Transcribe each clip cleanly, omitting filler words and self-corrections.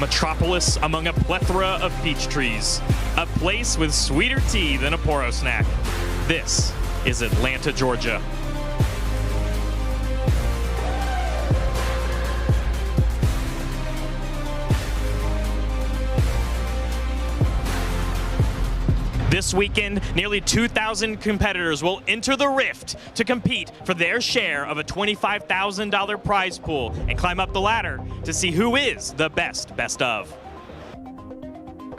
metropolis among a plethora of peach trees. A place with sweeter tea than a Poro snack. This is Atlanta, Georgia. This weekend, nearly 2,000 competitors will enter the Rift to compete for their share of a $25,000 prize pool and climb up the ladder to see who is the best of.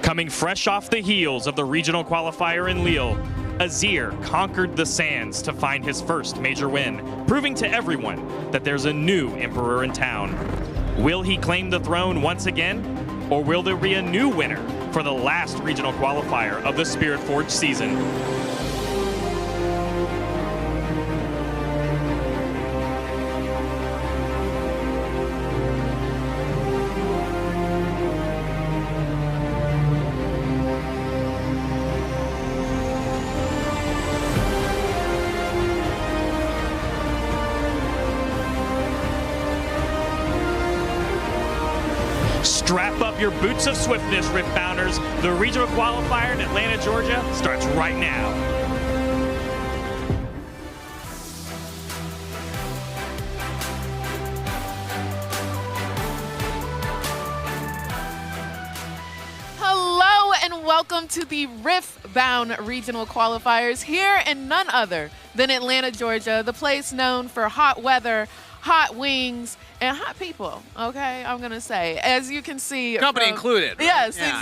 Coming fresh off the heels of the regional qualifier in Lille, Azir conquered the sands to find his first major win, proving to everyone that there's a new emperor in town. Will he claim the throne once again? Or will there be a new winner for the last regional qualifier of the Spirit Forge season? Strap up your boots of swiftness, Riftbounders. The regional qualifier in Atlanta, Georgia starts right now. Hello and welcome to the Riftbound regional qualifiers here in none other than Atlanta, Georgia, the place known for hot weather, hot wings, and hot people, okay, I'm going to say. As you can see. Company included. Right? Yes, yeah.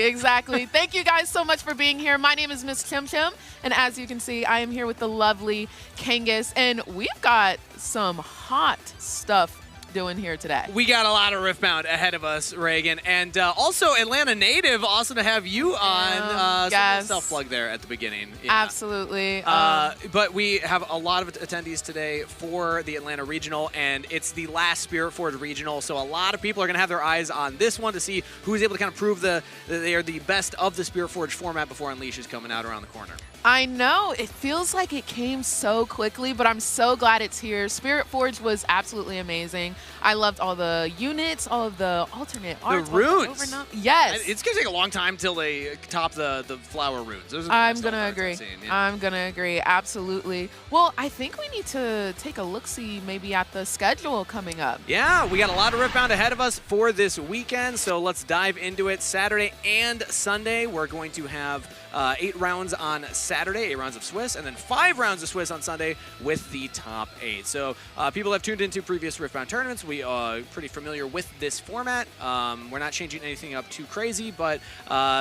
exactly. Thank you guys so much for being here. My name is Miss Chim Chim, and as you can see, I am here with the lovely Kangas, and we've got some hot stuff doing here today. We got a lot of Riftbound ahead of us, Reagan, and also Atlanta native. Awesome to have you on. Yes. Self-plug there at the beginning. Yeah. Absolutely. But we have a lot of attendees today for the Atlanta Regional, and it's the last Spirit Forge Regional, so a lot of people are going to have their eyes on this one to see who's able to kind of prove that they are the best of the Spirit Forge format before Unleash is coming out around the corner. I know, it feels like it came so quickly, but I'm so glad it's here. Spirit Forge was absolutely amazing. I loved all the units, all of the alternate art. The runes. Yes. It's going to take a long time till they top the flower runes. I'm going to agree. I'm going to agree. Absolutely. Well, I think we need to take a look-see maybe at the schedule coming up. Yeah, we got a lot of Riftbound ahead of us for this weekend, so let's dive into it. Saturday and Sunday, we're going to have 8 rounds on Saturday, 8 rounds of Swiss, and then 5 rounds of Swiss on Sunday with the top 8. So people have tuned into previous Riftbound tournaments. We are pretty familiar with this format. We're not changing anything up too crazy, but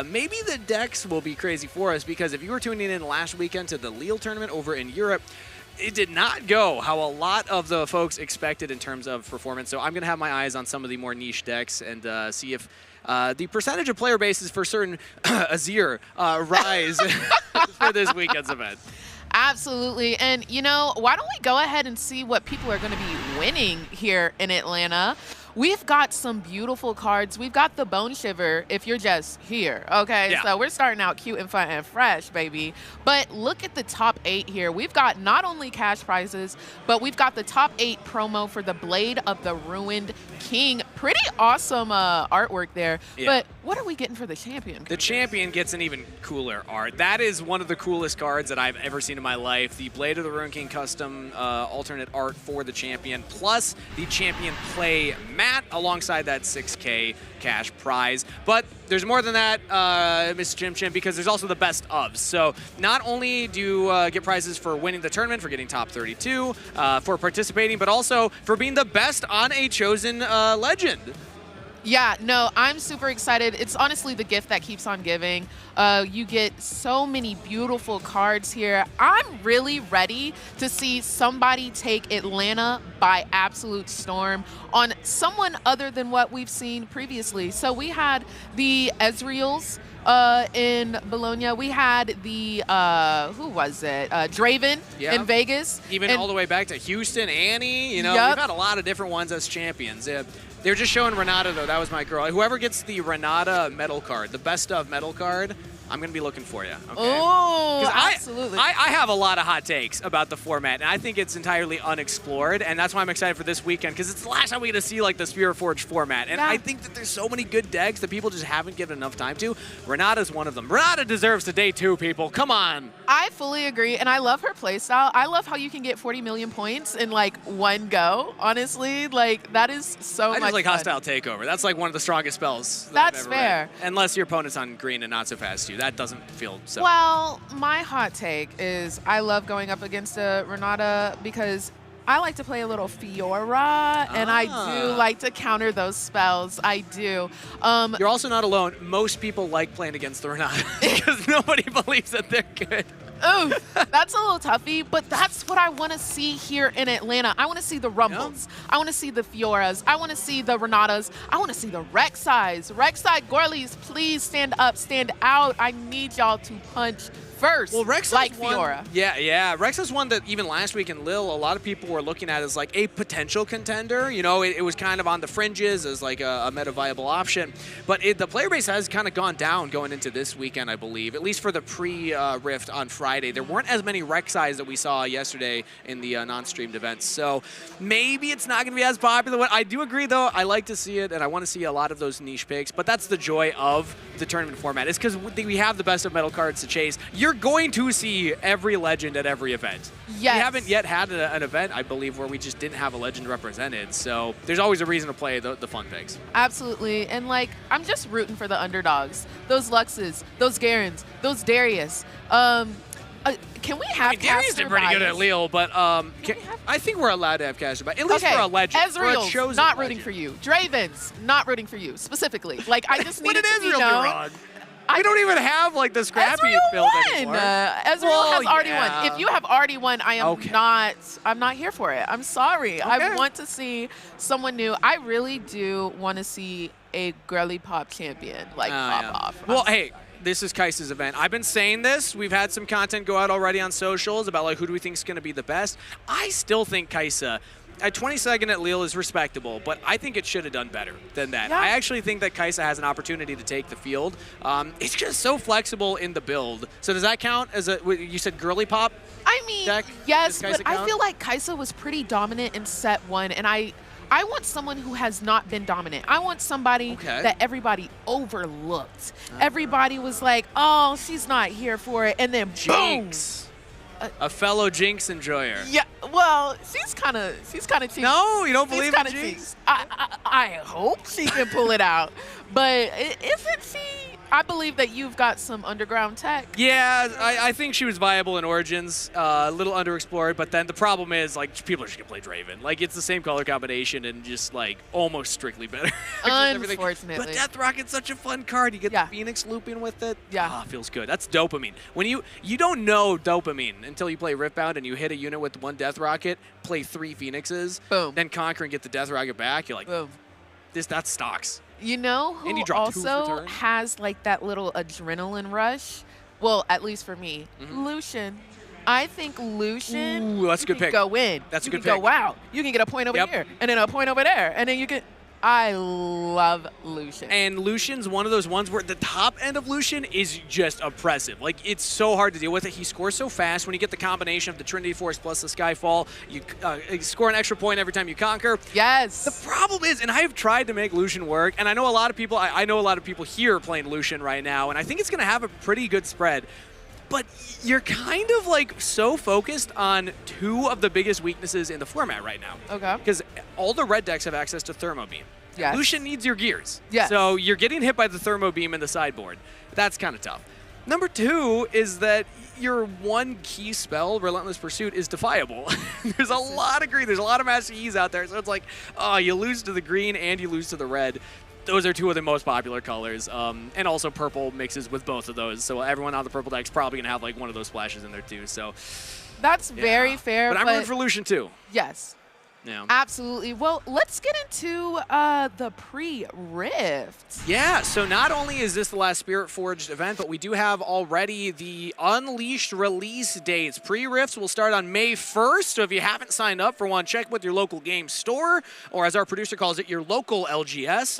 maybe the decks will be crazy for us, because if you were tuning in last weekend to the Lille tournament over in Europe, it did not go how a lot of the folks expected in terms of performance. So I'm going to have my eyes on some of the more niche decks and see if the percentage of player bases for certain Azir rise for this weekend's event. Absolutely. And, you know, why don't we go ahead and see what people are going to be winning here in Atlanta? We've got some beautiful cards. We've got the Bone Shiver if you're just here, okay? Yeah. So we're starting out cute and fun and fresh, baby. But look at the top 8 here. We've got not only cash prizes, but we've got the top 8 promo for the Blade of the Ruined King. Pretty awesome artwork there. Yeah. But what are we getting for the champion? The champion gets an even cooler art. That is one of the coolest cards that I've ever seen in my life. The Blade of the Ruined King custom alternate art for the champion, plus the champion play mat alongside that 6K cash prize. But there's more than that, Miss Chim Chim, because there's also the best ofs. So not only do you get prizes for winning the tournament, for getting top 32, for participating, but also for being the best on a chosen legend. Yeah, no, I'm super excited. It's honestly the gift that keeps on giving. You get so many beautiful cards here. I'm really ready to see somebody take Atlanta by absolute storm on someone other than what we've seen previously. So we had the Ezreals in Bologna. We had the, who was it? Draven in Vegas. Even all the way back to Houston, Annie. You know, Yep. we've had a lot of different ones as champions. They're just showing Renata, though. That was my girl. Whoever gets the Renata medal card, the best of medal card, I'm going to be looking for you. Okay? Oh, 'Cause absolutely. I have a lot of hot takes about the format, and I think it's entirely unexplored, and that's why I'm excited for this weekend, because it's the last time we get to see like the Sivir Forge format, and Yeah. I think that there's so many good decks that people just haven't given enough time to. Renata's one of them. Renata deserves to day 2, people. Come on. I fully agree, and I love her playstyle. I love how you can get 40 million points in like one go. Honestly, like that is so much I just like fun. Hostile Takeover. That's like one of the strongest spells. That's I've ever fair. read. Unless your opponent's on green and not so fast too. That doesn't feel so. Well, my hot take is I love going up against a Renata because I like to play a little Fiora, and I do like to counter those spells. I do. You're also not alone. Most people like playing against the Renata because nobody believes that they're good. Ooh, that's a little toughy, but that's what I want to see here in Atlanta. I want to see the Rumbles. Yeah. I want to see the Fioras. I want to see the Renatas. I want to see the Rek'Sais. Rek'Sai Gorleys, please stand up, stand out. I need y'all to punch first, well, Rek'Sai's like one, Fiora. Yeah. Rek'Sai's one that even last week in Lille, a lot of people were looking at as like a potential contender. You know, it was kind of on the fringes as like a meta viable option. But the player base has kind of gone down going into this weekend, I believe. At least for the pre-Rift on Friday. There weren't as many Rek'Sais that we saw yesterday in the non-streamed events. So maybe it's not going to be as popular. I do agree, though. I like to see it, and I want to see a lot of those niche picks. But that's the joy of the tournament format. It's because we have the best of metal cards to chase. You're going to see every legend at every event. Yes. We haven't yet had an event, I believe, where we just didn't have a legend represented. So there's always a reason to play the fun picks. Absolutely. And, like, I'm just rooting for the underdogs. Those Luxes, those Garens, those Darius. Can we have Darius did pretty good at Lille, but I think we're allowed to have caster bias. At least for a legend. Ezreal's not rooting for you. Draven's not rooting for you, specifically. Like, I just need it to be known. We don't even have like the scrappy build anymore. Ezreal has already won. If you have already won, I am I'm not here for it. I'm sorry. I want to see someone new. I really do want to see a girly pop champion like pop off. Well, hey, this is Kai'Sa's event. I've been saying this. We've had some content go out already on socials about like who do we think is going to be the best. I still think Kai'Sa at 22nd at Lille is respectable, but I think it should have done better than that. Yeah. I actually think that Kai'Sa has an opportunity to take the field. It's just so flexible in the build. So does that count as you said girly pop? I mean, deck? yes, Does Kai'Sa but I count? feel like Kai'Sa was pretty dominant in set 1, and I want someone who has not been dominant. I want somebody that everybody overlooked. Everybody was like, oh, she's not here for it, and then Jinx. boom. A fellow Jinx enjoyer. Yeah, well, she's kind of cheap. No, you don't believe in Jinx? Jinx? I hope she can pull it out, but isn't she? I believe that you've got some underground tech. Yeah, I think she was viable in Origins, a little underexplored, but then the problem is, like, people are just going to play Draven. Like, it's the same color combination and just, like, almost strictly better. Unfortunately. But Death Rocket's such a fun card. You get the Phoenix looping with it. Yeah. Feels good. That's dopamine. When you don't know dopamine until you play Riftbound and you hit a unit with one Death Rocket, play 3 Phoenixes, boom, then conquer and get the Death Rocket back, you're like, boom. That's stocks. You know who also has like that little adrenaline rush? Well, at least for me, Lucian. I think Lucian. Ooh, that's a good pick. Go in. That's a good pick. pick. Go out. You can get a point over here, and then a point over there, and then you can. I love Lucian. And Lucian's one of those ones where the top end of Lucian is just oppressive. Like, it's so hard to deal with it. He scores so fast. When you get the combination of the Trinity Force plus the Skyfall, you score an extra point every time you conquer. Yes. The problem is, and I have tried to make Lucian work, and I know a lot of people, I know a lot of people here playing Lucian right now, and I think it's going to have a pretty good spread. But you're kind of like so focused on 2 of the biggest weaknesses in the format right now. Okay. Because all the red decks have access to Thermo Beam. Yes. Lucian needs your gears. Yes. So you're getting hit by the Thermo Beam in the sideboard. That's kind of tough. Number 2 is that your one key spell, Relentless Pursuit, is defiable. There's a lot of green. There's a lot of Master Yis out there. So it's like, oh, you lose to the green and you lose to the red. Those are 2 of the most popular colors, and also purple mixes with both of those. So everyone on the purple deck's probably gonna have like one of those splashes in there too. So that's very fair. But I'm rooting for Lucian too. Yes. Yeah. Absolutely. Well, let's get into the pre-Rift. Yeah, so not only is this the last Spirit Forged event, but we do have already the Unleashed release dates. Pre-Rifts will start on May 1st, so if you haven't signed up for one, check with your local game store, or as our producer calls it, your local LGS,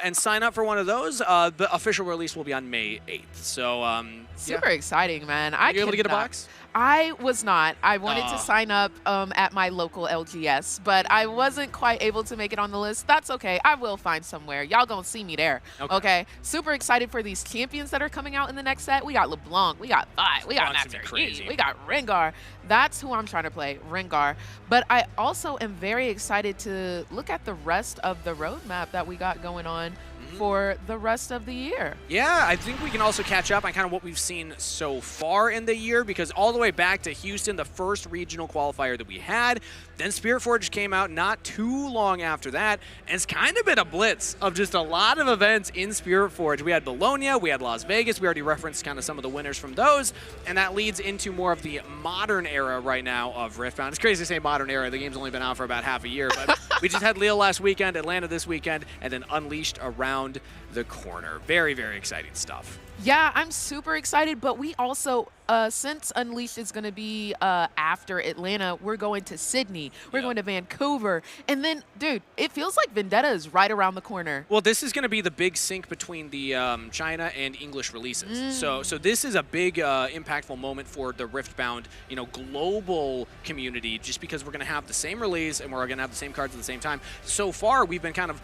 and sign up for one of those. The official release will be on May 8th. So, Super exciting, man. Are you able to get a box? I was not. I wanted to sign up at my local LGS, but I wasn't quite able to make it on the list. That's okay. I will find somewhere. Y'all gonna see me there. Okay. Super excited for these champions that are coming out in the next set. We got LeBlanc, we got Vi, we got Master Yi, we got Rengar. That's who I'm trying to play, Rengar. But I also am very excited to look at the rest of the roadmap that we got going on for the rest of the year. Yeah, I think we can also catch up on kind of what we've seen so far in the year, because all the way back to Houston, the first regional qualifier that we had, then Spirit Forge came out not too long after that, and it's kind of been a blitz of just a lot of events in Spirit Forge. We had Bologna, we had Las Vegas, we already referenced kind of some of the winners from those, and that leads into more of the modern era right now of Riftbound. It's crazy to say modern era, the game's only been out for about half a year, but we just had Lille last weekend, Atlanta this weekend, and then Unleashed around the corner. Very, very exciting stuff. Yeah, I'm super excited, but we also, since Unleashed is going to be after Atlanta, we're going to Sydney, we're going to Vancouver, and then, dude, it feels like Vendetta is right around the corner. Well, this is going to be the big sync between the China and English releases. So this is a big, impactful moment for the Riftbound, global community, just because we're going to have the same release and we're going to have the same cards at the same time. So far, we've been kind of,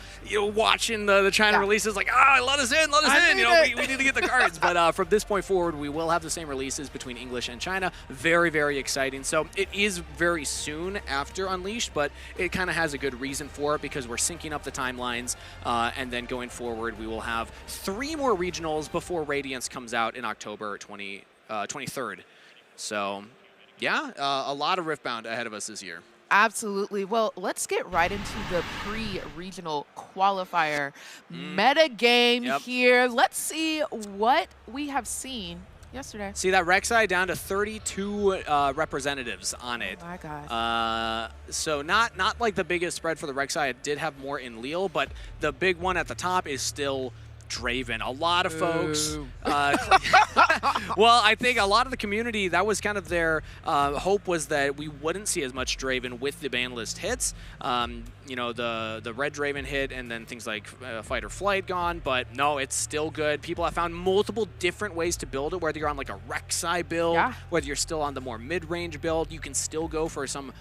watching the China releases like, let us in, we need to get the cards. But from this point forward, we will have the same releases between English and China. Very, very exciting. So it is very soon after Unleashed, but it kind of has a good reason for it because we're syncing up the timelines. And then going forward, we will have 3 more regionals before Radiance comes out in October 23rd. So, yeah, a lot of Riftbound ahead of us this year. Absolutely. Well, let's get right into the pre-regional qualifier meta game here. Let's see what we have seen yesterday. See that Rek'Sai down to 32 representatives on it. Oh my God. So not like the biggest spread for the Rek'Sai. It did have more in Lille, but the big one at the top is still Draven. A lot of folks, well, I think a lot of the community, that was kind of their hope, was that we wouldn't see as much Draven with the ban list hits. The red Draven hit and then things like Fight or Flight gone, but no, it's still good. People have found multiple different ways to build it, whether you're on like a Rek'Sai build, whether you're still on the more mid-range build, you can still go for some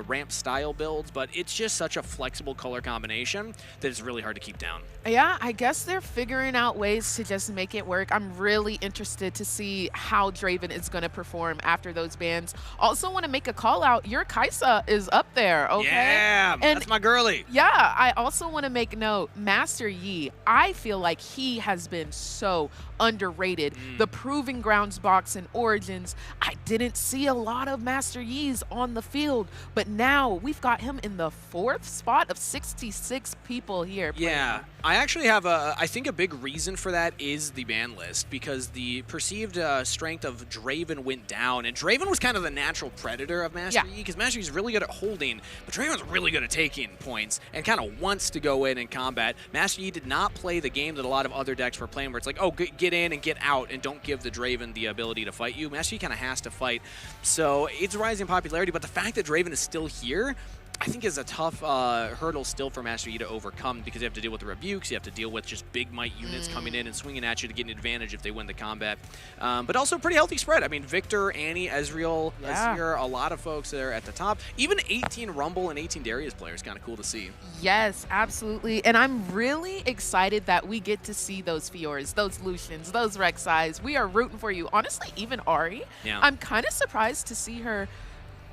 ramp style builds, but it's just such a flexible color combination that it's really hard to keep down. Yeah, I guess they're figuring out ways to just make it work. I'm really interested to see how Draven is going to perform after those bans. Also want to make a call out. Your Kaisa is up there, okay? Yeah, and that's my girly. Yeah, I also want to make note, Master Yi, I feel like he has been so underrated. The Proving Grounds box in Origins, I didn't see a lot of Master Yis on the field, but now we've got him in the 4th spot of 66 people here. Yeah, I actually have I think a big reason for that is the ban list, because the perceived strength of Draven went down, and Draven was kind of the natural predator of Master Yi, because Master Yi is really good at holding, but Draven's really good at taking points and kind of wants to go in and combat. Master Yi did not play the game that a lot of other decks were playing, where it's like, oh, get in and get out and don't give the Draven the ability to fight you. Master Yi kind of has to fight. So it's rising in popularity, but the fact that Draven is still here, I think is a tough hurdle still for Master Yi to overcome, because you have to deal with the rebukes, you have to deal with just big might units coming in and swinging at you to get an advantage if they win the combat. But also pretty healthy spread. I mean, Victor, Annie, Ezreal, Azir, a lot of folks there at the top. Even 18 Rumble and 18 Darius players, kind of cool to see. Yes, absolutely. And I'm really excited that we get to see those Fiors, those Lucians, those Rek'Sais. We are rooting for you. Honestly, even Ahri. Yeah. I'm kind of surprised to see her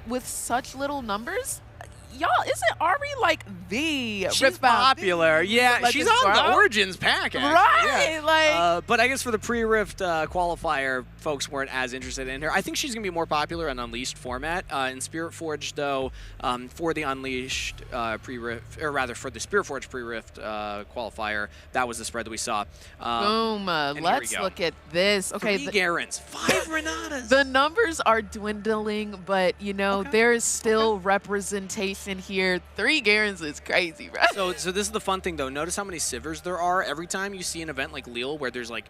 with such little numbers. Y'all, isn't Ahri like the She's Riftbound. popular. Yeah, Let's she's just on the grow. Origins pack, actually. Right, Yeah. like- but I guess for the pre-Rift qualifier, folks weren't as interested in her. I think she's going to be more popular in Unleashed format. In Spirit Forge, though, for the Unleashed pre-Rift, or rather for the Spirit Forge pre-Rift qualifier, that was the spread that we saw. Boom. and here we Let's go. look at this. Okay. 3 Garens, 5 Renatas. The numbers are dwindling, but, you know, there is still representation here. 3 Garens is crazy, right? So this is the fun thing, though. Notice how many Sivirs there are. Every time you see an event like Lille where there's like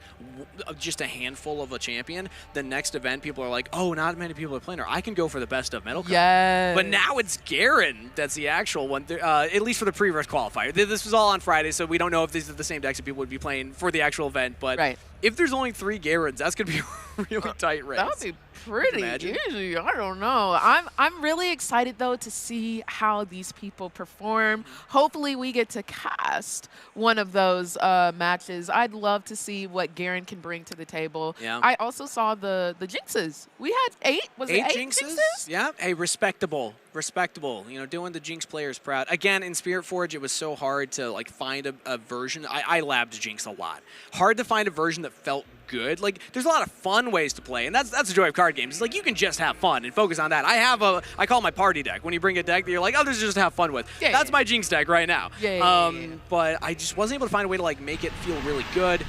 just a handful of a champion, the next event people are like, oh, not many people are playing her. I can go for the best of metal card. Yes. But now it's Garen that's the actual one, at least for the pre-Rift qualifier. This was all on Friday, so we don't know if these are the same decks that people would be playing for the actual event. But if there's only 3 Garens, that's going to be a really tight race. That would be pretty easy. I don't know. I'm really excited, though, to see how these people perform. Hopefully, we get to cast one of those matches. I'd love to see what Garen can bring to the table. Yeah. I also saw the Jinxes. We had 8. Was it 8 Jinxes? Yeah. Hey, respectable. Respectable. You know, doing the Jinx players proud. Again, in Spirit Forge, it was so hard to like find a version. I labbed Jinx a lot. Hard to find a version that felt good. Like, there's a lot of fun ways to play, and that's the joy of card games. It's like you can just have fun and focus on that. I call it my party deck. When you bring a deck that you're like, oh, this is just to have fun with. Yeah, that's my Jinx deck right now. Yeah. But I just wasn't able to find a way to like make it feel really good,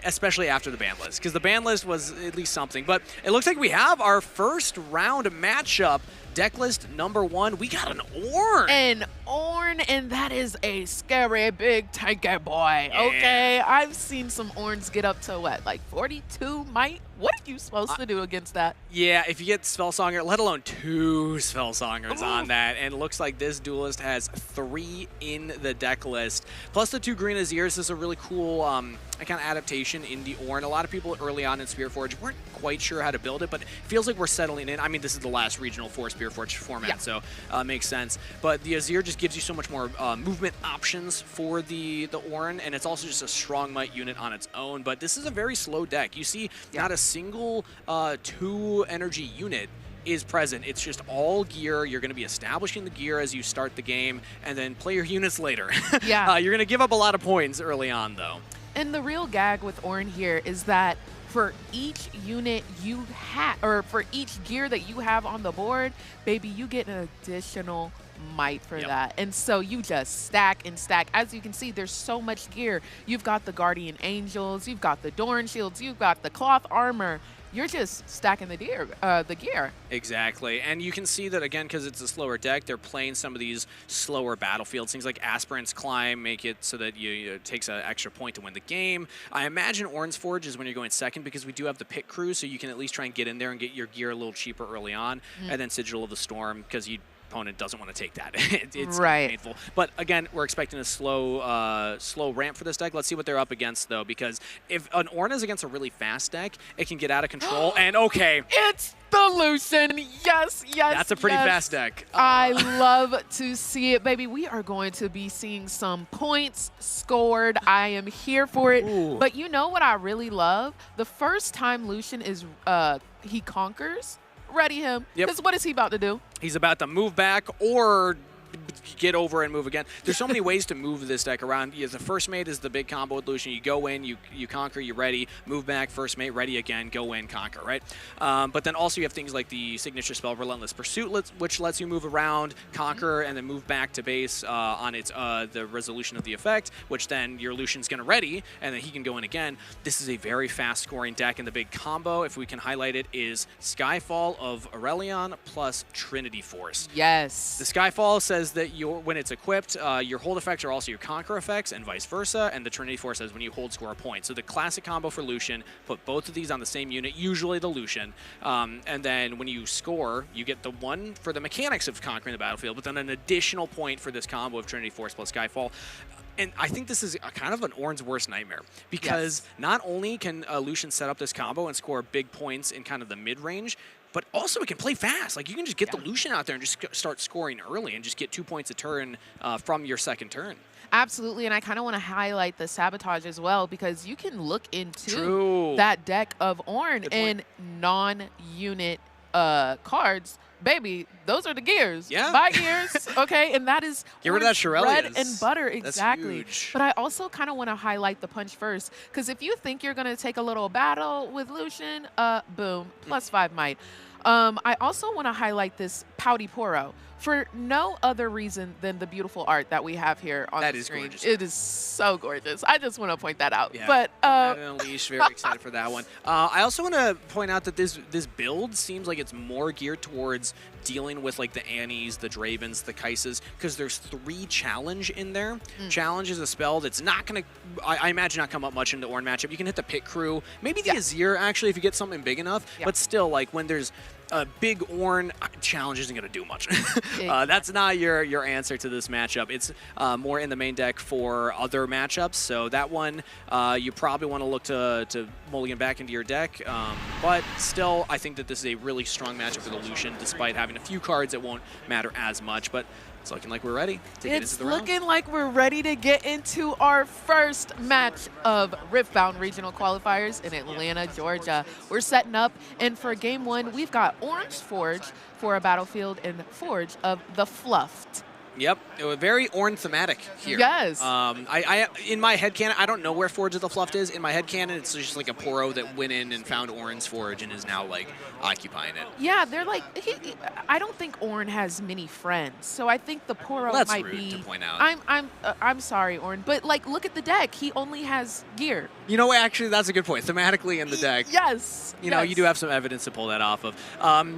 especially after the ban list, because the ban list was at least something. But it looks like we have our first round matchup. Deck list number 1, we got an Ornn. An Ornn, and that is a scary big tanky boy. Yeah. Okay, I've seen some Ornns get up to what, like 42 might? What are you supposed to do against that? Yeah, if you get Spellsonger, let alone 2 Spellsongers on that, and it looks like this duelist has 3 in the deck list. Plus the 2 green Azirs. This is a really cool kind of adaptation in the Ornn. A lot of people early on in Spirit Forge weren't quite sure how to build it, but it feels like we're settling in. I mean, this is the last regional for Spirit Forge format, so makes sense. But the Azir just gives you so much more movement options for the Ornn, and it's also just a strong might unit on its own. But this is a very slow deck. You see not a single 2 energy unit is present. It's just all gear. You're going to be establishing the gear as you start the game, and then play your units later. Yeah. You're going to give up a lot of points early on, though. And the real gag with Ornn here is that for each unit you have, or for each gear that you have on the board, baby, you get an additional might for that. And so you just stack and stack. As you can see, there's so much gear. You've got the Guardian Angels, you've got the Dorn Shields, you've got the Cloth Armor. You're just stacking the gear. Exactly. And you can see that, again, because it's a slower deck, they're playing some of these slower battlefields. Things like Aspirant's Climb make it so that it takes an extra point to win the game. I imagine Ornn's Forge is when you're going second, because we do have the Pit Crew, so you can at least try and get in there and get your gear a little cheaper early on. And then Sigil of the Storm, because opponent doesn't want to take that. It's painful. But again, we're expecting a slow ramp for this deck. Let's see what they're up against, though, because if an Ornn is against a really fast deck, it can get out of control. And it's the Lucian. Yes, yes. That's a pretty fast deck. I love to see it, baby. We are going to be seeing some points scored. I am here for it. Ooh. But you know what I really love? The first time Lucian is he conquers, ready him. Because what is he about to do? He's about to move back or get over and move again. There's so many ways to move this deck around. The first mate is the big combo with Lucian. You go in, you conquer, you're ready, move back, first mate, ready again, go in, conquer, right? But then also you have things like the signature spell, Relentless Pursuit, which lets you move around, conquer, and then move back to base on its the resolution of the effect, which then your Lucian's going to ready, and then he can go in again. This is a very fast-scoring deck, and the big combo, if we can highlight it, is Skyfall of Aurelion plus Trinity Force. Yes. The Skyfall says that when it's equipped, your hold effects are also your conquer effects and vice versa, and the Trinity Force says when you hold, score a point. So the classic combo for Lucian, put both of these on the same unit, usually the Lucian, and then when you score, you get the one for the mechanics of conquering the battlefield, but then an additional point for this combo of Trinity Force plus Skyfall. And I think this is kind of an Ornn's worst nightmare, because not only can Lucian set up this combo and score big points in kind of the mid-range, but also it can play fast. Like, you can just get the Lucian out there and just start scoring early and just get 2 points a turn from your second turn. Absolutely, and I kind of want to highlight the Sabotage as well, because you can look into that deck of Ornn and non-unit cards baby, those are the gears. Yeah. Buy gears, okay? And that is Get rid of that bread Shirelius. and butter, That's exactly. huge. But I also kind of want to highlight the punch first, because if you think you're going to take a little battle with Lucian, boom, +5 might. I also want to highlight this Pouty Poro for no other reason than the beautiful art that we have here on the screen. Gorgeous. It is so gorgeous. I just want to point that out. Yeah. But Unleash, very excited for that one. I also want to point out that this build seems like it's more geared towards dealing with like the Annies, the Dravens, the Kaisas, because there's 3 challenge in there. Challenge is a spell that's not going to, I imagine, not come up much in the Ornn matchup. You can hit the Pit Crew, maybe the Azir actually if you get something big enough, but still, like when there's a big Ornn, challenge isn't going to do much. That's not your answer to this matchup. It's more in the main deck for other matchups, so that one you probably want to look to mulligan back into your deck, but still I think that this is a really strong matchup for the Lucian, despite having a few cards that won't matter as much, but it's looking like we're ready to get into the round. It's looking like we're ready to get into our first match of Riftbound regional qualifiers in Atlanta, Georgia. We're setting up, and for game 1, we've got Orange Forge for a battlefield and Forge of the Fluffed. Yep, it was very Ornn thematic here. Yes. I in my headcanon, I don't know where Forge of the Fluffed is. In my headcanon, it's just like a Poro that went in and found Ornn's Forge and is now like occupying it. Yeah, they're like, I don't think Ornn has many friends, so I think the Poro That's might rude be. to point out. I'm sorry, Ornn, but like, look at the deck. He only has gear. You know, actually, that's a good point. Thematically in the deck, Yes. you know, you do have some evidence to pull that off of.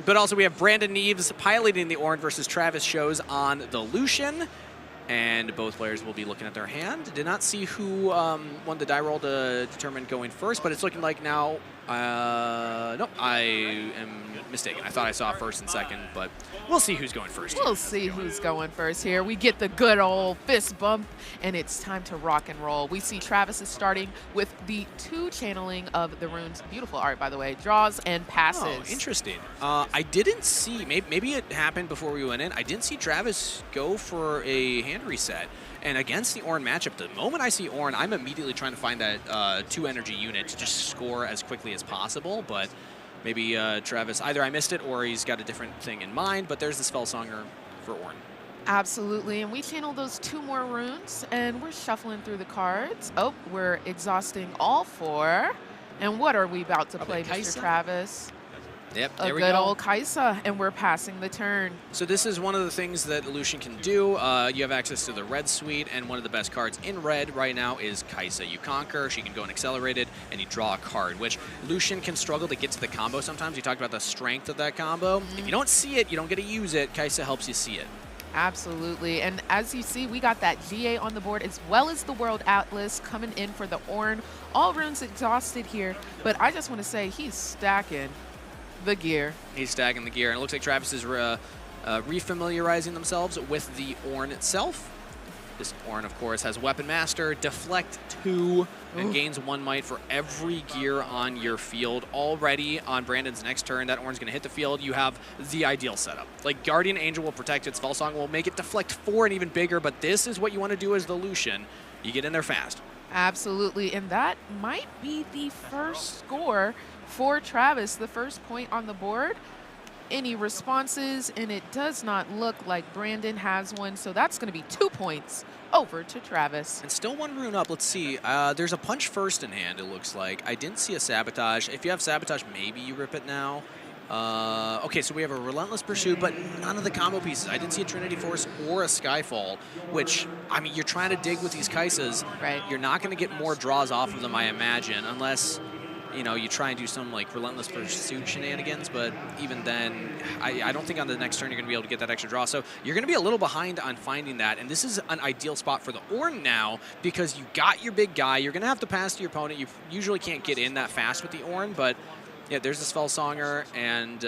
But also we have Brandon Neves piloting the Ornn versus Travis shows on the Lucian. And both players will be looking at their hand. Did not see who won the die roll to determine going first, but it's looking like now, nope, I am mistaken. I thought I saw first and second, but we'll see who's going first. We'll see who's going first here. We get the good old fist bump, and it's time to rock and roll. We see Travis is starting with the 2 channeling of the runes. Beautiful art, by the way. Draws and passes. Oh, interesting. I didn't see, maybe it happened before we went in, I didn't see Travis go for a hand reset. And against the Ornn matchup, the moment I see Ornn, I'm immediately trying to find that 2 energy unit to just score as quickly as possible. But maybe Travis, either I missed it or he's got a different thing in mind. But there's the Spellsonger for Ornn. Absolutely, and we channel those 2 more runes, and we're shuffling through the cards. Oh, we're exhausting all 4. And what are we about to play, Mr. Travis? Yep, A there we good go. old Kaisa, and we're passing the turn. So this is one of the things that Lucian can do. You have access to the red suite, and one of the best cards in red right now is Kaisa. You conquer, she can go in accelerated, and you draw a card, which Lucian can struggle to get to the combo sometimes. You talked about the strength of that combo. If you don't see it, you don't get to use it. Kaisa helps you see it. Absolutely, and as you see, we got that GA on the board as well as the World Atlas coming in for the Ornn. All runes exhausted here, but I just want to say he's stacking the gear. He's stacking the gear, and it looks like Travis is refamiliarizing themselves with the Ornn itself. This Ornn, of course, has Weapon Master, Deflect 2, and gains 1 might for every gear on your field. Already on Brandon's next turn, that Ornn's going to hit the field. You have the ideal setup. Like, Guardian Angel will protect it, Spellsong will make it Deflect 4 and even bigger, but this is what you want to do as the Lucian. You get in there fast. Absolutely, and that might be the first score for Travis, the first point on the board. Any responses, and it does not look like Brandon has one, so that's going to be 2 points over to Travis. And still 1 rune up. Let's see. There's a punch first in hand, it looks like. I didn't see a sabotage. If you have sabotage, maybe you rip it now. Okay, so we have a Relentless Pursuit, but none of the combo pieces. I didn't see a Trinity Force or a Skyfall, which, I mean, you're trying to dig with these Kaisas. Right. You're not going to get more draws off of them, I imagine, unless, you know, you try and do some, like, Relentless Pursuit shenanigans, but even then, I don't think on the next turn you're going to be able to get that extra draw. So you're going to be a little behind on finding that, and this is an ideal spot for the Ornn now because you got your big guy. You're going to have to pass to your opponent. You usually can't get in that fast with the Ornn, but yeah, there's the Spellsonger, and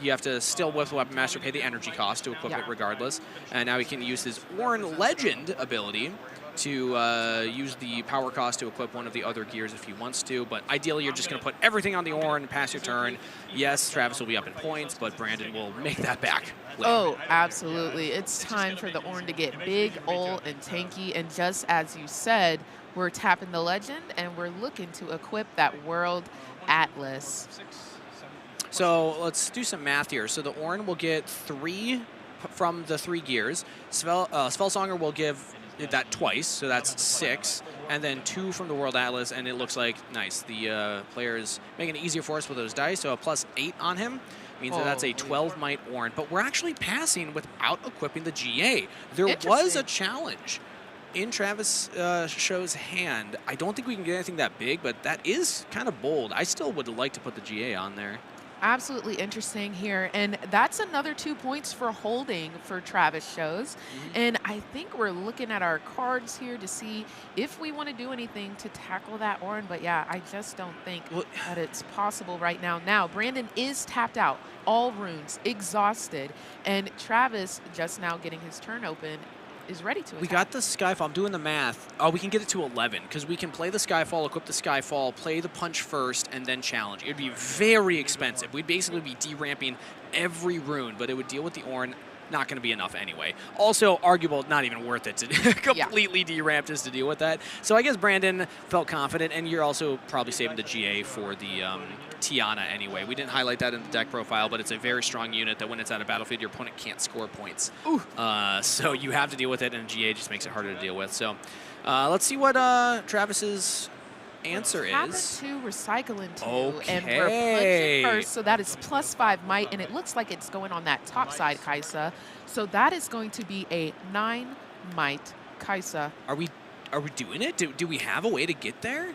you have to still, with Weapon Master, pay the energy cost to equip it regardless. And now he can use his Ornn Legend ability to use the power cost to equip one of the other gears if he wants to. But ideally, you're just going to put everything on the Ornn and pass your turn. Yes, Travis will be up in points, but Brandon will make that back later. Oh, absolutely. It's time for the Ornn to get big, old, and tanky. And just as you said, we're tapping the Legend, and we're looking to equip that World Atlas. So let's do some math here. So the Ornn will get 3 from the 3 gears. Svelsonger will give that twice, so that's 6. And then 2 from the World Atlas, and it looks like, nice. The player is making it easier for us with those dice, so a +8 on him means that that's a 12 might Ornn. But we're actually passing without equipping the GA. There was a challenge in Travis Show's hand. I don't think we can get anything that big, but that is kind of bold. I still would like to put the GA on there. Absolutely interesting here, and that's another 2 points for holding for Travis Shows. And I think we're looking at our cards here to see if we want to do anything to tackle that Ornn, but yeah, I just don't think that it's possible right now. Now, Brandon is tapped out, all runes, exhausted, and Travis just now getting his turn open is ready to attack. We got the Skyfall. I'm doing the math. Oh, we can get it to 11 because we can play the Skyfall, equip the Skyfall, play the punch first, and then challenge. It would be very expensive. We'd basically be deramping every rune, but it would deal with the Ornn. Not going to be enough anyway. Also, arguable, not even worth it to completely deramp just to deal with that. So I guess Brandon felt confident, and you're also probably saving the GA for the Tiana anyway. We didn't highlight that in the deck profile, but it's a very strong unit that when it's out of battlefield, your opponent can't score points. So you have to deal with it, and GA just makes it harder to deal with. So let's see what Travis's answer is. To recycle into, and we're punching first, so that is +5 might, and it looks like it's going on that top side, Kaisa. So that is going to be a 9 might, Kaisa. Are we doing it? Do we have a way to get there?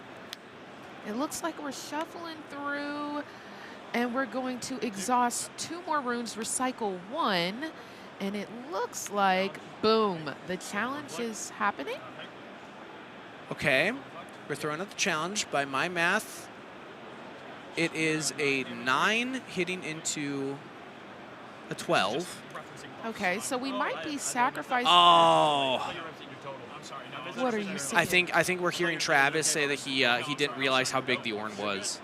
It looks like we're shuffling through, and we're going to exhaust 2 more runes, recycle 1, and it looks like, boom, the challenge is happening. Okay. We're throwing out the challenge. By my math, it is a 9 hitting into a 12. Okay, so we might be sacrificing. Oh. What are you saying? I think we're hearing Travis say that he didn't realize how big the Ornn was.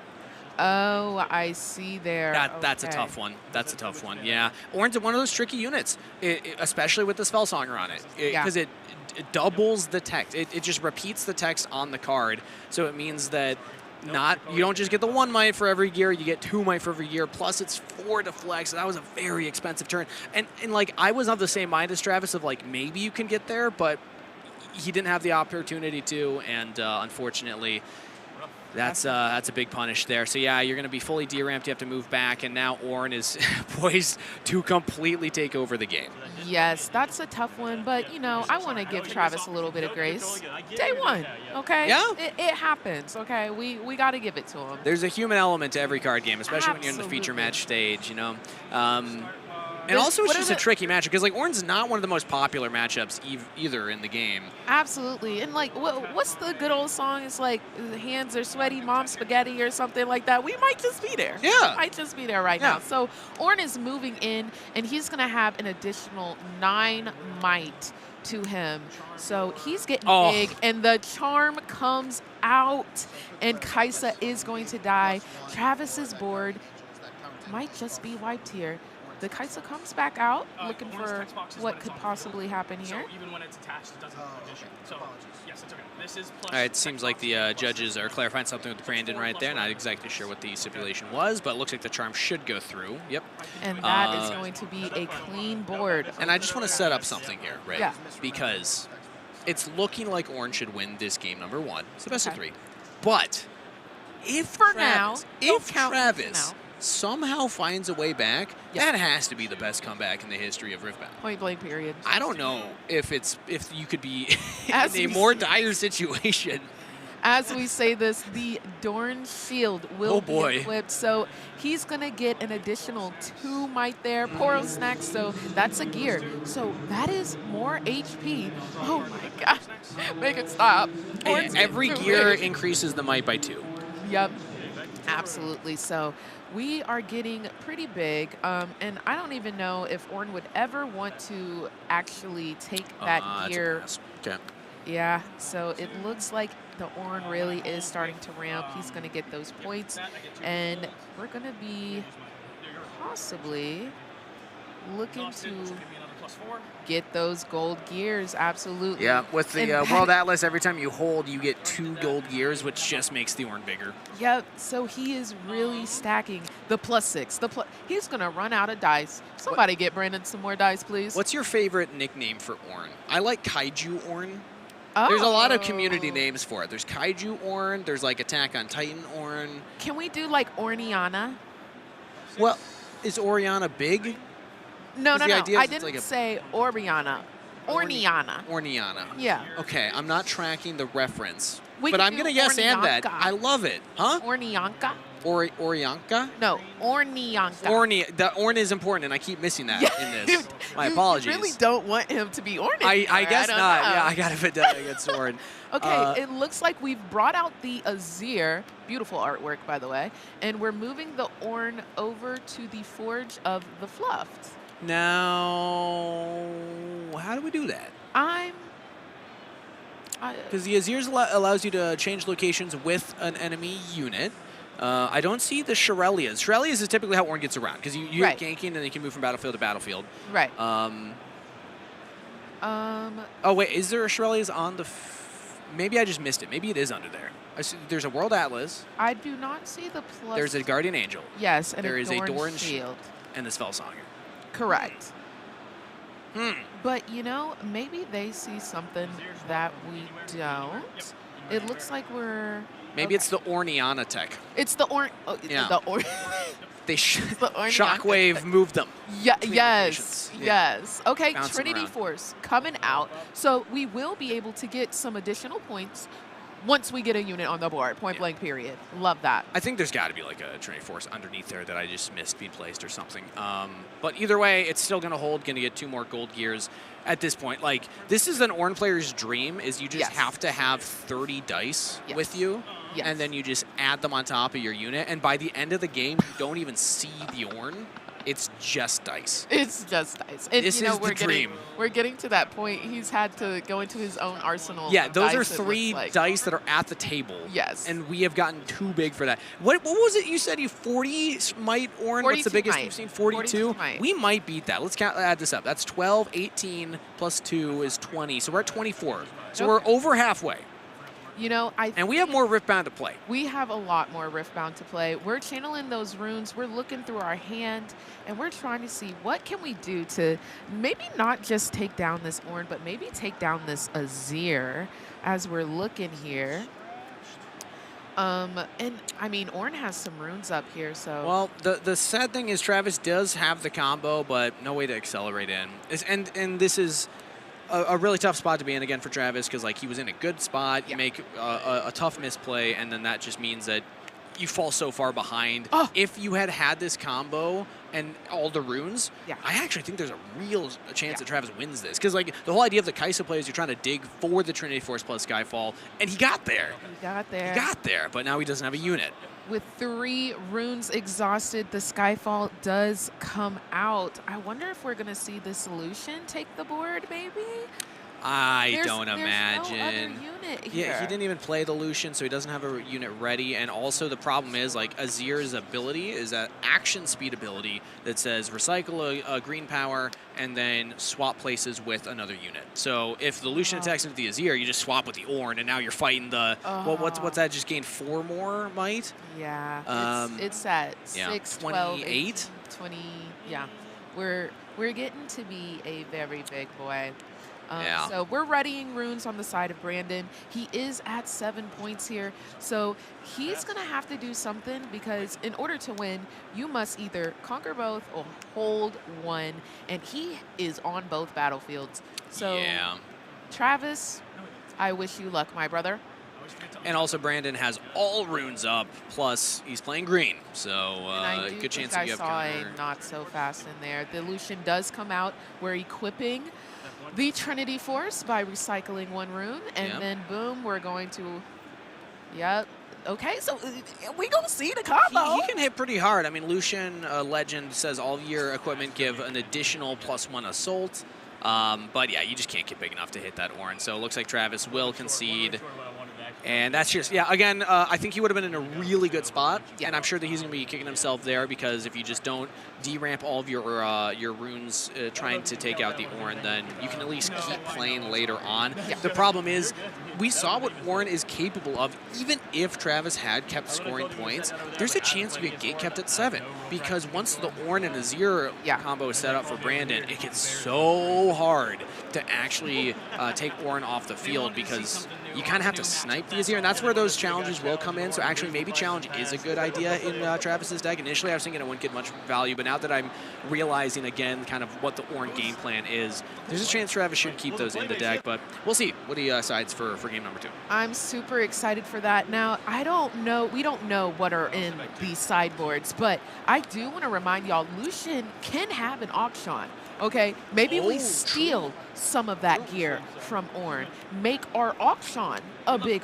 Oh, I see there. That's a tough one. That's a tough one. Yeah, Ornn's one of those tricky units, especially with the Spellsonger on it, because it doubles the text. It just repeats the text on the card, so it means that you don't just get the 1 might for every gear, you get 2 might for every gear, plus it's 4 to flex. So that was a very expensive turn. And like, I was of the same mind as Travis of like, maybe you can get there, but he didn't have the opportunity to, and unfortunately, that's a big punish there. So yeah, you're going to be fully deramped. You have to move back, and now Ornn is poised to completely take over the game. Yes, that's a tough one, but, you know, I want to give Travis a little bit of grace. Day 1, okay? Yeah. It happens, okay? We got to give it to him. There's a human element to every card game, especially when you're in the feature match stage, you know? And also, it's just a tricky matchup because, like, Ornn's not one of the most popular matchups either in the game. Absolutely. And, like, what's the good old song? It's like, hands are sweaty, mom spaghetti or something like that. We might just be there. Yeah. We might just be there right now. So Ornn is moving in, and he's going to have an additional 9 might to him. So he's getting big, and the charm comes out, and Kaisa is going to die. Travis's board might just be wiped here. The Kaisa comes back out, looking for what could possibly happen here. Even when it's attached, it doesn't addition. So, yes, it's okay. This is plus. All right, it seems like the judges are clarifying something with Brandon right there. Not exactly sure what the stipulation was, but it looks like the charm should go through. Yep. And that is going to be a clean board. And I just want to set up something here, right? Yeah. Because it's looking like Ornn should win this game number 1. It's the best of 3. But if Travis somehow finds a way back, that has to be the best comeback in the history of Riftbound. Point blank period. I don't know if you could be in a more dire situation. As we say this, the Dorn Shield will be equipped, so he's going to get an additional 2 might there. Poro Snack, so that's a gear. So that is more HP. Oh my gosh. Make it stop. And every gear increases the might by 2. Yep. Absolutely. So we are getting pretty big, and I don't even know if Ornn would ever want to actually take that gear. Okay. Yeah, so it looks like the Ornn really is starting to ramp. He's going to get those points, and we're going to be possibly looking to get those gold gears, absolutely. Yeah, with the And World Atlas, every time you hold, you get 2 gold gears, which just makes the Ornn bigger. Yep, so he is really stacking the +6. He's going to run out of dice. Somebody get Brandon some more dice, please. What's your favorite nickname for Ornn? I like Kaiju Ornn. There's a lot of community names for it. There's Kaiju Ornn. There's like Attack on Titan Ornn. Can we do like Orniana? Well, is Oriana big? No, no, no. idea I is it's didn't like a- say Orniana. Orniana. Orniana. Yeah. Okay, I'm not tracking the reference. We but can I'm do going to yes and that. Ornianka. I love it. Huh? Ornianka? Orianka? No, Ornianka. The Ornn is important, and I keep missing that in this. My You apologies. really don't want him to be Ornn. I guess don't not. know. Yeah, I got to fit that against Ornn. Okay, it looks like we've brought out the Azir, beautiful artwork by the way, and we're moving the Ornn over to the Forge of the Fluffed. Now, how do we do that? Because the Azir allows you to change locations with an enemy unit. I don't see the Shirelias. Shirelias is typically how Ornn gets around, because you Right. have ganking and then you can move from battlefield to battlefield. Right. Oh, wait, is there a Shirelias on the... Maybe I just missed it. Maybe it is under there. I see, there's a World Atlas. I do not see the plus. There's a Guardian Angel. Yes, and there is a Dorn Dorn shield. And this Felsonger. Correct. But, you know, maybe they see something that we don't. It looks like we're... Maybe it's the Orniana tech. It's the Ornn... Oh, Yeah. the Ornn... They the Orniana Shockwave tech. moved them. Yeah, between yes, locations. Yeah. yes. Okay, Bounce them Trinity around. Force coming out. So we will be able to get some additional points once we get a unit on the board. Point blank, period. Love that. I think there's got to be like a Trinity Force underneath there that I just missed being placed or something. But either way, it's still going to hold, going to get 2 more gold gears at this point. Like, this is an Ornn player's dream, is you just Yes. have to have 30 dice Yes. with you, Yes. and then you just add them on top of your unit, and by the end of the game, you don't even see the Ornn. It's just dice. It's just dice. And, This you know, is the dream. We're getting to that point. He's had to go into his own arsenal. Yeah, of those are dice, it 3 looks like. dice that are at the table. Yes. And we have gotten too big for that. What was it you said? You 40 might, Ornn? What's the 42 biggest might. you've seen? 42? 42 might. We might beat that. Let's add this up. That's 12, 18 plus 2 is 20. So we're at 24. So we're over halfway. You know, And we have more Riftbound to play. We have a lot more Riftbound to play. We're channeling those runes. We're looking through our hand, and we're trying to see what can we do to maybe not just take down this Ornn, but maybe take down this Azir as we're looking here. And, I mean, Ornn has some runes up here, so... Well, the sad thing is Travis does have the combo, but no way to accelerate in. And this is a really tough spot to be in again for Travis, because like he was in a good spot, you make a tough misplay, and then that just means that you fall so far behind. Oh. If you had this combo and all the runes, Yeah. I actually think there's a real chance that Travis wins this, because like the whole idea of the Kai'Sa play is you're trying to dig for the Trinity Force plus Skyfall, and he got there. We got there. He got there, but now he doesn't have a unit. With 3 runes exhausted, the Skyfall does come out. I wonder if we're going to see the Solution take the board, maybe? I don't there's imagine. No other unit here. Yeah, he didn't even play the Lucian, so he doesn't have a unit ready. And also the problem is, like, Azir's ability is an action speed ability that says recycle a green power and then swap places with another unit. So if the Lucian attacks into the Azir, you just swap with the Ornn, and now you're fighting the... what's that? Just gain 4 more might? Yeah, it's at 6, 12, 28? 18, 20. Yeah, we're getting to be a very big boy. Yeah. So we're readying runes on the side of Brandon. He is at 7 points here. So he's going to have to do something, because in order to win, you must either conquer both or hold one. And he is on both battlefields. So yeah. Travis, I wish you luck, my brother. And also Brandon has all runes up, plus he's playing green. So And I do good chance think that you I have saw counter. a not so fast in there. The Lucian does come out. We're equipping the Trinity Force by recycling 1 rune, and then boom, we're going to, okay, so we gonna see the combo. He can hit pretty hard. I mean, Lucian Legend says all of your equipment give an additional +1 assault. But yeah, you just can't get big enough to hit that Ornn. So it looks like Travis will concede. And that's just, yeah, again, I think he would have been in a really good spot. Yeah. And I'm sure that he's going to be kicking himself there because if you just don't deramp all of your runes trying to take out the Ornn, then you can at least keep playing later on. Yeah. The problem is, we saw what Ornn is capable of. Even if Travis had kept scoring points, there's a chance we get gate kept at 7. Because once the Ornn and Azir combo is set up for Brandon, it gets so hard to actually take Ornn off the field because you kind of have to snipe the Azir, and that's where those challenges will come in. So actually, maybe challenge is a good idea in Travis's deck. Initially, I was thinking it wouldn't get much value, but now that I'm realizing again kind of what the Ornn game plan is, there's a chance Travis should keep those in the deck, but we'll see what he decides for game number 2. I'm super excited for that. Now, I don't know, we don't know what are in these sideboards, but I do want to remind y'all, Lucian can have an auction. Okay, maybe we steal some of that gear from Ornn, make our auction a big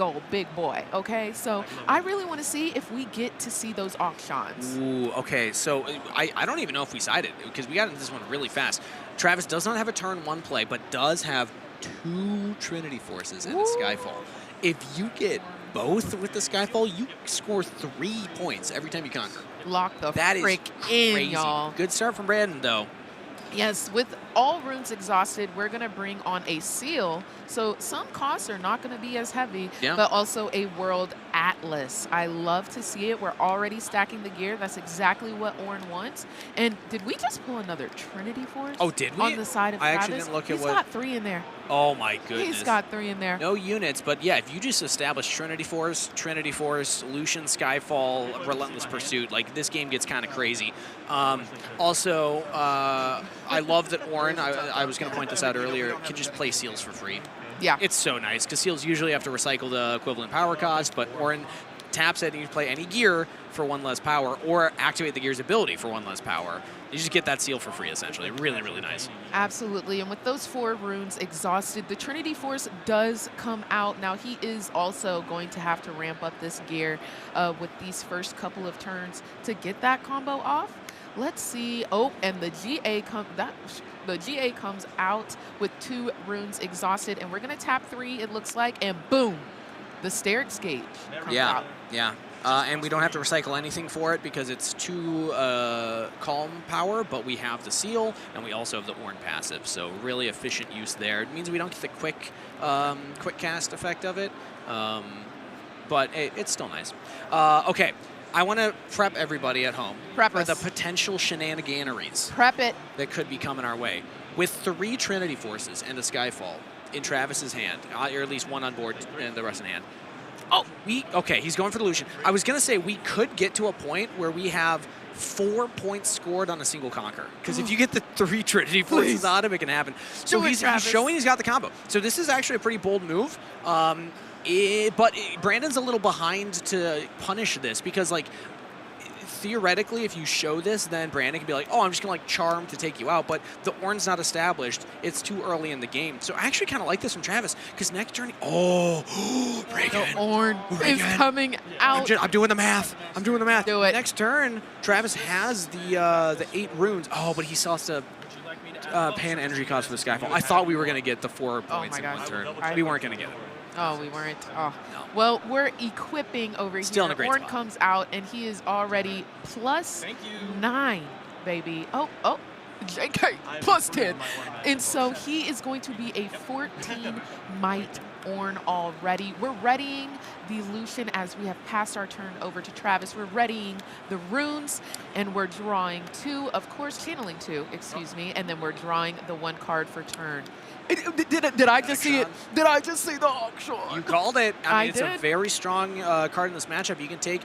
boy, okay? So I really want to see if we get to see those auctions. Ooh, okay, so I don't even know if we sided because we got into this one really fast. Travis does not have a turn 1 play, but does have 2 Trinity Forces and a Skyfall. If you get both with the Skyfall, you score 3 points every time you conquer. Lock the That frick is in, y'all. Good start from Brandon, though. Yes, with all runes exhausted, we're going to bring on a seal. So some costs are not going to be as heavy, but also a world atlas. I love to see it. We're already stacking the gear. That's exactly what Ornn wants. And did we just pull another Trinity Force? Oh, did we? On the side of I Travis? actually didn't look at He's got 3 in there. Oh my goodness. He's got 3 in there. No units, but yeah, if you just establish Trinity Force, Lucian, Skyfall, Relentless Pursuit, like this game gets kind of crazy. Also, I love that Ornn, I was going to point this out earlier, can just play seals for free. Yeah. It's so nice because seals usually have to recycle the equivalent power cost, but Ornn taps it and you can play any gear for 1 less power or activate the gear's ability for 1 less power. You just get that seal for free, essentially. Really, really nice. Absolutely. And with those 4 runes exhausted, the Trinity Force does come out. Now, he is also going to have to ramp up this gear with these first couple of turns to get that combo off. Let's see. Oh, and the GA comes out with 2 runes exhausted, and we're going to tap 3, it looks like, and boom, the Sterix Gauge comes out. Yeah. And we don't have to recycle anything for it because it's 2 calm power, but we have the seal, and we also have the Ornn passive, so really efficient use there. It means we don't get the quick cast effect of it, but it's still nice. Okay. I want to prep everybody at home for the potential shenaniganeries that could be coming our way. With 3 Trinity Forces and a Skyfall in Travis's hand, or at least 1 on board and the rest in hand. Oh, okay, he's going for the Lucian. I was going to say we could get to a point where we have 4 points scored on a single conquer. Because if you get the 3 Trinity Forces on him, it can happen. So he's showing he's got the combo. So this is actually a pretty bold move. But Brandon's a little behind to punish this because, like, theoretically, if you show this, then Brandon can be like, oh, I'm just going to, like, charm to take you out. But the Ornn's not established. It's too early in the game. So I actually kind of like this from Travis because next turn, Reagan. The Ornn is coming out. I'm doing the math. Do it. Next turn, Travis has the 8 runes. Oh, but he still has to pay an energy cost for the Skyfall. I thought we were going to get the 4 points in 1 turn. We weren't going to get it. Oh, we weren't. Oh. No. Well, we're equipping over Still here. in a great Ornn spot. comes out, and he is already +9, baby. Oh, JK, +10. And so he is going to be a 14 might Ornn already. We're readying the Lucian as we have passed our turn over to Travis. We're readying the runes, and we're drawing 2, of course, channeling 2, excuse me, and then we're drawing the 1 card for turn. Did I just see it? Did I just see the auction? You called it. I mean, it's did. a very strong card in this matchup. You can take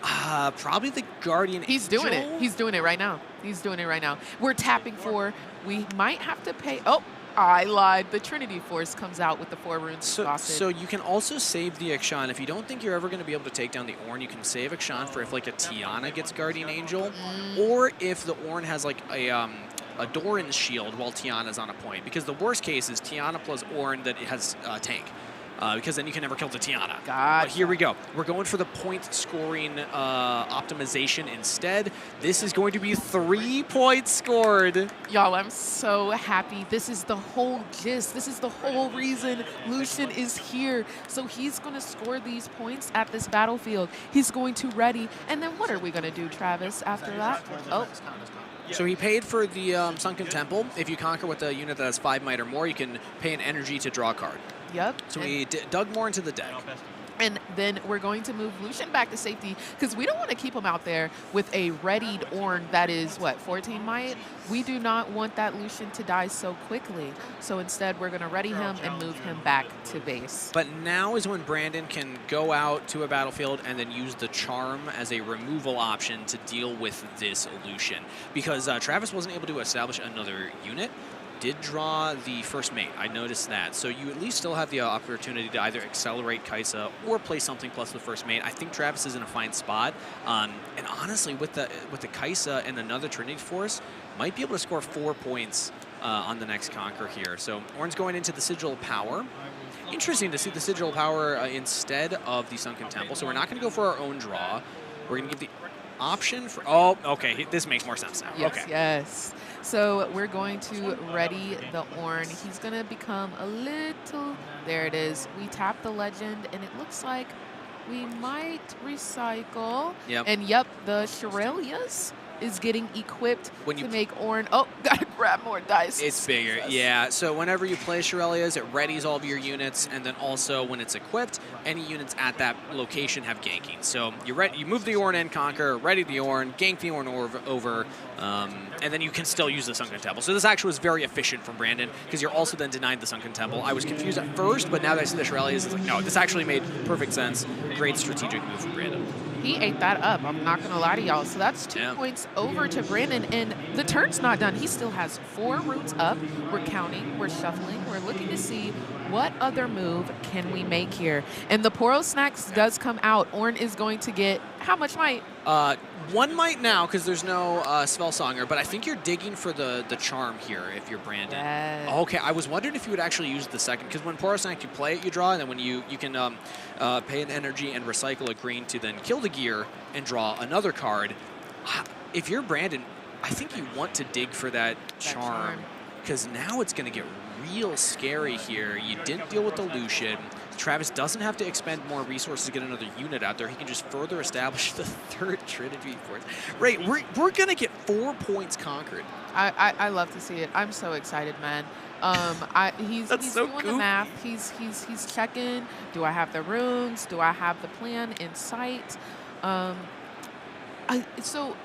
probably the Guardian He's Angel. doing it. He's doing it right now. We're tapping 4. We might have to pay. Oh, I lied. The Trinity Force comes out with the 4 runes exhausted. So you can also save the Akshan. If you don't think you're ever going to be able to take down the Ornn, you can save Akshan for if, like, a Tiana gets Guardian Angel, or if the Ornn has, like, a Doran's shield while Tiana's on a point. Because the worst case is Tiana plus Ornn that has tank. because then you can never kill the Tiana. Gotcha. But here we go. We're going for the point scoring optimization instead. This is going to be 3 points scored. Y'all, I'm so happy. This is the whole gist. This is the whole reason Lucian is here. So he's going to score these points at this battlefield. He's going to ready. And then what are we going to do, Travis, after that? Oh, So he paid for the Sunken Temple. If you conquer with a unit that has 5 might or more, you can pay an energy to draw a card. yep. So we dug more into the deck. And then we're going to move Lucian back to safety because we don't want to keep him out there with a readied Ornn that is, what, 14 might? We do not want that Lucian to die so quickly. So instead, we're going to ready him and move him back to base. But now is when Brandon can go out to a battlefield and then use the Charm as a removal option to deal with this Lucian. Because Travis wasn't able to establish another unit. Did draw the first mate. I noticed that. So you at least still have the opportunity to either accelerate Kai'Sa or play something plus the first mate. I think Travis is in a fine spot. And honestly, with the Kai'Sa and another Trinity Force, might be able to score 4 points on the next Conquer here. So Ornn's going into the Sigil of Power. Interesting to see the Sigil of Power instead of the Sunken Temple. So we're not going to go for our own draw. We're going to give the option for... Oh, okay. This makes more sense now. Yes, okay. yes. So we're going to ready the Ornn. He's going to become a little... There it is. We tap the legend, and it looks like we might recycle. Yep. And yep, the Shirelias is getting equipped When you to make Ornn. Oh, gotta grab more dice. It's bigger, yeah. So whenever you play Shirelias, it readies all of your units, and then also when it's equipped, any units at that location have ganking. So you move the Ornn in, conquer, ready the Ornn, gank the Ornn over, and then you can still use the Sunken Temple. So this actually was very efficient from Brandon, because you're also then denied the Sunken Temple. I was confused at first, but now that I see the Shirelias, it's like, no, this actually made perfect sense. Great strategic move from Brandon. He ate that up. I'm not going to lie to y'all. So that's 2 points over to Brandon. And the turn's not done. He still has 4 roots up. We're counting. We're shuffling. We're looking to see what other move can we make here. And the Poro Snacks does come out. Ornn is going to get how much might? 1 might now, because there's no Spellsonger, but I think you're digging for the Charm here if you're Brandon. Yes. Okay, I was wondering if you would actually use the second, because when Poro Snack you play it, you draw, and then when you can pay an energy and recycle a green to then kill the gear and draw another card. If you're Brandon, I think you want to dig for that Charm, because now it's going to get real scary here. You didn't deal with the Lucian. Travis doesn't have to expend more resources to get another unit out there. He can just further establish the 3rd Trinity Force. Right, we're going to get 4 points conquered. I love to see it. I'm so excited, man. He's so doing goofy. the math. He's checking. Do I have the runes? Do I have the plan in sight? So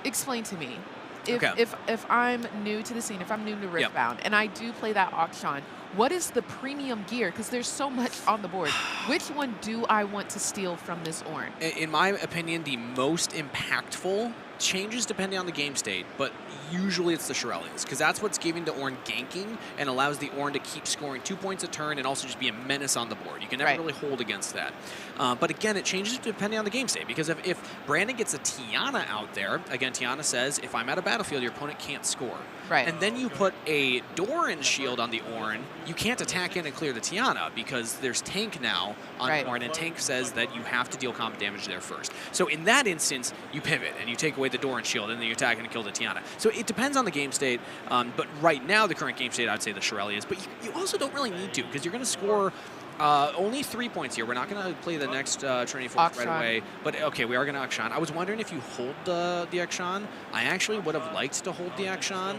explain to me. If I'm new to the scene, if I'm new to Riftbound, and I do play that auction, what is the premium gear? Because there's so much on the board. Which one do I want to steal from this Ornn? In my opinion, the most impactful changes depending on the game state, but usually it's the Shirelias, because that's what's giving the Ornn ganking and allows the Ornn to keep scoring 2 points a turn and also just be a menace on the board. You can never really hold against that. But again, it changes depending on the game state, because if Brandon gets a Tiana out there, again, Tiana says, if I'm at a battlefield, your opponent can't score. Right. And then you put a Doran shield on the Ornn, you can't attack in and clear the Tiana, because there's tank now on Ornn, and tank says that you have to deal combat damage there first. So in that instance, you pivot and you take away the Doran shield, and then you attack and kill the Tiana. So it depends on the game state, but right now, the current game state, I'd say the Shirelias, but you also don't really need to, because you're going to score only 3 points here. We're not going to play the next Trinity Force right away, but okay, we are going to Akshan. I was wondering if you hold the Akshan. I actually would have liked to hold the Akshan.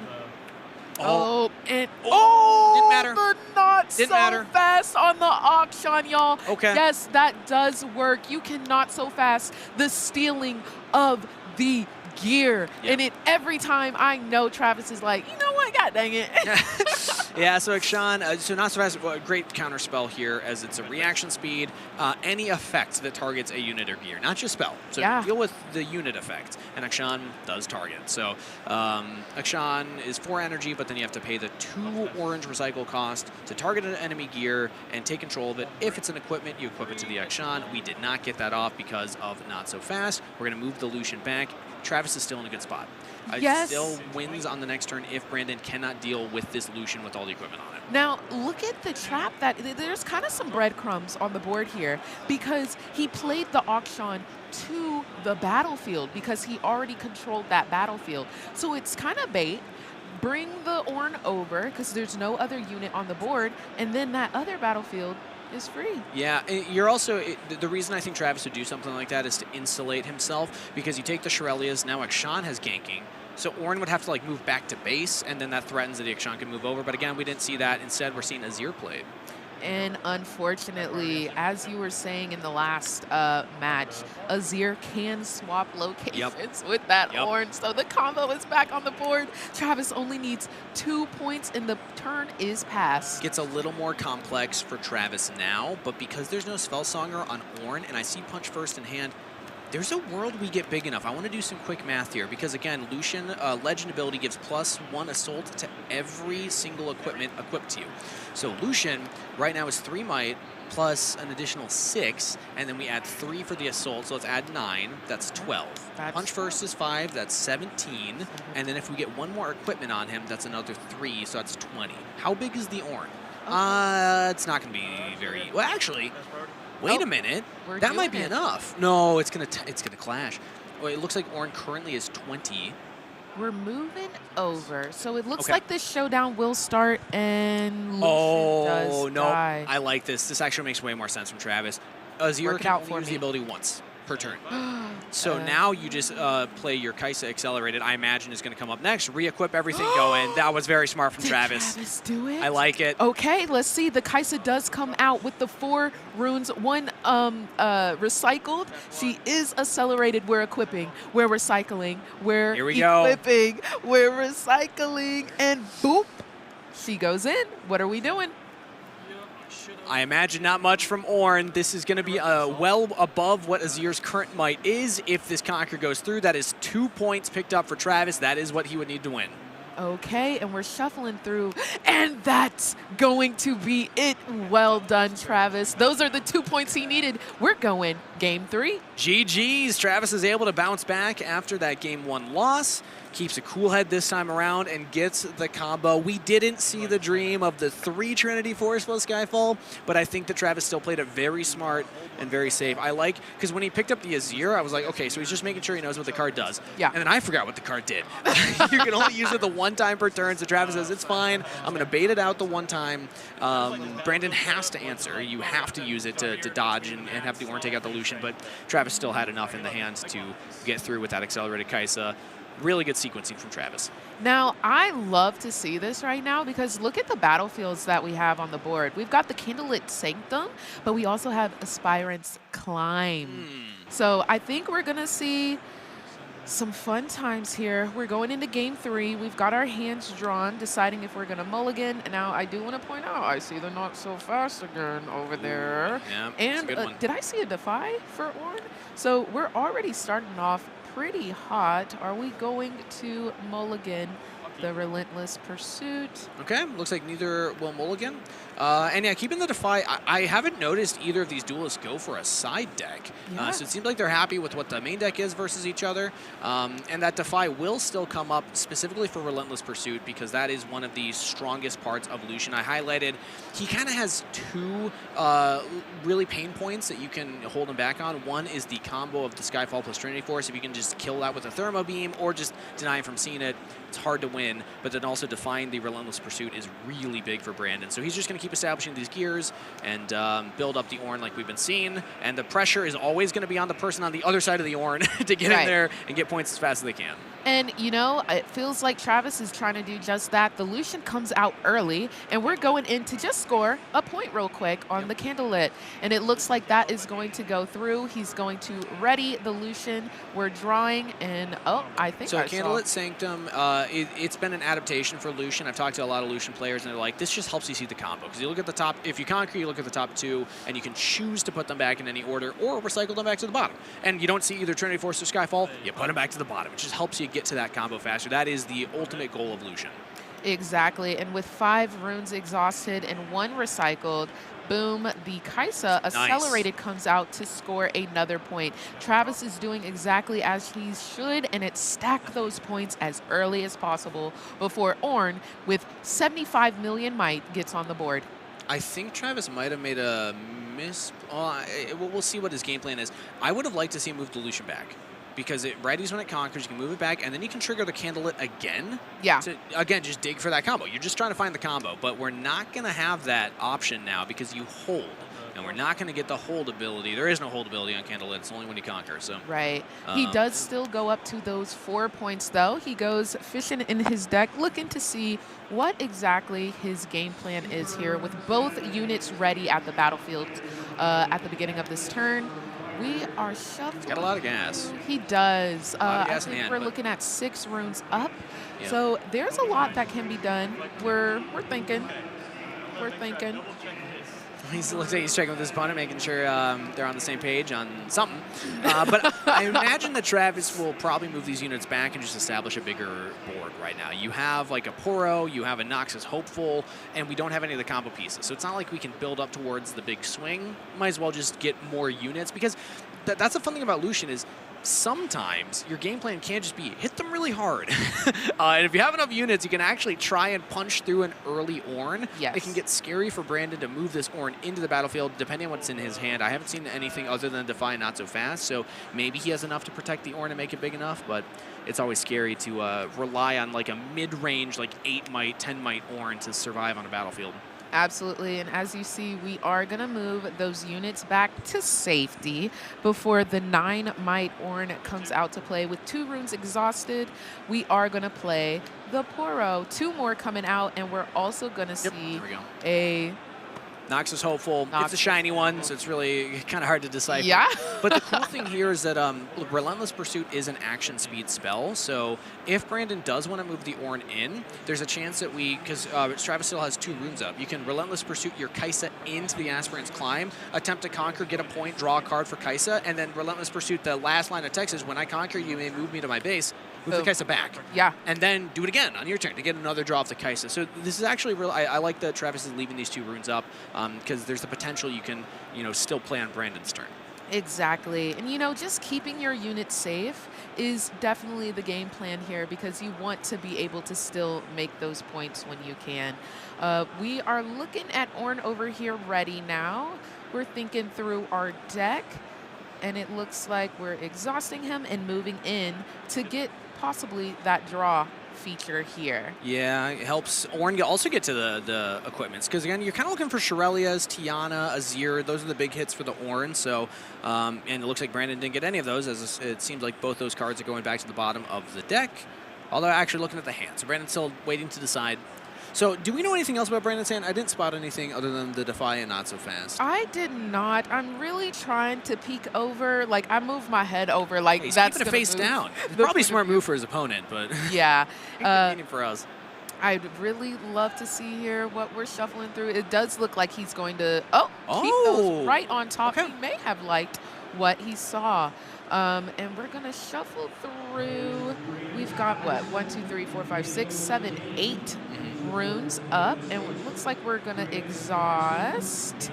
Didn't matter. The not Didn't so matter. fast on the auction, y'all. Okay. Yes, that does work. You cannot so fast the stealing of the gear. And it every time I know Travis is like, you know what, god dang it. Yeah, so Akshan, so not so fast, well, great counter spell here, as it's a reaction speed, any effect that targets a unit or gear, not just spell. So deal with the unit effect, and Akshan does target. So Akshan is 4 energy, but then you have to pay the 2 orange recycle cost to target an enemy gear and take control of it. If it's an equipment, you equip it to the Akshan. We did not get that off because of not so fast. We're going to move the Lucian back. Travis is still in a good spot. Yes. Still wins on the next turn if Brandon cannot deal with this Lucian with all the equipment on it. Now, look at the trap that there's kind of some breadcrumbs on the board here because he played the auction to the battlefield because he already controlled that battlefield. So it's kind of bait. Bring the Ornn over because there's no other unit on the board, and then that other battlefield is free. Yeah, you're also, the reason I think Travis would do something like that is to insulate himself because you take the Shirelias, now Akshan has ganking. So Ornn would have to like move back to base, and then that threatens that the Akshan can move over. But again, we didn't see that. Instead, we're seeing Azir played. And unfortunately, as you were saying in the last match, Azir can swap locations with that Ornn. So the combo is back on the board. Travis only needs 2 points, and the turn is passed. Gets a little more complex for Travis now, but because there's no Spellsonger on Ornn, and I see Punch First in hand, there's a world we get big enough. I want to do some quick math here because, again, Lucian Legend ability gives +1 Assault to every single equipment equipped to you. So Lucian right now is 3 Might plus an additional 6, and then we add 3 for the Assault, so let's add 9. That's 12. Punch First is 5, that's 17. And then if we get 1 more equipment on him, that's another 3, so that's 20. How big is the Ornn? It's not going to be very... Well, actually... Wait a minute, that might be enough. No, it's gonna clash. Well, it looks like Ornn currently is 20. We're moving over, so it looks like this showdown will start, and Lucian does die. I like this. This actually makes way more sense from Travis. Azir can only use the ability once per turn. So now you just play your Kai'Sa accelerated. I imagine is going to come up next. Re-equip everything going. That was very smart from Travis. Travis do it? I like it. Okay, let's see. The Kai'Sa does come out with the 4 runes. 1 recycled. She is accelerated. We're equipping. We're recycling. We're equipping. We're recycling. And boop, she goes in. What are we doing? I imagine not much from Ornn. This is going to be well above what Azir's current might is. If this Conquer goes through, that is 2 points picked up for Travis. That is what he would need to win. Okay, and we're shuffling through, and that's going to be it. Well done, Travis. Those are the 2 points he needed. We're going game 3. GG's. Travis is able to bounce back after that game 1 loss. Keeps a cool head this time around and gets the combo. We didn't see the dream of the 3 Trinity Force plus Skyfall, but I think that Travis still played it very smart and very safe. I like, because when he picked up the Azir, I was like, okay, so he's just making sure he knows what the card does. Yeah. And then I forgot what the card did. You can only use it the 1 time per turn, so Travis says, it's fine. I'm going to bait it out the 1 time. Brandon has to answer. You have to use it to dodge and have the Ornn take out the Lucian, but Travis still had enough in the hands to get through with that accelerated Kai'Sa. Really good sequencing from Travis. Now, I love to see this right now because look at the battlefields that we have on the board. We've got the Candlelit Sanctum, but we also have Aspirant's Climb. So I think we're going to see some fun times here. We're going into game 3. We've got our hands drawn, deciding if we're going to mulligan. And now, I do want to point out, I see the not so fast again over there. Yeah, and did I see a Defy for Ornn? So we're already starting off pretty hot. Are we going to mulligan the Relentless Pursuit? Okay, looks like neither will mulligan. And yeah, keeping the Defy, I haven't noticed either of these duelists go for a side deck. So it seems like they're happy with what the main deck is versus each other. And that Defy will still come up specifically for Relentless Pursuit because that is one of the strongest parts of Lucian. I highlighted, he kind of has 2 really pain points that you can hold him back on. One is the combo of the Skyfall plus Trinity Force. If you can just kill that with a Thermo Beam or just deny him from seeing it, it's hard to win. But then also defying the Relentless Pursuit is really big for Brandon. So he's just going to keep establishing these gears and build up the Ornn like we've been seeing. And the pressure is always going to be on the person on the other side of the Ornn to get in there and get points as fast as they can. And, you know, it feels like Travis is trying to do just that. The Lucian comes out early, and we're going in to just score a point real quick on the Candlelit. And it looks like that is going to go through. He's going to ready the Lucian. We're drawing, and, I think so Candlelit Sanctum, it's been an adaptation for Lucian. I've talked to a lot of Lucian players, and they're like, this just helps you see the combo. Because you look at the top, if you conquer, you look at the top 2, and you can choose to put them back in any order or recycle them back to the bottom. And you don't see either Trinity Force or Skyfall, you put them back to the bottom. It just helps you get to that combo faster. That is the ultimate goal of Lucian. Exactly, and with 5 runes exhausted and 1 recycled, Boom, the Kaisa accelerated comes out to score another point. Travis is doing exactly as he should, and it's stack those points as early as possible before Ornn, with 75 million might, gets on the board. I think Travis might have made a miss. We'll see what his game plan is. I would have liked to see him move the Lucian back, because it readies when it conquers. You can move it back, and then you can trigger the Candlelit again. Yeah. To, again, just dig for that combo. You're just trying to find the combo, but we're not going to have that option now because you hold, and we're not going to get the hold ability. There is no hold ability on Candlelit. It's only when you conquer. So right. He does still go up to those 4 points, though. He goes fishing in his deck, looking to see what exactly his game plan is here, with both units ready at the battlefield at the beginning of this turn. We are shuffling. He's got a lot of gas. He does. I think hand, we're looking at 6 runes up. Yeah. So there's a lot that can be done. We're thinking. We're thinking. He looks like he's checking with his opponent, making sure they're on the same page on something. But I imagine that Travis will probably move these units back and just establish a bigger board right now. You have like a Poro, you have a Noxus Hopeful, and we don't have any of the combo pieces. So it's not like we can build up towards the big swing. Might as well just get more units, because that's the fun thing about Lucian is sometimes your game plan can just be hit them really hard. And if you have enough units, you can actually try and punch through an early Ornn. Yes. It can get scary for Brandon to move this Ornn into the battlefield, depending on what's in his hand. I haven't seen anything other than Defy Not So Fast, so maybe he has enough to protect the Ornn and make it big enough, but it's always scary to rely on like a mid-range, like 8 might, 10 might Ornn to survive on a battlefield. Absolutely, and as you see, we are going to move those units back to safety before the 9 might Ornn comes out to play. With 2 runes exhausted, we are going to play the Poro. 2 more coming out, and we're also going to see a Noxus Hopeful. It's a shiny one, so it's really kind of hard to decipher. Yeah. But the cool thing here is that Relentless Pursuit is an action speed spell, so if Brandon does want to move the Ornn in, there's a chance that because Travis still has 2 runes up, you can Relentless Pursuit your Kaisa into the Aspirant's Climb, attempt to conquer, get a point, draw a card for Kaisa, and then Relentless Pursuit, the last line of text is, when I conquer, you may move me to my base, move the Kaisa back. Yeah. And then do it again on your turn to get another draw off the Kaisa. So this is actually real. I like that Travis is leaving these 2 runes up, because there's the potential you can, still play on Brandon's turn. Exactly. And, just keeping your units safe is definitely the game plan here, because you want to be able to still make those points when you can. We are looking at Ornn over here ready now. We're thinking through our deck, and it looks like we're exhausting him and moving in to get possibly that draw feature here. Yeah, it helps Ornn also get to the equipments, because again, you're kind of looking for Shurelya's, Tiana, Azir. Those are the big hits for the Ornn. So, and it looks like Brandon didn't get any of those, as it seems like both those cards are going back to the bottom of the deck. Although actually looking at the hand, so Brandon's still waiting to decide. So, do we know anything else about Brandon's hand? I didn't spot anything other than the Defy and Not So Fast. I did not. I'm really trying to peek over. Like, I moved my head over. Like, he's that's keeping it face down. Probably a smart move for his opponent, but yeah. Inconvenient for us. I'd really love to see here what we're shuffling through. It does look like he's going to keep those right on top. Okay. He may have liked what he saw. And we're going to shuffle through. We've got, what, 1, 2, 3, 4, 5, 6, 7, 8 runes up. And it looks like we're going to exhaust.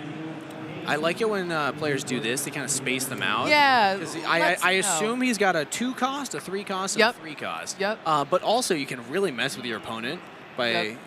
I like it when players do this. They kind of space them out. Yeah. I assume he's got a 2 cost, a 3 cost, and a 3 cost. Yep. But also, you can really mess with your opponent by,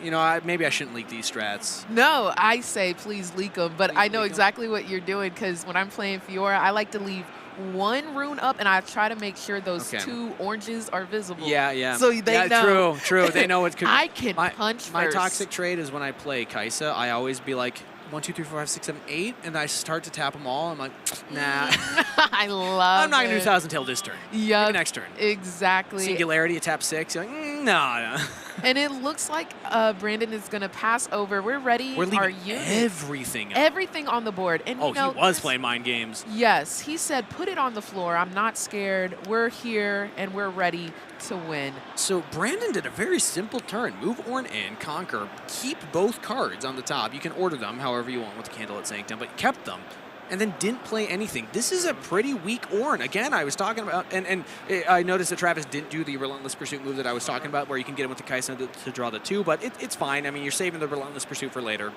maybe I shouldn't leak these strats. No, I say please leak them. But I know exactly what you're doing, because when I'm playing Fiora, I like to leave 1 rune up, and I try to make sure those 2 oranges are visible. Yeah. So they know. True. They know it could. I can punch My first. toxic trade is when I play Kaisa, I always be like, 1, 2, 3, 4, 5, 6, 7, 8, and I start to tap them all. I'm like, nah. I love I'm not going to it. do 1,000 till this turn. Yeah. Maybe next turn. Exactly. Singularity, you tap 6. You're like, no. And it looks like Brandon is going to pass over. We're ready. We're leaving our unit. everything up. Everything on the board. And he was playing mind games. Yes. He said, put it on the floor. I'm not scared. We're here, and we're ready to win. So Brandon did a very simple turn. Move Ornn in, conquer, keep both cards on the top. You can order them however you want with the Candlelit Sanctum, but kept them, and then didn't play anything. This is a pretty weak Ornn. Again, I was talking about, and I noticed that Travis didn't do the Relentless Pursuit move that I was talking about, where you can get him with the Kaisa to draw the 2, but it's fine. I mean, you're saving the Relentless Pursuit for later.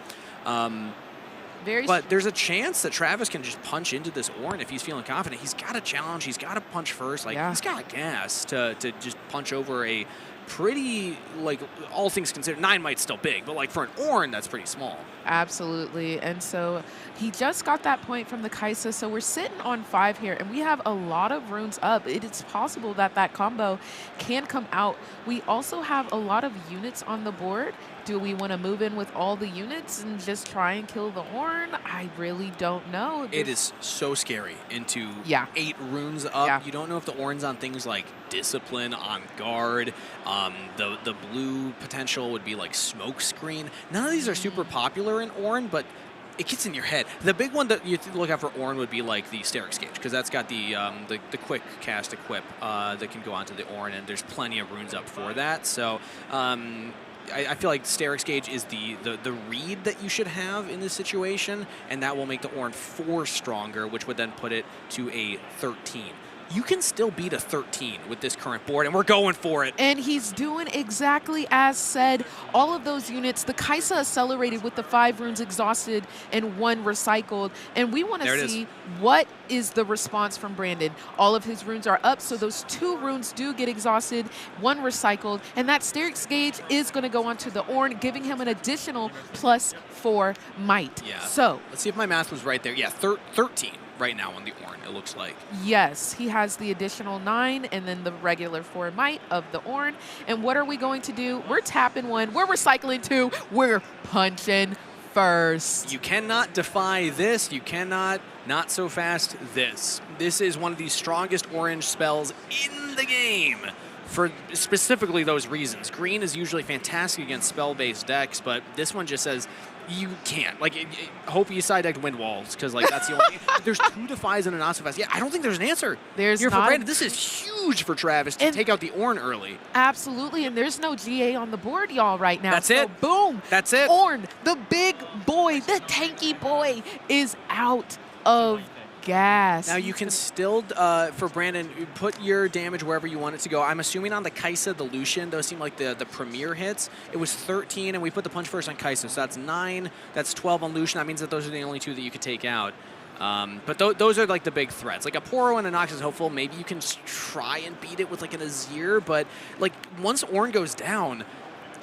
But there's a chance that Travis can just punch into this Ornn if he's feeling confident. He's got a challenge. He's got to punch first. Like, he's got gas to just punch over a pretty, like, all things considered, 9 might's still big, but like for an Ornn, that's pretty small. Absolutely. And so he just got that point from the Kai'Sa. So we're sitting on 5 here, and we have a lot of runes up. It is possible that that combo can come out. We also have a lot of units on the board. Do we want to move in with all the units and just try and kill the Ornn? I really don't know. It is so scary into 8 runes up. Yeah. You don't know if the Ornn's on things like Discipline, on Guard. The blue potential would be like Smoke Screen. None of these are super popular in Ornn, but it gets in your head. The big one that you look at for Ornn would be like the Sterix Gauge, because that's got the quick cast equip that can go onto the Ornn, and there's plenty of runes up for that. So I feel like Sterix Gauge is the read that you should have in this situation, and that will make the Ornn 4 stronger, which would then put it to a 13. You can still beat a 13 with this current board, and we're going for it. And he's doing exactly as said. All of those units, the Kai'Sa accelerated with the 5 runes exhausted and 1 recycled. And we want to see what is the response from Brandon. All of his runes are up, so those 2 runes do get exhausted, 1 recycled, and that Sterix Gauge is going to go onto the Ornn, giving him an additional +4 might. Yeah. So let's see if my math was right there. Yeah, 13 right now on the Ornn, it looks like. Yes, he has the additional 9 and then the regular 4 might of the Ornn. And what are we going to do? We're tapping 1, we're recycling 2, we're punching first. You cannot defy this. You cannot not so fast this. This is one of the strongest orange spells in the game for specifically those reasons. Green is usually fantastic against spell-based decks, but this one just says you can't. Like, hope you side decked Wind Walls, because like that's the only. There's 2 defies and a not so fast. Yeah, I don't think there's an answer. There's here not. For Brandon. This is huge for Travis to take out the Ornn early. Absolutely, and there's no GA on the board, y'all, right now. That's so it. Boom. That's it. Ornn, the big boy, the tanky boy, is out of gas. Now you can still, for Brandon, put your damage wherever you want it to go. I'm assuming on the Kai'Sa, the Lucian, those seem like the premier hits. It was 13, and we put the punch first on Kai'Sa, so that's 9. That's 12 on Lucian. That means that those are the only 2 that you could take out. But those are like the big threats. Like a Poro and a Noxus Hopeful, maybe you can try and beat it with like an Azir, but like once Ornn goes down,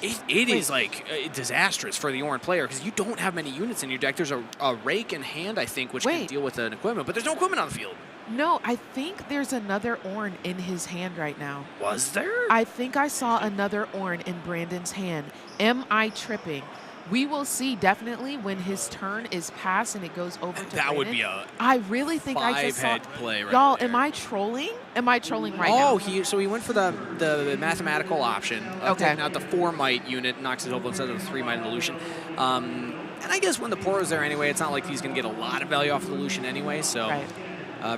it is like disastrous for the Ornn player, because you don't have many units in your deck. There's a Rake in hand, I think, which can deal with an equipment, but there's no equipment on the field. No, I think there's another Ornn in his hand right now. Was there? I think I saw another Ornn in Brandon's hand. Am I tripping? We will see definitely when his turn is passed and it goes over to Brandon. Would be a I really think I just saw. 5-head play right Y'all, there. am I trolling? Am I trolling right now? Oh, he went for the mathematical option of taking out the 4 might unit, knocks it over instead of the 3 might in the Lucian. And I guess when the Poro's there anyway, it's not like he's going to get a lot of value off of the Lucian anyway, so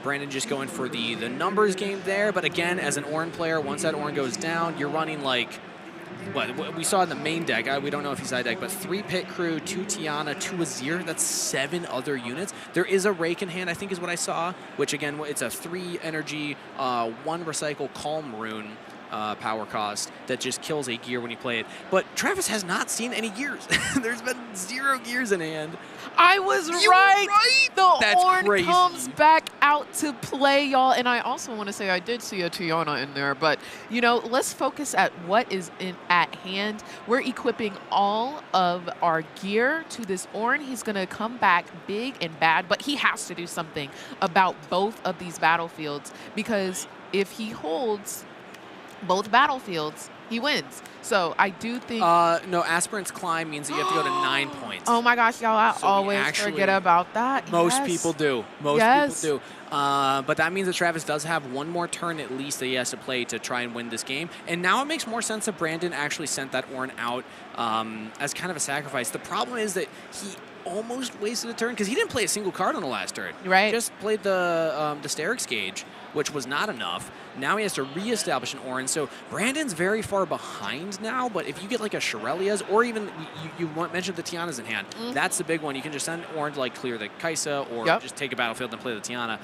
Brandon just going for the numbers game there. But again, as an Ornn player, once that Ornn goes down, you're running like what we saw in the main deck. We don't know if he's side deck, but 3 Pit Crew, 2 Tiana, 2 Azir. That's 7 other units. There is a Rake in hand, I think is what I saw, which again, it's a 3 energy, 1 recycle Calm Rune power cost that just kills a gear when you play it. But Travis has not seen any gears. There's been 0 gears in hand. I was right. The That's Ornn crazy. comes back out to play, y'all. And I also want to say I did see a Tiana in there. But, you know, let's focus at what is at hand. We're equipping all of our gear to this Ornn. He's going to come back big and bad. But he has to do something about both of these battlefields. Because if he holds both battlefields, he wins. So I do think... no, Aspirant's Climb means that you have to go to 9 points. Oh my gosh, y'all, I So always forget about that. Most people do. Most people do. Yes. But that means that Travis does have 1 more turn at least that he has to play to try and win this game. And now it makes more sense that Brandon actually sent that Ornn out as kind of a sacrifice. The problem is that he almost wasted a turn because he didn't play a single card on the last turn. Right. He just played the Sterix Gauge, which was not enough. Now he has to reestablish an Ornn. So Brandon's very far behind now, but if you get like a Shirelia's, or even you mentioned the Tiana's in hand, that's the big one. You can just send Ornn to like clear the Kai'Sa, or just take a battlefield and play the Tiana.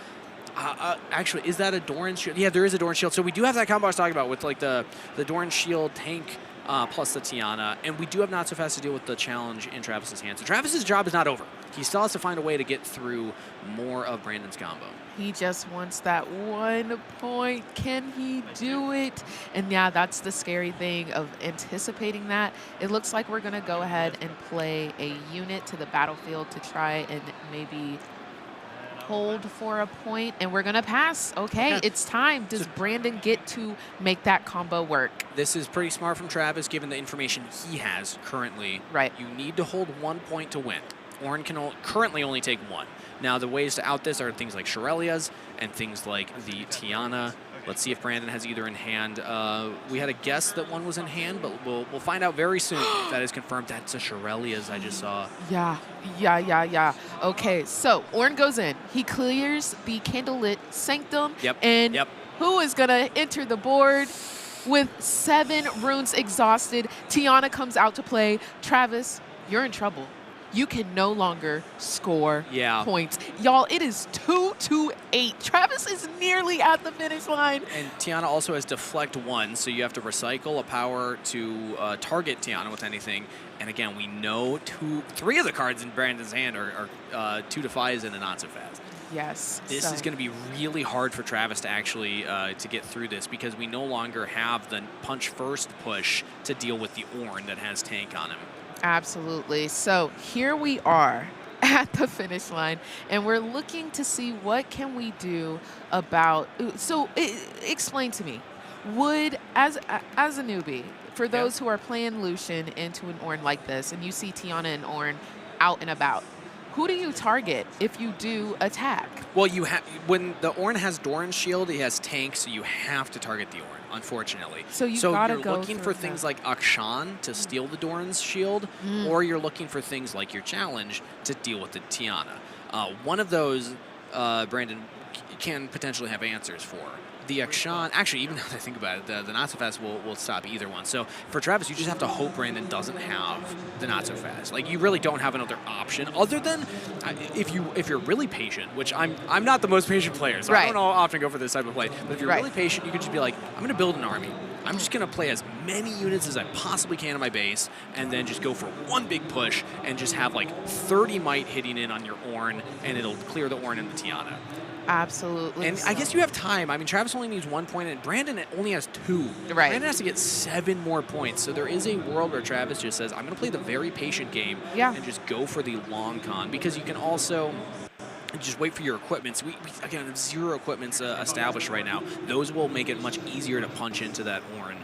Actually, is that a Doran Shield? Yeah, there is a Doran Shield. So we do have that combo I was talking about with like the Doran Shield tank plus the Tiana. And we do have Not So Fast to deal with the challenge in Travis's hand. So Travis's job is not over. He still has to find a way to get through more of Brandon's combo. He just wants that 1 point. Can he do it? And yeah, that's the scary thing of anticipating that. It looks like we're going to go ahead and play a unit to the battlefield to try and maybe hold for a point, and we're going to pass. Okay, it's time. Does Brandon get to make that combo work? This is pretty smart from Travis, given the information he has currently. Right. You need to hold 1 point to win. Ornn can currently only take 1. Now, the ways to out this are things like Shirelia's and things like the Tiana. Let's see if Brandon has either in hand. We had a guess that one was in hand, but we'll find out very soon if that is confirmed. That's a Shirelia's I just saw. Yeah. Okay, so Ornn goes in. He clears the candlelit sanctum. Yep. And who is going to enter the board? With 7 runes exhausted, Tiana comes out to play. Travis, you're in trouble. You can no longer score points. Y'all, it is 2-8. Travis is nearly at the finish line. And Tiana also has deflect 1, so you have to recycle a power to target Tiana with anything. And again, we know 3 of the cards in Brandon's hand are 2 defies and a Not So Fast. Yes. This is going to be really hard for Travis to actually to get through this, because we no longer have the punch first push to deal with the Ornn that has tank on him. Absolutely. So here we are at the finish line, and we're looking to see what can we do about. So explain to me, would as a newbie, for those who are playing Lucian into an Ornn like this, and you see Tiana and Ornn out and about, who do you target if you do attack? Well, you have when the Ornn has Doran's shield, he has tank, so you have to target the Ornn, unfortunately. So gotta you're go looking for things like Akshan to steal the Doran's shield, or you're looking for things like your challenge to deal with the Tiana. One of those, Brandon can potentially have answers for. The Akshan, actually, even now that I think about it, the Not So Fast will stop either one. So for Travis, you just have to hope Brandon doesn't have the Not So Fast. Like, you really don't have another option other than if you're really patient, which I'm not the most patient player, so I don't often go for this type of play. But if you're really patient, you could just be like, I'm going to build an army. I'm just going to play as many units as I possibly can on my base, and then just go for one big push and just have like 30 might hitting in on your Ornn, and it'll clear the Ornn and the Tiana. Absolutely. And I guess you have time. I mean, Travis only needs 1 point, and Brandon only has 2. Right. Brandon has to get 7 more points. So there is a world where Travis just says, I'm going to play the very patient game and just go for the long con, because you can also just wait for your equipments. We again have 0 equipments established right now. Those will make it much easier to punch into that Ornn.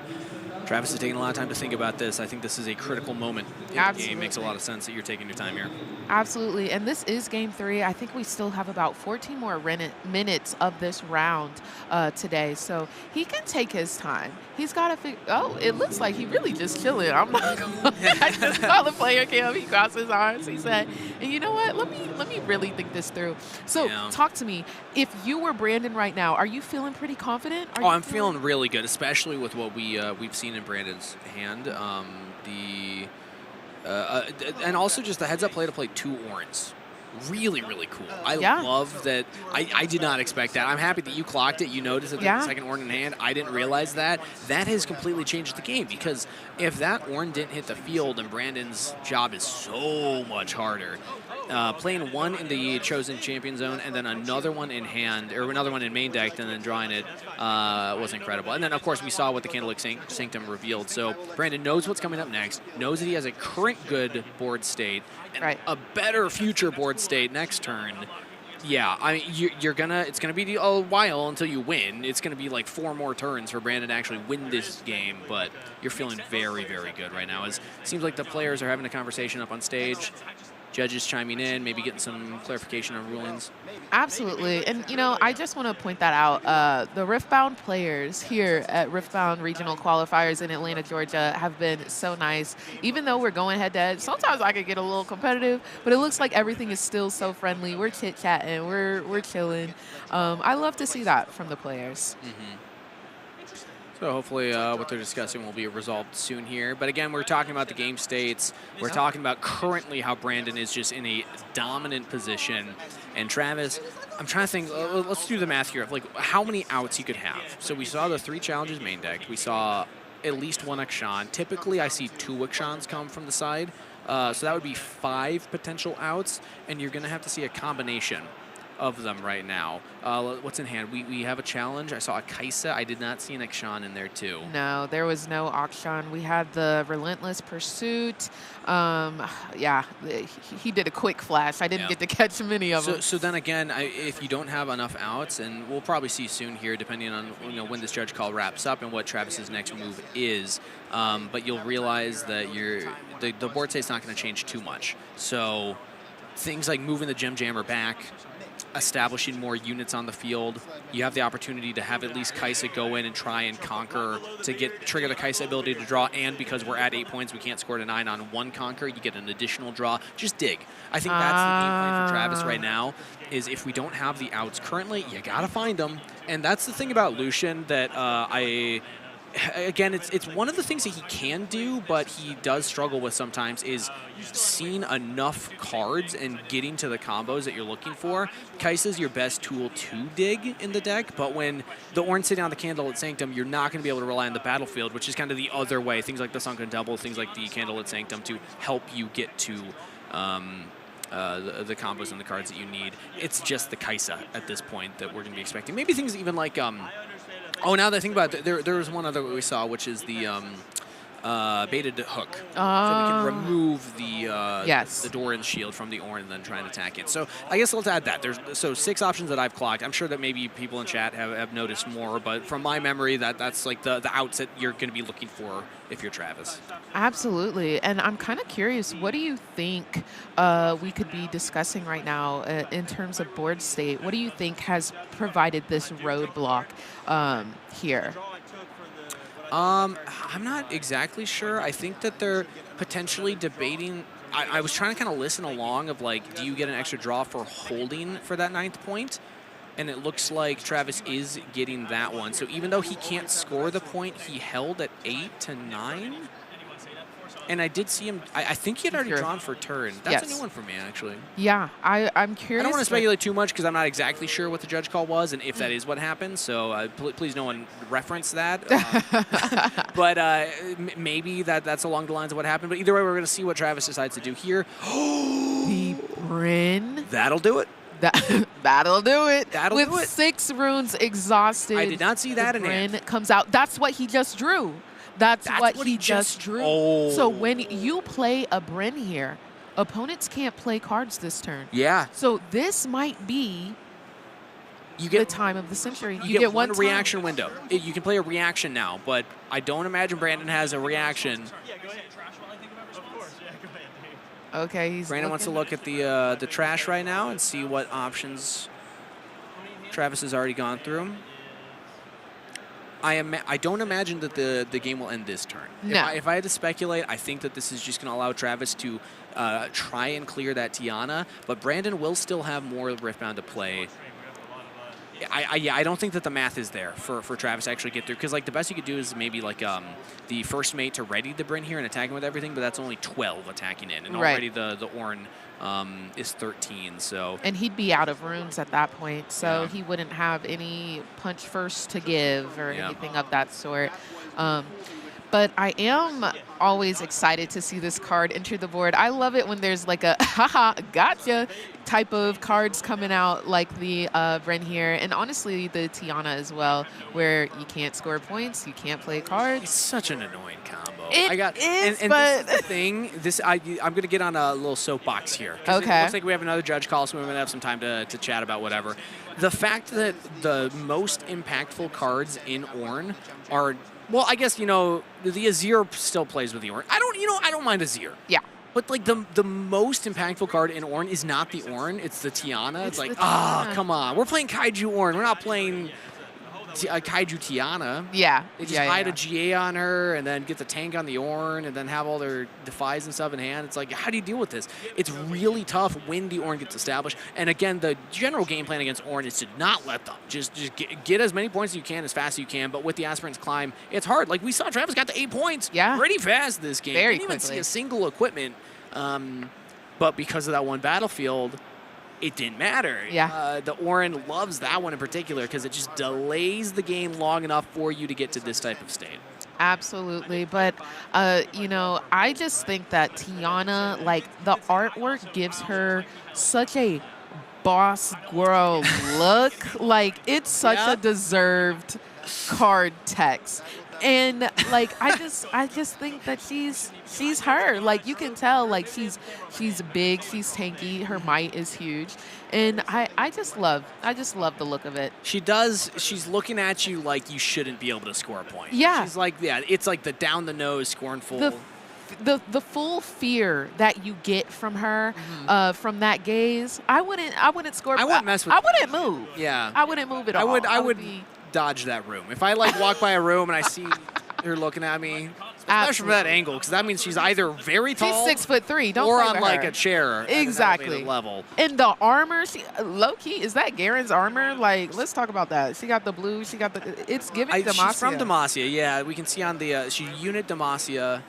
Travis is taking a lot of time to think about this. I think this is a critical moment in the game. It makes a lot of sense that you're taking your time here. Absolutely. And this is game 3. I think we still have about 14 more minutes of this round today. So he can take his time. He's got to figure. Oh, it looks like he really just chilling. I'm not going to. I just saw the player cam. He crossed his arms. He said, and you know what? Let me really think this through. So talk to me. If you were Brandon right now, are you feeling pretty confident? I'm feeling really good, especially with what we've seen in Brandon's hand. And also just the heads-up play to play 2 Ornns. Really, really cool. I love that. I did not expect that. I'm happy that you clocked it. You noticed that the second Ornn in hand. I didn't realize that. That has completely changed the game, because if that Ornn didn't hit the field, then Brandon's job is so much harder. Playing 1 in the chosen champion zone and then another one in hand, or another one in main deck, and then drawing it was incredible. And then, of course, we saw what the Candlelit Sanctum revealed. So Brandon knows what's coming up next, knows that he has a current good board state, and a better future board state next turn. Yeah, I mean, it's gonna be a while until you win. It's gonna be like 4 more turns for Brandon to actually win this game, but you're feeling very, very good right now. It seems like the players are having a conversation up on stage. Judges chiming in, maybe getting some clarification on rulings. Absolutely. And, you know, I just want to point that out. The Riftbound players here at Riftbound Regional Qualifiers in Atlanta, Georgia have been so nice. Even though we're going head-to-head, sometimes I could get a little competitive, but it looks like everything is still so friendly. We're chit-chatting. We're chilling. I love to see that from the players. So hopefully what they're discussing will be resolved soon here. But again, we're talking about the game states. We're talking about currently how Brandon is just in a dominant position. And Travis, I'm trying to think, let's do the math here of like how many outs he could have. So we saw the 3 challenges main deck. We saw at least one Akshan. Typically, I see 2 Akshans come from the side. So that would be 5 potential outs, and you're going to have to see a combination of them right now. What's in hand? We have a challenge. I saw a Kaisa. I did not see an Akshan in there too. No, there was no Akshan. We had the Relentless Pursuit. Yeah, he did a quick flash. I didn't get to catch many of them. So then again, if you don't have enough outs, and we'll probably see soon here, depending on when this judge call wraps up and what Travis's next move is, but you'll realize that the board state's not going to change too much. So things like moving the Gem Jammer back, establishing more units on the field. You have the opportunity to have at least Kaisa go in and try and conquer to trigger the Kaisa ability to draw, and because we're at 8 points, we can't score to 9 on 1 conquer. You get an additional draw. Just dig. I think that's the game plan for Travis right now, is if we don't have the outs currently, you got to find them. And that's the thing about Lucian that again, it's one of the things that he can do, but he does struggle with sometimes, is seeing enough cards and getting to the combos that you're looking for. Kaisa's your best tool to dig in the deck, but when the Ornn sitting on the Candlelit Sanctum, you're not going to be able to rely on the battlefield, which is kind of the other way. Things like the Sunken Double, things like the Candlelit Sanctum to help you get to the combos and the cards that you need. It's just the Kaisa at this point that we're going to be expecting. Maybe things even like... oh, now that I think about it, there was one other we saw, which is the baited hook. So we can remove the Doran's shield from the Ornn and then try and attack it. So I guess let's add that. There's 6 options that I've clocked. I'm sure that maybe people in chat have noticed more, but from my memory, that's like the outs that you're going to be looking for if you're Travis. Absolutely. And I'm kind of curious, what do you think we could be discussing right now in terms of board state? What do you think has provided this roadblock here? I'm not exactly sure. I think that they're potentially debating. I was trying to kind of listen along of like, do you get an extra draw for holding for that 9th point? And it looks like Travis is getting that one. So even though he can't score the point, he held at 8 to 9. And I did see him, I think he had already drawn for turn. That's a new one for me, actually. Yeah, I'm curious. I don't want to speculate too much because I'm not exactly sure what the judge call was and if that is what happened. So please no one reference that. But maybe that's along the lines of what happened. But either way, we're going to see what Travis decides to do here. The Bryn. That'll do it. That'll do it. That'll do it. With 6 runes exhausted. I did not see that in hand. Bryn comes out. That's what he just drew. That's what he just drew. Oh. So when you play a Bryn here, opponents can't play cards this turn. Yeah. So this might be the time of the century. You get one reaction window. You can play a reaction now, but I don't imagine Brandon has a reaction. Yeah, go ahead. Trash while I think about it. Of course. Yeah, go ahead. Okay, Brandon wants to look at the trash right now and see what options Travis has already gone through. I don't imagine that the game will end this turn. No. If I had to speculate, I think that this is just going to allow Travis to try and clear that Tiana, but Brandon will still have more Riftbound to play. I don't think that the math is there for Travis to actually get through, because like the best you could do is maybe like the first mate to ready the Bryn here and attack him with everything, but that's only 12 attacking in, and already the Ornn is 13. So and he'd be out of runes at that point, so he wouldn't have any punch first to give or anything of that sort. But I am always excited to see this card enter the board. I love it when there's like a haha gotcha type of cards coming out, like the Bryn here, and honestly the Tiana as well, where you can't score points, you can't play cards. It's such an annoying combo. It is, and but this is the thing. I'm going to get on a little soapbox here. Okay. It looks like we have another judge call, so we're going to have some time to chat about whatever. The fact that the most impactful cards in Ornn are, well, I guess, the Azir still plays with the Ornn. I don't mind Azir. Yeah. But like the most impactful card in Ornn is not the Ornn, it's the Tiana. It's like, come on. We're playing Kaiju Ornn. We're not playing Kaiju Tiana. Yeah. They just hide a GA on her and then get the tank on the Ornn and then have all their defies and stuff in hand. It's like, how do you deal with this? It's really tough when the Ornn gets established. And again, the general game plan against Ornn is to not let them. Just get as many points as you can as fast as you can. But with the Aspirant's Climb, it's hard. Like we saw, Travis got to 8 points pretty fast this game. Very Didn't quickly. even see a single equipment. But because of that one battlefield, it didn't matter. Yeah. The Ornn loves that one in particular because it just delays the game long enough for you to get to this type of state. Absolutely. But, you know, I just think that Tiana, like, the artwork gives her such a boss girl look. Like, it's such a deserved card text. And like I just think that she's her. Like you can tell like she's big, she's tanky, her might is huge. And I just love the look of it. She does. She's looking at you like you shouldn't be able to score a point. Yeah. She's like, yeah, it's like the down the nose, scornful. The full fear that you get from her, from that gaze. I wouldn't score. I wouldn't mess with. I wouldn't move. Yeah. I wouldn't move at all. I would dodge that room. If I like walk by a room and I see her looking at me, especially from that angle, because that means she's either very tall, she's 6'3", don't or play on with like her. a chair Exactly. at an elevated level. And the armor, low key, is that Garen's armor? Like, let's talk about that. She got the blue. She got the. It's giving Demacia. She's from Demacia. Yeah, we can see on the she's unit Demacia,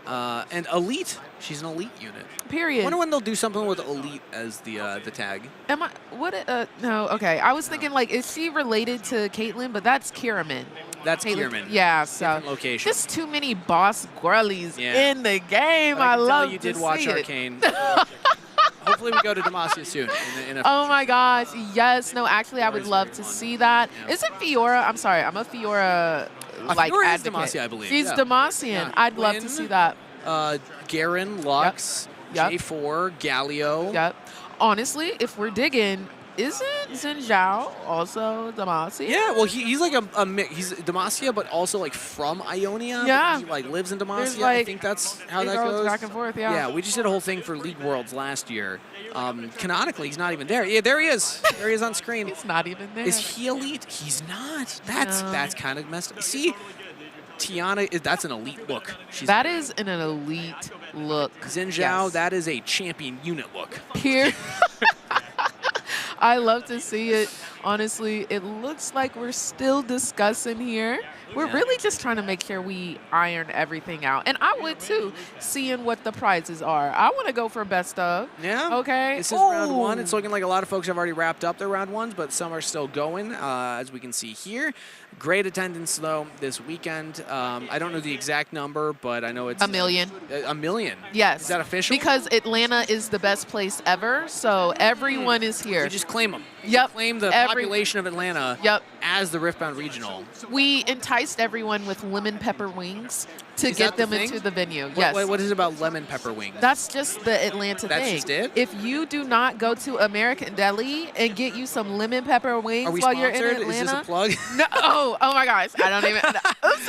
and elite. She's an elite unit. Period. I wonder when they'll do something with elite as the tag. Am I? What? No. Okay. I was thinking like, is she related to Caitlyn? But that's Kiraman. That's Kierman. Yeah. So different location. just too many boss girlies in the game. I love. You did watch it. Arcane. Hopefully we go to Demacia soon. Oh my gosh. Yes. No. Actually, I would love to see that. Yeah. Isn't Fiora? I'm sorry. I'm a Fiora like Fiora is advocate. Demacia, I believe. She's Demacian. Yeah. I'd love to see that. Garen, Lux, Yep. J4, Galio. Yep. Honestly, if we're digging, isn't Xin Zhao also Demacia? Yeah, well, he's like a mix. He's Demacia, but also like from Ionia. Yeah. He like lives in Demacia. Like, I think that's how it that goes goes. back and forth, yeah. Yeah, we just did a whole thing for League Worlds last year. Canonically, he's not even there. Yeah, there he is. There he is on screen. He's not even there. Is he elite? He's not. That's kind of messed up. See, Tiana, that's an elite look. That is an elite look. Xin Zhao, Yes. that is a champion unit look. Here. I love to see it. Honestly, it looks like we're still discussing here. We're really just trying to make sure we iron everything out. And I would too, seeing what the prizes are. I want to go for best of. Yeah. Okay. This is round one. It's looking like a lot of folks have already wrapped up their round ones, but some are still going, as we can see here. Great attendance, though, this weekend. I don't know the exact number, but I know it's... A million. A million? Yes. Is that official? Because Atlanta is the best place ever, so everyone is here. You just claim them. Yep. Claim the population of Atlanta as the Riftbound Regional. We enticed everyone with lemon pepper wings to get them into the venue. Yes. What is it about lemon pepper wings? That's just the Atlanta thing. That's just it? If you do not go to American Deli and get you some lemon pepper wings while you're in Atlanta. Is this a plug? No. Oh my gosh. I don't even. No.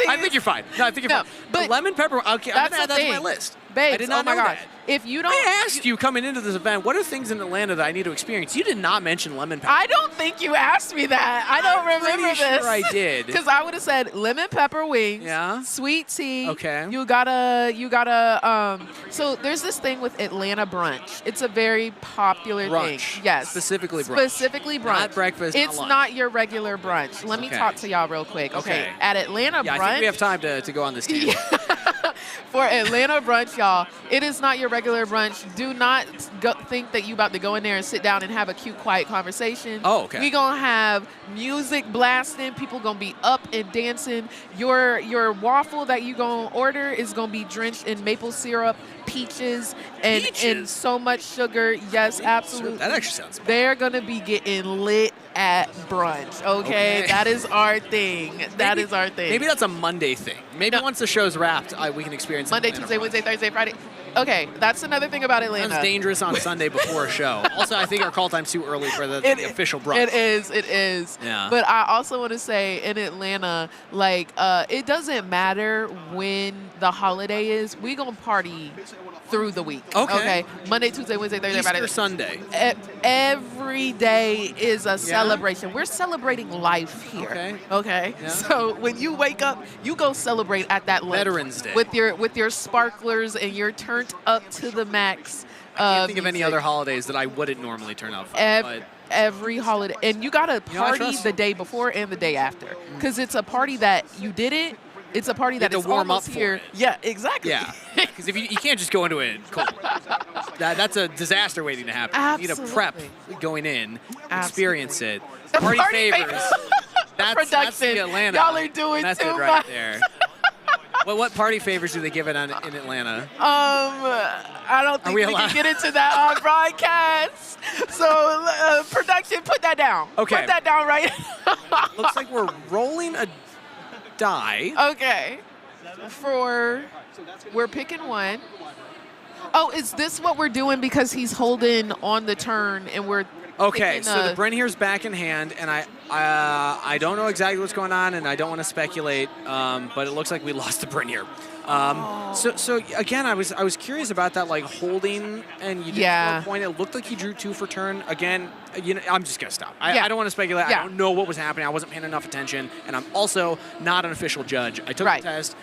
I think you're fine. No, I think you're fine. But the lemon pepper. Okay, I'm gonna add that to my list. Babes, I did not know that. If you don't, I asked you coming into this event, what are things in Atlanta that I need to experience? You did not mention lemon pepper. I don't think you asked me that. I don't remember this. Sure I did. Because I would have said lemon pepper wings, sweet tea. Okay. You gotta. So there's this thing with Atlanta brunch. It's a very popular thing. Yes. Specifically brunch. Specifically brunch. Not breakfast. It's not lunch. not your regular brunch. Let me talk to y'all real quick. Okay. At Atlanta brunch. I think we have time to go on this team. For Atlanta brunch, y'all, it is not your regular brunch. Do not think that you about to go in there and sit down and have a cute, quiet conversation. Oh, okay. We gonna have music blasting. People gonna be up and dancing. Your waffle that you gonna order is gonna be drenched in maple syrup, peaches, and so much sugar. Yes, absolutely. That actually sounds fun. They're gonna be getting lit at brunch. Okay, that is our thing. That is our thing. Maybe that's a Monday thing. Maybe once the show's wrapped, we can experience Monday, Tuesday, Wednesday, Thursday, Friday. Okay, that's another thing about Atlanta. Sounds dangerous on Sunday before a show. Also, I think our call time's too early for the official brunch. It is. Yeah. But I also want to say in Atlanta, like, it doesn't matter when the holiday is. We gonna party through the week. Okay. Monday, Tuesday, Wednesday, Thursday, Friday. Sunday. Every day is a celebration. We're celebrating life here. Okay. Yeah. So when you wake up, you go celebrate at that lunch. Veterans Day. With your sparklers and your turned up to the max. I can't think of any other holidays that I wouldn't normally turn up for. Every holiday. And you got to party the day before and the day after. Because it's a party that you didn't. It's a party that is warm almost up for here. it. Yeah, exactly. Yeah, because if you can't just go into it cold. That's a disaster waiting to happen. Absolutely. You need to prep going in, experience it. The Party favors. That's Production. the Atlanta. Y'all are doing method too right much. there. What party favors do they give it in Atlanta? I don't think we we allowed- can get into that on broadcast. So, production, put that down. Okay. Put that down right Looks like we're rolling a die. Okay. We're picking one. Oh, is this what we're doing because he's holding on the turn and we're Okay, picking so the Bryn here's back in hand, and I don't know exactly what's going on, and I don't want to speculate, but it looks like we lost the Bryn here. So again, I was curious about that, like holding, and you did score a point. It looked like he drew 2 for turn. Again, I'm just gonna stop. I don't want to speculate. I don't know what was happening. I wasn't paying enough attention, and I'm also not an official judge. I took the test.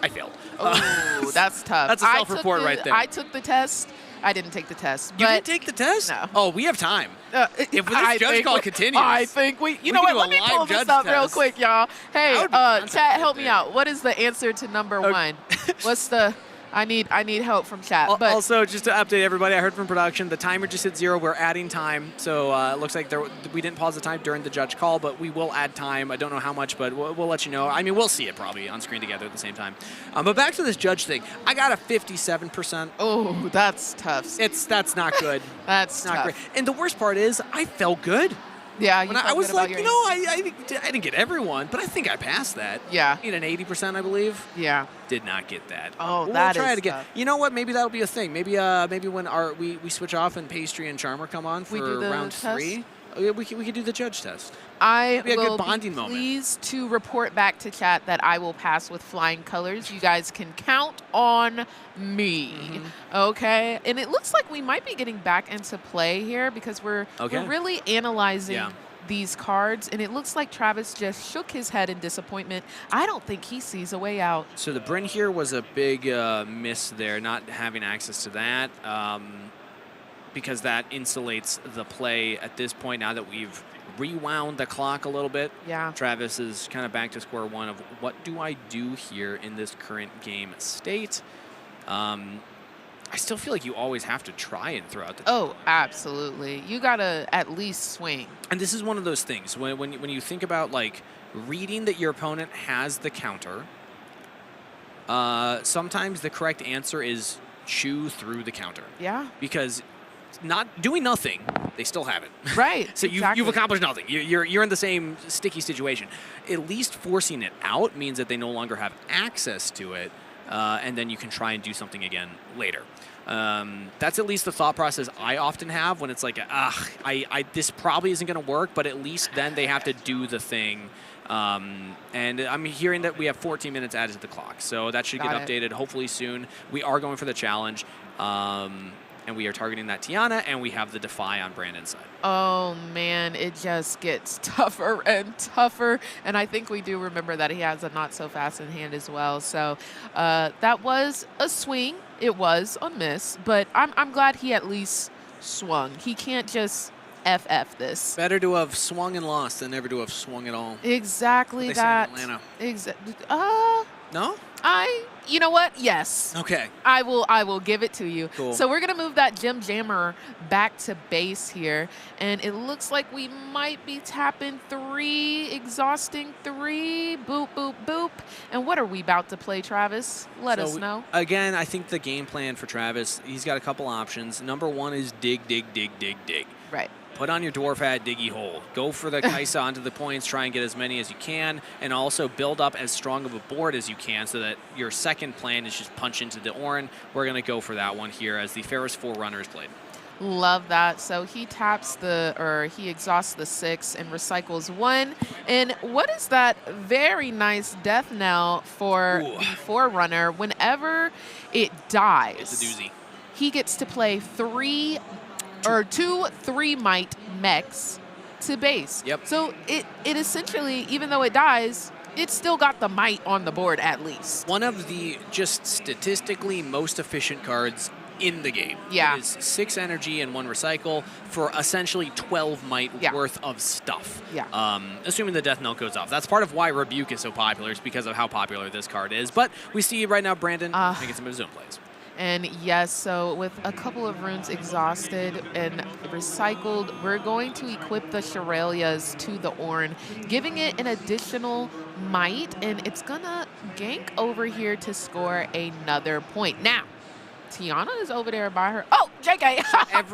I failed. Oh, that's tough. That's a self-report right there. I took the test. I didn't take the test. You but didn't take the test? No. Oh, we have time. If this I judge think call we- continues. I think we. You we know can what? do a Let me pull live this judge up real test. quick, y'all. Hey, That would be content chat, right help me there. out. What is the answer to number 1? What's the? I need help from chat. But Also, just to update everybody, I heard from production, the timer just hit 0. We're adding time, so it looks like we didn't pause the time during the judge call, but we will add time. I don't know how much, but we'll let you know. I mean, we'll see it probably on screen together at the same time. But back to this judge thing. I got a 57%. oh, that's tough. That's not good. That's not tough. great. And the worst part is, I felt good. Yeah, you When felt I was good about like, your you know, I didn't get everyone, but I think I passed that. Yeah. I need an 80%, I believe. Yeah. Did not get that. Oh, we'll that try is it again. tough. You know what? Maybe that'll be a thing. Maybe when we switch off and Pastry and Charmer come on We for do the round test? 3. Oh, yeah, we could do the judge test. I Be a good will bonding be moment. pleased to report back to chat that I will pass with flying colors. You guys can count on me, Mm-hmm. okay? And it looks like we might be getting back into play here because we're really analyzing these cards, and it looks like Travis just shook his head in disappointment. I don't think he sees a way out. So the Bryn here was a big miss there, not having access to that, because that insulates the play at this point now that we've rewound the clock a little bit. Yeah. Travis is kind of back to square one of what do I do here in this current game state. I still feel like you always have to try and throw out the Oh, absolutely. You gotta at least swing. And this is one of those things when you think about like reading that your opponent has the counter. Sometimes the correct answer is chew through the counter. Yeah. Because not doing nothing, they still have it. Right. So exactly. you've accomplished nothing. You're in the same sticky situation. At least forcing it out means that they no longer have access to it, and then you can try and do something again later. That's at least the thought process I often have when it's like, this probably isn't going to work, but at least then they have to do the thing. And I'm hearing that we have 14 minutes added to the clock, so that should get updated hopefully soon. We are going for the challenge. And we are targeting that Tiana, and we have the Defy on Brandon's side. Oh, man, it just gets tougher and tougher. And I think we do remember that he has a not so fast in hand as well. So that was a swing. It was a miss, but I'm glad he at least swung. He can't just FF this. Better to have swung and lost than never to have swung at all. Exactly They say in that. Atlanta. No? No? You know what? Yes. Okay. I will give it to you. Cool. So we're going to move that Gem Jammer back to base here. And it looks like we might be tapping 3, exhausting 3. Boop, boop, boop. And what are we about to play, Travis? Let us know. Again, I think the game plan for Travis, he's got a couple options. Number 1 is dig, dig, dig, dig, dig. Right. Put on your Dwarf Hat Diggy Hole. Go for the Kaisa onto the points, try and get as many as you can, and also build up as strong of a board as you can so that your second plan is just punch into the Ornn. We're going to go for that one here as the Ferris Forerunner is played. Love that. So he taps he exhausts the 6 and recycles 1. And what is that very nice death knell for the Forerunner? Whenever it dies, It's a doozy. he gets to play 2 3-might mechs to base. Yep. So it essentially, even though it dies, it's still got the might on the board at least. One of the just statistically most efficient cards in the game. Yeah. It is 6 energy and 1 recycle for essentially 12 might worth of stuff. Yeah. Assuming the death knell goes off. That's part of why Rebuke is so popular, is because of how popular this card is. But we see right now Brandon making some of his own plays. And yes, so with a couple of runes exhausted and recycled, we're going to equip the Shirelias to the Ornn, giving it an additional might, and it's gonna gank over here to score another point. Now, Tiana is over there by her. Oh, JK!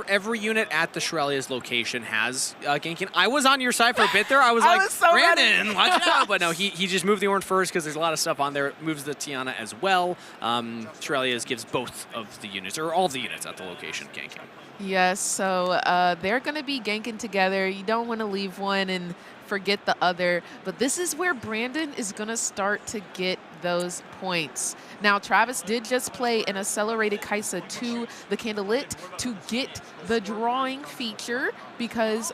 every unit at the Shirelia's location has ganking. I was on your side for a bit there. I was I like, was so Brandon, ready. watch out. But no, he just moved the Ornn first because there's a lot of stuff on there. It moves the Tiana as well. Shirelia's gives both of the units, or all the units at the location, ganking. Yes, so they're going to be ganking together. You don't want to leave one and forget the other. But this is where Brandon is going to start to get those points. Now, Travis did just play an accelerated Kaisa to the Candlelit to get the drawing feature because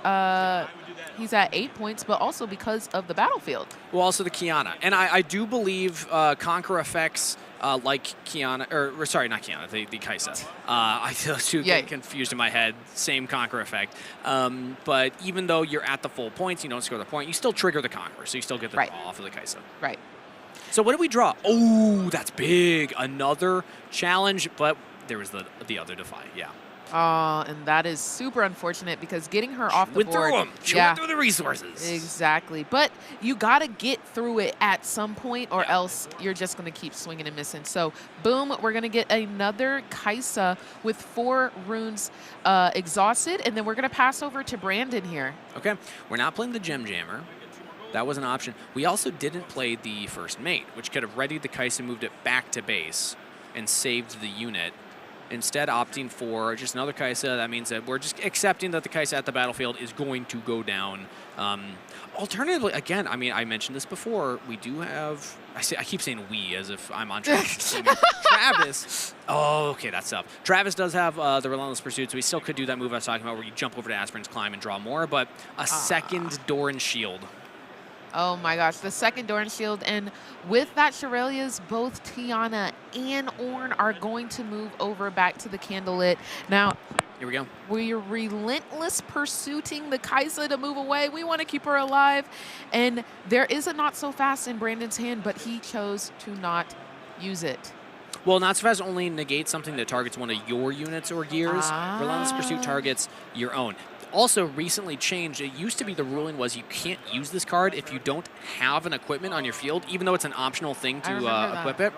he's at 8 points, but also because of the battlefield. Well, also the Kiana. And I do believe Conquer effects like Kiana, or sorry, not Kiana, the Kaisa. I feel those two get confused in my head. Same Conquer effect. But even though you're at the full points, you don't score the point, you still trigger the Conquer, so you still get the draw off of the Kaisa. Right. So what did we draw? Oh, that's big. Another challenge, but there was the other Defy, yeah. And that is super unfortunate because getting her off the went board. through them. She went through the resources. Exactly. But you got to get through it at some point or else you're just going to keep swinging and missing. So, boom, we're going to get another Kaisa with 4 runes exhausted, and then we're going to pass over to Brandon here. Okay. We're not playing the Gem Jammer. That was an option. We also didn't play the first mate, which could have readied the Kaisa, moved it back to base, and saved the unit. Instead, opting for just another Kaisa. That means that we're just accepting that the Kaisa at the battlefield is going to go down. Alternatively, again, I mean, I mentioned this before. We do have, I keep saying we as if I'm on Travis. Oh, okay, that's tough. Travis does have the Relentless Pursuit, so he still could do that move I was talking about where you jump over to Aspirin's Climb and draw more, but a second Doran Shield. Oh my gosh, the second Doran Shield. And with that Shirelia's, both Tiana and Ornn are going to move over back to the Candlelit. Now, here we go. We're relentless pursuing the Kaisa to move away. We want to keep her alive. And there is a not so fast in Brandon's hand, but he chose to not use it. Well, not so fast only negates something that targets one of your units or gears. Relentless Pursuit targets your own. Also recently changed, it used to be the ruling was you can't use this card if you don't have an equipment on your field, even though it's an optional thing to equip it.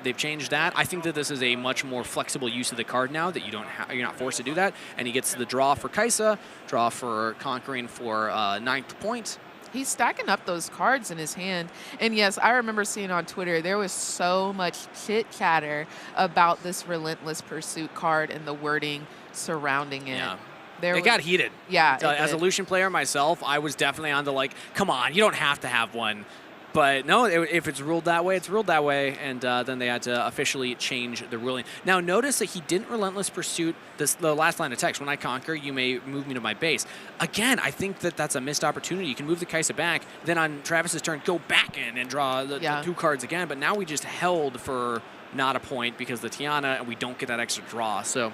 They've changed that. I think that this is a much more flexible use of the card now that you're not forced to do that. And he gets the draw for Kaisa, draw for Conquering for 9th point. He's stacking up those cards in his hand. And yes, I remember seeing on Twitter, there was so much chit-chatter about this Relentless Pursuit card and the wording surrounding it. Yeah. It got heated. Yeah. As a Lucian player myself, I was definitely on the like, come on, you don't have to have one. But no, if it's ruled that way, it's ruled that way. And then they had to officially change the ruling. Now, notice that he didn't Relentless Pursuit the last line of text. When I conquer, you may move me to my base. Again, I think that that's a missed opportunity. You can move the Kaisa back. Then on Travis's turn, go back in and draw the 2 cards again. But now we just held for not a point because the Tiana, and we don't get that extra draw. So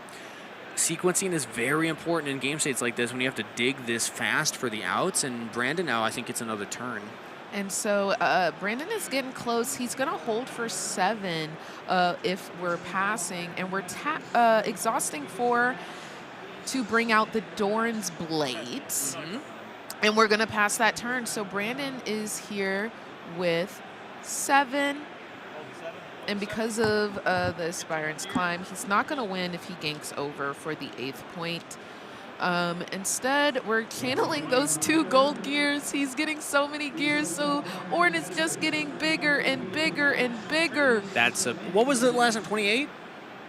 sequencing is very important in game states like this when you have to dig this fast for the outs. And Brandon now, I think it's another turn. And so Brandon is getting close. He's going to hold for 7 if we're passing. And we're exhausting 4 to bring out the Doran's Blades. Mm-hmm. And we're going to pass that turn. So Brandon is here with 7. And because of the Aspirant's Climb, he's not going to win if he ganks over for the 8th point. Instead, we're channeling those 2 gold gears. He's getting so many gears, so Ornn is just getting bigger and bigger and bigger. What was the last one, 28?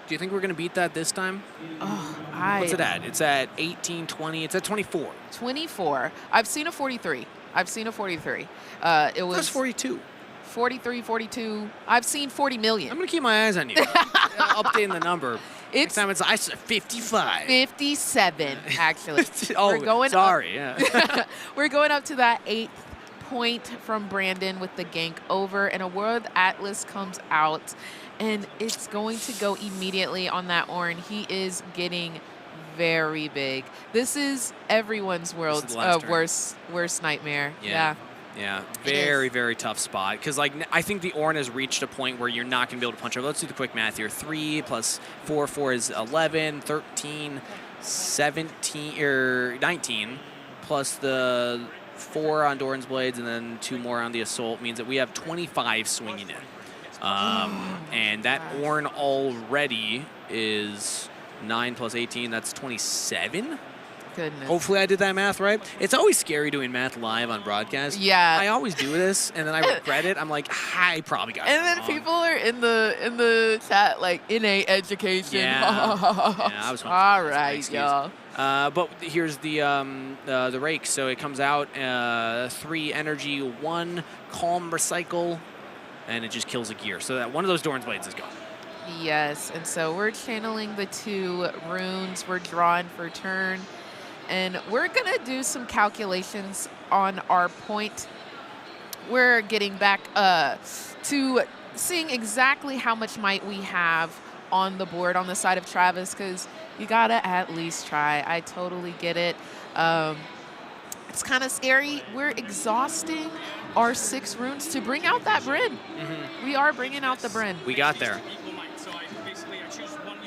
Do you think we're going to beat that this time? What's it at? It's at 18, 20. It's at 24. 24. I've seen a 43. It was 42. 43, 42. I've seen 40 million. I'm going to keep my eyes on you. Updating the number. Next time it's 55. 57, actually. We're going up to that 8th point from Brandon with the gank over, and a World Atlas comes out, and it's going to go immediately on that Ornn. He is getting very big. This is everyone's world's worst nightmare. Yeah. Yeah, very, very tough spot. Because, like, I think the Ornn has reached a point where you're not going to be able to punch over. Let's do the quick math here. 3 plus 4, 4 is 11, 13, 17, or 19, plus the 4 on Doran's Blades and then 2 more on the Assault means that we have 25 swinging in. And that Ornn already is 9 plus 18, that's 27. Goodness. Hopefully I did that math right. It's always scary doing math live on broadcast. Yeah. I always do this, and then I regret it. I'm like, I probably got it And then wrong. people are in the chat like innate education. Yeah. I was hoping All for right, excuse. y'all. But here's the rake. So it comes out 3 energy, 1 calm recycle, and it just kills a gear. So that one of those Doran's Blades is gone. Yes, and so we're channeling the 2 runes. We're drawing for turn. And we're going to do some calculations on our point. We're getting back to seeing exactly how much might we have on the board on the side of Travis, because you got to at least try. I totally get it. It's kind of scary. We're exhausting our 6 runes to bring out that Bryn. We are bringing out the Bryn. We got there.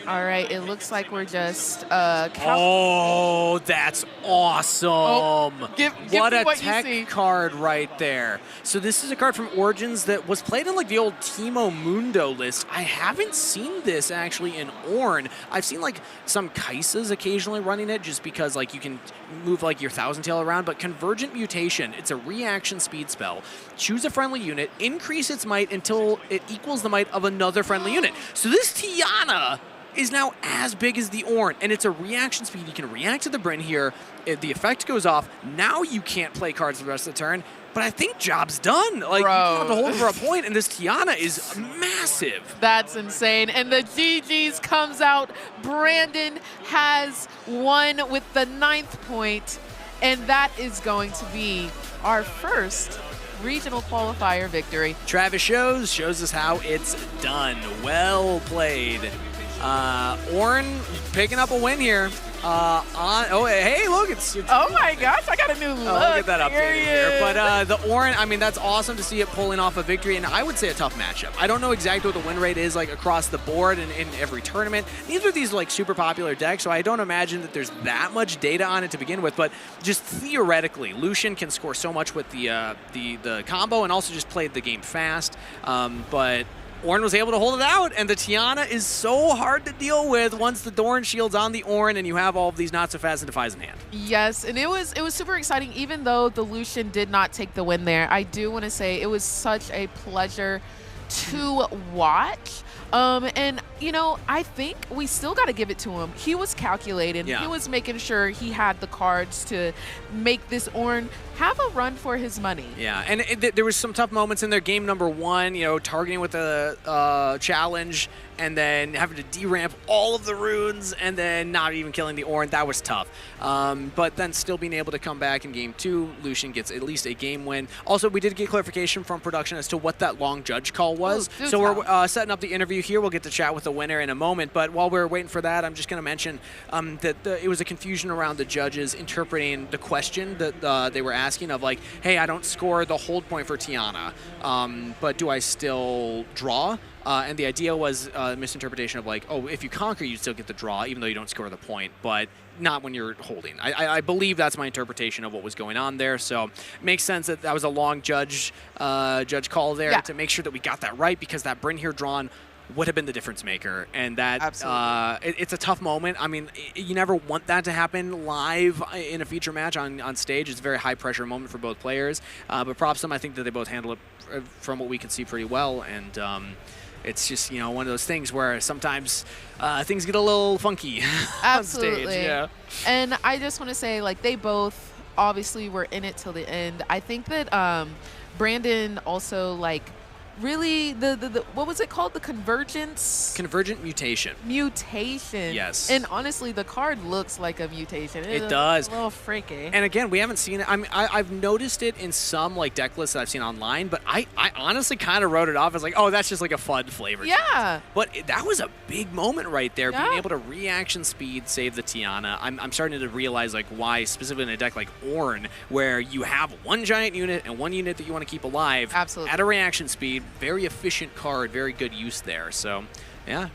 All right, it looks like we're just Oh, that's awesome. give what me a what you tech see. card right there. So this is a card from Origins that was played in like the old Teemo Mundo list. I haven't seen this actually in Ornn. I've seen like some Kaisas occasionally running it just because like you can move like your Thousand Tail around, but Convergent Mutation, it's a reaction speed spell. Choose a friendly unit, increase its might until it equals the might of another friendly unit. So this Tiana is now as big as the Ornn, and it's a reaction speed. You can react to the Bryn here. The effect goes off. Now you can't play cards for the rest of the turn, but I think job's done. Like, Bro. you don't have to hold it for a point, and this Tiana is massive. That's insane. And the GG's comes out. Brandon has won with the 9th point, and that is going to be our first regional qualifier victory. Travis shows us how it's done. Well played. Ornn picking up a win here. Hey, look, it's Oh my gosh, I got a new look. look at that update here. period. But the Ornn, I mean, that's awesome to see it pulling off a victory, and I would say a tough matchup. I don't know exactly what the win rate is like across the board in every tournament. Neither of these like super popular decks, so I don't imagine that there's that much data on it to begin with. But just theoretically, Lucian can score so much with the combo, and also just played the game fast. But Ornn was able to hold it out, and the Tiana is so hard to deal with once the Doran shield's on the Ornn and you have all of these not so fast and defies in hand. Yes, and it was super exciting. Even though the Lucian did not take the win there, I do want to say it was such a pleasure to watch. And, you know, I think we still got to give it to him. He was calculated. Yeah. He was making sure he had the cards to make this Ornn have a run for his money. Yeah, and there was some tough moments in their game number 1, you know, targeting with a challenge and then having to deramp all of the runes and then not even killing the Ornn. That was tough. But then still being able to come back in game 2, Lucian gets at least a game win. Also, we did get clarification from production as to what that long judge call was. Ooh, So we're setting up the interview here. We'll get to chat with the winner in a moment. But while we're waiting for that, I'm just going to mention that it was a confusion around the judges interpreting the question that they were asking of like, hey, I don't score the hold point for Tiana, but do I still draw? And the idea was a misinterpretation of like, oh, if you conquer, you still get the draw, even though you don't score the point, but not when you're holding. I believe that's my interpretation of what was going on there. So it makes sense that that was a long judge call there to make sure that we got that right, because that Bryn here drawn would have been the difference maker, and that it's a tough moment. I mean, you never want that to happen live in a feature match on stage. It's a very high pressure moment for both players, but props to them. I think that they both handle it from what we can see pretty well, and it's just, you know, one of those things where sometimes things get a little funky on stage. Yeah. And I just want to say, like, they both obviously were in it till the end. I think that Brandon also, like, really the what was it called? The convergence? Convergent mutation. Mutation. Yes. And honestly, the card looks like a mutation. It does. A little freaky. And again, we haven't seen it. I mean, I've noticed it in some like deck lists that I've seen online, but I honestly kind of wrote it off as like, oh, that's just like a fun flavor. Yeah. But that was a big moment right there, Yeah. being able to reaction speed save the Tiana. I'm starting to realize like why, specifically in a deck like Ornn, where you have one giant unit and one unit that you want to keep alive. Absolutely. At a reaction speed, very efficient card, very good use there. So, yeah.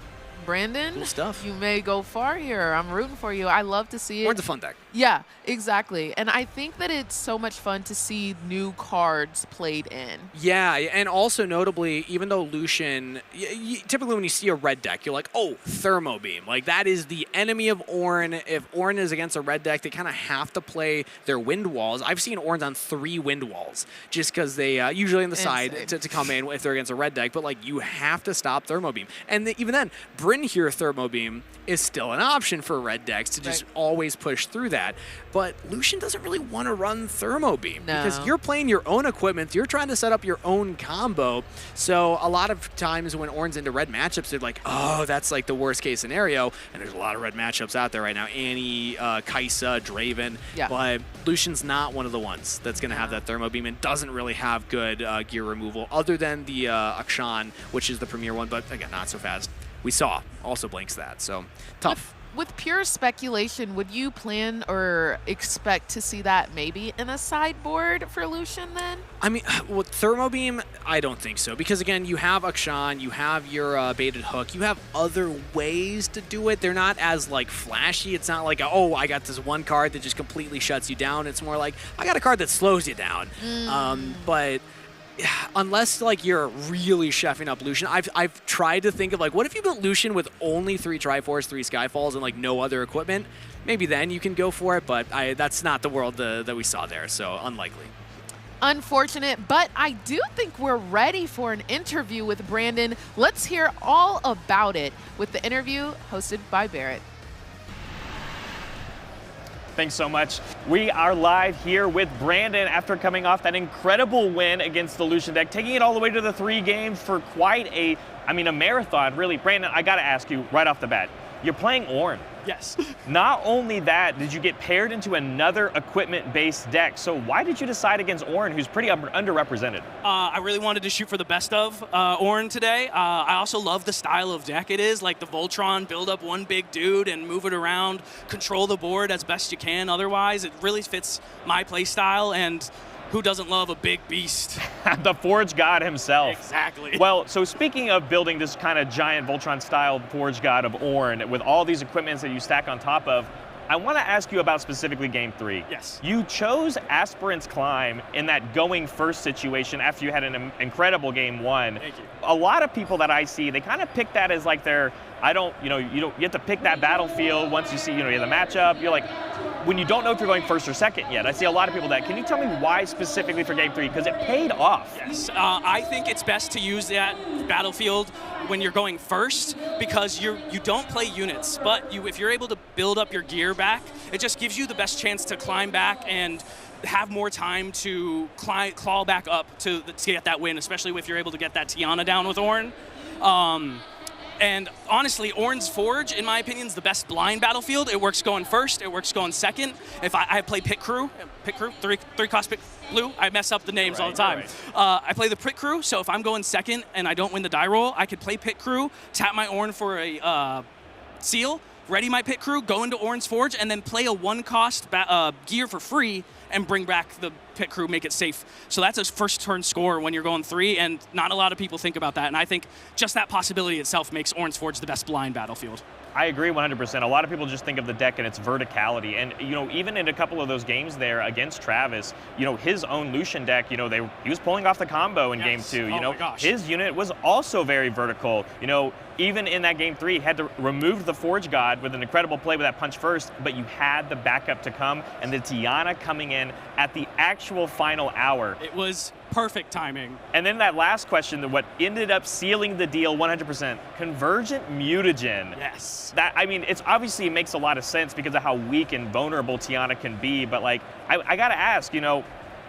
Brandon, Cool stuff. you may go far here. I'm rooting for you. I love to see it. Ornn's a fun deck. Yeah, exactly. And I think that it's so much fun to see new cards played in. Yeah, and also notably, even though Lucian, typically when you see a red deck, you're like, oh, Thermo Beam. Like, that is the enemy of Ornn. If Ornn is against a red deck, they kind of have to play their wind walls. I've seen Ornns on 3 wind walls, just because they, usually on the side to come in if they're against a red deck, but like, you have to stop Thermo Beam. And even then, Bryn here Thermo Beam is still an option for red decks to just always push through that. But Lucian doesn't really want to run Thermo Beam because you're playing your own equipment. You're trying to set up your own combo. So a lot of times when Ornn's into red matchups, they're like, oh, that's like the worst case scenario. And there's a lot of red matchups out there right now. Annie, Kai'Sa, Draven. Yeah. But Lucian's not one of the ones that's going to have that Thermo Beam and doesn't really have good gear removal other than the Akshan, which is the premier one. But again, not so fast. We saw also blinks that, so tough. With pure speculation, would you plan or expect to see that maybe in a sideboard for Lucian then? I mean, with Thermo Beam, I don't think so. Because again, you have Akshan, you have your baited hook, you have other ways to do it. They're not as like flashy. It's not like, oh, I got this one card that just completely shuts you down. It's more like, I got a card that slows you down. But unless like you're really chefing up Lucian, I've tried to think of like, what if you built Lucian with only 3 Triforce, 3 Skyfalls, and like no other equipment? Maybe then you can go for it, but that's not the world that we saw there, so unlikely. Unfortunate, but I do think we're ready for an interview with Brandon. Let's hear all about it with the interview hosted by Barrett. Thanks so much. We are live here with Brandon after coming off that incredible win against the Lucian deck, taking it all the way to the 3 games for quite a marathon, really. Brandon, I gotta ask you right off the bat, you're playing Ornn. Yes. Not only that, did you get paired into another equipment-based deck? So why did you decide against Ornn, who's pretty underrepresented? I really wanted to shoot for the best of Ornn today. I also love the style of deck it is, like the Voltron, build up one big dude and move it around, control the board as best you can. Otherwise, it really fits my play style, and who doesn't love a big beast? The Forge God himself. Exactly. Well, so speaking of building this kind of giant Voltron-style Forge God of Ornn with all these equipments that you stack on top of, I want to ask you about specifically Game 3. Yes. You chose Aspirant's Climb in that going first situation after you had an incredible Game 1. Thank you. A lot of people that I see, they kind of pick that as like their, you have to pick that battlefield once you see, you have the matchup. You're like, when you don't know if you're going first or second yet. I see a lot of people that. Can you tell me why specifically for Game 3? Because it paid off. Yes. I think it's best to use that battlefield when you're going first because you don't play units, but if you're able to build up your gear back, it just gives you the best chance to climb back and have more time to claw back up to get that win, especially if you're able to get that Tiana down with Ornn. And honestly, Ornn's Forge, in my opinion, is the best blind battlefield. It works going first, it works going second. If I play Pit Crew, 3-cost Pit Blue, I mess up the names all the time. I play the Pit Crew, so if I'm going second and I don't win the die roll, I could play Pit Crew, tap my Ornn for a seal, ready my Pit Crew, go into Ornn's Forge, and then play a 1-cost gear for free and bring back the Pit Crew, make it safe. So that's a first turn score when you're going 3, and not a lot of people think about that. And I think just that possibility itself makes Ornn's Forge the best blind battlefield. I agree 100%. A lot of people just think of the deck and its verticality. And, even in a couple of those games there against Travis, his own Lucian deck, he was pulling off the combo in Game 2. Oh my gosh. His unit was also very vertical. Even in that Game 3, he had to remove the Forge God with an incredible play with that punch first, but you had the backup to come, and the Tiana coming in at the actual final hour. It was perfect timing. And then that last question, what ended up sealing the deal 100%, Convergent Mutagen. Yes. It's obviously, it makes a lot of sense because of how weak and vulnerable Tiana can be, but I gotta ask,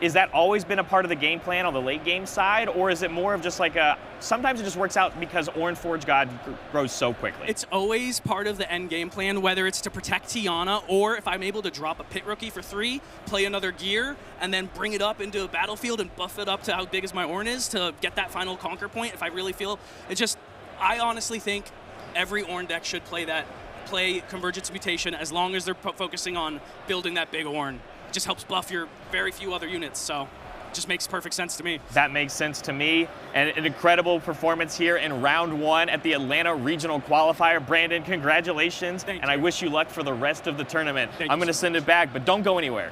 is that always been a part of the game plan on the late game side, or is it more of just like sometimes it just works out because Ornn Forge God grows so quickly? It's always part of the end game plan, whether it's to protect Tiana or if I'm able to drop a pit rookie for 3, play another gear, and then bring it up into a battlefield and buff it up to how big as my Ornn is to get that final conquer point. If I really feel I honestly think every Ornn deck should play Convergence Mutation as long as they're focusing on building that big Ornn. It just helps buff your very few other units, so it just makes perfect sense to me. That makes sense to me. And an incredible performance here in round 1 at the Atlanta Regional Qualifier. Brandon, congratulations, and I wish you luck for the rest of the tournament. I'm going to send it back, but don't go anywhere.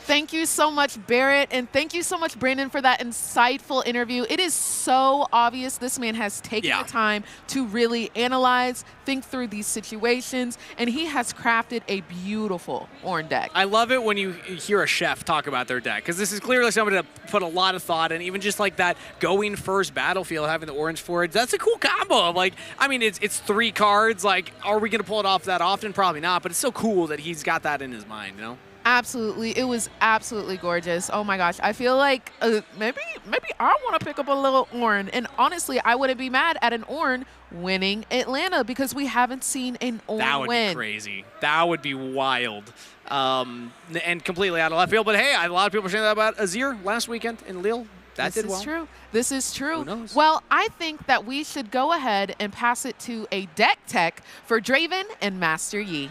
Thank you so much, Barrett, and thank you so much, Brandon, for that insightful interview. It is so obvious this man has taken the time to really analyze, think through these situations, and he has crafted a beautiful Ornn deck. I love it when you hear a chef talk about their deck, because this is clearly somebody that put a lot of thought in, even just like that going first battlefield, having the Orange Forge. That's a cool combo. Like, I mean, it's 3 cards. Like, are we going to pull it off that often? Probably not, but it's so cool that he's got that in his mind, you know? Absolutely. It was absolutely gorgeous. Oh my gosh. I feel like maybe I want to pick up a little Ornn. And honestly, I wouldn't be mad at an Ornn winning Atlanta because we haven't seen an Ornn win. That would be crazy. That would be wild. And completely out of left field. But hey, a lot of people were saying that about Azir last weekend in Lille. That did well. This is true. This is true. Who knows? Well, I think that we should go ahead and pass it to a deck tech for Draven and Master Yi.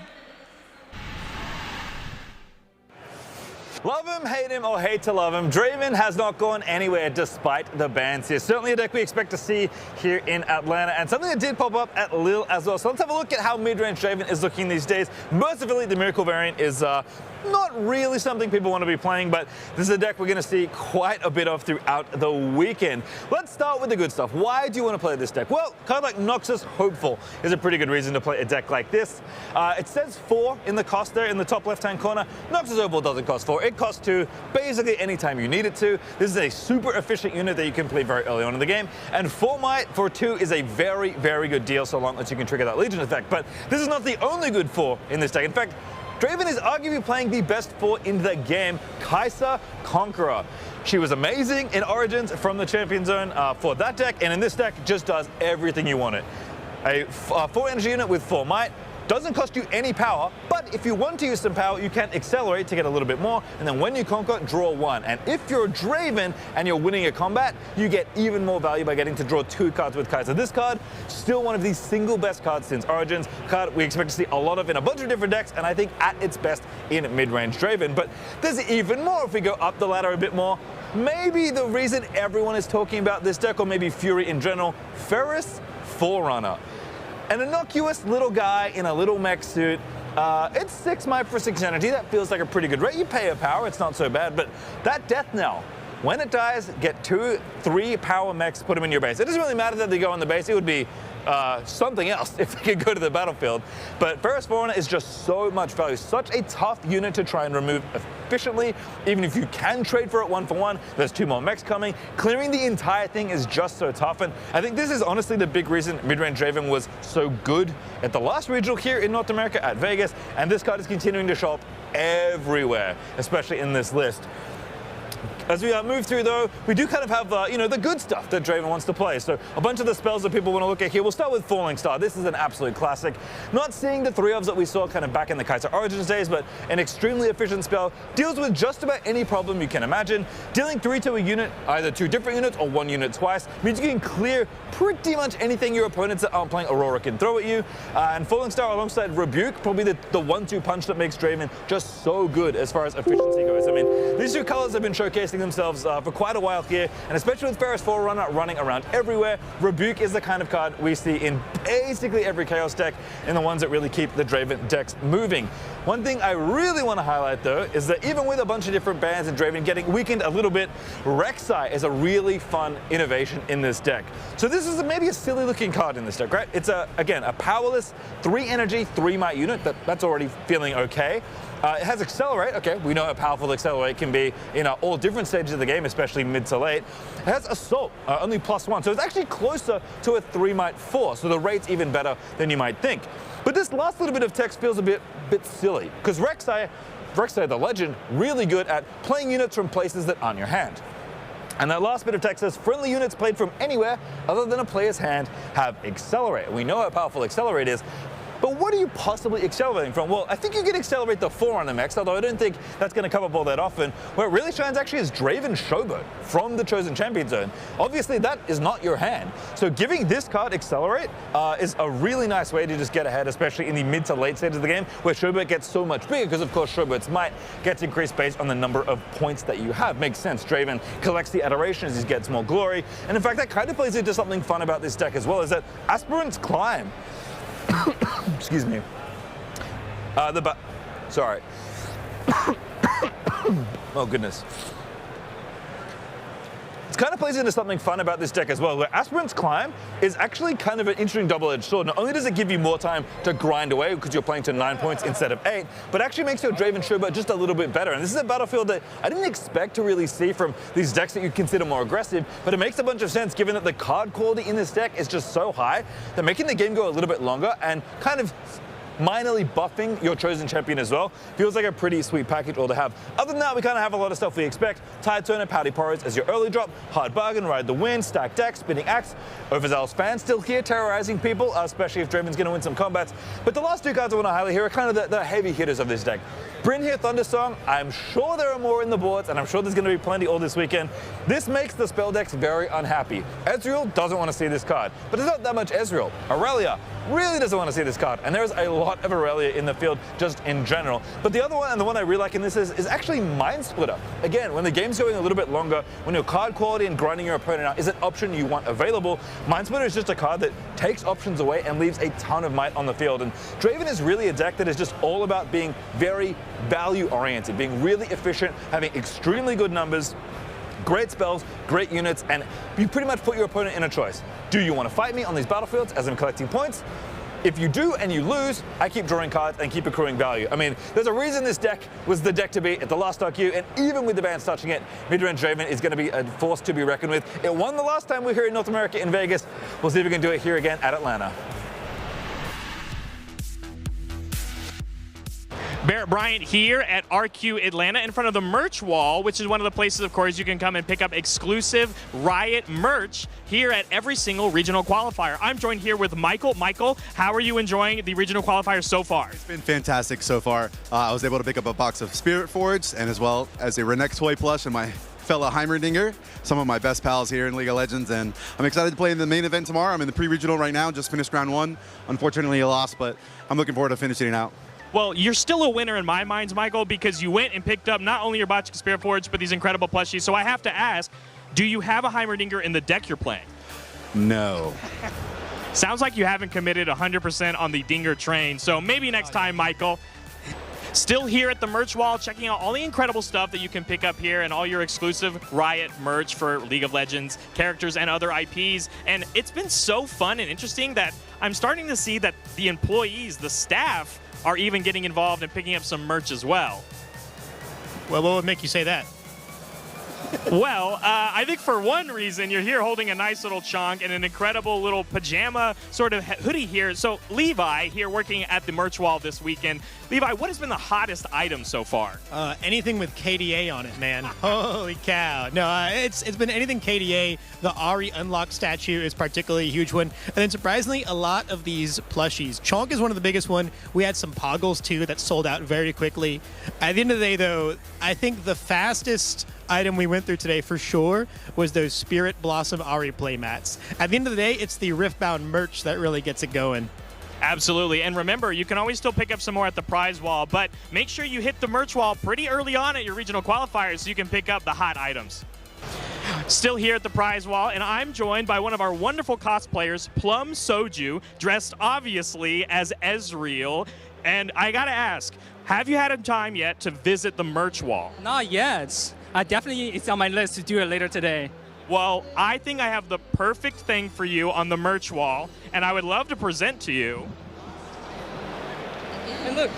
Love him, hate him, or hate to love him, Draven has not gone anywhere despite the bans here. Certainly a deck we expect to see here in Atlanta, and something that did pop up at Lille as well. So let's have a look at how mid-range Draven is looking these days. Mercifully, the Miracle variant is not really something people want to be playing, but this is a deck we're going to see quite a bit of throughout the weekend. Let's start with the good stuff. Why do you want to play this deck? Well, kind of like Noxus Hopeful is a pretty good reason to play a deck like this. It says 4 in the cost there in the top left-hand corner. Noxus Hopeful doesn't cost 4. It costs 2 basically anytime you need it to. This is a super efficient unit that you can play very early on in the game, and 4 might for 2 is a very, very good deal so long as you can trigger that Legion effect. But this is not the only good 4 in this deck. In fact, Draven is arguably playing the best 4 in the game, Kai'Sa Conqueror. She was amazing in Origins from the Champion Zone for that deck, and in this deck just does everything you want it. A 4 energy unit with 4 might, doesn't cost you any power, but if you want to use some power, you can accelerate to get a little bit more, and then when you conquer, draw 1. And if you're Draven and you're winning a combat, you get even more value by getting to draw 2 cards with Kai'Sa. This card, still one of the single best cards since Origins. Card we expect to see a lot of in a bunch of different decks, and I think at its best in mid-range Draven. But there's even more if we go up the ladder a bit more. Maybe the reason everyone is talking about this deck, or maybe Fury in general, Ferris Forerunner. An innocuous little guy in a little mech suit. It's 6 might for 6 energy. That feels like a pretty good rate. You pay a power, it's not so bad. But that death knell, when it dies, get 2, 3 power mechs, put them in your base. It doesn't really matter that they go in the base. It would be something else if they could go to the battlefield. But Ferris Forerunner is just so much value. Such a tough unit to try and remove efficiently. Even if you can trade for it 1-for-1, there's 2 more mechs coming. Clearing the entire thing is just so tough. And I think this is honestly the big reason mid-range Draven was so good at the last regional here in North America at Vegas. And this card is continuing to show up everywhere, especially in this list. As we move through, though, we do kind of have, the good stuff that Draven wants to play. So a bunch of the spells that people want to look at here. We'll start with Falling Star. This is an absolute classic. Not seeing the 3-ofs that we saw kind of back in the Kai'Sa Origins days, but an extremely efficient spell. Deals with just about any problem you can imagine. Dealing 3 to a unit, either 2 different units or 1 unit twice, means you can clear pretty much anything your opponents that aren't playing Aurora can throw at you. And Falling Star alongside Rebuke, probably the 1-2 punch that makes Draven just so good as far as efficiency goes. I mean, these 2 colors have been showcasing themselves for quite a while here, and especially with Ferris Forerunner running around everywhere, Rebuke is the kind of card we see in basically every Chaos deck, and the ones that really keep the Draven decks moving. One thing I really want to highlight, though, is that even with a bunch of different bans and Draven getting weakened a little bit, Rek'Sai is a really fun innovation in this deck. So this is maybe a silly looking card in this deck, right? It's, again, a powerless 3 energy, 3 might unit. That's already feeling okay. It has Accelerate. Okay, we know how powerful Accelerate can be in all different stages of the game, especially mid to late. It has Assault, only +1, so it's actually closer to a 3 might 4, so the rate's even better than you might think. But this last little bit of text feels a bit silly, because Rek'Sai Rexay, the legend, really good at playing units from places that aren't your hand. And that last bit of text says, friendly units played from anywhere other than a player's hand have Accelerate. We know how powerful Accelerate is, but what are you possibly accelerating from? Well, I think you can accelerate the 4 on the Mechs, although I don't think that's going to come up all that often. Where it really shines actually is Draven Showboat from the Chosen Champion Zone. Obviously, that is not your hand. So giving this card Accelerate is a really nice way to just get ahead, especially in the mid to late stages of the game, where Showboat gets so much bigger, because of course Showboat's might gets increased based on the number of points that you have. Makes sense. Draven collects the adoration as he gets more glory. And in fact, that kind of plays into something fun about this deck as well, is that Aspirant's Climb. Excuse me. Sorry. Oh, goodness. It kind of plays into something fun about this deck as well, where Aspirant's Climb is actually kind of an interesting double-edged sword. Not only does it give you more time to grind away because you're playing to 9 points instead of 8, but actually makes your Draven Showboat just a little bit better. And this is a battlefield that I didn't expect to really see from these decks that you consider more aggressive, but it makes a bunch of sense given that the card quality in this deck is just so high that making the game go a little bit longer and kind of minorly buffing your Chosen Champion as well feels like a pretty sweet package all to have. Other than that, we kind of have a lot of stuff we expect. Tide Turner, Pouty Porridge as your early drop, Hard Bargain, Ride the Wind, Stack Deck, Spinning Axe, Overzealous Fan still here terrorizing people, especially if Draven's going to win some combats. But the last two cards I want to highlight here are kind of the heavy hitters of this deck. Bryn here, Thundersong. I'm sure there are more in the boards, and I'm sure there's going to be plenty all this weekend. This makes the spell decks very unhappy. Ezreal doesn't want to see this card, but there's not that much Ezreal. Aurelia really doesn't want to see this card, and there's a lot of Aurelia in the field just in general. But the other one, and the one I really like in this, is actually Mind Splitter. Again, when the game's going a little bit longer, when your card quality and grinding your opponent out is an option you want available, Mind Splitter is just a card that takes options away and leaves a ton of might on the field. And Draven is really a deck that is just all about being very value-oriented, being really efficient, having extremely good numbers, great spells, great units, and you pretty much put your opponent in a choice. Do you want to fight me on these battlefields as I'm collecting points? If you do and you lose, I keep drawing cards and keep accruing value. I mean, there's a reason this deck was the deck to beat at the last .q, and even with the bans touching it, mid-range Draven is going to be a force to be reckoned with. It won the last time we were here in North America in Vegas. We'll see if we can do it here again at Atlanta. Barrett Bryant here at RQ Atlanta in front of the merch wall, which is one of the places, of course, you can come and pick up exclusive Riot merch here at every single regional qualifier. I'm joined here with Michael. Michael, how are you enjoying the regional qualifier so far? It's been fantastic so far. I was able to pick up a box of Spirit Forge and as well as a Renekton toy plush and my fellow Heimerdinger, some of my best pals here in League of Legends, and I'm excited to play in the main event tomorrow. I'm in the pre-regional right now, just finished round 1. Unfortunately, I lost, but I'm looking forward to finishing it out. Well, you're still a winner in my mind, Michael, because you went and picked up not only your Botchka Spirit Forge, but these incredible plushies. So I have to ask, do you have a Heimerdinger in the deck you're playing? No. Sounds like you haven't committed 100% on the Dinger train, so maybe next time, Michael. Still here at the merch wall, checking out all the incredible stuff that you can pick up here and all your exclusive Riot merch for League of Legends characters and other IPs. And it's been so fun and interesting that I'm starting to see that the employees, the staff, are even getting involved and picking up some merch as well. Well, what would make you say that? Well, I think for one reason, you're here holding a nice little chunk and an incredible little pajama sort of hoodie here. So Levi here working at the merch wall this weekend. Levi, what has been the hottest item so far? Anything with KDA on it, man. Holy cow. No, it's been anything KDA. The Ahri unlocked statue is particularly a huge one. And then surprisingly, a lot of these plushies. Chonk is one of the biggest one. We had some Poggles too that sold out very quickly. At the end of the day though, I think the fastest item we went through today for sure was those Spirit Blossom Ahri playmats. At the end of the day, it's the Riftbound merch that really gets it going. Absolutely. And remember, you can always still pick up some more at the prize wall, but make sure you hit the merch wall pretty early on at your regional qualifiers so you can pick up the hot items. Still here at the prize wall, and I'm joined by one of our wonderful cosplayers, Plum Soju, dressed obviously as Ezreal. And I gotta ask, have you had a time yet to visit the merch wall? Not yet. It's on my list to do it later today. Well, I think I have the perfect thing for you on the merch wall, and I would love to present to you. Hey, look,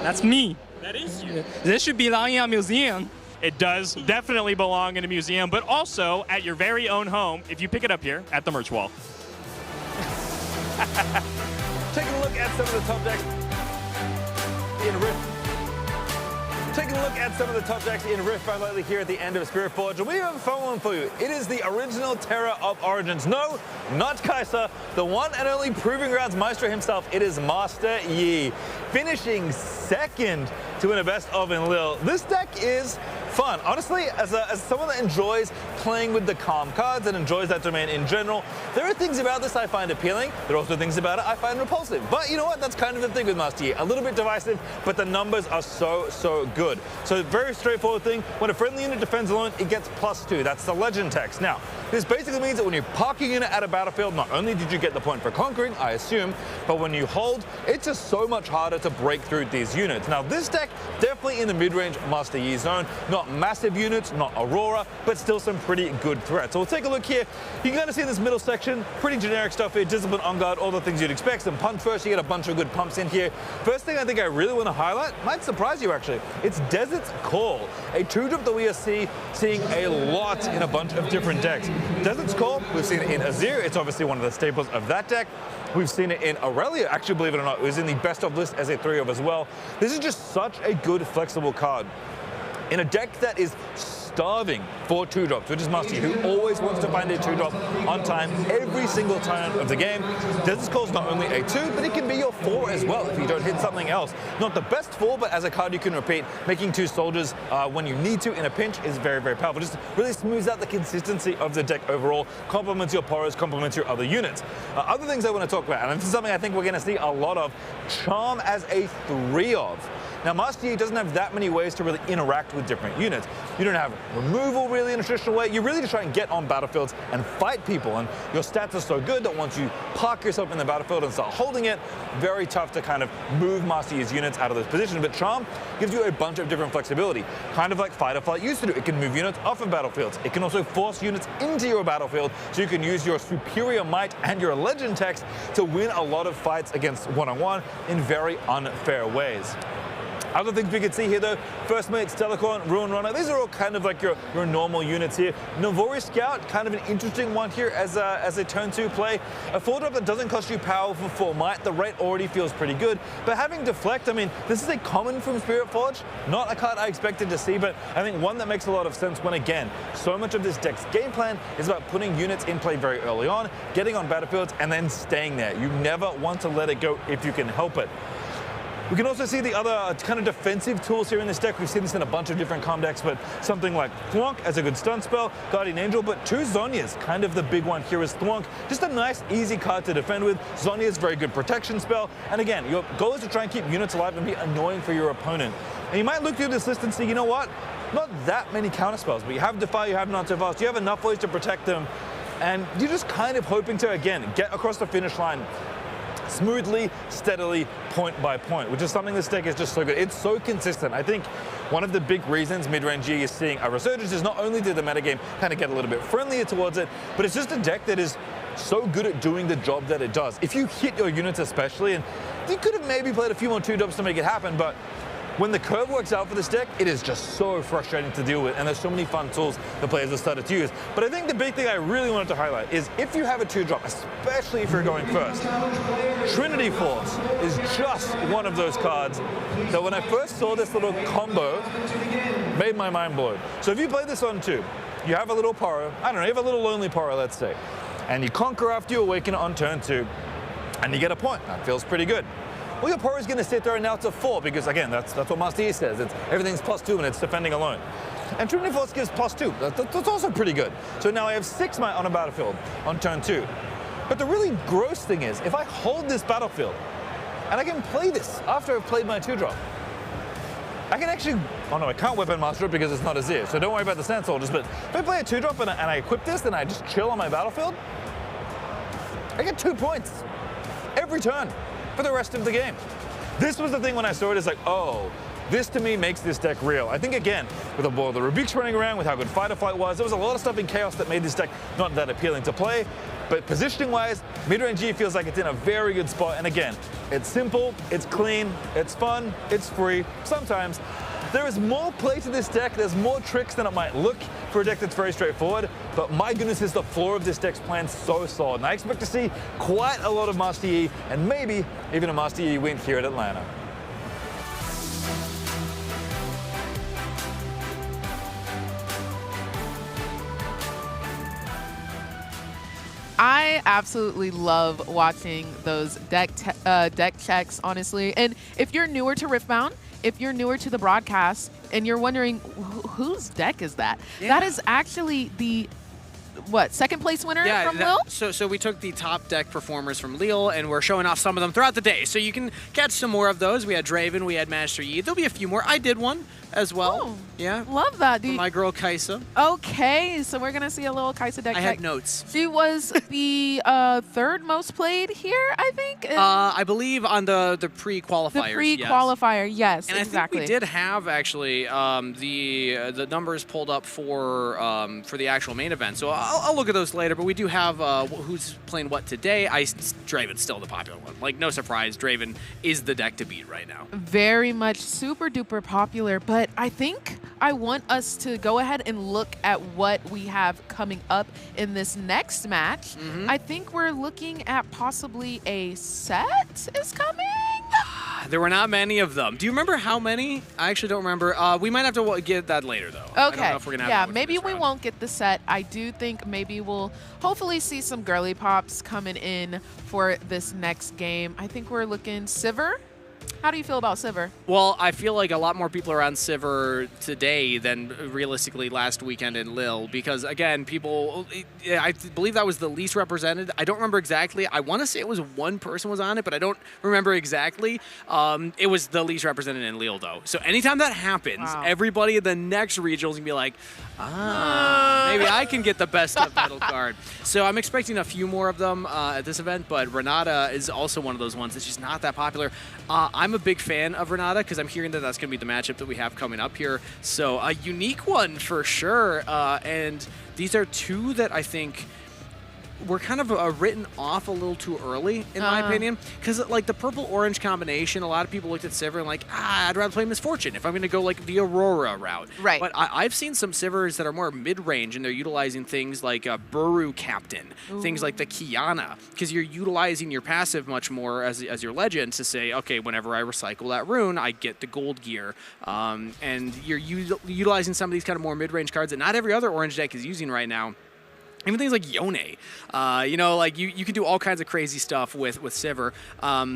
that's me. That is you. This should belong in a museum. It does definitely belong in a museum, but also at your very own home if you pick it up here at the merch wall. Taking a look at some of the top decks in Rift. Taking a look at some of the top decks in Riftbound lately here at the end of Spirit Forge, and we have a fun one for you. It is the original Terror of Origins. No, not Kai'Sa, the one and only Proving Grounds Maestro himself. It is Master Yi, finishing second to win a best of in Lille. This deck is fun. Honestly, as someone that enjoys playing with the calm cards and enjoys that domain in general, there are things about this I find appealing. There are also things about it I find repulsive. But you know what? That's kind of the thing with Master Yi. A little bit divisive, but the numbers are so good. So very straightforward thing. When a friendly unit defends alone, it gets +2. That's the legend text. Now, this basically means that when you park a unit at a battlefield, not only did you get the point for conquering, I assume, but when you hold, it's just so much harder to break through these units. Now, this deck, definitely in the mid-range Master Yi zone. Not massive units, not Aurora, but still some pretty good threats. So we'll take a look here. You can kind of see in this middle section, pretty generic stuff here. Discipline, On Guard, all the things you'd expect. Some punch first, you get a bunch of good pumps in here. First thing I think I really want to highlight, might surprise you actually, it's Desert's Call, a 2-drop that we are seeing a lot in a bunch of different decks. Desert's Call, we've seen it in Azir, it's obviously one of the staples of that deck. We've seen it in Aurelia, actually, believe it or not, it was in the best of list as a 3-of as well. This is just such a good flexible card in a deck that is starving for 2-drops, which is Master Yi, who always wants to find a 2-drop on time every single turn of the game. Desert's Call is not only a 2, but it can be your 4 as well if you don't hit something else. Not the best 4, but as a card you can repeat, making 2 soldiers when you need to in a pinch is very powerful. Just really smooths out the consistency of the deck overall, complements your Poros, complements your other units. Other things I want to talk about, and this is something I think we're going to see a lot of, Charm as a 3-of. Now, Master Yi doesn't have that many ways to really interact with different units. You don't have removal really in a traditional way. You really just try and get on battlefields and fight people, and your stats are so good that once you park yourself in the battlefield and start holding it, very tough to kind of move Master Yi's units out of this position. But Charm gives you a bunch of different flexibility, kind of like Fight or Flight used to do. It can move units off of battlefields. It can also force units into your battlefield, so you can use your superior might and your legend text to win a lot of fights against one-on-one in very unfair ways. Other things we could see here though, First Mate, Stellarcorn, Ruin Runner, these are all kind of like your normal units here. Navori Scout, kind of an interesting one here as a turn 2 play. A 4-drop that doesn't cost you power for 4 might, the rate already feels pretty good. But having Deflect, I mean, this is a common from Spirit Forge, not a card I expected to see, but I think one that makes a lot of sense when, again, so much of this deck's game plan is about putting units in play very early on, getting on battlefields, and then staying there. You never want to let it go if you can help it. We can also see the other kind of defensive tools here in this deck. We've seen this in a bunch of different calm decks, but something like Thwonk as a good stun spell, Guardian Angel, but 2 Zhonya's, kind of the big one here is Thwonk. Just a nice, easy card to defend with. Zhonya's very good protection spell, and again, your goal is to try and keep units alive and be annoying for your opponent. And you might look through this list and see, you know what? Not that many counter spells, but you have Defy, you have Not So Fast, you have enough ways to protect them, and you're just kind of hoping to, again, get across the finish line smoothly, steadily, point by point, which is something this deck is just so good. It's so consistent. I think one of the big reasons mid-range Yi is seeing a resurgence is not only did the metagame kind of get a little bit friendlier towards it, but it's just a deck that is so good at doing the job that it does. If you hit your units especially, and you could have maybe played a few more 2-drops to make it happen, but when the curve works out for this deck, it is just so frustrating to deal with, and there's so many fun tools the players have started to use. But I think the big thing I really wanted to highlight is if you have a 2-drop, especially if you're going first, Trinity Force is just one of those cards that when I first saw this little combo, made my mind blow. So if you play this on 2, you have a little Poro, I don't know, you have a little Lonely Poro, let's say, and you conquer after you awaken it on turn 2, and you get a point. That feels pretty good. Well, your Poro is going to sit there and now it's a 4 because, again, that's what Master Yi says. Everything's +2 and it's defending alone. And Trinity Force gives +2. That's also pretty good. So now I have 6 might on a battlefield on turn 2. But the really gross thing is, if I hold this battlefield and I can play this after I've played my 2-drop, I can actually, oh no, I can't Weapon Master it because it's not Azir, so don't worry about the Sand Soldiers, but if I play a 2-drop and I equip this and I just chill on my battlefield, I get 2 points every turn for the rest of the game. This was the thing when I saw it, it's like, oh, this to me makes this deck real. I think again, with all the Rubiks running around, with how good Fight or Flight was, there was a lot of stuff in Chaos that made this deck not that appealing to play. But positioning wise, mid-range G feels like it's in a very good spot. And again, it's simple, it's clean, it's fun, it's free. Sometimes there is more play to this deck, there's more tricks than it might look for a deck that's very straightforward, but my goodness is the floor of this deck's plan so solid. And I expect to see quite a lot of Master Yi, and maybe even a Master Yi win here at Atlanta. I absolutely love watching those deck checks, honestly. And if you're newer to Riftbound, if you're newer to the broadcast, and you're wondering whose deck is that, that is actually the second place winner from Lille? So we took the top deck performers from Lille, and we're showing off some of them throughout the day. So you can catch some more of those. We had Draven, we had Master Yi. There'll be a few more. I did one as well. Oh, yeah. Love that, dude. My girl Kaisa. Okay, so we're going to see a little Kaisa deck I check. had notes. She was the third most played here, I think. I believe on the pre-qualifiers. The pre-qualifier, yes, and exactly. I think we did have actually the numbers pulled up for the actual main event. So I'll look at those later. But we do have who's playing what today. Draven's still the popular one. Like, no surprise, Draven is the deck to beat right now. Very much super duper popular, but I think I want us to go ahead and look at what we have coming up in this next match. I think we're looking at possibly a set is coming. There were not many of them. Do you remember how many? I actually don't remember. We might have to get that later, though. Okay. I don't know if we're gonna have that maybe we round. won't get the set. I do think maybe we'll hopefully see some girly pops coming in for this next game. I think we're looking Sivir. How do you feel about Sivir? Well, I feel like a lot more people are on Sivir today than realistically last weekend in Lille because, again, I believe that was the least represented. I don't remember exactly. I want to say it was one person was on it, but I don't remember exactly. It was the least represented in Lille, though. So anytime that happens, everybody in the next regional is going to be like, maybe I can get the best of battle card. So I'm expecting a few more of them at this event, but Renata is also one of those ones that's just not that popular. I'm a big fan of Renata because I'm hearing that that's going to be the matchup that we have coming up here. So a unique one for sure. And these are two that I think were kind of written off a little too early, in my opinion. Because, like, the purple-orange combination, a lot of people looked at Sivir and like, I'd rather play Misfortune if I'm going to go, like, the Aurora route. Right. But I've seen some Sivirs that are more mid-range, and they're utilizing things like a Buru Captain, things like the Kiana, because you're utilizing your passive much more as your legend to say, okay, whenever I recycle that rune, I get the gold gear. And you're utilizing some of these kind of more mid-range cards that not every other orange deck is using right now. Even things like Yone, like you can do all kinds of crazy stuff with Sivir.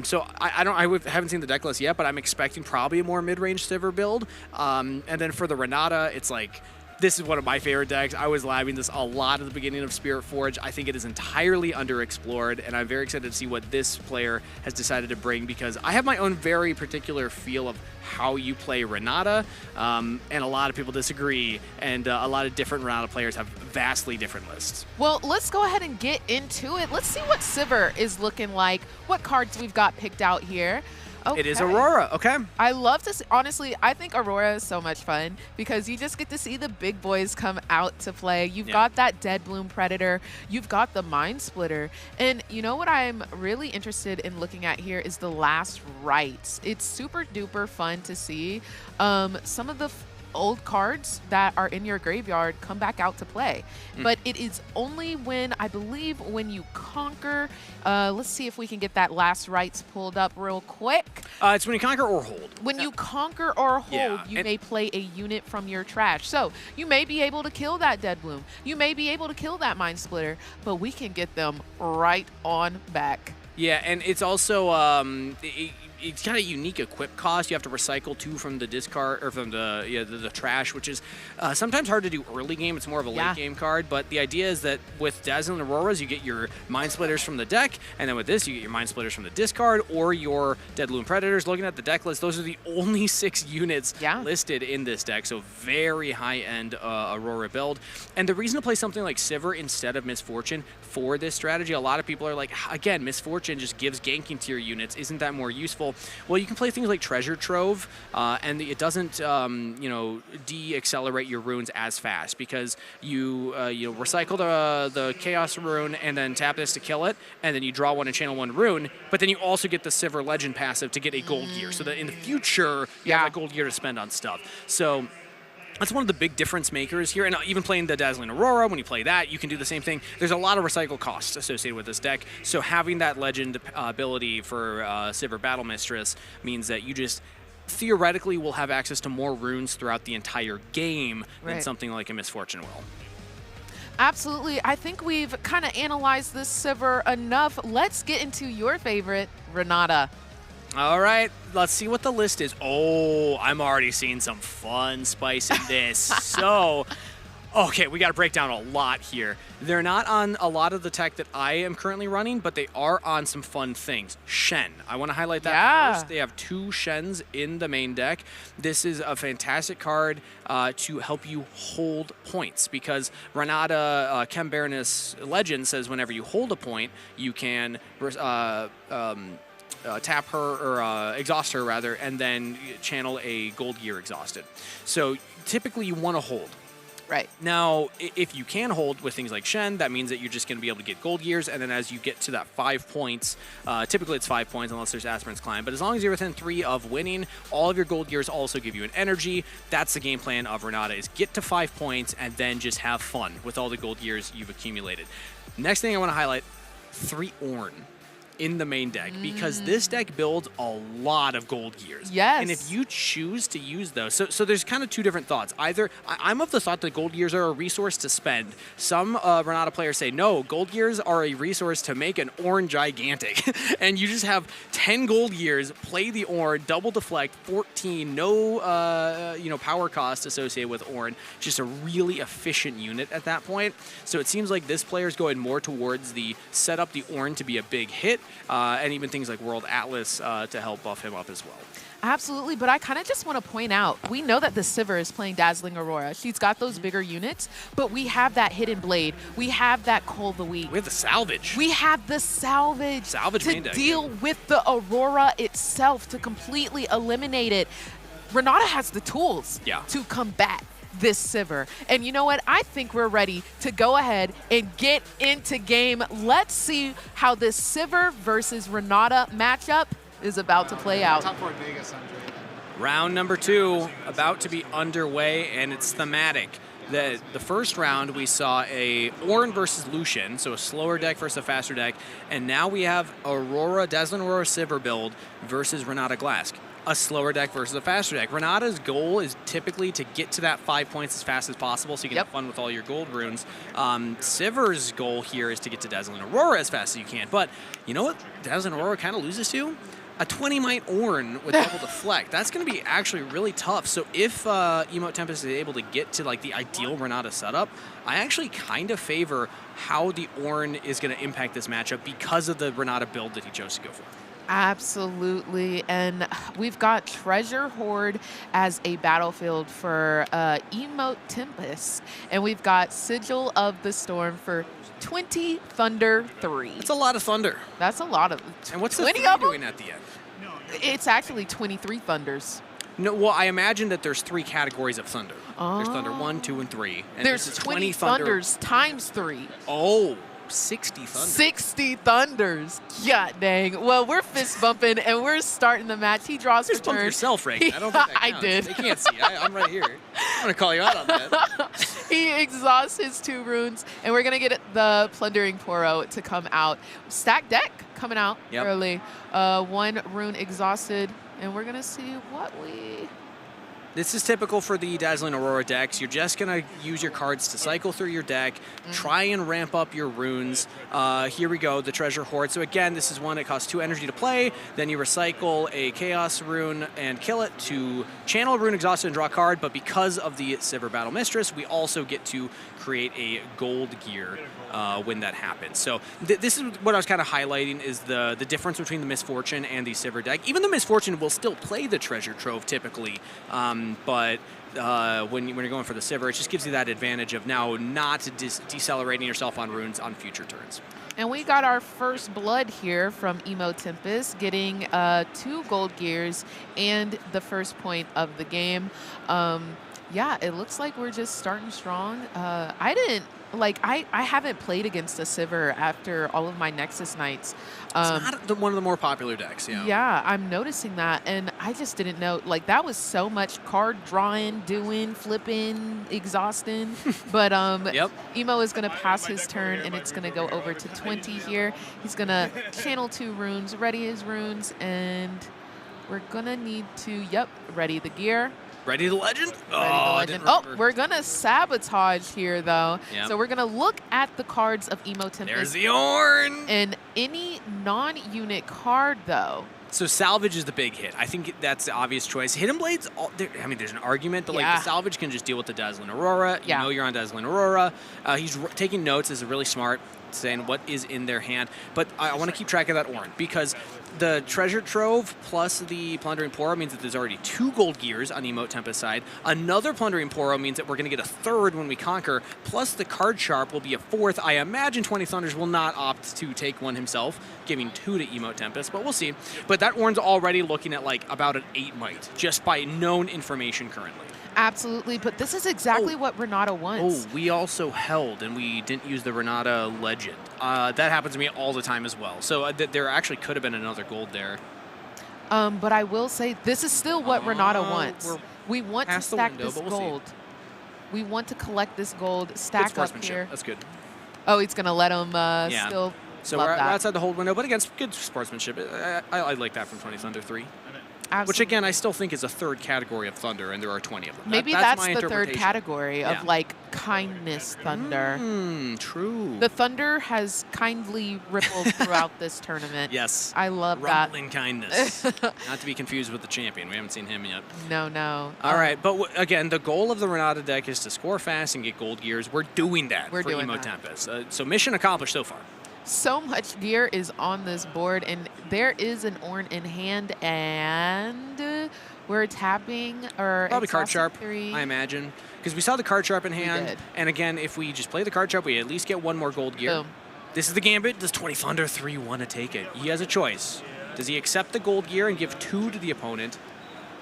So I haven't seen the deck list yet, but I'm expecting probably a more mid-range Sivir build. And then for the Renata, it's like, this is one of my favorite decks. I was labbing this a lot at the beginning of Spirit Forge. I think it is entirely underexplored, and I'm very excited to see what this player has decided to bring because I have my own very particular feel of how you play Renata, and a lot of people disagree, and a lot of different Renata players have vastly different lists. Well, let's go ahead and get into it. Let's see what Sivir is looking like, what cards we've got picked out here. Okay. It is Aurora, okay? I love to see, honestly, I think Aurora is so much fun because you just get to see the big boys come out to play. You've got that Dead Bloom Predator. You've got the Mind Splitter. And you know what I'm really interested in looking at here is the Last Rites. It's super duper fun to see some of the old cards that are in your graveyard come back out to play. But it is only when, I believe, when you conquer, let's see if we can get that Last Rites pulled up real quick. It's when you conquer or hold. When you conquer or hold, you may play a unit from your trash. So you may be able to kill that Dead Bloom. You may be able to kill that Mind Splitter, but we can get them right on back. Yeah, and it's also it's got a unique equip cost. You have to recycle 2 from the discard or from the trash, which is sometimes hard to do early game. It's more of a late game card. But the idea is that with Dazzling Auroras, you get your Mind Splitters from the deck, and then with this, you get your Mind Splitters from the discard or your Dead Bloom Predators. Looking at the deck list, those are the only 6 units listed in this deck. So very high-end Aurora build. And the reason to play something like Sivir instead of Misfortune for this strategy, a lot of people are like, again, Misfortune just gives ganking to your units. Isn't that more useful? Well, you can play things like Treasure Trove, and it doesn't, de-accelerate your runes as fast because you recycle the Chaos rune and then tap this to kill it, and then you draw 1 and channel 1 rune, but then you also get the Sivir Legend passive to get a gold gear, so that in the future you have that gold gear to spend on stuff. So that's one of the big difference makers here. And even playing the Dazzling Aurora, when you play that, you can do the same thing. There's a lot of recycle costs associated with this deck. So having that legend ability for Sivir Battle Mistress means that you just theoretically will have access to more runes throughout the entire game than something like a Misfortune will. Absolutely. I think we've kind of analyzed this Sivir enough. Let's get into your favorite, Renata. All right, let's see what the list is. Oh, I'm already seeing some fun spice in this. So, okay, we got to break down a lot here. They're not on a lot of the tech that I am currently running, but they are on some fun things. Shen. I want to highlight that first. They have 2 Shens in the main deck. This is a fantastic card to help you hold points because Renata, Chem Baroness Legend says whenever you hold a point, you can tap her, or exhaust her rather, and then channel a gold gear exhausted. So typically you want to hold. Right. Now, if you can hold with things like Shen, that means that you're just going to be able to get gold gears, and then as you get to that 5 points, typically it's 5 points unless there's Aspirant's Climb, but as long as you're within 3 of winning, all of your gold gears also give you an energy. That's the game plan of Renata, is get to 5 points and then just have fun with all the gold gears you've accumulated. Next thing I want to highlight, 3 Ornn in the main deck, because this deck builds a lot of gold gears. Yes. And if you choose to use those, so there's kind of 2 different thoughts. Either, I'm of the thought that gold gears are a resource to spend. Some Renata players say, no, gold gears are a resource to make an Ornn gigantic. And you just have 10 gold gears, play the Ornn, double deflect, 14, no power cost associated with Ornn. Just a really efficient unit at that point. So it seems like this player is going more towards the set up the Ornn to be a big hit, and even things like World Atlas to help buff him up as well. Absolutely, but I kind of just want to point out, we know that the Sivir is playing Dazzling Aurora. She's got those bigger units, but we have that Hidden Blade. We have that Cull the Weak. We have the Salvage. We have the Salvage main to deck, deal with the Aurora itself, to completely eliminate it. Renata has the tools to combat this Sivir. And you know what? I think we're ready to go ahead and get into game. Let's see how this Sivir versus Renata matchup is about to play out. Round number 2 about to be underway, and it's thematic. The first round we saw a Ornn versus Lucian, so a slower deck versus a faster deck, and now we have Dazzling Aurora Sivir build versus Renata Glask. A slower deck versus a faster deck. Renata's goal is typically to get to that 5 points as fast as possible so you can have fun with all your gold runes. Sivir's goal here is to get to Dazzling Aurora as fast as you can. But you know what Dazzling Aurora kind of loses to? A 20-mite Ornn with double deflect. That's going to be actually really tough. So if Emote Tempest is able to get to like the ideal Renata setup, I actually kind of favor how the Ornn is going to impact this matchup because of the Renata build that he chose to go for. Absolutely, and we've got Treasure Hoard as a battlefield for Emote Tempest, and we've got Sigil of the Storm for 20 Thunder 3. That's a lot of Thunder. That's a lot of. And what's the 20 3 doing at the end? It's actually 23 Thunders. No, well, I imagine that there's 3 categories of Thunder. There's Thunder 1, 2, and 3. And there's 20 Thunders times 3. Oh. 60 Thunders. 60 Thunders. God dang. Well, we're fist bumping and we're starting the match. He draws for turn. Fist bump yourself, Ray. I don't think that counts. I did. They can't see. I'm right here. I'm going to call you out on that. He exhausts his 2 runes, and we're going to get the Plundering Poro to come out. Stack deck coming out early. 1 rune exhausted, and we're going to see what we... This is typical for the Dazzling Aurora decks. You're just going to use your cards to cycle through your deck, try and ramp up your runes. Here we go, the Treasure Hoard. So again, this is one that costs 2 energy to play. Then you recycle a Chaos rune and kill it to channel a rune exhausted and draw a card. But because of the Sivir Battle Mistress, we also get to create a gold gear when that happens. So this is what I was kind of highlighting, is the difference between the Misfortune and the Sivir deck. Even the Misfortune will still play the Treasure Trove typically, but when you're going for the Sivir, it just gives you that advantage of now not decelerating yourself on runes on future turns. And we got our first blood here from Emote Tempest, getting 2 gold gears and the first point of the game. Yeah, it looks like we're just starting strong. I haven't played against a Sivir after all of my Nexus nights. It's not one of the more popular decks, Yeah, I'm noticing that, and I just didn't know. Like, that was so much card drawing, doing, flipping, exhausting. But Emo is going to pass his turn, and it's going to go over to 20 here. He's going to channel 2 runes, ready his runes, and we're going to need to, ready the gear. Ready to legend? Ready to legend. Oh, we're going to sabotage here, though. Yep. So we're going to look at the cards of Emo Tempest. There's the Ornn. And any non-unit card, though. So salvage is the big hit. I think that's the obvious choice. Hidden Blades, I mean, there's an argument, but like the salvage can just deal with the Dazzling Aurora. You know you're on Dazzling Aurora. He's taking notes. This is really smart, saying what is in their hand. But I want to keep track of that Ornn because the Treasure Trove plus the Plundering Poro means that there's already 2 gold gears on the Emote Tempest side. Another Plundering Poro means that we're going to get a 3rd when we conquer, plus the Card Sharp will be a 4th. I imagine 20 Thunders will not opt to take one himself, giving 2 to Emote Tempest, but we'll see. But that Ornn's already looking at like about an 8 might, just by known information currently. Absolutely, but this is exactly what Renata wants. Oh, we also held, and we didn't use the Renata Legend. That happens to me all the time as well. So there actually could have been another gold there. But I will say, this is still what Renata wants. We want to stack this gold. We want to collect this gold, stack up here. That's good. Oh, he's going to let him still So love we're that. outside the hold window, but again, good sportsmanship. I like that from 20 Thunder 3. Absolutely. Which, again, I still think is a 3rd category of Thunder, and there are 20 of them. Maybe that's that's my the 3rd interpretation. category of, like, kindness Thunder. True. The Thunder has kindly rippled throughout this tournament. Yes. I love Rumbling kindness. Not to be confused with the champion. We haven't seen him yet. No. All right, but again, the goal of the Renata deck is to score fast and get gold gears. We're doing that for Emo Tempest. So mission accomplished so far. So much gear is on this board, and there is an Ornn in hand, and we're tapping or probably Card Sharp, 3. I imagine, because we saw the Card Sharp in hand, and again, if we just play the Card Sharp, we at least get 1 more gold gear. Boom. This is the gambit. Does 20 Thunder 3 want to take it? He has a choice. Does he accept the gold gear and give 2 to the opponent?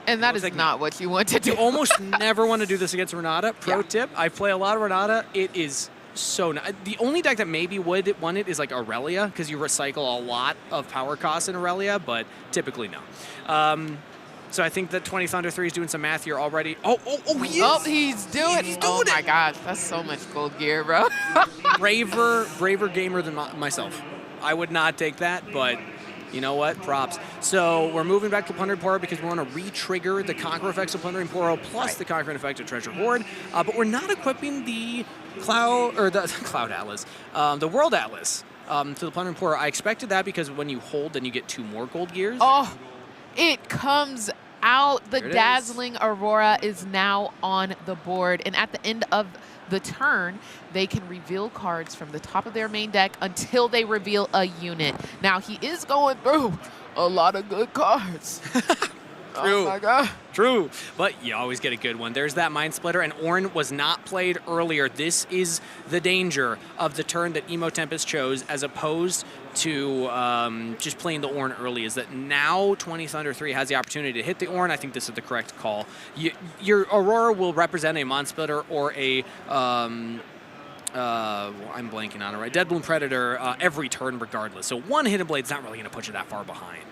And that is not what you want to do. You almost never want to do this against Renata. Pro tip: I play a lot of Renata. It is so nice. The only deck that maybe would want it is like Aurelia, because you recycle a lot of power costs in Aurelia, but typically no. So I think that 20 Thunder 3 is doing some math here already. He's doing it. Oh my gosh, that's so much gold gear, bro. braver gamer than myself. I would not take that, but you know what? Props. So we're moving back to Plundering Poro because we want to re-trigger the Conquer effects of Plundering Poro plus the Conquering effect of Treasure Hoard. But we're not equipping the Cloud Atlas, the World Atlas to the Plundering Poro. I expected that because when you hold, then you get 2 more gold gears. Oh, it comes out. The Dazzling Aurora is now on the board, and at the end of the turn, they can reveal cards from the top of their main deck until they reveal a unit. Now, he is going through a lot of good cards. True. Oh my God. True, but you always get a good one. There's that Mind Splitter, and Ornn was not played earlier. This is the danger of the turn that Emo Tempest chose, as opposed to just playing the Ornn early, is that now 20 Thunder 3 has the opportunity to hit the Ornn. I think this is the correct call. Your Aurora will represent a Mind Splitter or a I'm blanking on it, right? Deadbloom Predator every turn regardless. So 1 Hidden Blade's not really going to put you that far behind.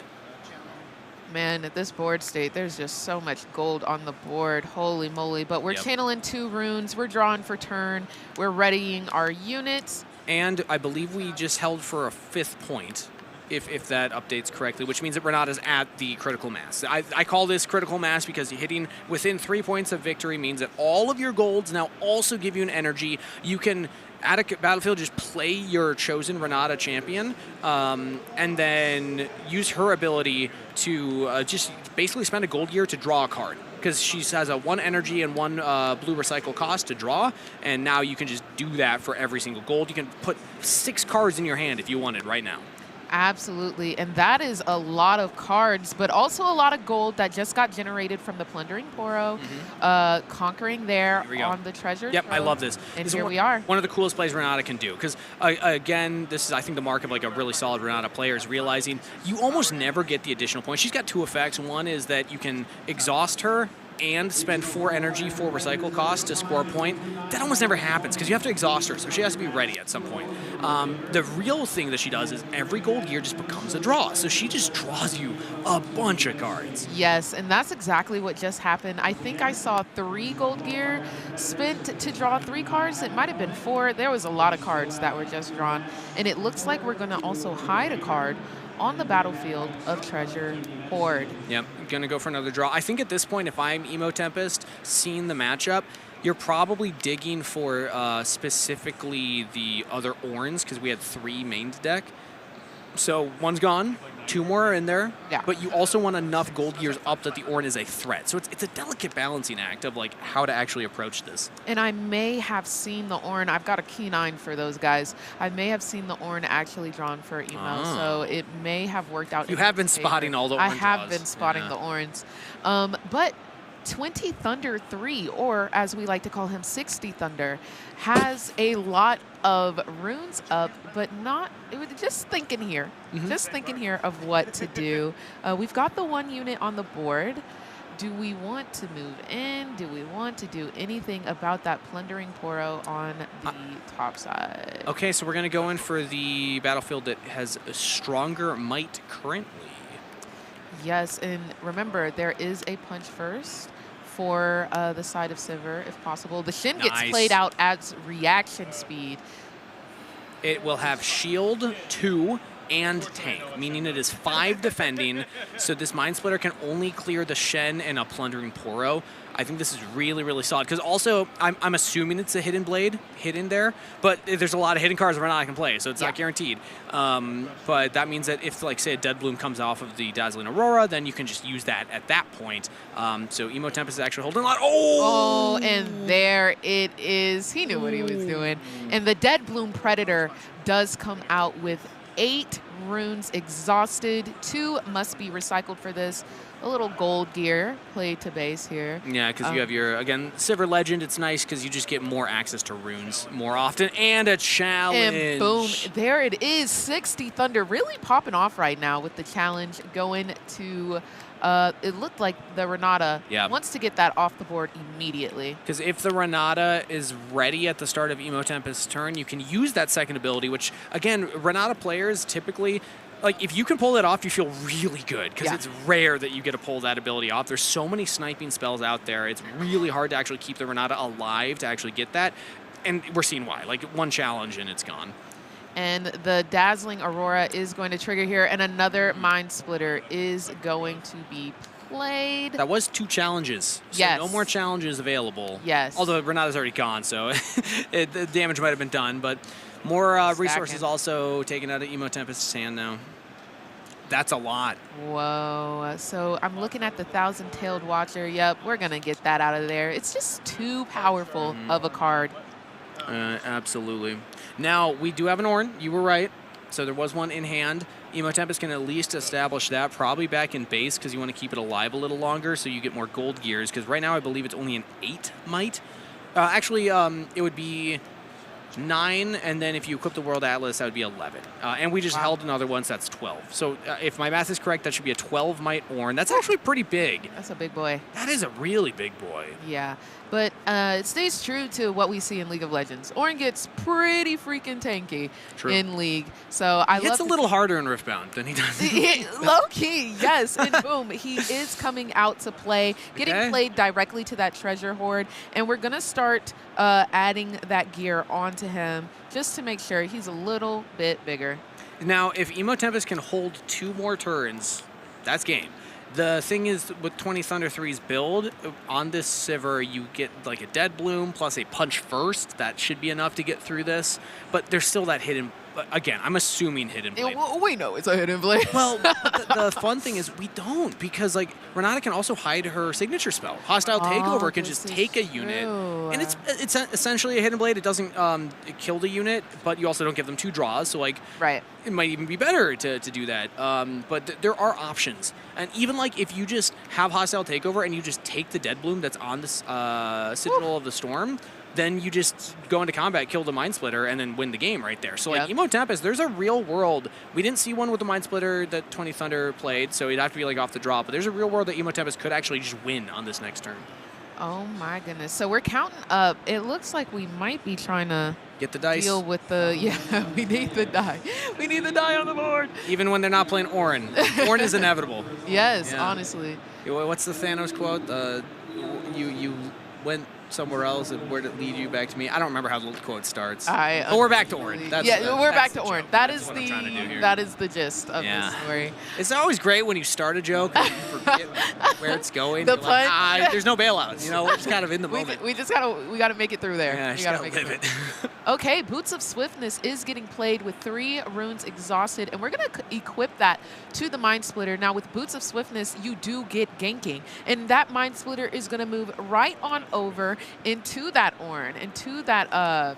Man, at this board state, there's just so much gold on the board. Holy moly. But we're channeling 2 runes. We're drawing for turn. We're readying our units. And I believe we just held for a 5th point, if that updates correctly, which means that Renata's at the critical mass. I call this critical mass because hitting within 3 points of victory means that all of your golds now also give you an energy. You can, at a battlefield, just play your chosen Renata champion and then use her ability to just basically spend a gold gear to draw a card, because she has a 1 energy and 1 blue recycle cost to draw, and now you can just do that for every single gold. You can put 6 cards in your hand if you wanted right now. Absolutely, and that is a lot of cards, but also a lot of gold that just got generated from the Plundering Poro, conquering there on the treasure Yep, trove. I love this. And this here is we are. One of the coolest plays Renata can do, because again, this is, I think, the mark of like a really solid Renata player is realizing you almost never get the additional points. She's got 2 effects. One is that you can exhaust her and spend 4 energy, 4 recycle cost to score a point. That almost never happens because you have to exhaust her, so she has to be ready at some point. The real thing that she does is every gold gear just becomes a draw, so she just draws you a bunch of cards. Yes, and that's exactly what just happened. I think I saw 3 gold gear spent to draw 3 cards. It might have been 4. There was a lot of cards that were just drawn, and it looks like we're going to also hide a card on the battlefield of Treasure Horde. Yep, gonna go for another draw. I think at this point, if I'm Emo Tempest, seeing the matchup, you're probably digging for specifically the other Ornns, because we had 3 mained deck. So one's gone, 2 more are in there, Yeah. but you also want enough gold gears up that the Ornn is a threat. So it's a delicate balancing act of like how to actually approach this. And I may have seen the Ornn. I've got a keen eye for those guys. I may have seen the Ornn actually drawn for Emo, so it may have worked out. You in have been his spotting favor. all the Ornn I have draws. been spotting Yeah. the Ornns. But 20 Thunder 3, or as we like to call him, 60 Thunder, has a lot of runes up, but not, it was just thinking here. Just thinking here of what to do. We've got the 1 unit on the board. Do we want to move in? Do we want to do anything about that Plundering Poro on the top side? Okay, so we're gonna go in for the battlefield that has a stronger might currently. Yes, and remember, there is a punch first for the side of Sivir, if possible. The Shin gets Nice. played out as reaction speed. It will have shield 2 and tank, meaning it is 5 defending, so this Mind Splitter can only clear the Shen and a Plundering Poro. I think this is really, really solid, because also, I'm assuming it's a Hidden Blade hidden there, but there's a lot of hidden cards Renata can play, so it's not guaranteed. But that means that if, like, say, a Dead Bloom comes off of the Dazzling Aurora, then you can just use that at that point. So Emo Tempest is actually holding a lot. Oh, and there it is. He knew what he was doing. And the Dead Bloom Predator does come out with 8 runes exhausted. 2 must be recycled for this. A little gold gear played to base here. Yeah, because you have your, again, Sivir Legend. It's nice because you just get more access to runes more often. And a challenge. And boom, there it is. 60 Thunder really popping off right now with the challenge going to, it looked like the Renata wants to get that off the board immediately. Because if the Renata is ready at the start of Emo Tempest's turn, you can use that second ability, which, again, Renata players typically, like, if you can pull it off, you feel really good, because it's rare that you get to pull that ability off. There's so many sniping spells out there. It's really hard to actually keep the Renata alive to actually get that, and we're seeing why. Like, 1 challenge and it's gone. And the Dazzling Aurora is going to trigger here, and another Mind Splitter is going to be played. That was 2 challenges. So no more challenges available. Yes. Although Renata's already gone, so the damage might have been done, but more resources also taken out of Emo Tempest's hand now. That's a lot. Whoa. So I'm looking at the 1,000-Tailed Watcher. Yep, we're going to get that out of there. It's just too powerful of a card. Absolutely. Now, we do have an Ornn. You were right. So there was 1 in hand. Emo Tempest can at least establish that, probably back in base, because you want to keep it alive a little longer so you get more gold gears, because right now I believe it's only an 8 might. Actually, it would be 9, and then if you equip the World Atlas, that would be 11. And we just held another one, so that's 12. So if my math is correct, that should be a 12 might Ornn. That's actually pretty big. That's a big boy. That is a really big boy. Yeah, but it stays true to what we see in League of Legends. Ornn gets pretty freaking tanky in League. So I love He hits a little harder in Riftbound than he does. Low key, yes. And boom, he is coming out to play, getting played directly to that Treasure Horde. And we're going to start adding that gear onto him just to make sure he's a little bit bigger. Now, if Emo Tempest can hold 2 more turns, that's game. The thing is, with 20 Thunder 3's build, on this Sivir, you get like a Dead Bloom plus a Punch First. That should be enough to get through this. But there's still that hidden, again, I'm assuming hidden blade. We know it's a hidden blade. Well, the fun thing is we don't, because like Renata can also hide her signature spell. Hostile Takeover can just take a unit. And it's essentially a hidden blade. It doesn't kill the unit, but you also don't give them 2 draws. So like, it might even be better to do that. But there are options. And even like if you just have Hostile Takeover and you just take the Dead Bloom that's on this Citadel of the Storm, then you just go into combat, kill the Mind Splitter, and then win the game right there. So like Emo Tempest, there's a real world. We didn't see one with the Mind Splitter that 20 Thunder played, so it'd have to be like off the draw. But there's a real world that Emo Tempest could actually just win on this next turn. Oh my goodness. So we're counting up. It looks like we might be trying to get the dice. Deal with the, we need the die. We need the die on the board. Even when they're not playing Ornn. Ornn is inevitable. Yes, honestly. What's the Thanos quote? You went somewhere else, and where did it lead you back to me? I don't remember how the quote starts. But we're back to Ornn. We're back to Ornn. That is what I'm trying to do here. that is the gist of the story. It's always great when you start a joke and you forget where it's going. The You're like, there's no bailouts. You know, we're just kind of in the moment. We gotta make it through there. Yeah, we gotta make it through. Okay, Boots of Swiftness is getting played with 3 runes exhausted, and we're gonna equip that to the Mind Splitter. Now with Boots of Swiftness, you do get ganking, and that Mind Splitter is gonna move right on over into that Ornn, into that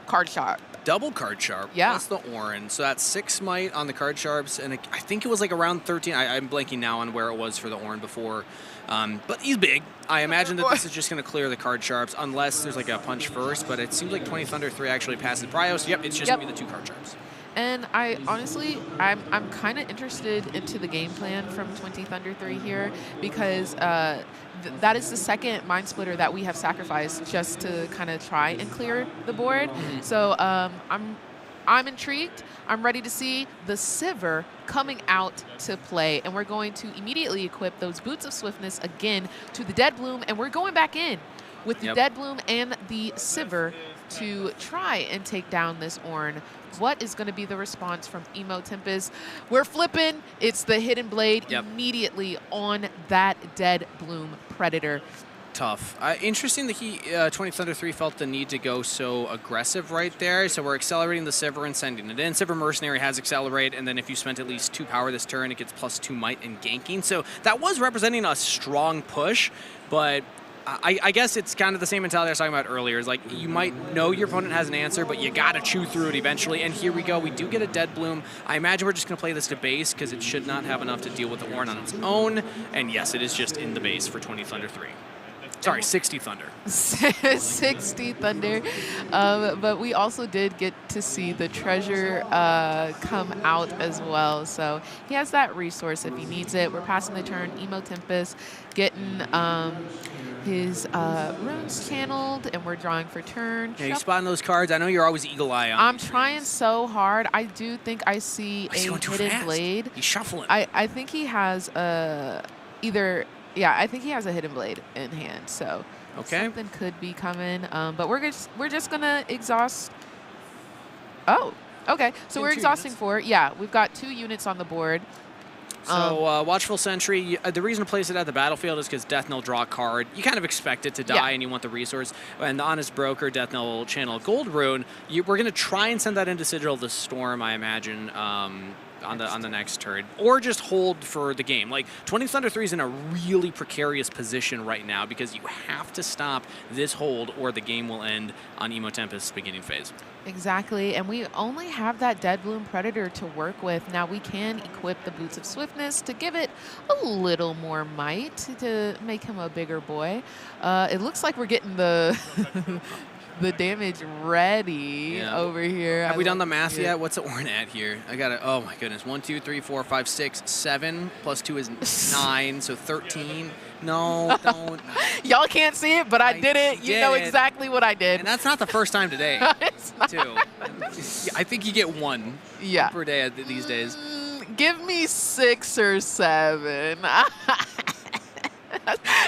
card shop. Double card sharp. Yeah. That's the Ornn. So that's 6 might on the card sharps, and I think it was like around 13. I'm blanking now on where it was for the Ornn before. But he's big. I imagine that this is just going to clear the card sharps unless there's like a punch first, but it seems like 20 Thunder 3 actually passes Bryos. Yep, it's just going to be the 2 card sharps. And I honestly, I'm kind of interested into the game plan from 20 Thunder 3 here, because that is the second Mind Splitter that we have sacrificed just to kind of try and clear the board. So I'm intrigued. I'm ready to see the Sivir coming out to play, and we're going to immediately equip those Boots of Swiftness again to the Dead Bloom, and we're going back in with the Dead Bloom and the Sivir to try and take down this Ornn. What is going to be the response from Emo Tempest? We're flipping. It's the Hidden Blade immediately on that Dead Bloom Predator. Tough. Interesting that he, 20 Thunder 3 felt the need to go so aggressive right there. So we're accelerating the Sivir and sending it in. Sivir Mercenary has Accelerate, and then if you spent at least 2 power this turn, it gets +2 might and ganking. So that was representing a strong push, but I guess it's kind of the same mentality I was talking about earlier. It's like you might know your opponent has an answer, but you got to chew through it eventually. And here we go. We do get a Dead Bloom. I imagine we're just going to play this to base because it should not have enough to deal with the Ornn on its own. And yes, it is just in the base for 20 Thunder 3. Sorry, 60 Thunder. 60 Thunder. But we also did get to see the treasure come out as well. So he has that resource if he needs it. We're passing the turn. Emo Tempest getting his runes channeled, and we're drawing for turn. Yeah, you spotting those cards. I know you're always eagle eye on. I'm trying so hard. I do think I see a Hidden Blade. He's shuffling. I think he has I think he has a Hidden Blade in hand, so something could be coming. But we're just gonna exhaust. Oh, okay. So we're exhausting 4. Yeah, we've got 2 units on the board. So Watchful Sentry, the reason to place it at the battlefield is because Death Knell draw a card. You kind of expect it to die, and you want the resource. And the Honest Broker, Death Knell channel Gold Rune. We're going to try and send that into Sigil of the Storm, I imagine, on the next turn, or just hold for the game. Like 20 Thunder 3 is in a really precarious position right now because you have to stop this hold or the game will end on Emo Tempest's beginning phase. Exactly, and we only have that Dead Bloom Predator to work with. Now we can equip the Boots of Swiftness to give it a little more might to make him a bigger boy. It looks like we're getting the the damage ready over here. Have we done the math yet? What's the Ornn at here? I got it. Oh my goodness. 1, 2, 3, 4, 5, 6, 7 plus 2 is 9, so 13. No, don't. Y'all can't see it, but I did it. You know exactly what I did. And that's not the first time today, it's not. too. I think you get 1 per day these days. Give me 6 or 7.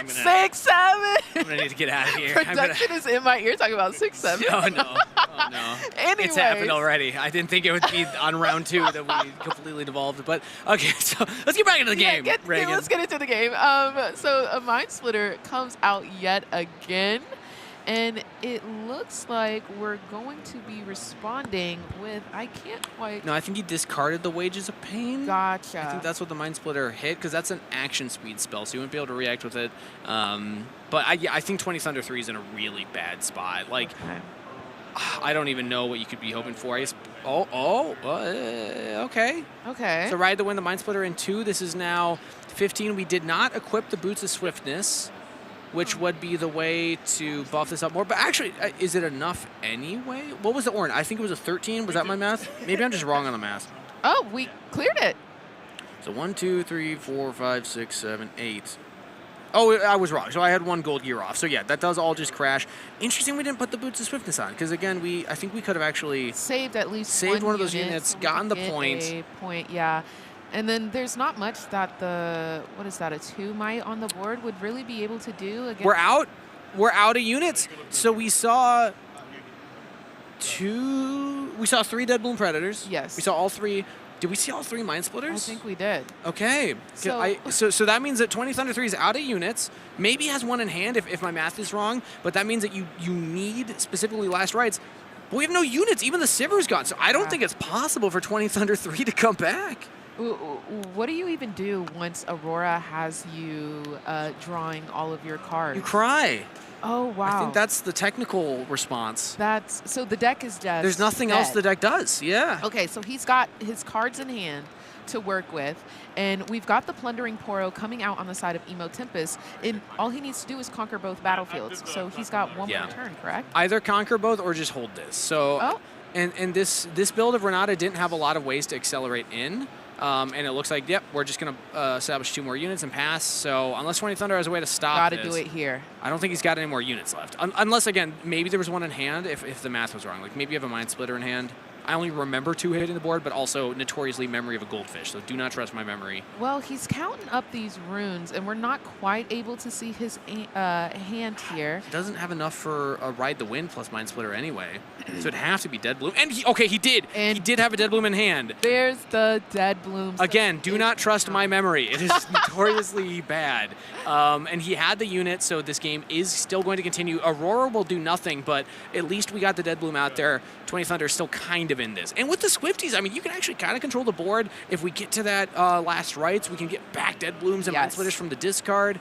6, 7. I'm gonna need to get out of here. Production is in my ear talking about 6, 7. Oh no! Oh no! Anyways. It's happened already. I didn't think it would be on round 2 that we completely devolved. But okay, so let's get back into the game, Reagan. Let's get into the game. So a Mind Splitter comes out yet again. And it looks like we're going to be responding with, I can't quite. No, I think he discarded the Wages of Pain. Gotcha. I think that's what the Mind Splitter hit, because that's an action speed spell, so you wouldn't be able to react with it. But I think 20 Thunder 3 is in a really bad spot. Like, I don't even know what you could be hoping for. Okay. Okay. So ride the win the Mind Splitter in 2. This is now 15. We did not equip the Boots of Swiftness, which would be the way to buff this up more. But actually, is it enough anyway? What was the Ornn? I think it was a 13. Was that my math? Maybe I'm just wrong on the math. Oh, we cleared it. So 1, 2, 3, 4, 5, 6, 7, 8. Oh, I was wrong. So I had 1 gold gear off. So yeah, that does all just crash. Interesting we didn't put the Boots of Swiftness on, because again, I think we could have actually saved at least one of those units, gotten the point. A point, yeah. And then there's not much that a 2 might on the board would really be able to do against. We're out? we're out of units. So we saw three Dead Bloom Predators. Yes. We saw all three. Did we see all three Mind Splitters? I think we did. Okay. So, So that means that 20 Thunder 3 is out of units. Maybe has one in hand if my math is wrong, but that means that you need specifically last rights. But we have no units. Even the Sivir's gone. So I don't think it's possible for 20 Thunder 3 to come back. What do you even do once Aurora has you drawing all of your cards? You cry. Oh, wow. I think that's the technical response. So the deck is just There's nothing else the deck does. Yeah. Okay, so he's got his cards in hand to work with, and we've got the Plundering Poro coming out on the side of Emo Tempest, and all he needs to do is conquer both battlefields. So he's got one more turn, correct? Either conquer both or just hold this. So, and this build of Renata didn't have a lot of ways to accelerate in. And it looks like, yep, we're just going to establish 2 more units and pass. So unless 20 Thunder has a way to stop this. Got to do it here. I don't think he's got any more units left. Unless, again, maybe there was one in hand if the math was wrong. Like maybe you have a Mind Splitter in hand. I only remember 2 hitting the board, but also notoriously memory of a goldfish. So do not trust my memory. Well, he's counting up these runes, and we're not quite able to see his hand here. Doesn't have enough for a Ride the Wind plus Mind Splitter anyway. So it'd have to be Dead Bloom. And he did. And he did have a Dead Bloom in hand. There's the Dead Blooms. Again, do not trust my memory. It is notoriously bad. And he had the unit, so this game is still going to continue. Aurora will do nothing, but at least we got the Dead Bloom out there. 20 Thunder is still kind of in this. And with the Swifties, I mean, you can actually kind of control the board. If we get to that last rights, we can get back Dead Blooms and Mind Splitters from the discard.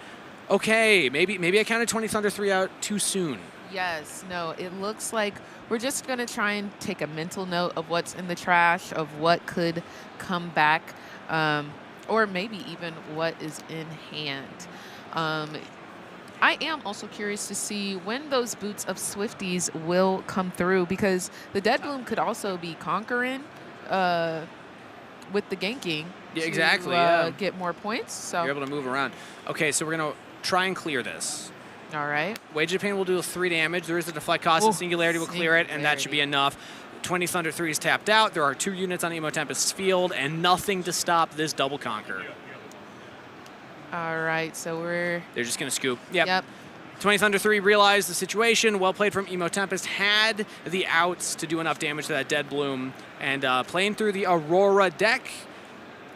Okay, maybe I counted 20 Thunder 3 out too soon. Yes, no, it looks like we're just going to try and take a mental note of what's in the trash, of what could come back, or maybe even what is in hand. I am also curious to see when those Boots of Swifties will come through, because the Dead Bloom could also be conquering with the ganking. Yeah, exactly. Get more points. So you're able to move around. Okay, so we're going to try and clear this. All right. Wage of Pain will do 3 damage. There is a deflect cost, and Singularity will clear it, and that should be enough. 20 Thunder 3 is tapped out. There are 2 units on Emo Tempest's field, and nothing to stop this double conquer. All right, so they're just going to scoop. Yep. 20 Thunder 3 realized the situation. Well played from Emo Tempest. Had the outs to do enough damage to that Dead Bloom, and playing through the Aurora deck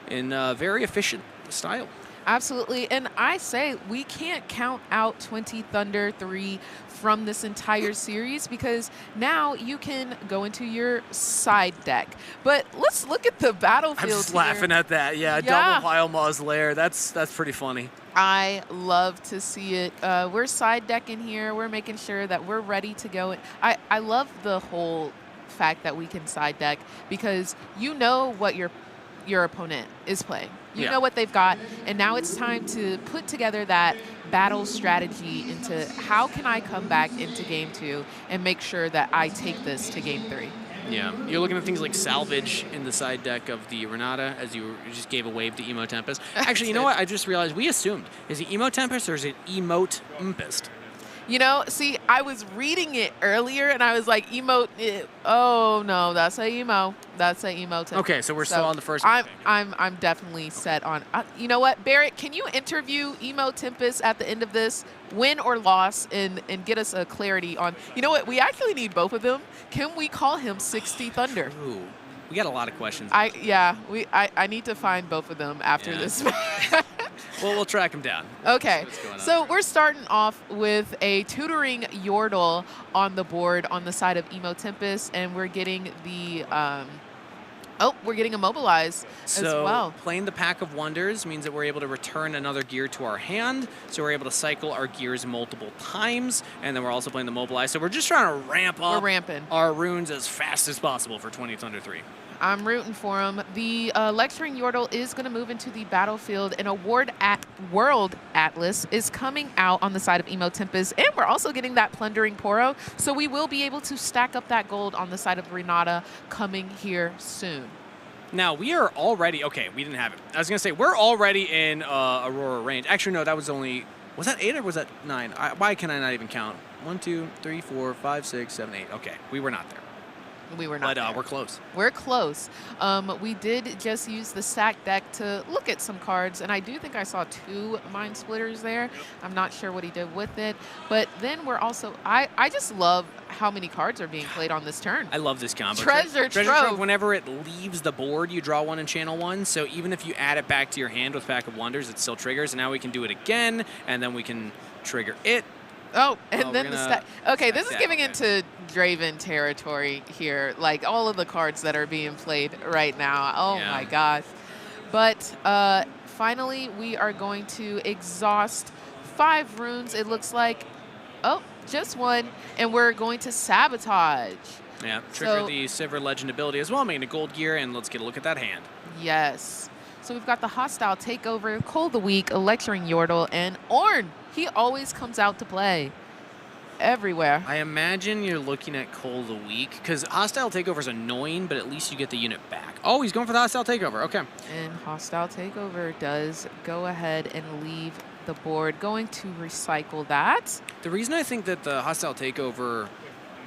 in a very efficient style. Absolutely, and I say we can't count out 20 Thunder 3 from this entire series, because now you can go into your side deck. But let's look at the battlefield. I'm just laughing at that. Yeah, double Wildmaw's Lair. That's pretty funny. I love to see it. We're side decking here. We're making sure that we're ready to go. I love the whole fact that we can side deck, because you know what your opponent is playing. You know what they've got, and now it's time to put together that battle strategy into how can I come back into game 2 and make sure that I take this to game 3. Yeah, you're looking at things like salvage in the side deck of the Renata, as you just gave a wave to Emo Tempest. Actually, you know what? I just realized we assumed, is it Emo Tempest or is it Emote Tempest? You know, see, I was reading it earlier, and I was like, emote. Oh no, that's a emo. That's a emo. Okay, so we're still on the first. I'm definitely set on. You know what, Barrett? Can you interview Emo Tempest at the end of this, win or loss, and get us a clarity on? You know what? We actually need both of them. Can we call him 60 Thunder? Ooh, we got a lot of questions. I need to find both of them after this. Well, we'll track them down. Okay, so we're starting off with a tutoring Yordle on the board on the side of Emo Tempest, and we're getting the we're getting immobilized as well. So playing the Pack of Wonders means that we're able to return another gear to our hand, so we're able to cycle our gears multiple times, and then we're also playing the Mobilize. So we're just trying to ramp up our runes as fast as possible for 20 Thunder 3. I'm rooting for him. The Lecturing Yordle is going to move into the battlefield, and a World Atlas is coming out on the side of Emo Tempest, and we're also getting that Plundering Poro, so we will be able to stack up that gold on the side of Renata coming here soon. Now, we are already, okay, we didn't have it. I was going to say, we're already in Aurora range. Actually, no, that was only, was that 8 or was that 9? Why can I not even count? 1, 2, 3, 4, 5, 6, 7, 8. Okay, we were not there. We were not But there. we're close. We're close. We did just use the stack deck to look at some cards, and I do think I saw 2 Mind Splitters there. I'm not sure what he did with it. But then we're also, I just love how many cards are being played on this turn. I love this combo. Treasure Trove, Trove. whenever it leaves the board, you draw 1 and channel 1. So even if you add it back to your hand with Pack of Wonders, it still triggers. And now we can do it again, and then we can trigger it. Oh, and Oh, then we're the gonna stack. Okay, stack this is that, giving okay. into Draven territory here. Like all of the cards that are being played right now. Oh Yeah. my gosh. But finally, we are going to exhaust 5 runes. It looks like, oh, just 1, and we're going to sabotage. Yeah, trigger So- the Sivir Legend ability as well, making a gold gear, and let's get a look at that hand. Yes. So we've got the hostile takeover, Cole the Weak, Lecturing Yordle, and Ornn. He always comes out to play everywhere. I imagine you're looking at Cole the Weak, because Hostile Takeover is annoying, but at least you get the unit back. Oh, he's going for the Hostile Takeover. Okay. And hostile takeover does go ahead and leave the board. Going to recycle that. The reason I think that the Hostile Takeover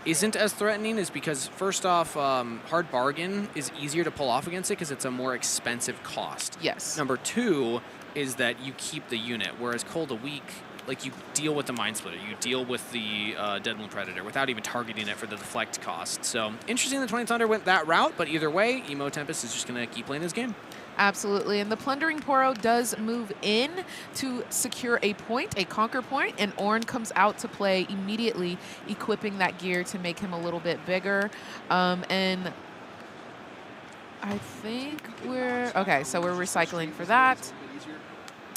isn't as threatening is because, first off, Hard Bargain is easier to pull off against it because it's a more expensive cost. Yes. Number 2 is that you keep the unit, whereas Cole the Weak, like, you deal with the Mind Splitter, you deal with the Deadloom Predator without even targeting it for the deflect cost. So interesting that 20 Thunder went that route, but either way, Emo Tempest is just going to keep playing his game. Absolutely. And the Plundering Poro does move in to secure a point, a conquer point, and Ornn comes out to play immediately, equipping that gear to make him a little bit bigger. And I think we're, okay, so we're recycling for that,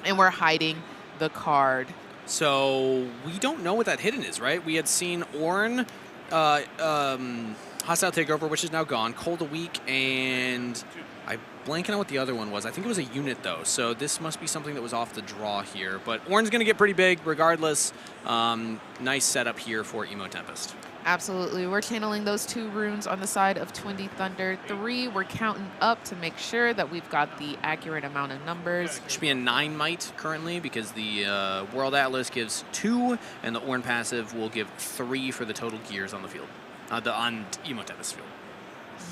and we're hiding the card. So we don't know what that hidden is, right? We had seen Ornn, Hostile Takeover, which is now gone, Cole the Weak, and I'm blanking on what the other one was. I think it was a unit, though, so this must be something that was off the draw here. But Ornn's going to get pretty big regardless. Nice setup here for Emo Tempest. Absolutely. We're channeling those 2 runes on the side of 20 Thunder. 3, we're counting up to make sure that we've got the accurate amount of numbers. Should be a 9 might currently because the World Atlas gives 2, and the Ornn passive will give 3 for the total gears on the field, on Emo Tempest field.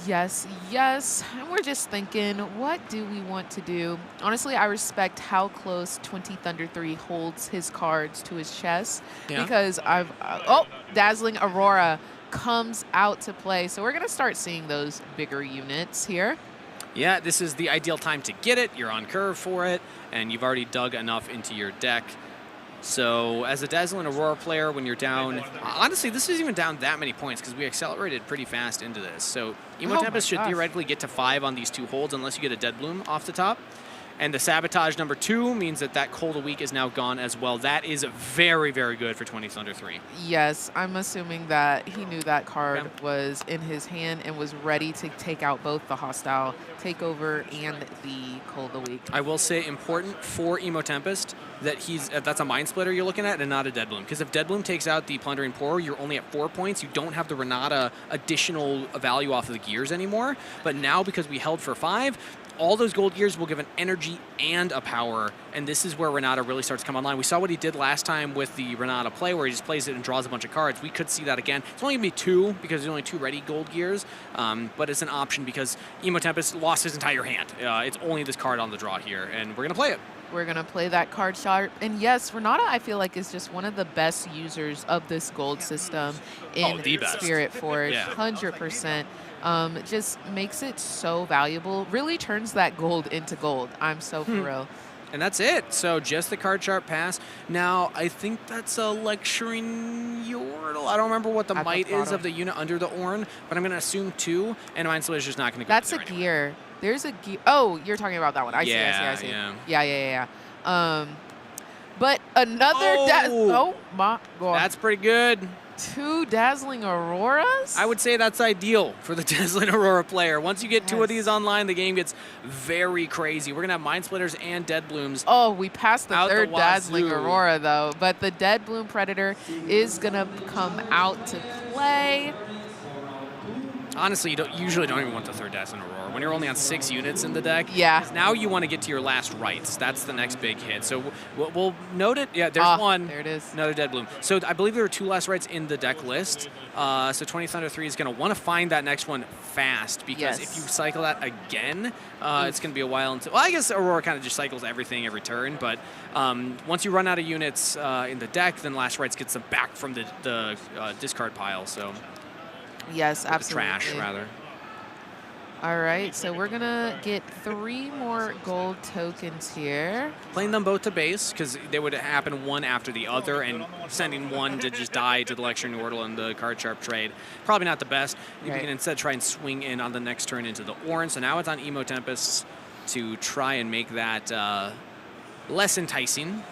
Yes, yes. And we're just thinking, what do we want to do? Honestly, I respect how close 20 Thunder 3 holds his cards to his chest because oh, Dazzling Aurora comes out to play. So we're going to start seeing those bigger units here. Yeah, this is the ideal time to get it. You're on curve for it, and you've already dug enough into your deck. So as a Dazzling Aurora player, when you're down, honestly, this isn't even down that many points because we accelerated pretty fast into this. So Emo Oh Tempest my should gosh. theoretically get to 5 on these 2 holds unless you get a Dead Bloom off the top. And the Sabotage number 2 means that that Cole the Weak is now gone as well. That is very, very good for 20 Thunder 3. Yes, I'm assuming that he knew that card was in his hand and was ready to take out both the hostile takeover and the Cole the Weak. I will say important for Emo Tempest that that's a Mind Splitter you're looking at and not a Dead Bloom. Because if Dead Bloom takes out the Plundering Poro, you're only at 4 points. You don't have the Renata additional value off of the gears anymore. But now because we held for 5, all those gold gears will give an energy and a power, and this is where Renata really starts to come online. We saw what he did last time with the Renata play, where he just plays it and draws a bunch of cards. We could see that again. It's only going to be 2 because there's only 2 ready gold gears, but it's an option because Emo Tempest lost his entire hand. It's only this card on the draw here, and we're going to play it. We're going to play that card sharp. And yes, Renata, I feel like, is just one of the best users of this gold system in the best. Spirit Forge. Yeah. 100%. Just makes it so valuable. Really turns that gold into gold. I'm so for real. And that's it. So just the card sharp pass. Now, I think that's a Lecturing Yordle. I don't remember what the At the might is bottom. of the unit under the Ornn, but I'm going to assume 2, and Mind Splitter is just not going to go That's in a there gear. There's a gear. Oh, you're talking about that one. I see. Yeah. Yeah. But another. Oh my god. That's pretty good. 2 Dazzling Auroras? I would say that's ideal for the Dazzling Aurora player. Once you get 2 of Yes. these online, the game gets very crazy. We're going to have Mind Splitters and Dead Blooms. Oh, we passed the Out the 3rd Dazzling wazoo. Aurora, though. But the Dead Bloom Predator is going to come out to play. Honestly, you usually don't even want the third Dazzling Aurora. When you're only on 6 units in the deck, Yeah. 'cause now you want to get to your last rights. That's the next big hit. So we'll note it. Yeah, there's one. There it is. Another Dead Bloom. So I believe there are 2 last rights in the deck list. So 20 Thunder 3 is going to want to find that next one fast, because if you cycle that again, it's going to be a while until... Well, I guess Aurora kind of just cycles everything every turn, but once you run out of units in the deck, then last rights gets them back from the discard pile. So Yes, absolutely. the trash, rather. All right, so we're going to get 3 more gold tokens here. Playing them both to base, because they would happen one after the other, and sending one to just die to the Lecturing Yordle and the Card Sharp trade, probably not the best. You can instead try and swing in on the next turn into the Ornn. So now it's on Emo Tempest to try and make that less enticing.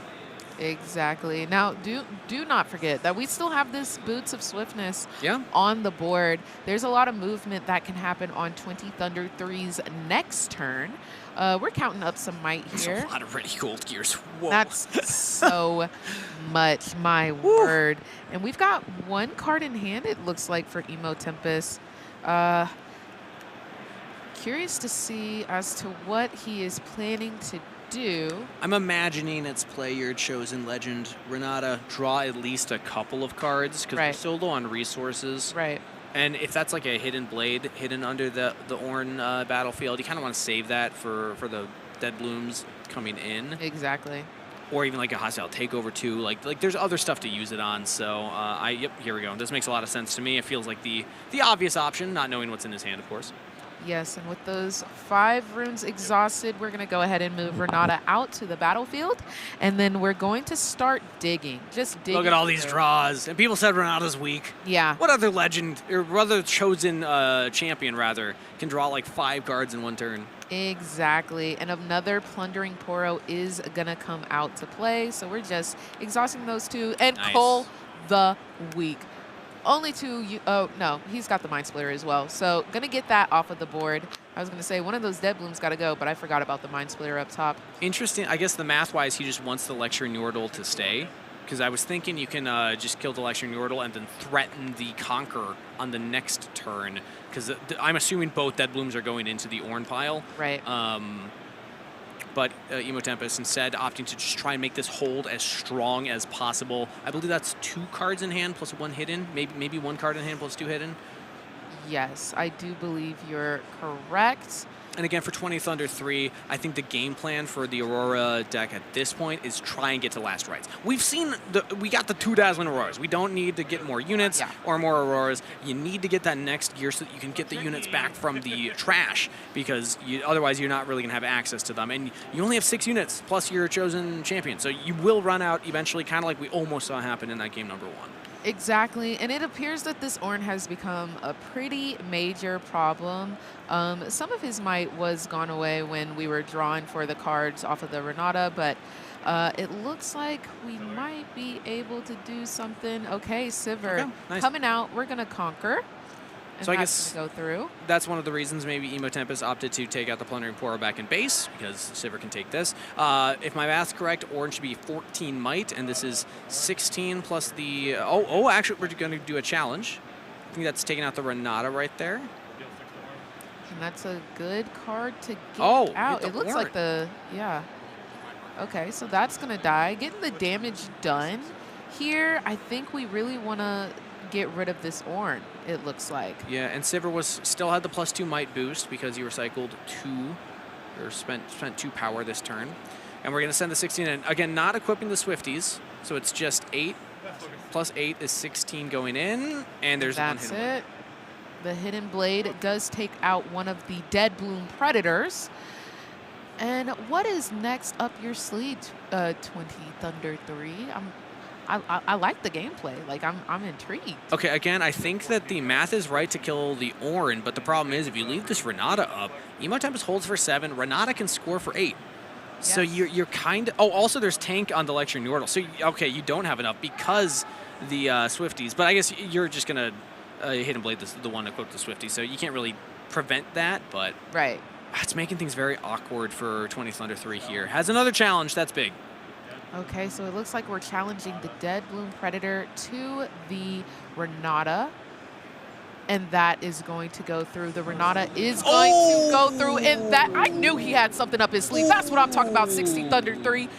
Exactly. Now, do not forget that we still have this Boots of Swiftness Yeah. on the board. There's a lot of movement that can happen on 20 Thunder 3's next turn. We're counting up some might here. There's a lot of ready gold gears. Whoa. That's so much, my word. And we've got 1 card in hand, it looks like, for Emo Tempest. Curious to see as to what he is planning to do. I'm imagining it's play your chosen legend, Renata, draw at least a couple of cards, because we're so low on resources. Right. And if that's like a hidden blade hidden under the Ornn battlefield, you kind of want to save that for the Dead Blooms coming in. Exactly. Or even like a hostile takeover too. Like there's other stuff to use it on. So yep, here we go. This makes a lot of sense to me. It feels like the obvious option, not knowing what's in his hand, of course. Yes, and with those 5 runes exhausted, we're going to go ahead and move Renata out to the battlefield, and then we're going to start digging. Just digging. Look at all these draws. And people said Renata's weak. Yeah. What other legend, or what other chosen champion, rather, can draw like 5 cards in one turn? Exactly. And another Plundering Poro is going to come out to play, so we're just exhausting those 2. And Cole the Weak. Only 2, oh, no, he's got the Mind Splitter as well. So going to get that off of the board. I was going to say one of those Dead Blooms got to go, but I forgot about the Mind Splitter up top. Interesting. I guess the math-wise, he just wants the Lecturing Yordle to stay. Because I was thinking you can just kill the Lecturing Yordle and then threaten the Conquer on the next turn. Because I'm assuming both Dead Blooms are going into the Ornn pile. Right. But Emo Tempest instead opting to just try and make this hold as strong as possible. I believe that's 2 cards in hand plus 1 hidden. Maybe 1 card in hand plus 2 hidden. Yes, I do believe you're correct. And again, for 20 Thunder 3, I think the game plan for the Aurora deck at this point is try and get to last rights. We've seen, we got the 2 Dazzling Auroras. We don't need to get more units or more Auroras. You need to get that next gear so that you can get the units back from the trash, because otherwise you're not really going to have access to them. And you only have 6 units plus your chosen champion. So you will run out eventually, kind of like we almost saw happen in that game number 1. Exactly, and it appears that this Ornn has become a pretty major problem. Some of his might was gone away when we were drawing for the cards off of the Renata, but it looks like we might be able to do something. Okay, Sivir coming out. We're going to conquer. And so I guess go through. That's one of the reasons maybe Emo Tempest opted to take out the Plundering Poro back in base, because Sivir can take this. If my math's correct, Ornn should be 14 might, and this is 16 plus the... actually, we're going to do a challenge. I think that's taking out the Renata right there. And that's a good card to get out. It looks Ornn. like the... Yeah. Okay, so that's going to die. Getting the damage done here, I think we really want to get rid of this Ornn, it looks like. Yeah, and Sivir still had the +2 might boost because he recycled 2, or spent 2 power this turn. And we're going to send the 16 in. Again, not equipping the Swifties, so it's just 8. Plus 8 is 16 going in, and there's 1 hidden. That's it. The Hidden Blade does take out one of the Dead Bloom Predators. And what is next up your sleeve, 20 Thunder 3? I like the gameplay. Like, I'm intrigued. Okay, again, I think that the math is right to kill the Ornn, but the problem is if you leave this Renata up, Emo Tempest holds for 7, Renata can score for 8. Yes. So you're kind of... Oh, also there's tank on the Lecturing Yordle. So, okay, you don't have enough because the Swifties, but I guess you're just going to Hidden Blade the one equipped the Swifties, so you can't really prevent that, but... Right. It's making things very awkward for 20 Thunder 3 here. Has another challenge, that's big. Okay, so it looks like we're challenging the Dead Bloom Predator to the Renata. And that is going to go through. The Renata is going to go through. And that, I knew he had something up his sleeve. That's what I'm talking about, 60 Thunder 3.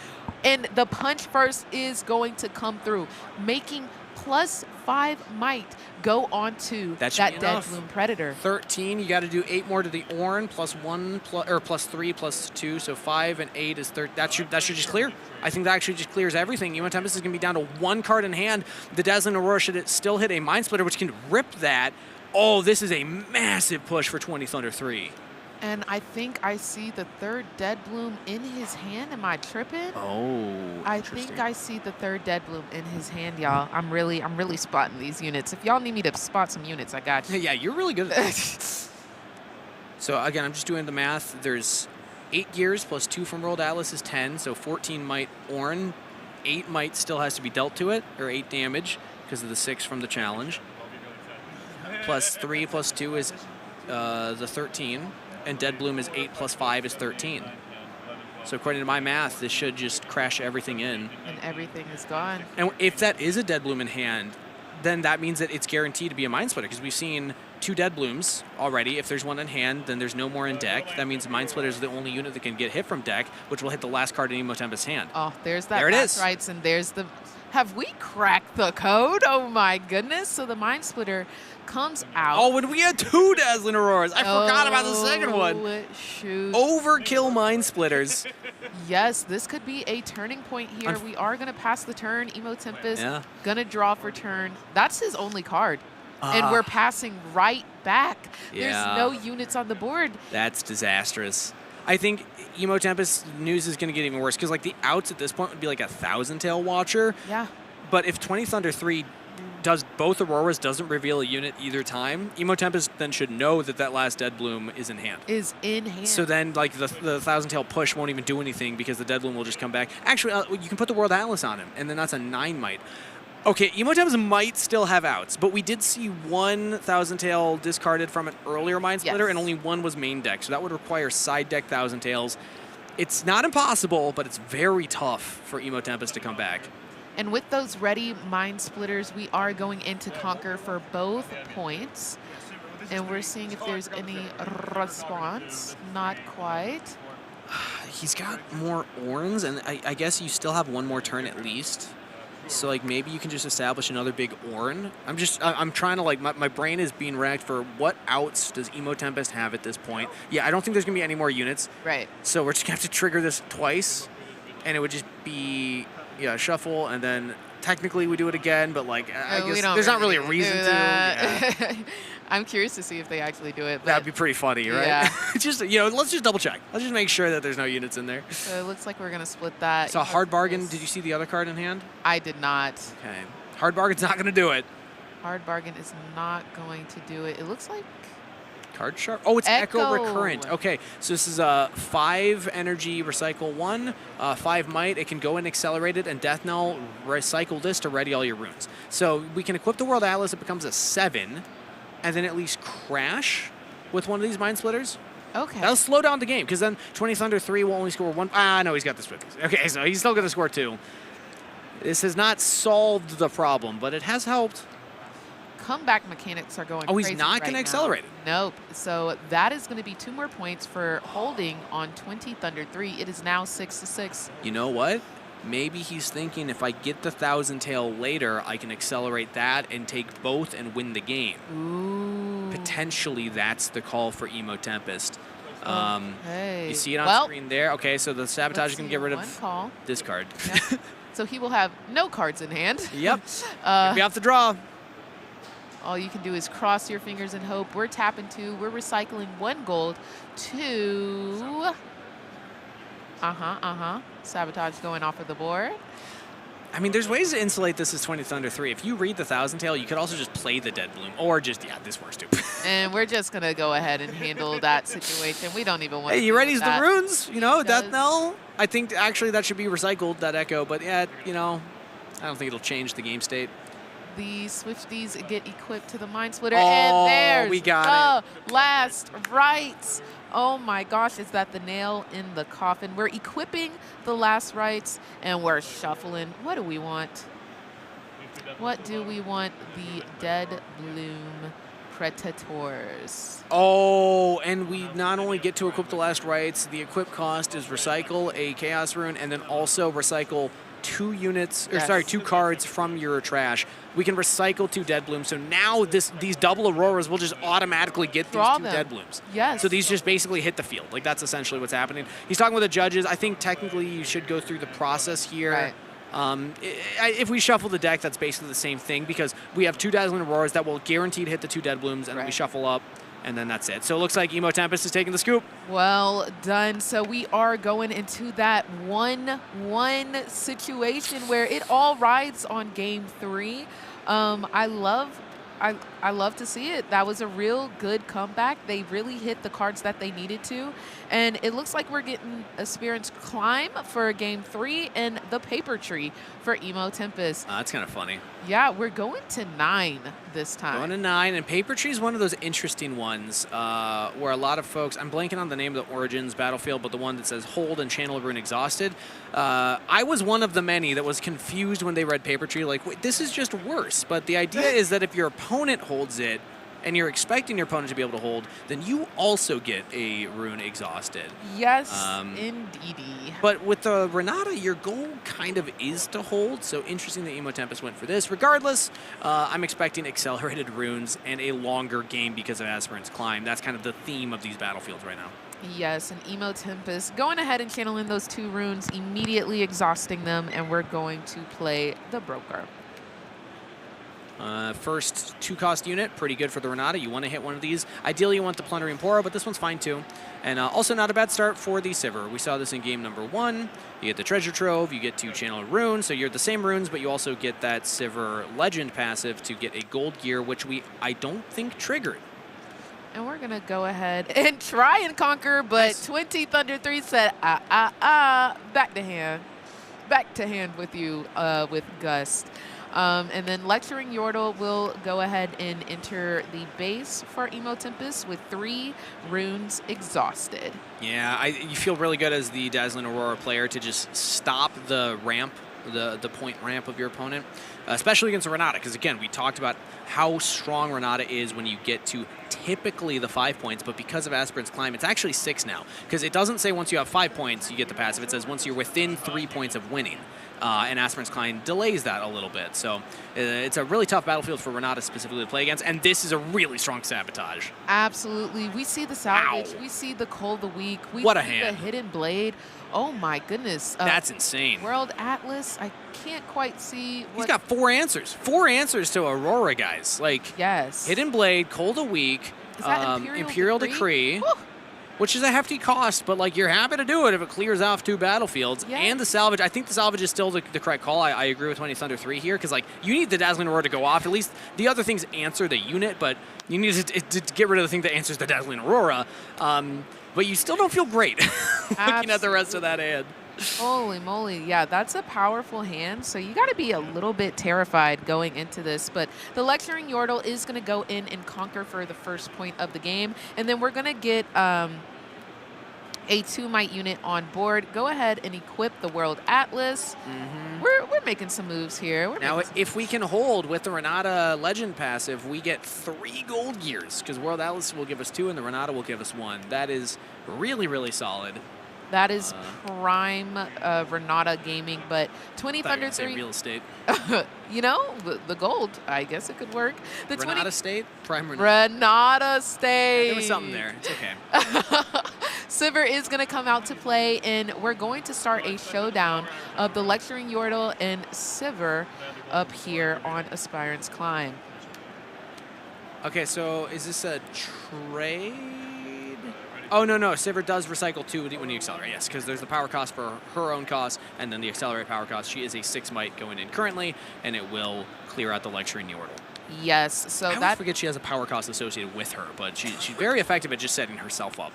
And the punch first is going to come through, making +5 might go on to that Dead Bloom Predator. 13, you got to do 8 more to the Ornn, +1, or +3, +2, so 5 and 8 is 30. That should just clear. I think that actually just clears everything. Emo Tempest is going to be down to 1 card in hand. The Dazzling Aurora should still hit a Mind Splitter, which can rip that. Oh, this is a massive push for 20 Thunder 3. And I think I see the 3rd Dead Bloom in his hand. Am I tripping? Oh, I think I see the 3rd Dead Bloom in his hand, y'all. I'm really spotting these units. If y'all need me to spot some units, I got you. Yeah, you're really good at that. So again, I'm just doing the math. There's 8 gears plus 2 from World Atlas is 10, so 14 might Ornn. 8 might still has to be dealt to it, or 8 damage because of the 6 from the challenge. +3 +2 is the 13. And Dead Bloom is 8 +5 is 13. So according to my math, this should just crash everything in. And everything is gone. And if that is a Dead Bloom in hand, then that means that it's guaranteed to be a Mind Splitter, because we've seen 2 Dead Blooms already. If there's 1 in hand, then there's no more in deck. That means Mind Splitter is the only unit that can get hit from deck, which will hit the last card in Emo Tempest's hand. Oh, there's that. There it is. Rights, and there's the... Have we cracked the code? Oh my goodness. So the Mind Splitter comes out. Oh, when we had 2 Dazzling Auroras. I forgot about the second one. Shoot. Overkill Mind Splitters. Yes, this could be a turning point here. We are going to pass the turn. Emo Tempest going to draw for turn. That's his only card. And we're passing right back. There's no units on the board. That's disastrous. I think Emo Tempest news is going to get even worse, because like the outs at this point would be like a Thousand Tail Watcher. Yeah. But if 20 Thunder 3 does both Auroras, doesn't reveal a unit either time, Emo Tempest then should know that that last Dead Bloom is in hand. So then like the Thousand Tail push won't even do anything, because the Dead Bloom will just come back. Actually, you can put the World Atlas on him, and then that's a 9 might. Okay, Emo Tempest might still have outs, but we did see 1 Thousand Tail discarded from an earlier Mind Splitter, and only 1 was main deck, so that would require side deck Thousand Tails. It's not impossible, but it's very tough for Emo Tempest to come back. And with those ready Mind Splitters, we are going into Conquer for both points. And we're seeing if there's any response. Not quite. He's got more Ornns, and I guess you still have 1 more turn at least. So like maybe you can just establish another big Ornn. I'm trying to, like, my brain is being racked for what outs does Emo Tempest have at this point. Yeah, I don't think there's gonna be any more units. Right. So we're just gonna have to trigger this twice, and it would just be shuffle, and then technically we do it again, but like I guess there's not really a reason to. Yeah. I'm curious to see if they actually do it. That'd be pretty funny, right? Yeah. Just let's just double check. Let's just make sure that there's no units in there. So it looks like we're gonna split that. So Hard Bargain. Did you see the other card in hand? I did not. Okay. Hard Bargain's not gonna do it. Hard Bargain is not going to do it. It looks like. Card Sharp? Oh, it's Echo Recurrent. Okay, so this is a 5 energy, recycle 1, 5 might. It can go in accelerated, and Death Knell, recycle this to ready all your runes. So we can equip the World Atlas. It becomes a 7, and then at least crash with one of these Mind Splitters. Okay. That'll slow down the game, because then 20 Thunder 3 will only score 1. No, he's got the Swifties. Okay, so he's still going to score 2. This has not solved the problem, but it has helped. Comeback mechanics are going crazy. Oh, he's not going to accelerate it. Nope. So that is going to be 2 more points for holding on 20 Thunder 3. It is now 6-6. You know what? Maybe he's thinking, if I get the Thousand Tail later, I can accelerate that and take both and win the game. Ooh. Potentially, that's the call for Emo Tempest. Okay. You see it on screen there? Okay, so the Sabotage is going to get rid of call. this card. Yep. So he will have no cards in hand. Yep. Be off the draw. All you can do is cross your fingers and hope. We're tapping 2. We're recycling 1 gold to... Sabotage going off of the board. I mean, there's ways to insulate this as 20 Thunder 3. If you read the Thousand Tail, you could also just play the Dead Bloom. Or just, this works too. And we're just going to go ahead and handle that situation. We don't even want to. Hey, you ready the runes? Death Knell? I think actually that should be recycled, that Echo. But yeah, I don't think it'll change the game state. The Swifties get equipped to the Mind Splitter, and there's we got the last rites. Oh my gosh, is that the nail in the coffin? We're equipping the last rites, and we're shuffling. What do we want? What do we want? The Dead Bloom Predators. Oh, and we not only get to equip the last rights, the equip cost is recycle a Chaos Rune and then also recycle 2 units, or Yes. sorry, 2 cards from your trash. We can recycle 2 Dead Blooms, so now these double Auroras will just automatically get Draw these 2 them. Dead Blooms. Yes. So these just basically hit the field. Like, that's essentially what's happening. He's talking with the judges. I think technically you should go through the process here. Right. If we shuffle the deck, that's basically the same thing because we have 2 Dazzling Auroras that will guaranteed hit the 2 Dead Blooms, and then we Right. shuffle up, and then that's it. So it looks like Emo Tempest is taking the scoop. Well done. So we are going into that 1-1 situation where it all rides on game 3. I love to see it. That was a real good comeback. They really hit the cards that they needed to. And it looks like we're getting Aspirant's Climb for game 3 and the Paper Tree for Emo Tempest. That's kind of funny. Yeah, we're going to 9 this time. Going to 9, and Paper Tree is one of those interesting ones where a lot of folks, I'm blanking on the name of the Origins battlefield, but the one that says Hold and Channel Rune Exhausted. I was one of the many that was confused when they read Paper Tree, like, wait, this is just worse. But the idea is that if your opponent holds it, and you're expecting your opponent to be able to hold, then you also get a Rune Exhausted. Yes, indeedy. But with the Renata, your goal kind of is to hold, so interesting that Emo Tempest went for this. Regardless, I'm expecting accelerated runes and a longer game because of Aspirant's Climb. That's kind of the theme of these battlefields right now. Yes, and Emo Tempest going ahead and channeling those 2 runes, immediately exhausting them, and we're going to play the Broker. First 2-cost unit, pretty good for the Renata. You want to hit one of these. Ideally, you want the Plundering Pora, but this one's fine too. And also not a bad start for the Sivir. We saw this in game number 1. You get the Treasure Trove, you get to channel runes, so you're the same runes, but you also get that Sivir Legend passive to get a gold gear, which I don't think triggered. And we're going to go ahead and try and conquer, but 20 Thunder 3 said, back to hand. Back to hand with you with Gust. And then Lecturing Yordle will go ahead and enter the base for Emo Tempest with 3 runes exhausted. Yeah, you feel really good as the Dazzling Aurora player to just stop the ramp, the point ramp of your opponent, especially against Renata, because again, we talked about how strong Renata is when you get to typically the 5 points, but because of Aspirant's Climb, it's actually 6 now, because it doesn't say once you have 5 points, you get the passive. It says once you're within 3 points of winning. And Aspirant's Climb delays that a little bit. So it's a really tough battlefield for Renata specifically to play against, and this is a really strong Sabotage. Absolutely. We see the Salvage. Ow. We see the Cold the Weak. We What a see hand. the Hidden Blade. Oh, my goodness. That's insane. World Atlas. I can't quite see what... He's got 4 answers. 4 answers to Aurora, guys. Like, Yes. Hidden Blade, Cold a Week, Is that Imperial Decree, Woo. which is a hefty cost, but like you're happy to do it if it clears off 2 battlefields. Yeah. And the Salvage, I think the Salvage is still the correct call. I agree with 20 Thunder 3 here, because like you need the Dazzling Aurora to go off. At least the other things answer the unit, but you need to get rid of the thing that answers the Dazzling Aurora. But you still don't feel great looking at the rest of that hand. Holy moly. Yeah, that's a powerful hand. So you got to be a little bit terrified going into this. But the Lecturing Yordle is going to go in and conquer for the first point of the game. And then we're going to get a 2-might unit on board. Go ahead and equip the World Atlas. We're making some moves here. Now, if we can hold with the Renata Legend passive, we get 3 gold gears, because World Atlas will give us 2 and the Renata will give us 1. That is really, really solid. That is prime Renata gaming, but 20 Thunder 3. Real estate. You know, the gold, I guess it could work. The Renata State? Prime Renata. Renata State. There was something there. It's okay. Sivir is going to come out to play, and we're going to start a showdown of the Lecturing Yordle and Sivir up here on Aspirant's Climb. Okay, so is this a trade? Oh, no. Sivir does recycle 2 when you accelerate, yes, because there's the power cost for her own cost, and then the accelerate power cost. She is a 6-might going in currently, and it will clear out the Lecturing Yordle. Yes, so I always that... forget she has a power cost associated with her, but she's very effective at just setting herself up.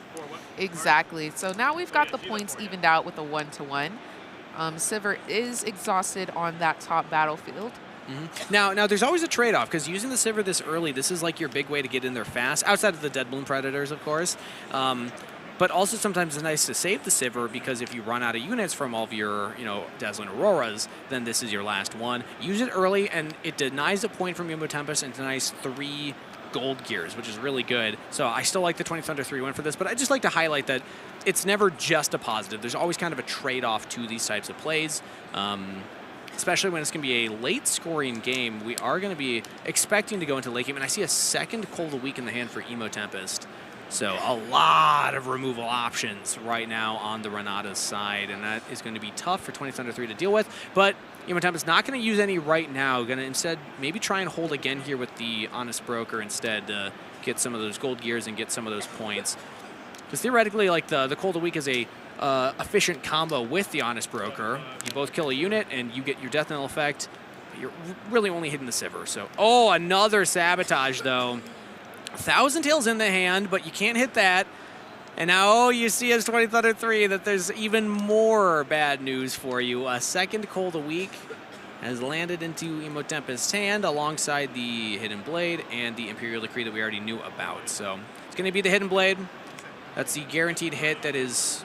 Exactly. So now we've got the points evened out with a 1-to-1. Sivir is exhausted on that top battlefield. Now, there's always a trade-off, because using the Sivir this early, this is like your big way to get in there fast, outside of the Dead Bloom Predators, of course. But also sometimes it's nice to save the Sivir, because if you run out of units from all of your, Dazzling Auroras, then this is your last one. Use it early, and it denies a point from Emo Tempest and denies 3 gold gears, which is really good. So I still like the 20 Thunder 3 win for this, but I'd just like to highlight that it's never just a positive. There's always kind of a trade-off to these types of plays, especially when it's going to be a late-scoring game. We are going to be expecting to go into late game, and I see a second Cold of the Week in the hand for Emo Tempest. So a lot of removal options right now on the Renata's side, and that is going to be tough for 20 Thunder 3 to deal with. But Emo Tempest not going to use any right now. Going to instead maybe try and hold again here with the Honest Broker instead to get some of those gold gears and get some of those points. Because theoretically, like the Cold of the Week is a efficient combo with the Honest Broker. You both kill a unit and you get your Death Knell effect. But you're really only hitting the Sivir. So, oh, another Sabotage though. 1,000 Tails in the hand, but you can't hit that. And now you see as 20 Thunder 3 that there's even more bad news for you. A second Cold of the Week has landed into Emo Tempest's hand alongside the Hidden Blade and the Imperial Decree that we already knew about. So it's going to be the Hidden Blade. That's the guaranteed hit that is,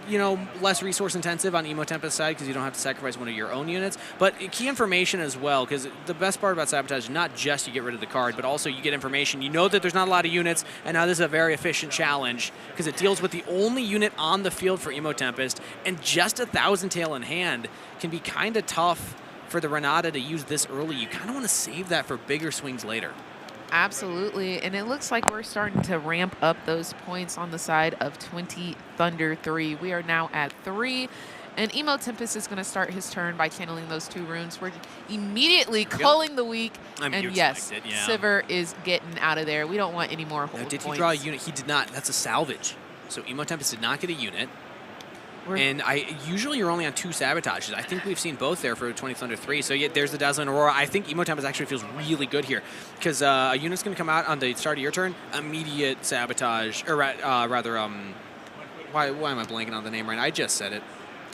you know, less resource intensive on Emo Tempest's side because you don't have to sacrifice one of your own units. But key information as well, because the best part about Sabotage is not just you get rid of the card, but also you get information. You know that there's not a lot of units, and now this is a very efficient challenge because it deals with the only unit on the field for Emo Tempest, and just 1,000 Tail in hand can be kind of tough for the Renata to use this early. You kind of want to save that for bigger swings later. Absolutely, and it looks like we're starting to ramp up those points on the side of 20 Thunder 3. We are now at 3, and Emo Tempest is going to start his turn by channeling those 2 runes. We're immediately calling the week, and yes, Sivir is getting out of there. We don't want any more hold points. Did he points. draw a unit? He did not. That's a salvage. So Emo Tempest did not get a unit. And usually you're only on 2 Sabotages. I think we've seen both there for 20 Thunder 3. So yeah, there's the Dazzling Aurora. I think Emo Tempest actually feels really good here because a unit's going to come out on the start of your turn, immediate Sabotage, or rather, why am I blanking on the name right now? I just said it.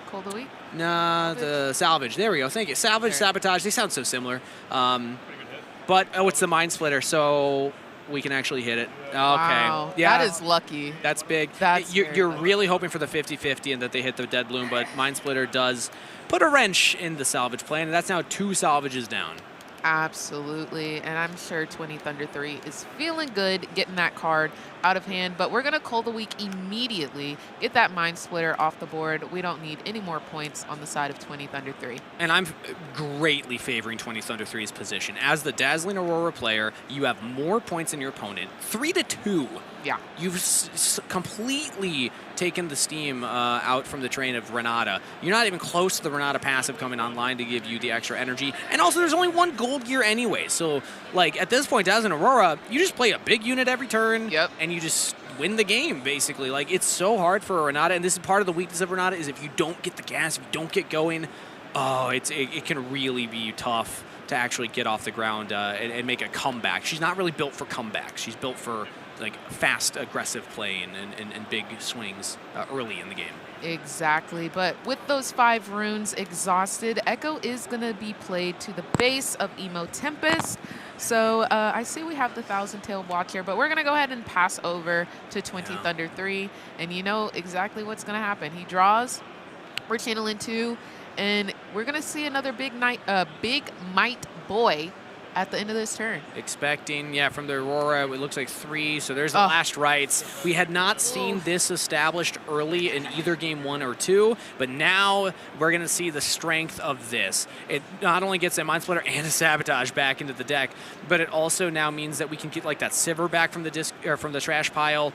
Cold of the Week? Nah, the Salvage. There we go. Thank you. Salvage, Sabotage, they sound so similar. But, oh, it's the Mind Splitter, so we can actually hit it. Okay. Wow, yeah, that is lucky. That's big. You're really hoping for the 50-50 and that they hit the Dead Bloom, but Mind Splitter does put a wrench in the salvage plan, and that's now 2 salvages down. Absolutely, and I'm sure 20 Thunder 3 is feeling good getting that card out of hand, but we're going to Cold the Week immediately, get that Mind Splitter off the board. We don't need any more points on the side of 20 Thunder 3. And I'm greatly favoring 20 Thunder 3's position. As the Dazzling Aurora player, you have more points than your opponent, 3-2. Yeah. You've completely taken the steam out from the train of Renata. You're not even close to the Renata passive coming online to give you the extra energy. And also, there's only 1 gold gear anyway. So, like, at this point, Dazzling Aurora, you just play a big unit every turn. Yep. And you just win the game, basically. Like, it's so hard for Renata. And this is part of the weakness of Renata is if you don't get the gas, if you don't get going, oh, it can really be tough to actually get off the ground and make a comeback. She's not really built for comebacks. She's built for like fast, aggressive play and big swings early in the game. Exactly, but with those 5 runes exhausted, Echo is going to be played to the base of Emo Tempest. So I see we have the 1,000 Tail Watch here, but we're going to go ahead and pass over to 20 Thunder 3, and you know exactly what's going to happen. He draws, we're channeling 2, and we're going to see another big Might Boy at the end of this turn. Expecting, yeah, from the Aurora, it looks like 3, so there's the last rites. We had not seen this established early in either game 1 or 2, but now we're going to see the strength of this. It not only gets a Mind Splitter and a Sabotage back into the deck, but it also now means that we can get like that Sivir back from the disc or from the trash pile.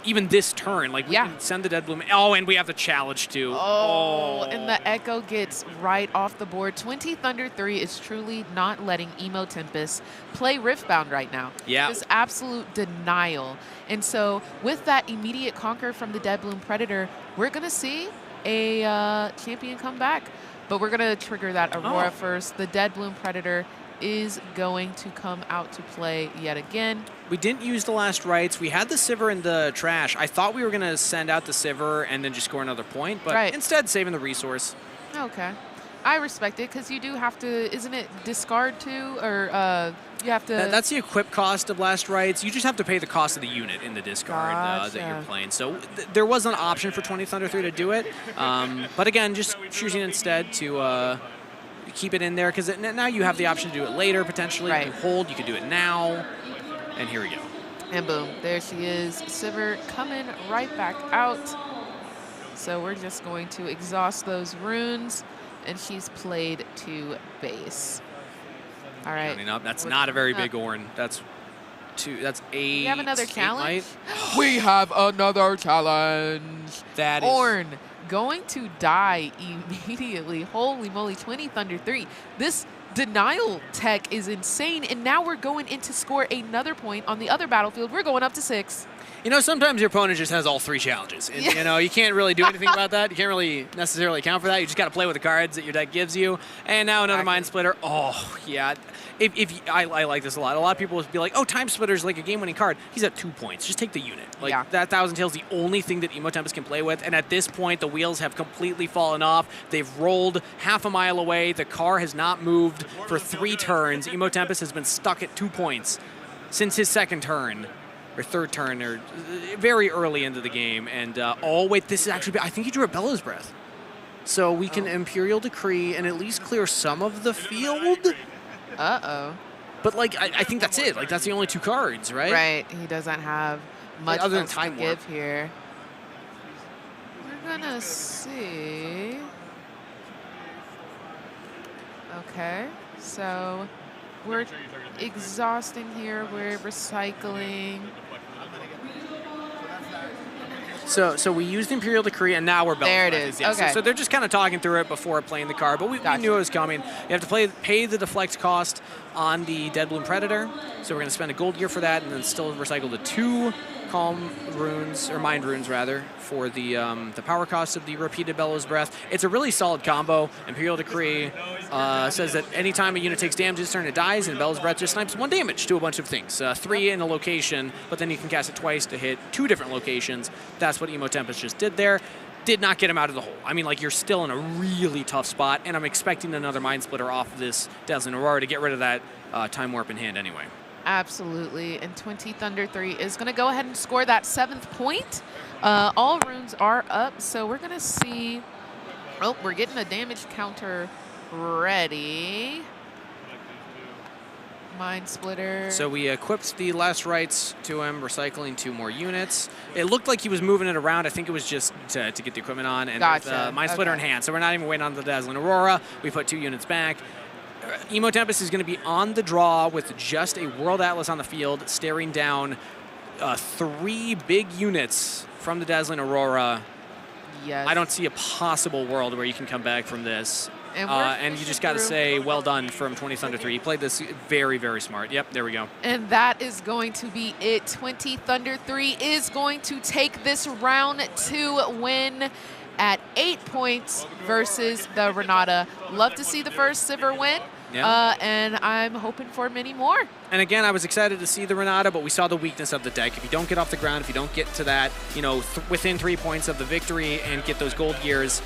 Even this turn, like we can send the Dead Bloom. Oh, and we have the challenge too. Oh, and the Echo gets right off the board. 20 Thunder 3 is truly not letting Emo Tempest play Riftbound right now. Yeah. Just absolute denial. And so with that immediate conquer from the Dead Bloom Predator, we're going to see a champion come back. But we're going to trigger that Aurora first. The Dead Bloom Predator is going to come out to play yet again. We didn't use the last rites. We had the Sivir in the trash. I thought we were going to send out the Sivir and then just score another point, but instead saving the resource. Okay. I respect it because you do have to, isn't it discard too? Or you have to... That's the equip cost of last rites. You just have to pay the cost of the unit in the discard that you're playing. So there was an option for 20 Thunder 3 to do it. But again, just choosing instead to keep it in there because now you have the option to do it later potentially. You hold, you can do it now. And here we go. And boom, there she is. Sivir coming right back out. So we're just going to exhaust those runes, and she's played to base. All right. Coming up. That's not a very big Ornn. That's 2. That's 8. We have another challenge. might. We have another challenge. That is. Ornn going to die immediately. Holy moly, 20 Thunder 3. This denial tech is insane, and now we're going in to score another point on the other battlefield. We're going up to 6. You know, sometimes your opponent just has all 3 challenges. And, you know, you can't really do anything about that. You can't really necessarily account for that. You just got to play with the cards that your deck gives you. And now another Mind Splitter. Oh, yeah. I like this a lot. A lot of people will be like, oh, Time Splitter's like a game-winning card. He's at 2 points. Just take the unit. Like, that Thousand Tail's the only thing that Emo Tempest can play with. And at this point, the wheels have completely fallen off. They've rolled half a mile away. The car has not moved for 3 turns. Emo Tempest has been stuck at 2 points since his 2nd turn. Or 3rd turn, or very early into the game. And, oh, wait, this is actually, I think he drew a Bella's Breath. So we can Imperial Decree and at least clear some of the field. Uh-oh. But, like, I think that's it. Like, that's the only 2 cards, right? Right. He doesn't have much other than else Time to Warp. give here. We're going to see. Okay. So we're exhausting here. We're recycling. So we used Imperial Decree, and now we're Bella's There it Breath. is. Yeah, Okay. So they're just kind of talking through it before playing the card, but we knew it was coming. You have to pay the deflect cost on the Dead Bloom Predator, so we're going to spend a gold gear for that, and then still recycle the 2 Calm runes, or Mind runes rather, for the power cost of the repeated Bellows Breath. It's a really solid combo. Imperial Decree says that anytime a unit takes damage this turn, it dies, and Bellows Breath just snipes 1 damage to a bunch of things. 3 in a location, but then you can cast it twice to hit 2 different locations. That's what Emo Tempest just did there. Did not get him out of the hole. I mean, like, you're still in a really tough spot, and I'm expecting another Mind Splitter off of this Dazzling Aurora to get rid of that Time Warp in hand anyway. Absolutely. And 20 Thunder 3 is going to go ahead and score that 7th point. All runes are up, so we're going to see. Oh, we're getting a damage counter ready. Mind Splitter. So we equipped the last rights to him, recycling 2 more units. It looked like he was moving it around. I think it was just to get the equipment on, and Gotcha. Mind Splitter in hand. So we're not even waiting on the Dazzling Aurora. We put 2 units back. Emo Tempest is going to be on the draw with just a World Atlas on the field, staring down 3 big units from the Dazzling Aurora. Yes. I don't see a possible world where you can come back from this. And you just got to say, well done from 20 Thunder 3. He played this very, very smart. Yep, there we go. And that is going to be it. 20 Thunder 3 is going to take this round 2 win at 8 points versus the Renata. Love to see the first Sivir win. Yeah. And I'm hoping for many more. And again, I was excited to see the Renata, but we saw the weakness of the deck. If you don't get off the ground, if you don't get to that, you know, within 3 points of the victory and get those gold gears,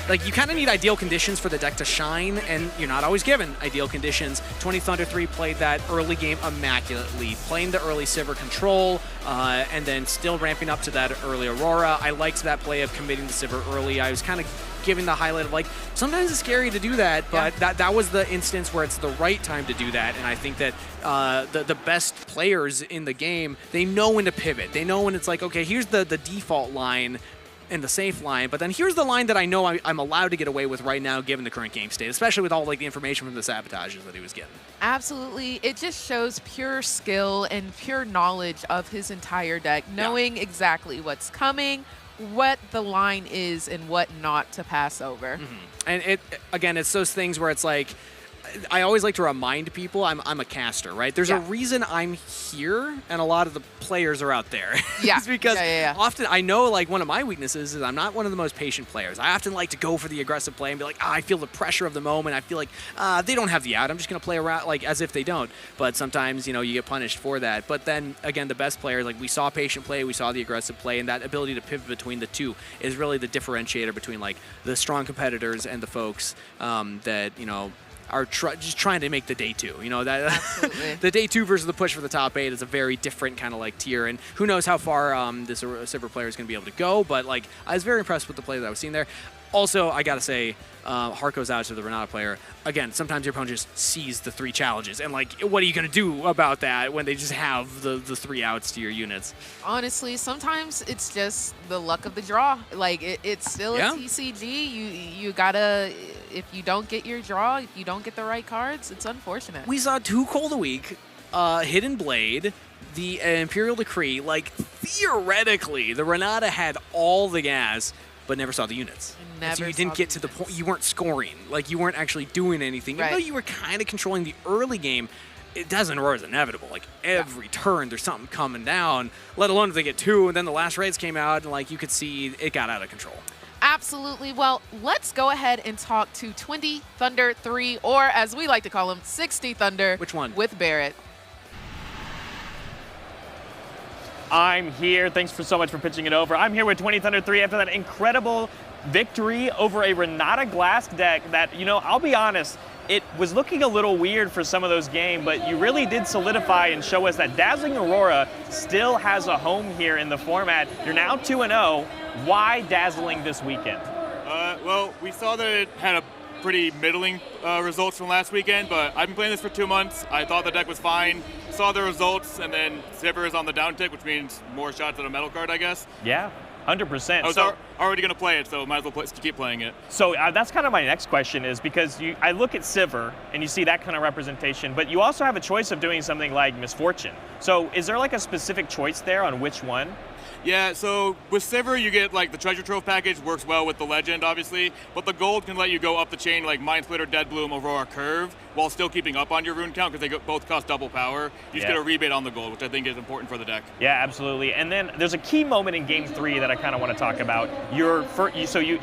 like, you kind of need ideal conditions for the deck to shine, and you're not always given ideal conditions. 20 Thunder 3 played that early game immaculately, playing the early Sivir control, and then still ramping up to that early Aurora. I liked that play of committing the Sivir early. I was kind of giving the highlight of, like, sometimes it's scary to do that, but that was the instance where it's the right time to do that, and I think that the best players in the game, they know when to pivot. They know when it's like, okay, here's the default line and the safe line, but then here's the line that I know I'm allowed to get away with right now given the current game state, especially with all, like, the information from the sabotages that he was getting. Absolutely. It just shows pure skill and pure knowledge of his entire deck, knowing exactly what's coming, what the line is, and what not to pass over. And again, it's those things where it's like, I always like to remind people I'm a caster, right? There's a reason I'm here, and a lot of the players are out there. Yeah. It's because often I know, like, one of my weaknesses is I'm not one of the most patient players. I often like to go for the aggressive play and be like, I feel the pressure of the moment. I feel like they don't have the out. I'm just going to play around like as if they don't. But sometimes, you know, you get punished for that. But then, again, the best players, like, we saw patient play, we saw the aggressive play, and that ability to pivot between the two is really the differentiator between, like, the strong competitors and the folks that, you know, are just trying to make the day 2. You know, that the day 2 versus the push for the top 8 is a very different kind of, like, tier, and who knows how far this Sivir player is going to be able to go, but, like, I was very impressed with the play that I was seeing there. Also, I gotta say, heart goes out to the Renata player. Again, sometimes your opponent just sees the 3 challenges, and like, what are you gonna do about that when they just have the 3 outs to your units? Honestly, sometimes it's just the luck of the draw. Like it's still a TCG. You gotta, if you don't get your draw, if you don't get the right cards, it's unfortunate. We saw 2 Cold a week, Hidden Blade, the Imperial Decree. Like, theoretically, the Renata had all the gas, but never saw the units. So you didn't get to the point, you weren't scoring. Like, you weren't actually doing anything. Even though you were kind of controlling the early game, it doesn't Aurora is inevitable. Like, every turn there's something coming down, let alone if they get 2, and then the last raids came out, and like, you could see it got out of control. Absolutely. Well, let's go ahead and talk to 20 Thunder 3, or as we like to call him, 60 Thunder. Which one? With Barrett. I'm here. Thanks so much for pitching it over. I'm here with 20 Thunder 3 after that incredible victory over a Renata Glass deck that, you know, I'll be honest, it was looking a little weird for some of those games, but you really did solidify and show us that Dazzling Aurora still has a home here in the format. You're now 2-0. Why Dazzling this weekend? Well, we saw that it had a pretty middling results from last weekend, but I've been playing this for 2 months. I thought the deck was fine. Saw the results, and then Sivir is on the downtick, which means more shots at a metal card, I guess. Yeah, 100%. I was already going to play it, so might as well keep playing it. So that's kind of my next question is because I look at Sivir, and you see that kind of representation, but you also have a choice of doing something like Misfortune. So is there like a specific choice there on which one? Yeah, so with Sivir, you get like the Treasure Trove package, works well with the Legend, obviously, but the Gold can let you go up the chain like Mind Splitter, Dead Bloom, Aurora Curve, while still keeping up on your rune count because they both cost double power. You just get a rebate on the Gold, which I think is important for the deck. Yeah, absolutely. And then there's a key moment in Game 3 that I kind of want to talk about. You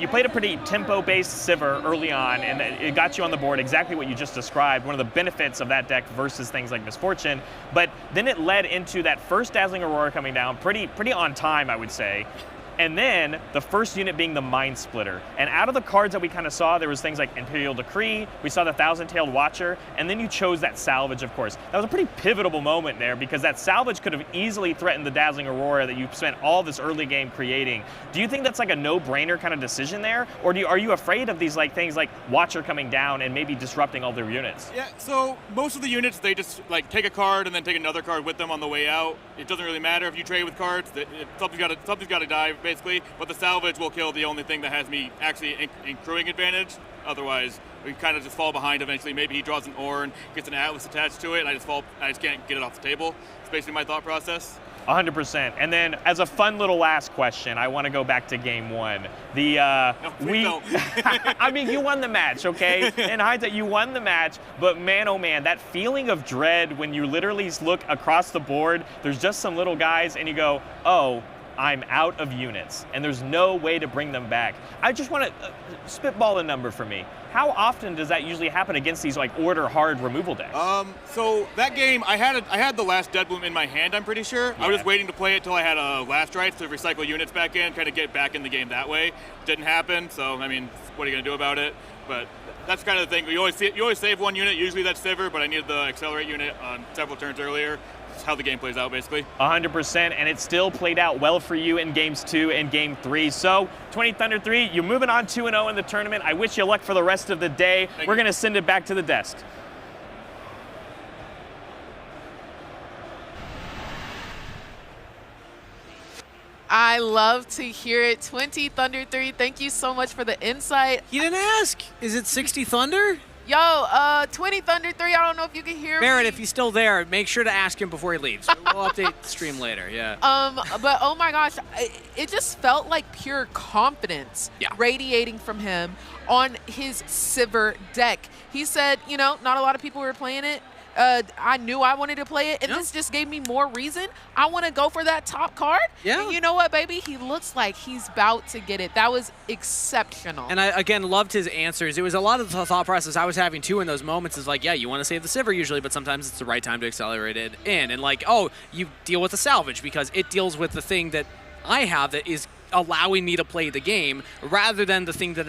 played a pretty tempo-based Sivir early on, and it got you on the board, exactly what you just described, one of the benefits of that deck versus things like Misfortune. But then it led into that first Dazzling Aurora coming down pretty on time, I would say. And then the first unit being the Mind Splitter. And out of the cards that we kind of saw, there was things like Imperial Decree, we saw the Thousand-Tailed Watcher, and then you chose that Salvage, of course. That was a pretty pivotal moment there because that Salvage could have easily threatened the Dazzling Aurora that you spent all this early game creating. Do you think that's like a no-brainer kind of decision there? Or are you afraid of these like things like Watcher coming down and maybe disrupting all their units? Yeah, so most of the units, they just like take a card and then take another card with them on the way out. It doesn't really matter if you trade with cards. Something's got to die, basically. But the Salvage will kill the only thing that has me actually accruing advantage. Otherwise, we kind of just fall behind eventually. Maybe he draws an Ornn, gets an Atlas attached to it, and I just can't get it off the table. It's basically my thought process. 100%. And then, as a fun little last question, I want to go back to Game 1. I mean, you won the match, okay? In hindsight, you won the match, but man, oh man, that feeling of dread when you literally look across the board, there's just some little guys, and you go, oh, I'm out of units, and there's no way to bring them back. I just want to spitball a number for me. How often does that usually happen against these like order hard removal decks? So that game, I had the last Dead Bloom in my hand, I'm pretty sure. Yeah. I was just waiting to play it till I had a last rights to recycle units back in, kind of get back in the game that way. Didn't happen, so I mean, what are you gonna do about it? But that's kind of the thing. You always save one unit. Usually that's Sivir, but I needed the Accelerate unit on several turns earlier. That's how the game plays out, basically. 100%, and it still played out well for you in Games 2 and Game 3. So, 20 Thunder 3, you're moving on 2-0 in the tournament. I wish you luck for the rest of the day. We're going to send it back to the desk. I love to hear it. 20 Thunder 3, thank you so much for the insight. He didn't ask. Is it 60 Thunder? Yo, 20 Thunder 3, I don't know if you can hear Barrett, me. if he's still there, make sure to ask him before he leaves. We'll update the stream later, yeah. But oh my gosh, it just felt like pure confidence radiating from him on his Sivir deck. He said, you know, not a lot of people were playing it. I knew I wanted to play it, and this just gave me more reason. I want to go for that top card. Yeah. And you know what, baby? He looks like he's about to get it. That was exceptional. And I, again, loved his answers. It was a lot of the thought process I was having, too, in those moments is like, yeah, you want to save the Sivir usually, but sometimes it's the right time to accelerate it in. And like, oh, you deal with the Salvage because it deals with the thing that I have that is allowing me to play the game rather than the thing that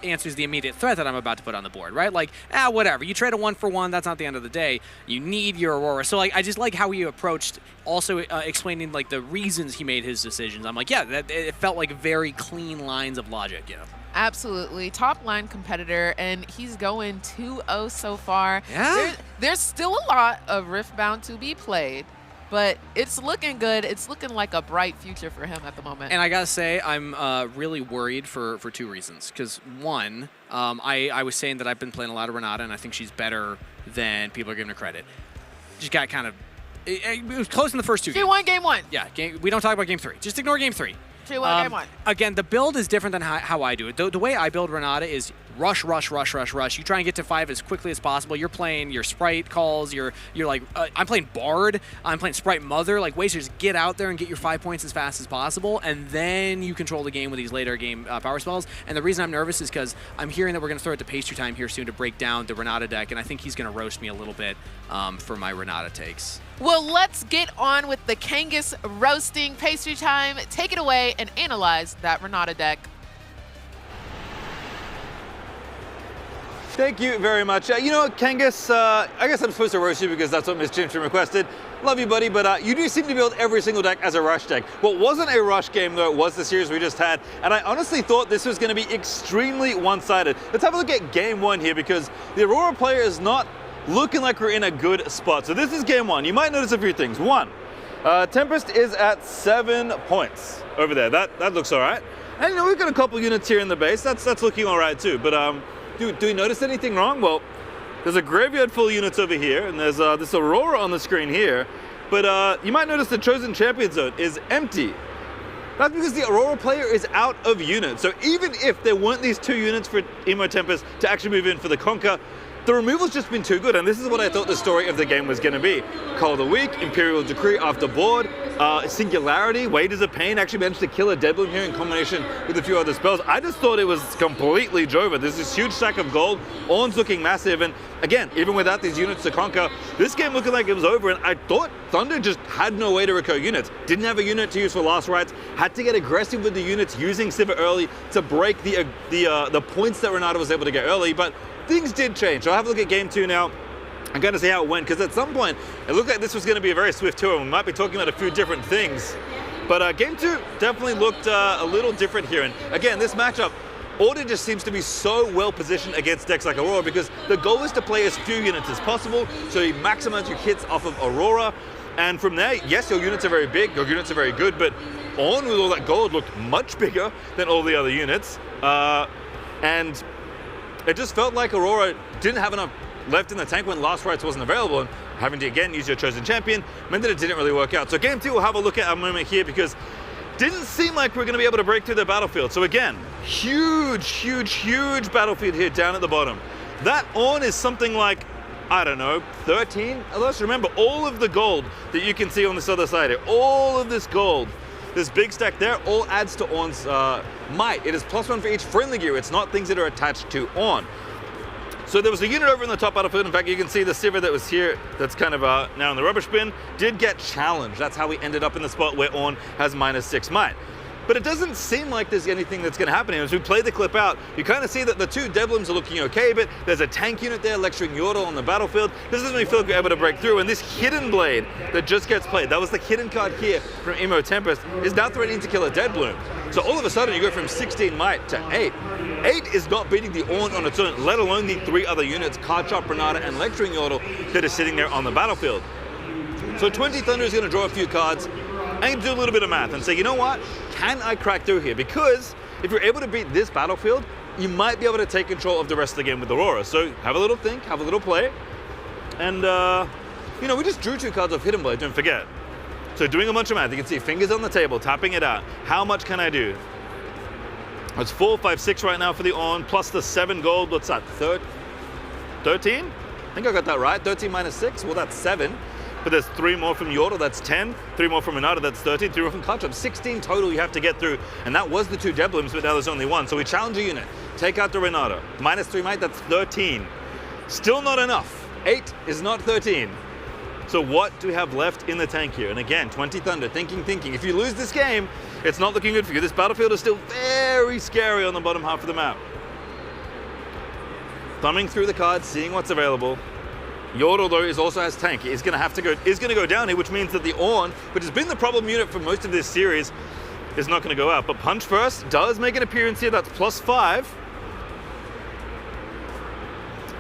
answers the immediate threat that I'm about to put on the board, right? Like, whatever. You trade a 1-for-1, that's not the end of the day. You need your Aurora. So, like, I just like how he approached also explaining, like, the reasons he made his decisions. I'm like, yeah, it felt like very clean lines of logic, you know? Absolutely. Top line competitor, and he's going 2-0 so far. Yeah? There's still a lot of Riftbound to be played, but it's looking good. It's looking like a bright future for him at the moment. And I gotta say, I'm really worried for two reasons. Because one, I was saying that I've been playing a lot of Renata, and I think she's better than people are giving her credit. Just got kind of, it was close in the first two games. She won game 1. Yeah, we don't talk about game 3. Just ignore game 3. She won game 1. Again, the build is different than how I do it. The way I build Renata is rush, rush, rush, rush, rush. You try and get to 5 as quickly as possible. You're playing your Sprite calls. You're like, I'm playing Bard. I'm playing Sprite Mother. Like, ways to just get out there and get your 5 points as fast as possible, and then you control the game with these later game power spells. And the reason I'm nervous is because I'm hearing that we're going to throw it to pastry time here soon to break down the Renata deck, and I think he's going to roast me a little bit for my Renata takes. Well, let's get on with the Kangas roasting. Pastry time. Take it away and analyze that Renata deck. Thank you very much. You know, Kangas, I guess I'm supposed to roast you because that's what Miss Jimson requested. Love you, buddy, but you do seem to build every single deck as a rush deck. What wasn't a rush game, though, was the series we just had, and I honestly thought this was going to be extremely one-sided. Let's have a look at game 1 here, because the Aurora player is not looking like we're in a good spot. So this is game 1. You might notice a few things. 1, Tempest is at 7 points over there. That looks all right. And, you know, we've got a couple units here in the base. That's looking all right, too. But do we notice anything wrong? Well, there's a graveyard full of units over here, and there's this Aurora on the screen here. But you might notice the Chosen Champion zone is empty. That's because the Aurora player is out of units. So even if there weren't these 2 units for Emo Tempest to actually move in for the Conquer, the removal's just been too good, and this is what I thought the story of the game was going to be. Call of the Week, Imperial Decree after board, Singularity, Wages of Pain actually managed to kill a Deadbloom here in combination with a few other spells. I just thought it was completely Jova. There's this huge stack of gold, Ornn's looking massive, and again, even without these units to conquer, this game looking like it was over, and I thought Thunder just had no way to recur units. Didn't have a unit to use for last rites, had to get aggressive with the units using Sivir early to break the points that Renata was able to get early, but things did change. So I'll have a look at game 2 now. I'm going to see how it went, because at some point it looked like this was going to be a very swift tour, and we might be talking about a few different things. But game 2 definitely looked a little different here. And again, this matchup, Ornn just seems to be so well positioned against decks like Aurora, because the goal is to play as few units as possible, so you maximize your hits off of Aurora. And from there, yes, your units are very big, your units are very good, but Ornn with all that gold looked much bigger than all the other units. And it just felt like Aurora didn't have enough left in the tank when Last Rites wasn't available, and having to again use your Chosen Champion meant that it didn't really work out. So game 2, we'll have a look at a moment here, because didn't seem like we're going to be able to break through the battlefield. So again, huge, huge, huge battlefield here down at the bottom. That Ornn is something like, I don't know, 13? Let's remember all of the gold that you can see on this other side here. All of this gold, this big stack there, all adds to Ornn's might. It is +1 for each friendly gear. It's not things that are attached to Ornn. So there was a unit over in the top battlefield. In fact, you can see the Sivir that was here, that's kind of now in the rubbish bin, did get challenged. That's how we ended up in the spot where Ornn has -6 might. But it doesn't seem like there's anything that's going to happen here. As we play the clip out, you kind of see that the 2 Devlims are looking okay, but there's a tank unit there lecturing Yordle on the battlefield. This doesn't really feel like we're able to break through, and this Hidden Blade that just gets played, that was the hidden card here from Emo Tempest, is now threatening to kill a Deadbloom. So all of a sudden, you go from 16 might to 8. 8 is not beating the Ornn on its own, let alone the 3 other units, Card Chop, Renata, and lecturing Yordle, that are sitting there on the battlefield. So 20 Thunder is going to draw a few cards and do a little bit of math and say, you know what, can I crack through here? Because if you're able to beat this battlefield, you might be able to take control of the rest of the game with Aurora. So have a little think, have a little play. And, you know, we just drew 2 cards off Hidden Blade, don't forget. So doing a bunch of math, you can see fingers on the table, tapping it out. How much can I do? It's 4, 5, 6 right now for the Ornn, plus the 7 gold. What's that, 13? I think I got that right, 13 minus 6, well that's 7. But there's 3 more from Yordle, that's 10. 3 more from Renata, that's 13. 3 more from Card Chop, 16 total you have to get through. And that was the 2 Deadblooms, but now there's only 1. So we challenge a unit, take out the Renata. -3 might, that's 13. Still not enough. 8 is not 13. So what do we have left in the tank here? And again, 20 Thunder, thinking. If you lose this game, it's not looking good for you. This battlefield is still very scary on the bottom half of the map. Thumbing through the cards, seeing what's available. Yordle, though, also has tank. Is going to go down here, which means that the Ornn, which has been the problem unit for most of this series, is not going to go out. But Punch First does make an appearance here. That's +5.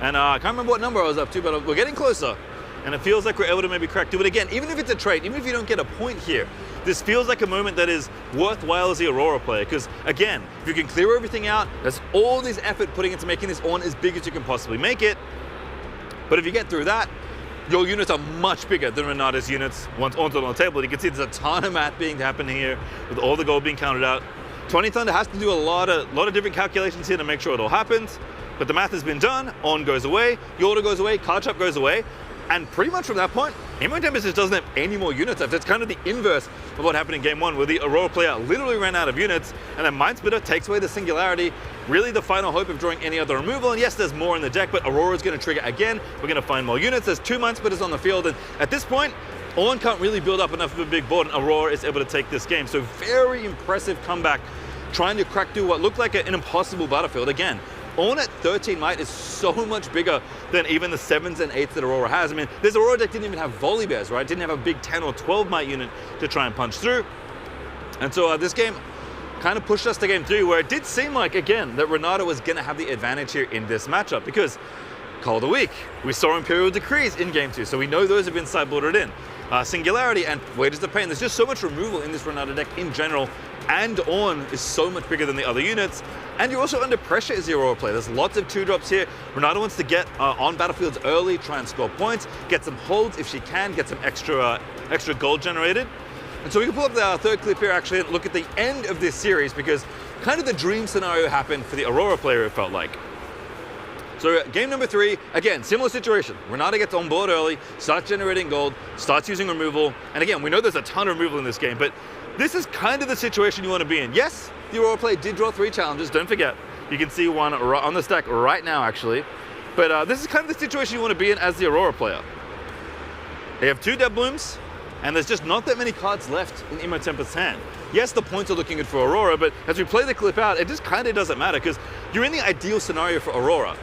And I can't remember what number I was up to, but we're getting closer. And it feels like we're able to maybe crack through it again. Even if it's a trade, even if you don't get a point here, this feels like a moment that is worthwhile as the Aurora player. Because again, if you can clear everything out, there's all this effort putting into making this Ornn as big as you can possibly make it. But if you get through that, your units are much bigger than Renata's units once Ornn's on the table. You can see there's a ton of math being happening here with all the gold being counted out. 20 Thunder has to do a lot of different calculations here to make sure it all happens. But the math has been done. Ornn goes away, Yorda goes away, Card Shop goes away. And pretty much from that point, Teemo just doesn't have any more units left. It's kind of the inverse of what happened in Game 1, where the Aurora player literally ran out of units, and then Mindsplitter takes away the Singularity, really the final hope of drawing any other removal. And yes, there's more in the deck, but Aurora's going to trigger again. We're going to find more units. There's 2 Mindsplitters on the field, and at this point, Ornn can't really build up enough of a big board, and Aurora is able to take this game. So very impressive comeback, trying to crack through what looked like an impossible battlefield. Again, Ornn at 13 might is so much bigger than even the 7s and 8s that Aurora has. I mean, this Aurora deck didn't even have Volley Bears, right? Didn't have a big 10 or 12 might unit to try and punch through. And so this game kind of pushed us to Game 3, where it did seem like, again, that Renata was going to have the advantage here in this matchup, because Call of the Week, we saw Imperial Decrees in Game 2, so we know those have been sideboarded in. Singularity and Wages of Pain. There's just so much removal in this Renata deck in general, and Ornn is so much bigger than the other units. And you're also under pressure as the Aurora player. There's lots of 2-drops here. Renata wants to get on battlefields early, try and score points, get some holds if she can, get some extra gold generated. And so we can pull up the third clip here actually and look at the end of this series, because kind of the dream scenario happened for the Aurora player, it felt like. So game number 3, again, similar situation. Renata gets on board early, starts generating gold, starts using removal. And again, we know there's a ton of removal in this game, but this is kind of the situation you want to be in. Yes, the Aurora player did draw 3 challenges, don't forget. You can see one on the stack right now, actually. But this is kind of the situation you want to be in as the Aurora player. They have 2 Dead Blooms, and there's just not that many cards left in Imo Tempest's hand. Yes, the points are looking good for Aurora, but as we play the clip out, it just kind of doesn't matter, because you're in the ideal scenario for Aurora.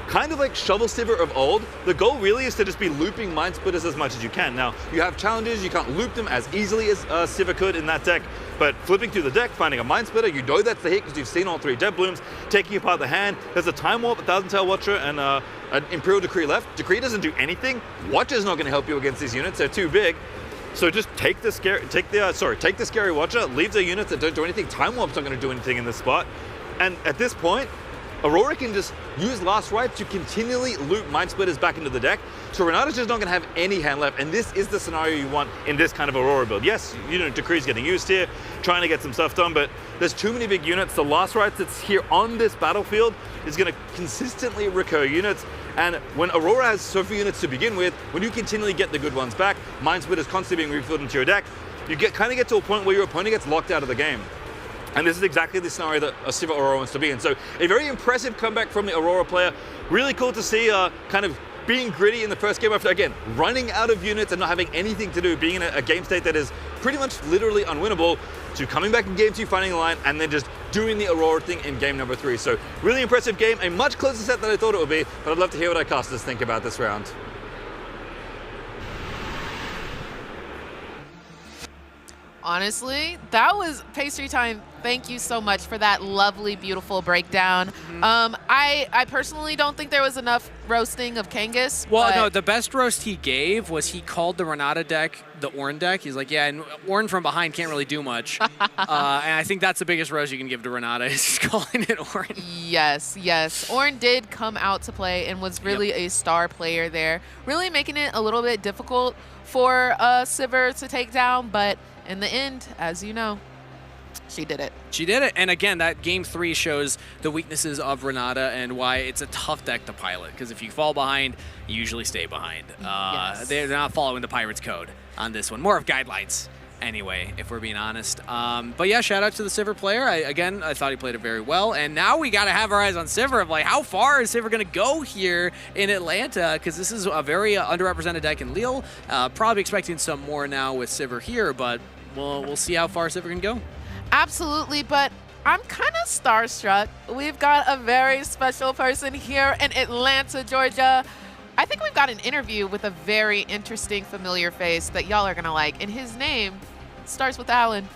Kind of like Shovel Sivir of old, the goal really is to just be looping Mindsplitters as much as you can. Now, you have challenges, you can't loop them as easily as Sivir could in that deck, but flipping through the deck, finding a Mindsplitter, you know that's the hit because you've seen all 3 Dead Blooms, taking apart the hand. There's a Time Warp, a Thousand Tail Watcher, and an Imperial Decree left. Decree doesn't do anything. Watcher's not going to help you against these units, they're too big. So just take the Scary Watcher, leave the units that don't do anything. Time Warp's not going to do anything in this spot. And at this point, Aurora can just use Last Rites to continually loop Mindsplitters back into the deck. So Renata's just not going to have any hand left, and this is the scenario you want in this kind of Aurora build. Yes, you know, Decree's getting used here, trying to get some stuff done, but there's too many big units. The Last Rites that's here on this battlefield is going to consistently recur units, and when Aurora has so few units to begin with, when you continually get the good ones back, Mindsplitters constantly being refilled into your deck, you kind of get to a point where your opponent gets locked out of the game. And this is exactly the scenario that a Sivir Aurora wants to be in. So a very impressive comeback from the Aurora player. Really cool to see kind of being gritty in the first game after, again, running out of units and not having anything to do, being in a game state that is pretty much literally unwinnable, to coming back in game 2, finding the line, and then just doing the Aurora thing in game number 3. So really impressive game, a much closer set than I thought it would be, but I'd love to hear what our casters think about this round. Honestly, that was Pastry Time. Thank you so much for that lovely, beautiful breakdown. I personally don't think there was enough roasting of Kangas. Well, no, the best roast he gave was he called the Renata deck the Ornn deck. He's like, yeah, and Ornn from behind can't really do much. And I think that's the biggest roast you can give to Renata, is just calling it Ornn. Yes, yes. Ornn did come out to play and was really a star player there, really making it a little bit difficult for Sivir to take down, but in the end, as you know, she did it. She did it. And again, that game 3 shows the weaknesses of Renata and why it's a tough deck to pilot. Because if you fall behind, you usually stay behind. Yes. They're not following the Pirates code on this one. More of guidelines, anyway, if we're being honest. But yeah, shout out to the Sivir player. I thought he played it very well. And now we got to have our eyes on Sivir of like, how far is Sivir going to go here in Atlanta? Because this is a very underrepresented deck in Lille. Probably expecting some more now with Sivir here, but we'll see how far Sivir can go. Absolutely, but I'm kind of starstruck. We've got a very special person here in Atlanta, Georgia. I think we've got an interview with a very interesting, familiar face that y'all are going to like, and his name starts with Alan.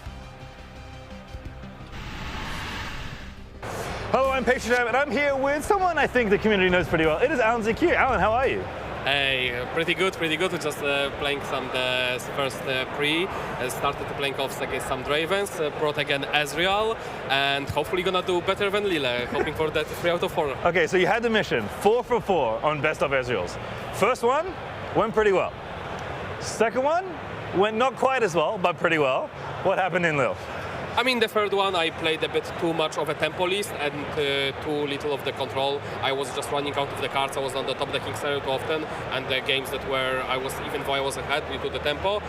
Hello, I'm Patron, and I'm here with someone I think the community knows pretty well. It is Alan Zakir. Alan, how are you? Hey, pretty good. We're just playing some the first pre. Started playing off against some Dravens, brought again Ezreal, and hopefully gonna do better than Lille, hoping for that 3 out of 4. Okay, so you had the mission, 4 for 4 on Best of Ezreals. First one went pretty well. Second one went not quite as well, but pretty well. What happened in Lille? I mean, the third one, I played a bit too much of a tempo list and too little of the control. I was just running out of the cards. I was on the top decking scenario too often, and the games that were even though I was ahead due to the tempo,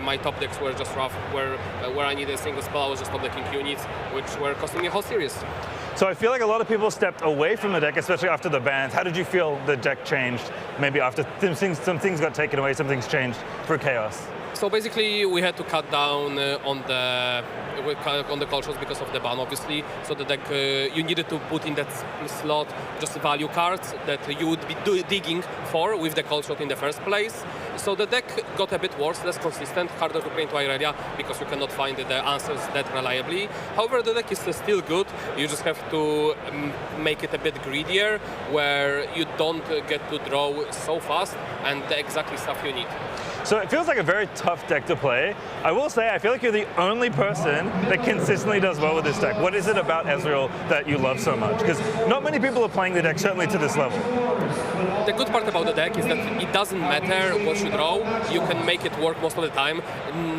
my top decks were just rough. Where I needed a single spell, I was just top decking units, which were costing me a whole series. So I feel like a lot of people stepped away from the deck, especially after the bans. How did you feel the deck changed? Maybe after some things got taken away, some things changed for Chaos. So basically, we had to cut down on the cultures because of the ban, obviously. So the deck, you needed to put in that slot just value cards that you would be digging for with the culture in the first place. So the deck got a bit worse, less consistent, harder to play into Irelia because you cannot find the answers that reliably. However, the deck is still good. You just have to make it a bit greedier, where you don't get to draw so fast and the exact stuff you need. So it feels like a very tough deck to play. I will say, I feel like you're the only person that consistently does well with this deck. What is it about Ezreal that you love so much? Because not many people are playing the deck, certainly to this level. The good part about the deck is that it doesn't matter what you draw, you can make it work most of the time.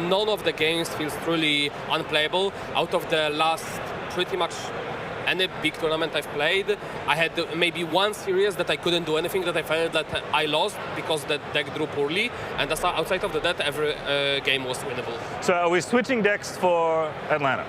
None of the games feels truly unplayable. Out of the last pretty much any big tournament I've played, I had maybe one series that I couldn't do anything, that I felt that I lost because the deck drew poorly, and outside of that, every game was winnable. So are we switching decks for Atlanta?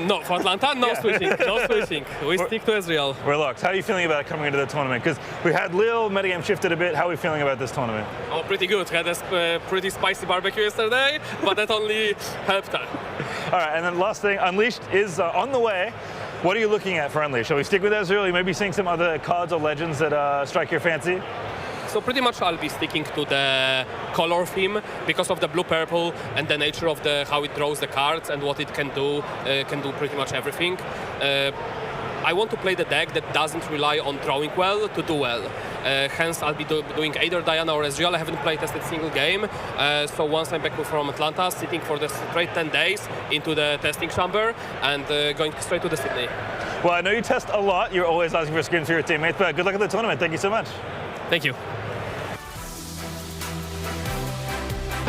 No, for Atlanta, no switching, no switching. We stick to Ezreal. We're locked. How are you feeling about coming into the tournament? Because we had Lille, metagame shifted a bit. How are we feeling about this tournament? Oh, pretty good. Had a pretty spicy barbecue yesterday, but that only helped. All right, and then last thing, Unleashed is on the way. What are you looking at for Unleashed? Shall we stick with Ezreal? You may be seeing some other cards or legends that strike your fancy? So pretty much I'll be sticking to the color theme because of the blue-purple and the nature of how it draws the cards and what it can do pretty much everything. I want to play the deck that doesn't rely on drawing well to do well. Hence, I'll be doing either Diana or Ezreal. I haven't played tested single game. So once I'm back from Atlanta, sitting for the straight 10 days into the testing chamber and going straight to the Sydney. Well, I know you test a lot. You're always asking for skins for your teammates, but good luck at the tournament. Thank you so much. Thank you.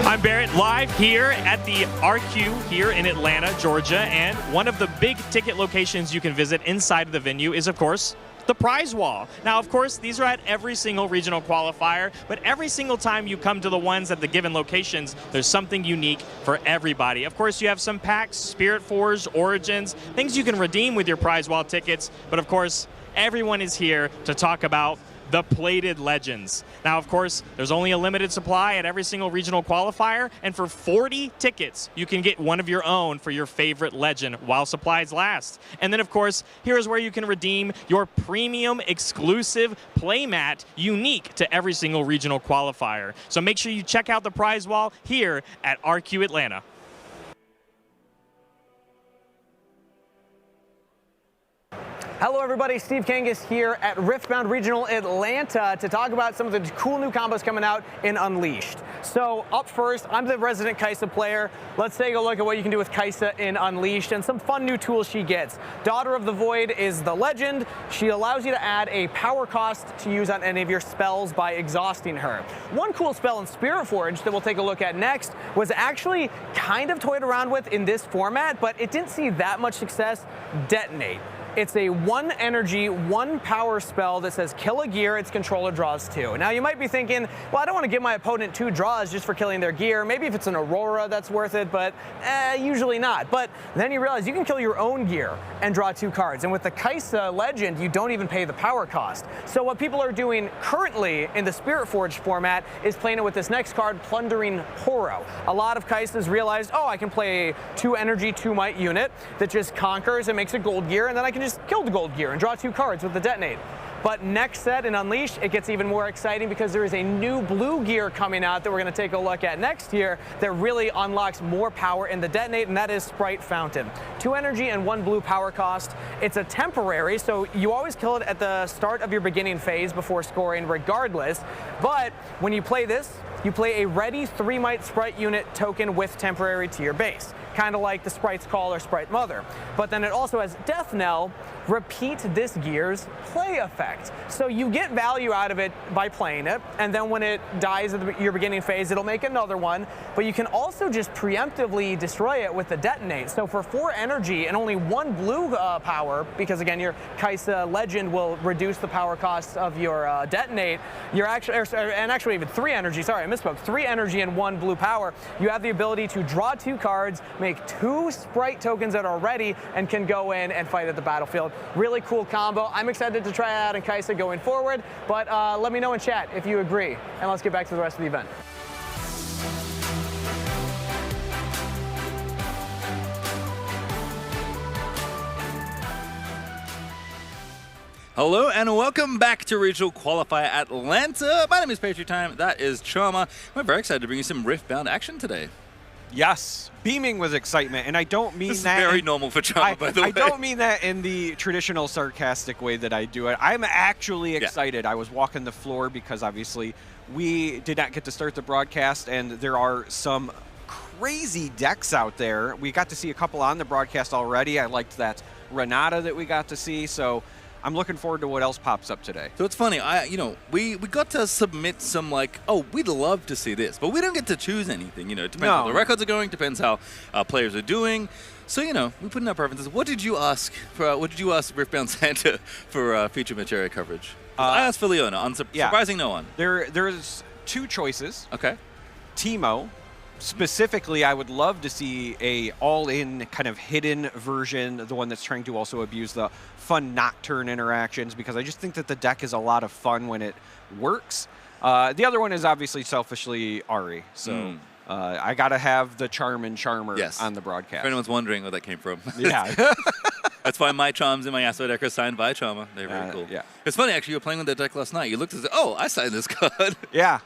I'm Barrett, live here at the RQ here in Atlanta, Georgia, and one of the big ticket locations you can visit inside of the venue is, of course, the prize wall. Now, of course, these are at every single regional qualifier, but every single time you come to the ones at the given locations, there's something unique for everybody. Of course, you have some packs, Spirit Forge, Origins, things you can redeem with your prize wall tickets, but of course, everyone is here to talk about the plated legends. Now, of course, there's only a limited supply at every single regional qualifier, and for 40 tickets, you can get one of your own for your favorite legend while supplies last. And then, of course, here's where you can redeem your premium exclusive playmat unique to every single regional qualifier. So make sure you check out the prize wall here at RQ Atlanta. Hello everybody, Steve Kangas here at Riftbound Regional Atlanta to talk about some of the cool new combos coming out in Unleashed. So up first, I'm the resident Kai'Sa player. Let's take a look at what you can do with Kai'Sa in Unleashed and some fun new tools she gets. Daughter of the Void is the legend. She allows you to add a power cost to use on any of your spells by exhausting her. One cool spell in Spirit Forge that we'll take a look at next was actually kind of toyed around with in this format, but it didn't see that much success. Detonate. It's a 1 energy, 1 power spell that says kill a gear, its controller draws 2. Now you might be thinking, well, I don't want to give my opponent 2 draws just for killing their gear. Maybe if it's an Aurora, that's worth it, but usually not. But then you realize you can kill your own gear and draw 2 cards. And with the Kai'Sa legend, you don't even pay the power cost. So what people are doing currently in the Spirit Forge format is playing it with this next card, Plundering Horo. A lot of Kai'Sas realized, oh, I can play a 2 energy, 2 might unit that just conquers and makes a gold gear, and then I can just kill the gold gear and draw 2 cards with the Detonate. But next set in Unleashed, it gets even more exciting because there is a new blue gear coming out that we're going to take a look at next year that really unlocks more power in the detonate, and that is Sprite Fountain. 2 energy and 1 blue power cost. It's a temporary, so you always kill it at the start of your beginning phase before scoring regardless. But when you play this, you play a ready 3-Might Sprite unit token with temporary to your base, kind of like the Sprite's Call or Sprite Mother. But then it also has Death Knell, repeat this gear's play effect. So you get value out of it by playing it, and then when it dies at your beginning phase, it'll make another one. But you can also just preemptively destroy it with the Detonate. So for 4 energy and only 1 blue power, because again, your Kai'Sa Legend will reduce the power cost of your Detonate, you're actually, and actually even 3 energy, sorry, I misspoke, 3 energy and 1 blue power, you have the ability to draw 2 cards, make 2 Sprite tokens that are ready, and can go in and fight at the battlefield. Really cool combo. I'm excited to try it out in Kai'Sa going forward, but let me know in chat if you agree, and let's get back to the rest of the event. Hello and welcome back to Regional Qualifier Atlanta. My name is Patriot Time. That is Charma. We're very excited to bring you some Riftbound action today. Yes, beaming with excitement, and I don't mean this that. This is very normal for Charma, by the way. I don't mean that in the traditional sarcastic way that I do it. I'm actually excited. I was walking the floor because obviously we did not get to start the broadcast, and there are some crazy decks out there. We got to see a couple on the broadcast already. I liked that Renata that we got to see, so I'm looking forward to what else pops up today. So it's funny, we got to submit some we'd love to see this, but we don't get to choose anything. It depends how the records are going, depends how players are doing. So we put in our preferences. What did you ask for? What did you ask Riftbound Santa for future material coverage? I asked for Leona. Surprising no one. There's 2 choices. Okay. Teemo. Specifically, I would love to see a all-in kind of hidden version, the one that's trying to also abuse the fun Nocturne interactions, because I just think that the deck is a lot of fun when it works. The other one is obviously selfishly Ahri, so I got to have the Charm and Charmer on the broadcast. If anyone's wondering where that came from. Yeah. That's why my Charms and my Yasuo deck are signed by Charma. They're very cool. Yeah. It's funny, actually, you were playing with that deck last night. You looked at it, I signed this card. Yeah.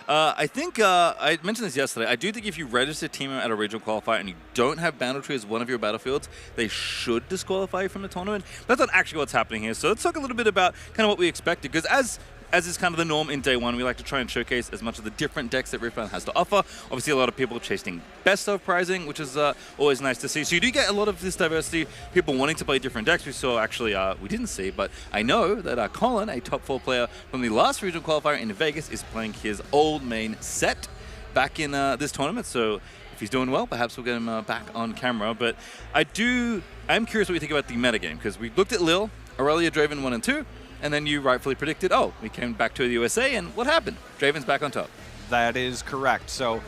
I think I mentioned this yesterday. I do think if you register Teemo at a regional qualifier and you don't have Battle Tree as one of your battlefields, they should disqualify you from the tournament. That's not actually what's happening here. So let's talk a little bit about kind of what we expected, because as is kind of the norm in day one, we like to try and showcase as much of the different decks that Riftbound has to offer. Obviously, a lot of people chasing best of pricing, which is always nice to see. So you do get a lot of this diversity, people wanting to play different decks. We saw, actually, we didn't see, but I know that Colin, a top 4 player from the last regional qualifier in Vegas, is playing his old main set back in this tournament. So if he's doing well, perhaps we'll get him back on camera. But I'm curious what you think about the metagame, because we looked at Lil, Aurelia, Draven 1 and 2, and then you rightfully predicted, we came back to the USA, and what happened? Draven's back on top. That is correct. So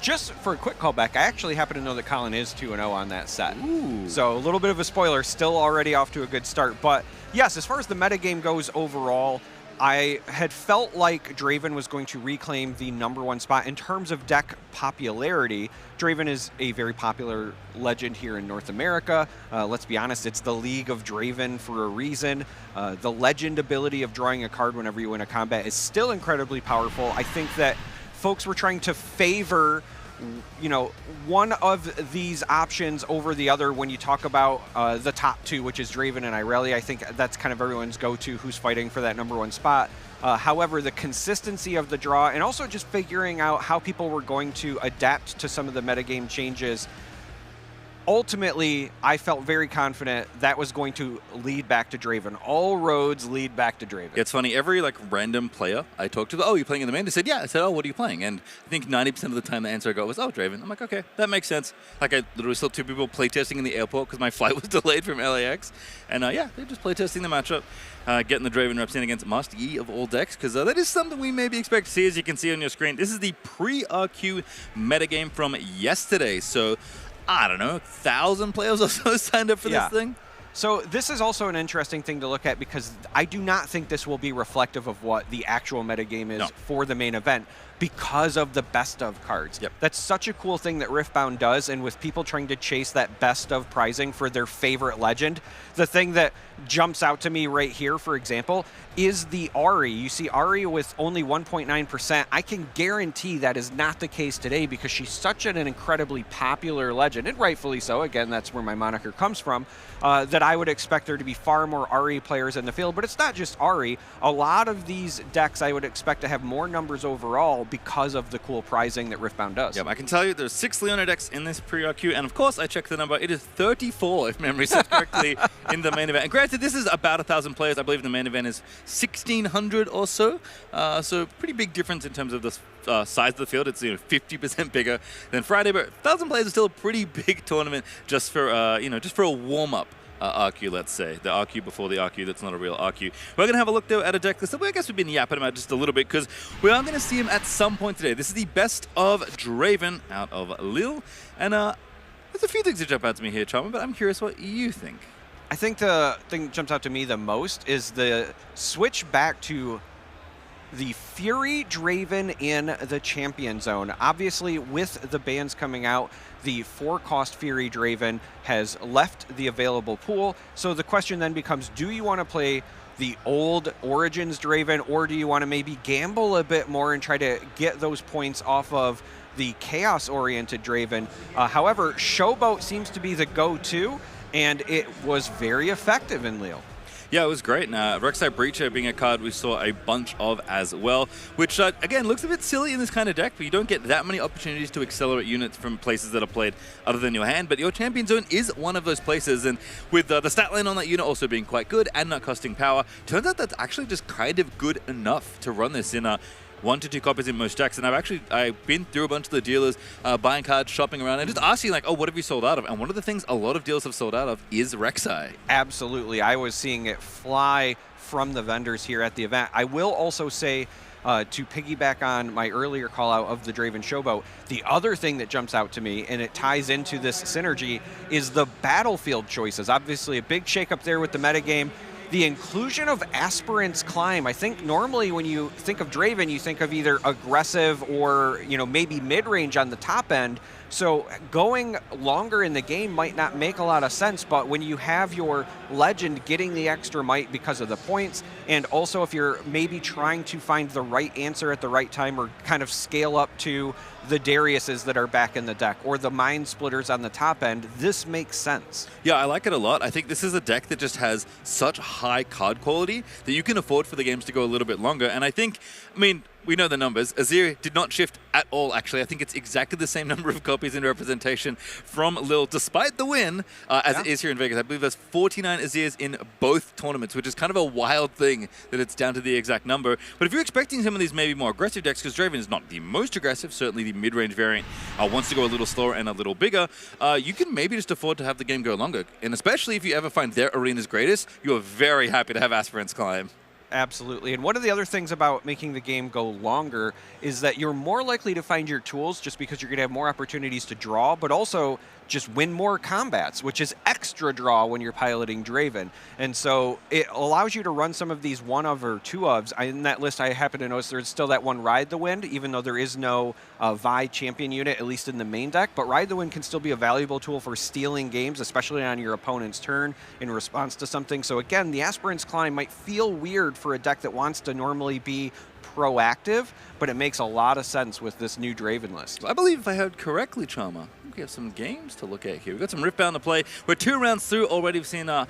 just for a quick callback, I actually happen to know that Colin is 2-0 on that set. Ooh. So a little bit of a spoiler, still already off to a good start. But yes, as far as the metagame goes overall, I had felt like Draven was going to reclaim the #1 spot. In terms of deck popularity, Draven is a very popular legend here in North America. Let's be honest, it's the League of Draven for a reason. The legend ability of drawing a card whenever you win a combat is still incredibly powerful. I think that folks were trying to favor one of these options over the other when you talk about the top 2, which is Draven and Irelia. I think that's kind of everyone's go-to who's fighting for that #1 spot. However, the consistency of the draw and also just figuring out how people were going to adapt to some of the metagame changes, ultimately, I felt very confident that was going to lead back to Draven. All roads lead back to Draven. It's funny, every random player I talked to, you're playing in the main? They said, yeah. I said, what are you playing? And I think 90% of the time the answer I got was, Draven. I'm like, okay, that makes sense. I literally saw 2 people playtesting in the airport because my flight was delayed from LAX. And they're just playtesting the matchup, getting the Draven reps in against Master Yi of all decks, because that is something we maybe expect to see, as you can see on your screen. This is the pre-RQ metagame from yesterday. So I don't know, 1,000 players or so signed up for this thing? So this is also an interesting thing to look at, because I do not think this will be reflective of what the actual metagame is for the main event. because of the best of cards. Yep. That's such a cool thing that Riftbound does, and with people trying to chase that best of prizing for their favorite legend, the thing that jumps out to me right here, for example, is the Ahri. You see Ahri with only 1.9%. I can guarantee that is not the case today because she's such an incredibly popular legend, and rightfully so. Again, that's where my moniker comes from, that I would expect there to be far more Ahri players in the field. But it's not just Ahri. A lot of these decks I would expect to have more numbers overall because of the cool prizing that Riftbound does. Yep, I can tell you there's 6 Leona decks in this pre-RQ, and of course I checked the number. It is 34, if memory serves correctly, in the main event. And granted, this is about 1,000 players. I believe the main event is 1,600 or so. So pretty big difference in terms of the size of the field. It's 50% bigger than Friday, but 1,000 players is still a pretty big tournament just for just for a warm-up. RQ, let's say. The RQ before the RQ, that's not a real RQ. We're going to have a look, though, at a deck that I guess we've been yapping about just a little bit because we are going to see him at some point today. This is the best of Draven out of Lille. And there's a few things that jump out to me here, Charmer, but I'm curious what you think. I think the thing that jumps out to me the most is the switch back to the Fury Draven in the Champion Zone. Obviously, with the bans coming out, the 4-cost Fury Draven has left the available pool. So the question then becomes, do you want to play the old Origins Draven, or do you want to maybe gamble a bit more and try to get those points off of the Chaos-oriented Draven? However, Showboat seems to be the go-to, and it was very effective in Lille. Yeah, it was great. Now, Rek'Sai Breacher being a card we saw a bunch of as well, which, again, looks a bit silly in this kind of deck, but you don't get that many opportunities to accelerate units from places that are played other than your hand, but your Champion Zone is one of those places, and with the stat line on that unit also being quite good and not costing power, turns out that's actually just kind of good enough to run this in 1 to 2 copies in most decks. And I've been through a bunch of the dealers, buying cards, shopping around, and just asking like, oh, what have you sold out of? And one of the things a lot of dealers have sold out of is Rek'Sai. Absolutely. I was seeing it fly from the vendors here at the event. I will also say, to piggyback on my earlier call out of the Draven Showboat, the other thing that jumps out to me, and it ties into this synergy, is the battlefield choices. Obviously a big shakeup there with the metagame. The inclusion of Aspirant's Climb. I think normally when you think of Draven, you think of either aggressive or, maybe mid-range on the top end. So going longer in the game might not make a lot of sense, but when you have your legend getting the extra might because of the points, and also if you're maybe trying to find the right answer at the right time or kind of scale up to the Dariuses that are back in the deck or the Mind Splitters on the top end, this makes sense. Yeah, I like it a lot. I think this is a deck that just has such high card quality that you can afford for the games to go a little bit longer. And I think, we know the numbers. Azir did not shift at all, actually. I think it's exactly the same number of copies in representation from Lille, despite the win, as it is here in Vegas. I believe there's 49 Azirs in both tournaments, which is kind of a wild thing that it's down to the exact number. But if you're expecting some of these maybe more aggressive decks, because Draven is not the most aggressive, certainly the mid-range variant wants to go a little slower and a little bigger, you can maybe just afford to have the game go longer. And especially if you ever find their arena's greatest, you are very happy to have Aspirant's Climb. Absolutely. And one of the other things about making the game go longer is that you're more likely to find your tools just because you're going to have more opportunities to draw, but also just win more combats, which is extra draw when you're piloting Draven. And so it allows you to run some of these one of or two ofs. In that list, I happen to notice there's still that one Ride the Wind, even though there is no Vi champion unit, at least in the main deck. But Ride the Wind can still be a valuable tool for stealing games, especially on your opponent's turn in response to something. So again, the Aspirant's Climb might feel weird for a deck that wants to normally be proactive, but it makes a lot of sense with this new Draven list. I believe if I heard correctly, Charmer, we have some games to look at here. We've got some Riftbound to play. We're 2 rounds through already. We've seen a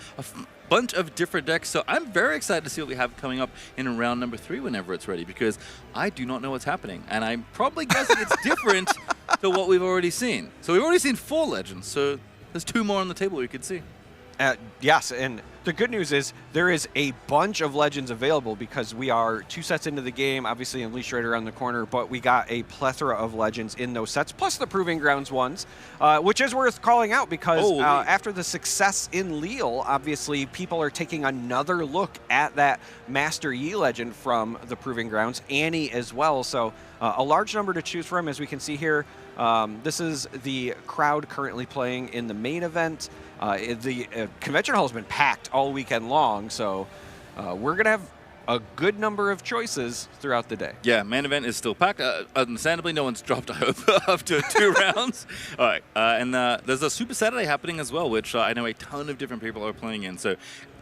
bunch of different decks, so I'm very excited to see what we have coming up in round number 3 whenever it's ready, because I do not know what's happening, and I'm probably guessing it's different to what we've already seen. So we've already seen 4 legends, so there's 2 more on the table we could see. Yes, and the good news is there is a bunch of legends available because we are 2 sets into the game, obviously Unleashed right around the corner, but we got a plethora of legends in those sets, plus the Proving Grounds ones, which is worth calling out because after the success in Lille, obviously people are taking another look at that Master Yi legend from the Proving Grounds, Annie as well, so a large number to choose from, as we can see here. This is the crowd currently playing in the main event. The convention hall has been packed all weekend long, so we're going to have a good number of choices throughout the day. Yeah, main event is still packed. Understandably, no one's dropped, I hope, after 2 rounds. All right, and there's a Super Saturday happening as well, which I know a ton of different people are playing in. So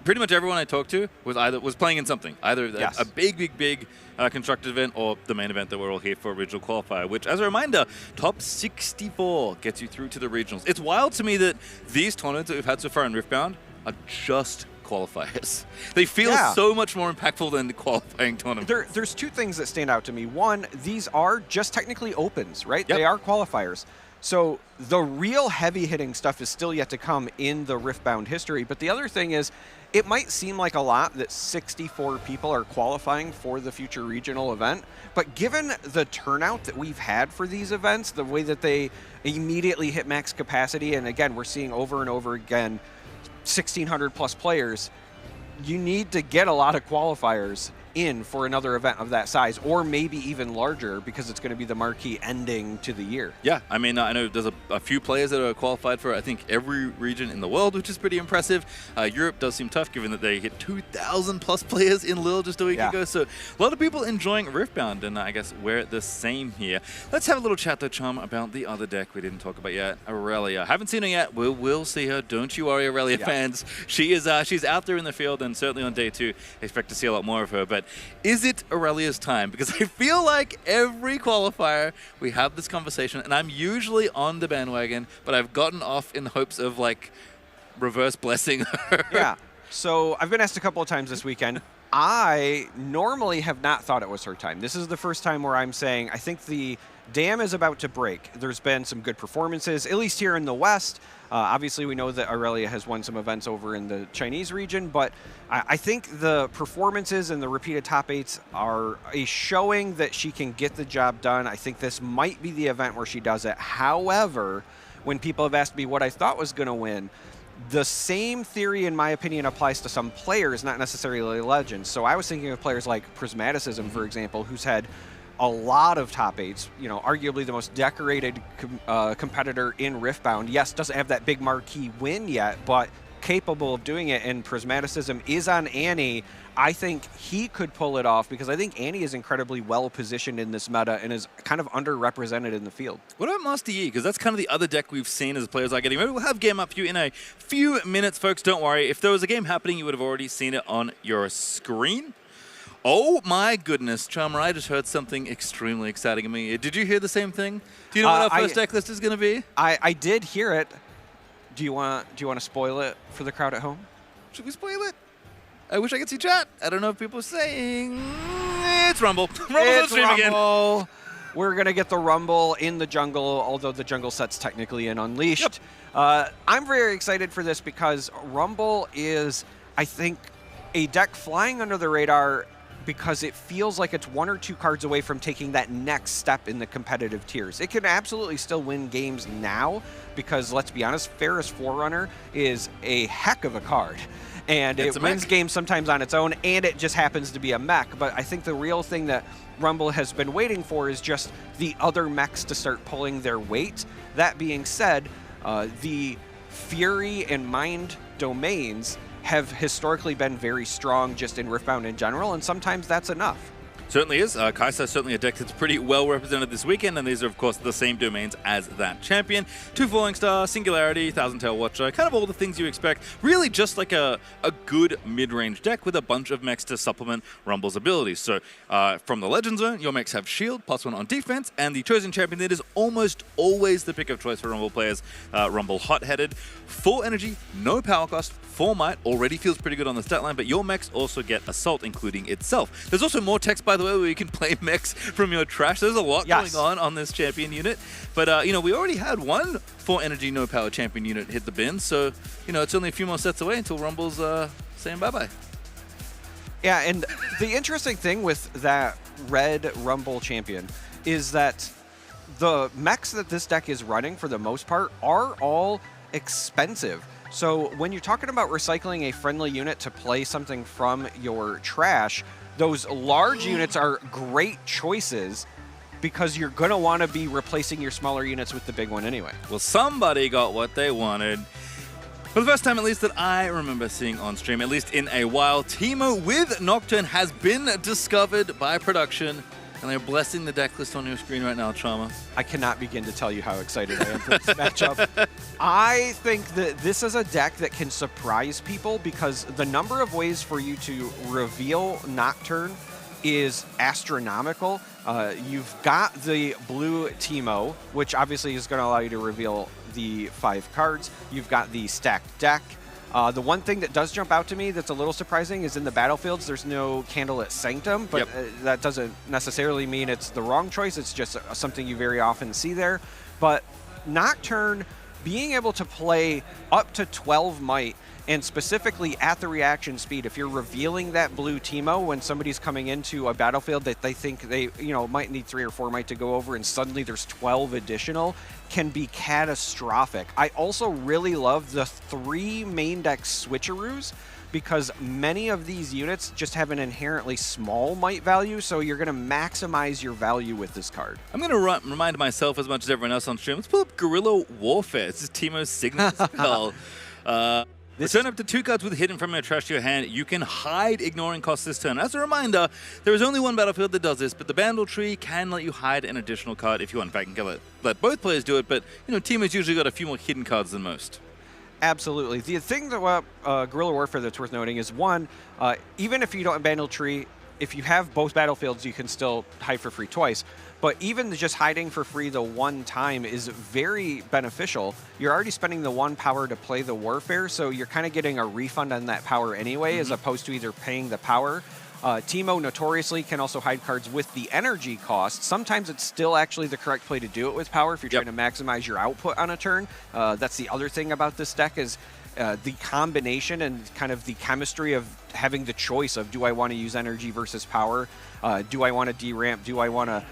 pretty much everyone I talked to was playing in something, either a big constructed event or the main event that we're all here for, Original Qualifier, which, as a reminder, top 64 gets you through to the regionals. It's wild to me that these tournaments that we've had so far in Riftbound are just qualifiers. They feel so much more impactful than the qualifying tournaments. There's 2 things that stand out to me. One, these are just technically opens, right? Yep. They are qualifiers. So the real heavy-hitting stuff is still yet to come in the Riftbound history. But the other thing is, it might seem like a lot that 64 people are qualifying for the future regional event, but given the turnout that we've had for these events, the way that they immediately hit max capacity, and again, we're seeing over and over again 1,600 plus players, you need to get a lot of qualifiers in for another event of that size, or maybe even larger, because it's going to be the marquee ending to the year. Yeah, I mean, I know there's a few players that are qualified for, I think, every region in the world, which is pretty impressive. Europe does seem tough, given that they hit 2,000 plus players in Lille just a week ago. So a lot of people enjoying Riftbound, and I guess we're the same here. Let's have a little chat, though, Chum, about the other deck we didn't talk about yet, Aurelia. Haven't seen her yet. We'll see her. Don't you worry, Aurelia fans. She is she's out there in the field, and certainly on day 2, expect to see a lot more of her. But is it Aurelia's time? Because I feel like every qualifier we have this conversation, and I'm usually on the bandwagon, but I've gotten off in the hopes of like reverse blessing her. Yeah. So I've been asked a couple of times this weekend. I normally have not thought it was her time. This is the first time where I'm saying I think the dam is about to break. There's been some good performances, at least here in the West. Obviously, we know that Aurelia has won some events over in the Chinese region, but I think the performances and the repeated top 8s are a showing that she can get the job done. I think this might be the event where she does it. However, when people have asked me what I thought was going to win, the same theory, in my opinion, applies to some players, not necessarily legends. So I was thinking of players like Prismaticism, for example, who's had a lot of top 8s, you know, arguably the most decorated competitor in Riftbound. Yes, doesn't have that big marquee win yet, but capable of doing it, and Prismaticism is on Annie. I think he could pull it off because I think Annie is incredibly well positioned in this meta and is kind of underrepresented in the field. What about Master Yi? Because that's kind of the other deck we've seen as players are getting. Maybe we'll have game up for you in a few minutes, folks. Don't worry. If there was a game happening, you would have already seen it on your screen. Oh my goodness, Charmer, I just heard something extremely exciting to me. Did you hear the same thing? Do you know what our first deck list is going to be? I did hear it. Do you want to spoil it for the crowd at home? Should we spoil it? I wish I could see chat. I don't know if people are saying it's Rumble. Rumble's on stream again. We're going to get the Rumble in the jungle, although the jungle set's technically in Unleashed. Yep. I'm very excited for this because Rumble is, I think, a deck flying under the radar because it feels like it's 1 or 2 cards away from taking that next step in the competitive tiers. It can absolutely still win games now because, let's be honest, Ferris Forerunner is a heck of a card. And it wins games sometimes on its own, and it just happens to be a mech. But I think the real thing that Rumble has been waiting for is just the other mechs to start pulling their weight. That being said, the Fury and Mind domains have historically been very strong just in Riftbound in general, and sometimes that's enough. Certainly is. Kai'Sa is certainly a deck that's pretty well represented this weekend, and these are, of course, the same domains as that champion. 2 Falling Star, Singularity, Thousand Tail Watcher, kind of all the things you expect. Really just like a good mid-range deck with a bunch of mechs to supplement Rumble's abilities. So from the Legend Zone, your mechs have shield, +1 on defense, and the chosen champion that is almost always the pick of choice for Rumble players, Rumble Hot-Headed. 4 energy, no power cost, 4 might, already feels pretty good on the stat line, but your mechs also get Assault, including itself. There's also more text, by the way, where you can play mechs from your trash. There's a lot going on this champion unit. But, you know, we already had 1 4 energy, no power champion unit hit the bin, so, you know, it's only a few more sets away until Rumble's saying bye-bye. Yeah, and the interesting thing with that red Rumble champion is that the mechs that this deck is running, for the most part, are all expensive. So when you're talking about recycling a friendly unit to play something from your trash, those large units are great choices because you're going to want to be replacing your smaller units with the big one anyway. Well, somebody got what they wanted. For the first time, at least, that I remember seeing on stream, at least in a while, Teemo with Nocturne has been discovered by production, and they're blessing the deck list on your screen right now, Trauma. I cannot begin to tell you how excited I am for this matchup. I think that this is a deck that can surprise people because the number of ways for you to reveal Nocturne is astronomical. You've got the blue Teemo, which obviously is going to allow you to reveal the 5 cards. You've got the stacked deck. The one thing that does jump out to me that's a little surprising is in the battlefields, there's no Candlelit Sanctum, but that doesn't necessarily mean it's the wrong choice. It's just something you very often see there. But Nocturne, being able to play up to 12 might, and specifically at the reaction speed, if you're revealing that blue Teemo when somebody's coming into a battlefield that they think they might need 3 or 4 might to go over, and suddenly there's 12 additional, can be catastrophic. I also really love the 3 main deck switcheroos because many of these units just have an inherently small might value, so you're going to maximize your value with this card. I'm going to remind myself as much as everyone else on stream. Let's pull up Guerrilla Warfare. This is Teemo's signature spell. Return up to 2 cards with hidden from your trash to your hand. You can hide ignoring costs this turn. As a reminder, there is only one battlefield that does this, but the Bandle Tree can let you hide an additional card if you want. In fact, you can let both players do it, but Teemo's usually got a few more hidden cards than most. Absolutely. The thing that Guerrilla Warfare that's worth noting is, one, even if you don't have Bandle Tree, if you have both battlefields, you can still hide for free twice. But even just hiding for free the one time is very beneficial. You're already spending the 1 power to play the Warfare, so you're kind of getting a refund on that power anyway, as opposed to either paying the power. Teemo notoriously can also hide cards with the energy cost. Sometimes it's still actually the correct play to do it with power if you're trying to maximize your output on a turn. That's the other thing about this deck is the combination and kind of the chemistry of having the choice of, do I want to use energy versus power? Do I want to deramp? Do I want to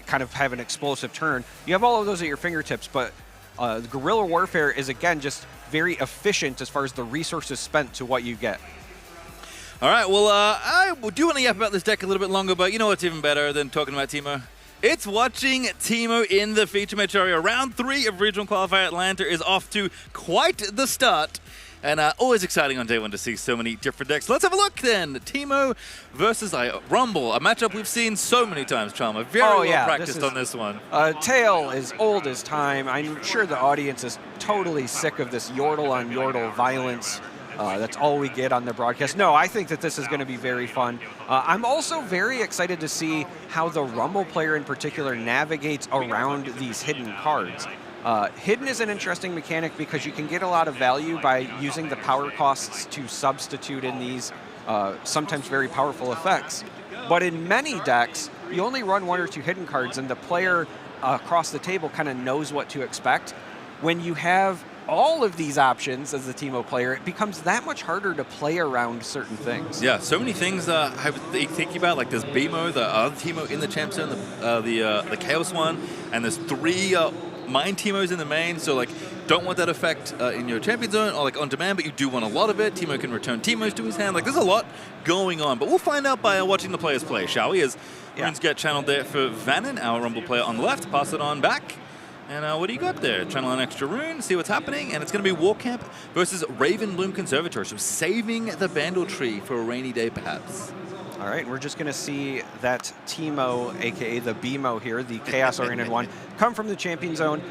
kind of have an explosive turn? You have all of those at your fingertips, but Guerrilla Warfare is, again, just very efficient as far as the resources spent to what you get. All right, well, I do want to yap about this deck a little bit longer, but you know what's even better than talking about Teemo? It's watching Teemo in the feature match area. Round 3 of Regional Qualifier Atlanta is off to quite the start. And always exciting on day 1 to see so many different decks. Let's have a look then. Teemo versus Rumble, a matchup we've seen so many times, Chalma. Very well practiced on this one. Tale as old as time. I'm sure the audience is totally sick of this Yordle on Yordle violence. That's all we get on the broadcast. No, I think that this is going to be very fun. I'm also very excited to see how the Rumble player in particular navigates around these hidden cards. Hidden is an interesting mechanic because you can get a lot of value by using the power costs to substitute in these sometimes very powerful effects. But in many decks, you only run 1 or 2 hidden cards, and the player across the table kind of knows what to expect. When you have all of these options as the Teemo player, it becomes that much harder to play around certain things. Yeah, so many things I was thinking about, like there's BMO, the other Teemo in the champ zone, the Chaos one, and there's 3 Mind Teemos in the main, so like don't want that effect in your champion zone or like on demand, but you do want a lot of it. Teemo can return Teemos to his hand. Like there's a lot going on, but we'll find out by watching the players play, shall we? As runes get channeled there for Vannon, our Rumble player on the left. Pass it on back. And what do you got there? Channel an extra rune, see what's happening, and it's going to be Warcamp versus Raven Bloom Conservatory, so saving the Bandle Tree for a rainy day, perhaps. All right, we're just going to see that Teemo, a.k.a. the BMO here, the Chaos-oriented one, come from the Champion Zone.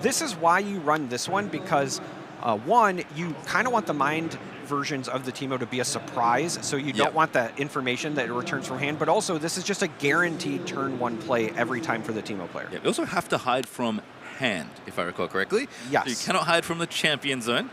This is why you run this one, because, one, you kind of want the Mind versions of the Teemo to be a surprise, so you don't want that information that it returns from hand, but also this is just a guaranteed turn 1 play every time for the Teemo player. Yeah, you also have to hide from hand, if I recall correctly. Yes. So you cannot hide from the Champion Zone,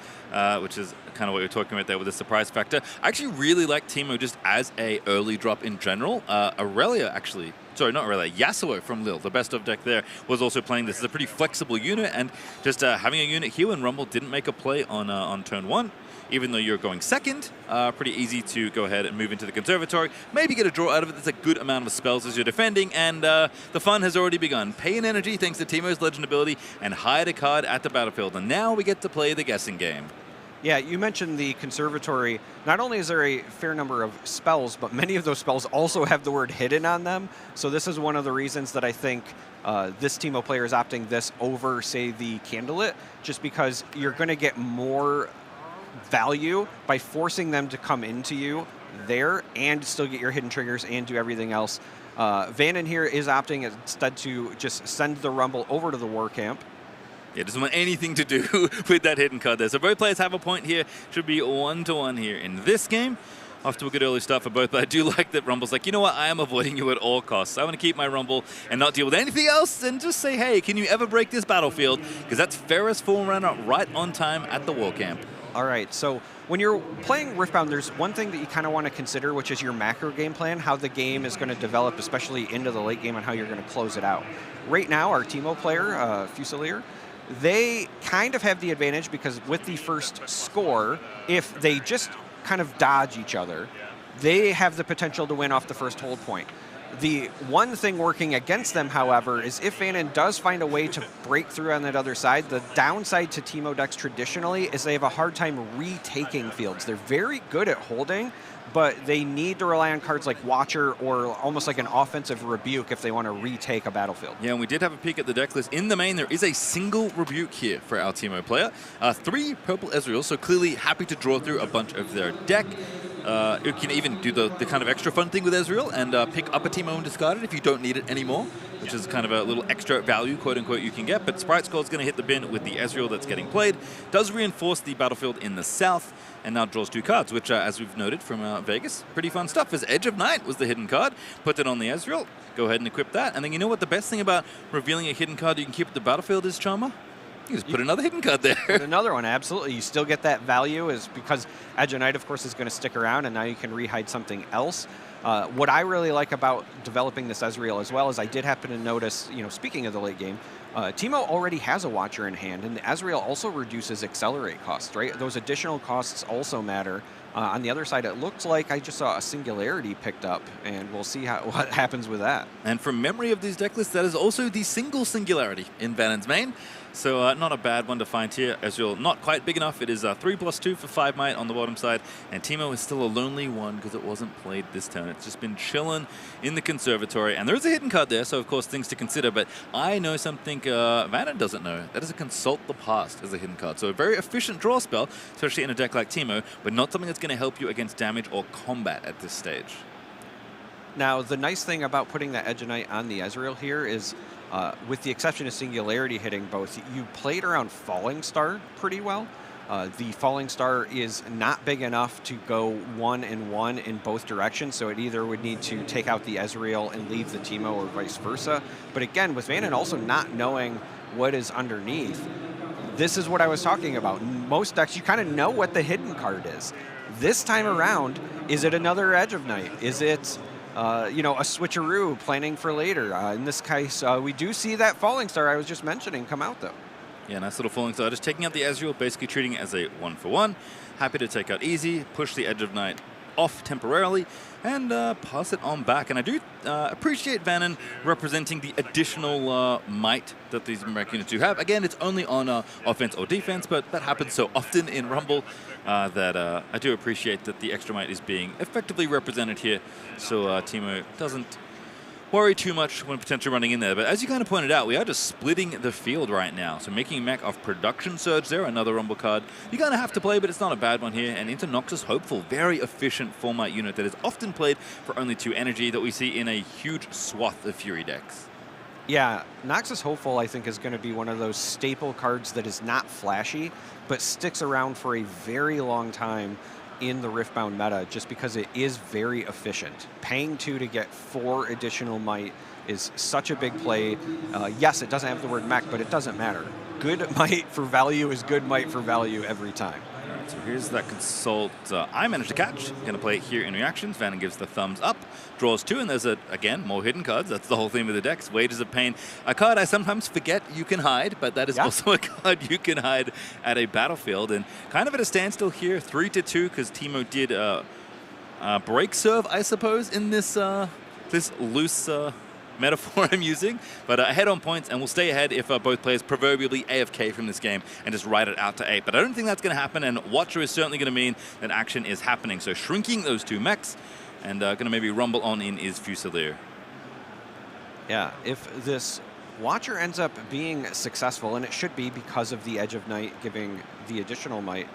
which is kind of what you're talking about there with the surprise factor. I actually really like Teemo just as a early drop in general. Aurelia, actually, sorry, not Aurelia, Yasuo from Lille, the best of deck there, was also playing this as a pretty flexible unit, and just having a unit here when Rumble didn't make a play on turn 1, even though you're going second, pretty easy to go ahead and move into the Conservatory. Maybe get a draw out of it. There's a good amount of spells as you're defending, and the fun has already begun. Pay an energy thanks to Teemo's Legend ability and hide a card at the battlefield. And now we get to play the guessing game. Yeah, you mentioned the Conservatory. Not only is there a fair number of spells, but many of those spells also have the word hidden on them. So this is one of the reasons that I think this Teemo player is opting this over, say, the Candlelit, just because you're going to get more value by forcing them to come into you there and still get your hidden triggers and do everything else. Vannon here is opting instead to just send the Rumble over to the war camp. Yeah, doesn't want anything to do with that hidden card there. So both players have a point here. Should be 1-1 here in this game. Off to a good early start for both, but I do like that Rumble's like, you know what, I am avoiding you at all costs. I want to keep my Rumble and not deal with anything else and just say, hey, can you ever break this battlefield? Because that's fairest forerunner right on time at the war camp. All right, so when you're playing Riftbound, there's one thing that you kind of want to consider, which is your macro game plan, how the game is going to develop, especially into the late game, and how you're going to close it out. Right now, our Teemo player, Fusilier, they kind of have the advantage because with the first score, if they just kind of dodge each other, they have the potential to win off the first hold point. The one thing working against them, however, is if Vannon does find a way to break through on that other side, the downside to Teemo decks traditionally is they have a hard time retaking fields. They're very good at holding, but they need to rely on cards like Watcher or almost like an offensive Rebuke if they want to retake a battlefield. Yeah, and we did have a peek at the deck list. In the main, there is a single Rebuke here for our Teemo player. 3 purple Ezreal, so clearly happy to draw through a bunch of their deck. You can even do the kind of extra fun thing with Ezreal and pick up a Teemo and discard it if you don't need it anymore, which is kind of a little extra value, quote-unquote, you can get. But Sprite Skull is going to hit the bin with the Ezreal that's getting played. Does reinforce the battlefield in the south, and now draws 2 cards, which, as we've noted from Vegas, pretty fun stuff. As Edge of Night was the hidden card. Put it on the Ezreal. Go ahead and equip that. And then you know what the best thing about revealing a hidden card you can keep at the battlefield is, Charmer? You just put another hidden card there. Put another one, absolutely. You still get that value is because Edge of Night, of course, is going to stick around, and now you can rehide something else. What I really like about developing this Ezreal as well is I did happen to notice, speaking of the late game, Teemo already has a Watcher in hand, and the Ezreal also reduces accelerate costs, right? Those additional costs also matter. On the other side, it looks like I just saw a Singularity picked up, and we'll see what happens with that. And from memory of these deck lists, that is also the single Singularity in Vannon's main. So not a bad one to find here. Ezreal not quite big enough. It is 3+2 for 5 might on the bottom side. And Teemo is still a lonely one because it wasn't played this turn. It's just been chilling in the conservatory. And there is a hidden card there, so of course things to consider. But I know something Vannon doesn't know. That is a Consult the Past as a hidden card. So a very efficient draw spell, especially in a deck like Teemo, but not something that's going to help you against damage or combat at this stage. Now, the nice thing about putting that Edge of Night on the Ezreal here is, with the exception of Singularity hitting both, you played around Falling Star pretty well. The Falling Star is not big enough to go 1-1 in both directions, so it either would need to take out the Ezreal and leave the Teemo or vice versa. But again, with Vannon also not knowing what is underneath, this is what I was talking about. Most decks, you kind of know what the hidden card is. This time around, is it another Edge of Night? Is it a switcheroo planning for later? In this case, we do see that Falling Star I was just mentioning come out, though. Yeah, nice little Falling Star. Just taking out the Ezreal, basically treating it as a 1-for-1. Happy to take out easy, push the Edge of Night off temporarily, and pass it on back. And I do appreciate Vannon representing the additional might that these mech units do have. Again, it's only on offense or defense, but that happens so often in Rumble that I do appreciate that the extra might is being effectively represented here, so Teemo doesn't worry too much when potentially running in there. But as you kind of pointed out, we are just splitting the field right now. So making mech off Production Surge there, another Rumble card. You kind of have to play, but it's not a bad one here. And into Noxus Hopeful, very efficient 4-might unit that is often played for only 2 energy that we see in a huge swath of Fury decks. Yeah, Noxus Hopeful, I think, is going to be one of those staple cards that is not flashy, but sticks around for a very long time in the Riftbound meta, just because it is very efficient. Paying 2 to get 4 additional might is such a big play. Yes, it doesn't have the word mech, but it doesn't matter. Good might for value is good might for value every time. All right, so here's that Consult I managed to catch. Going to play it here in reactions. Vannon gives the thumbs up, draws 2, and there's, again, more hidden cards. That's the whole theme of the decks. Wages of Pain. A card I sometimes forget you can hide, but that is also a card you can hide at a battlefield. And kind of at a standstill here, 3-2, because Teemo did break serve, I suppose, in this this loose metaphor I'm using, but ahead on points, and we'll stay ahead if both players proverbially AFK from this game and just ride it out to 8. But I don't think that's going to happen, and Watcher is certainly going to mean that action is happening. So shrinking those 2 mechs, and going to maybe rumble on in is Fusilier. Yeah, if this Watcher ends up being successful, and it should be because of the Edge of Night giving the additional might,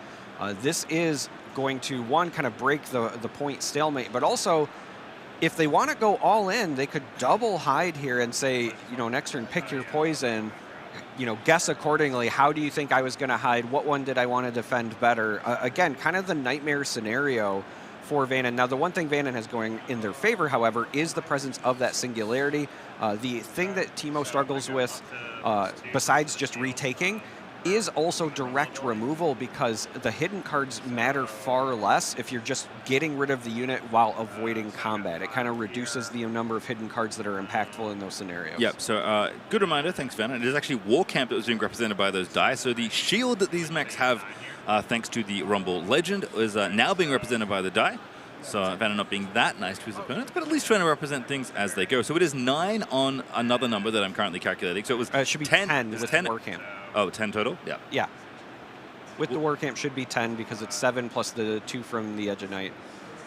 This is going to, one, kind of break the point stalemate, but also, if they want to go all in, they could double hide here and say, next turn, pick your poison, guess accordingly. How do you think I was going to hide? What one did I want to defend better? Again, kind of the nightmare scenario for Vannon. Now, the one thing Vannon has going in their favor, however, is the presence of that singularity. The thing that Teemo struggles with, besides just retaking, is also direct removal, because the hidden cards matter far less if you're just getting rid of the unit while avoiding combat. It kind of reduces the number of hidden cards that are impactful in those scenarios. Yep, so good reminder, thanks Vannon. It is actually Warcamp that was being represented by those die. So the shield that these mechs have, thanks to the Rumble Legend, is now being represented by the die. So Vannon not being that nice to his opponents, but at least trying to represent things as they go. So it is 9 on another number that I'm currently calculating. So it was it should be 10 with 10 Warcamp. Oh, 10 total? Yeah. Yeah. With the Warcamp should be 10 because it's 7 plus the 2 from the Edge of Night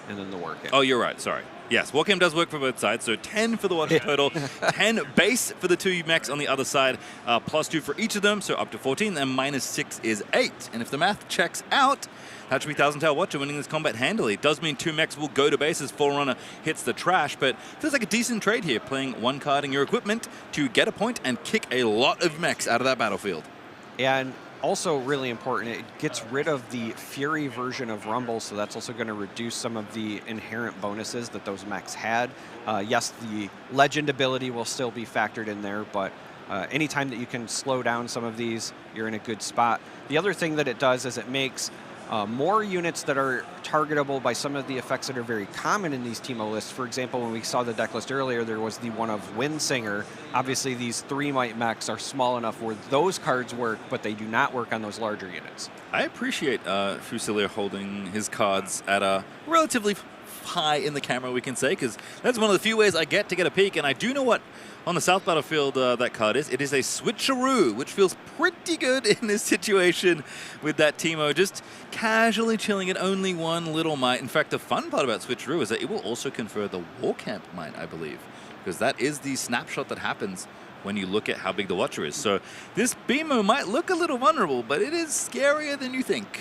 and then the Warcamp. Oh, you're right. Sorry. Yes, Warcamp does work for both sides. So 10 for the Watcher total, 10 base for the 2 mechs on the other side, plus 2 for each of them, so up to 14, and minus 6 is 8. And if the math checks out, that should be Thousand Tail Watcher winning this combat handily. It does mean 2 mechs will go to base as Forerunner hits the trash, but feels like a decent trade here, playing 1 card in your equipment to get a point and kick a lot of mechs out of that battlefield. And also really important, it gets rid of the Fury version of Rumble, so that's also going to reduce some of the inherent bonuses that those mechs had. Yes, the Legend ability will still be factored in there, but anytime that you can slow down some of these, you're in a good spot. The other thing that it does is it makes more units that are targetable by some of the effects that are very common in these Teemo lists. For example, when we saw the deck list earlier, there was the one of Windsinger. Obviously, these 3-might mechs are small enough where those cards work, but they do not work on those larger units. I appreciate Fusilier holding his cards at a relatively high in the camera, we can say, because that's one of the few ways I get to get a peek, and I do know what on the South Battlefield that card is. It is a switcheroo, which feels pretty good in this situation with that Teemo just casually chilling at only 1 little might. In fact, the fun part about switcheroo is that it will also confer the Warcamp might, I believe, because that is the snapshot that happens when you look at how big the Watcher is. So this Beamo might look a little vulnerable, but it is scarier than you think.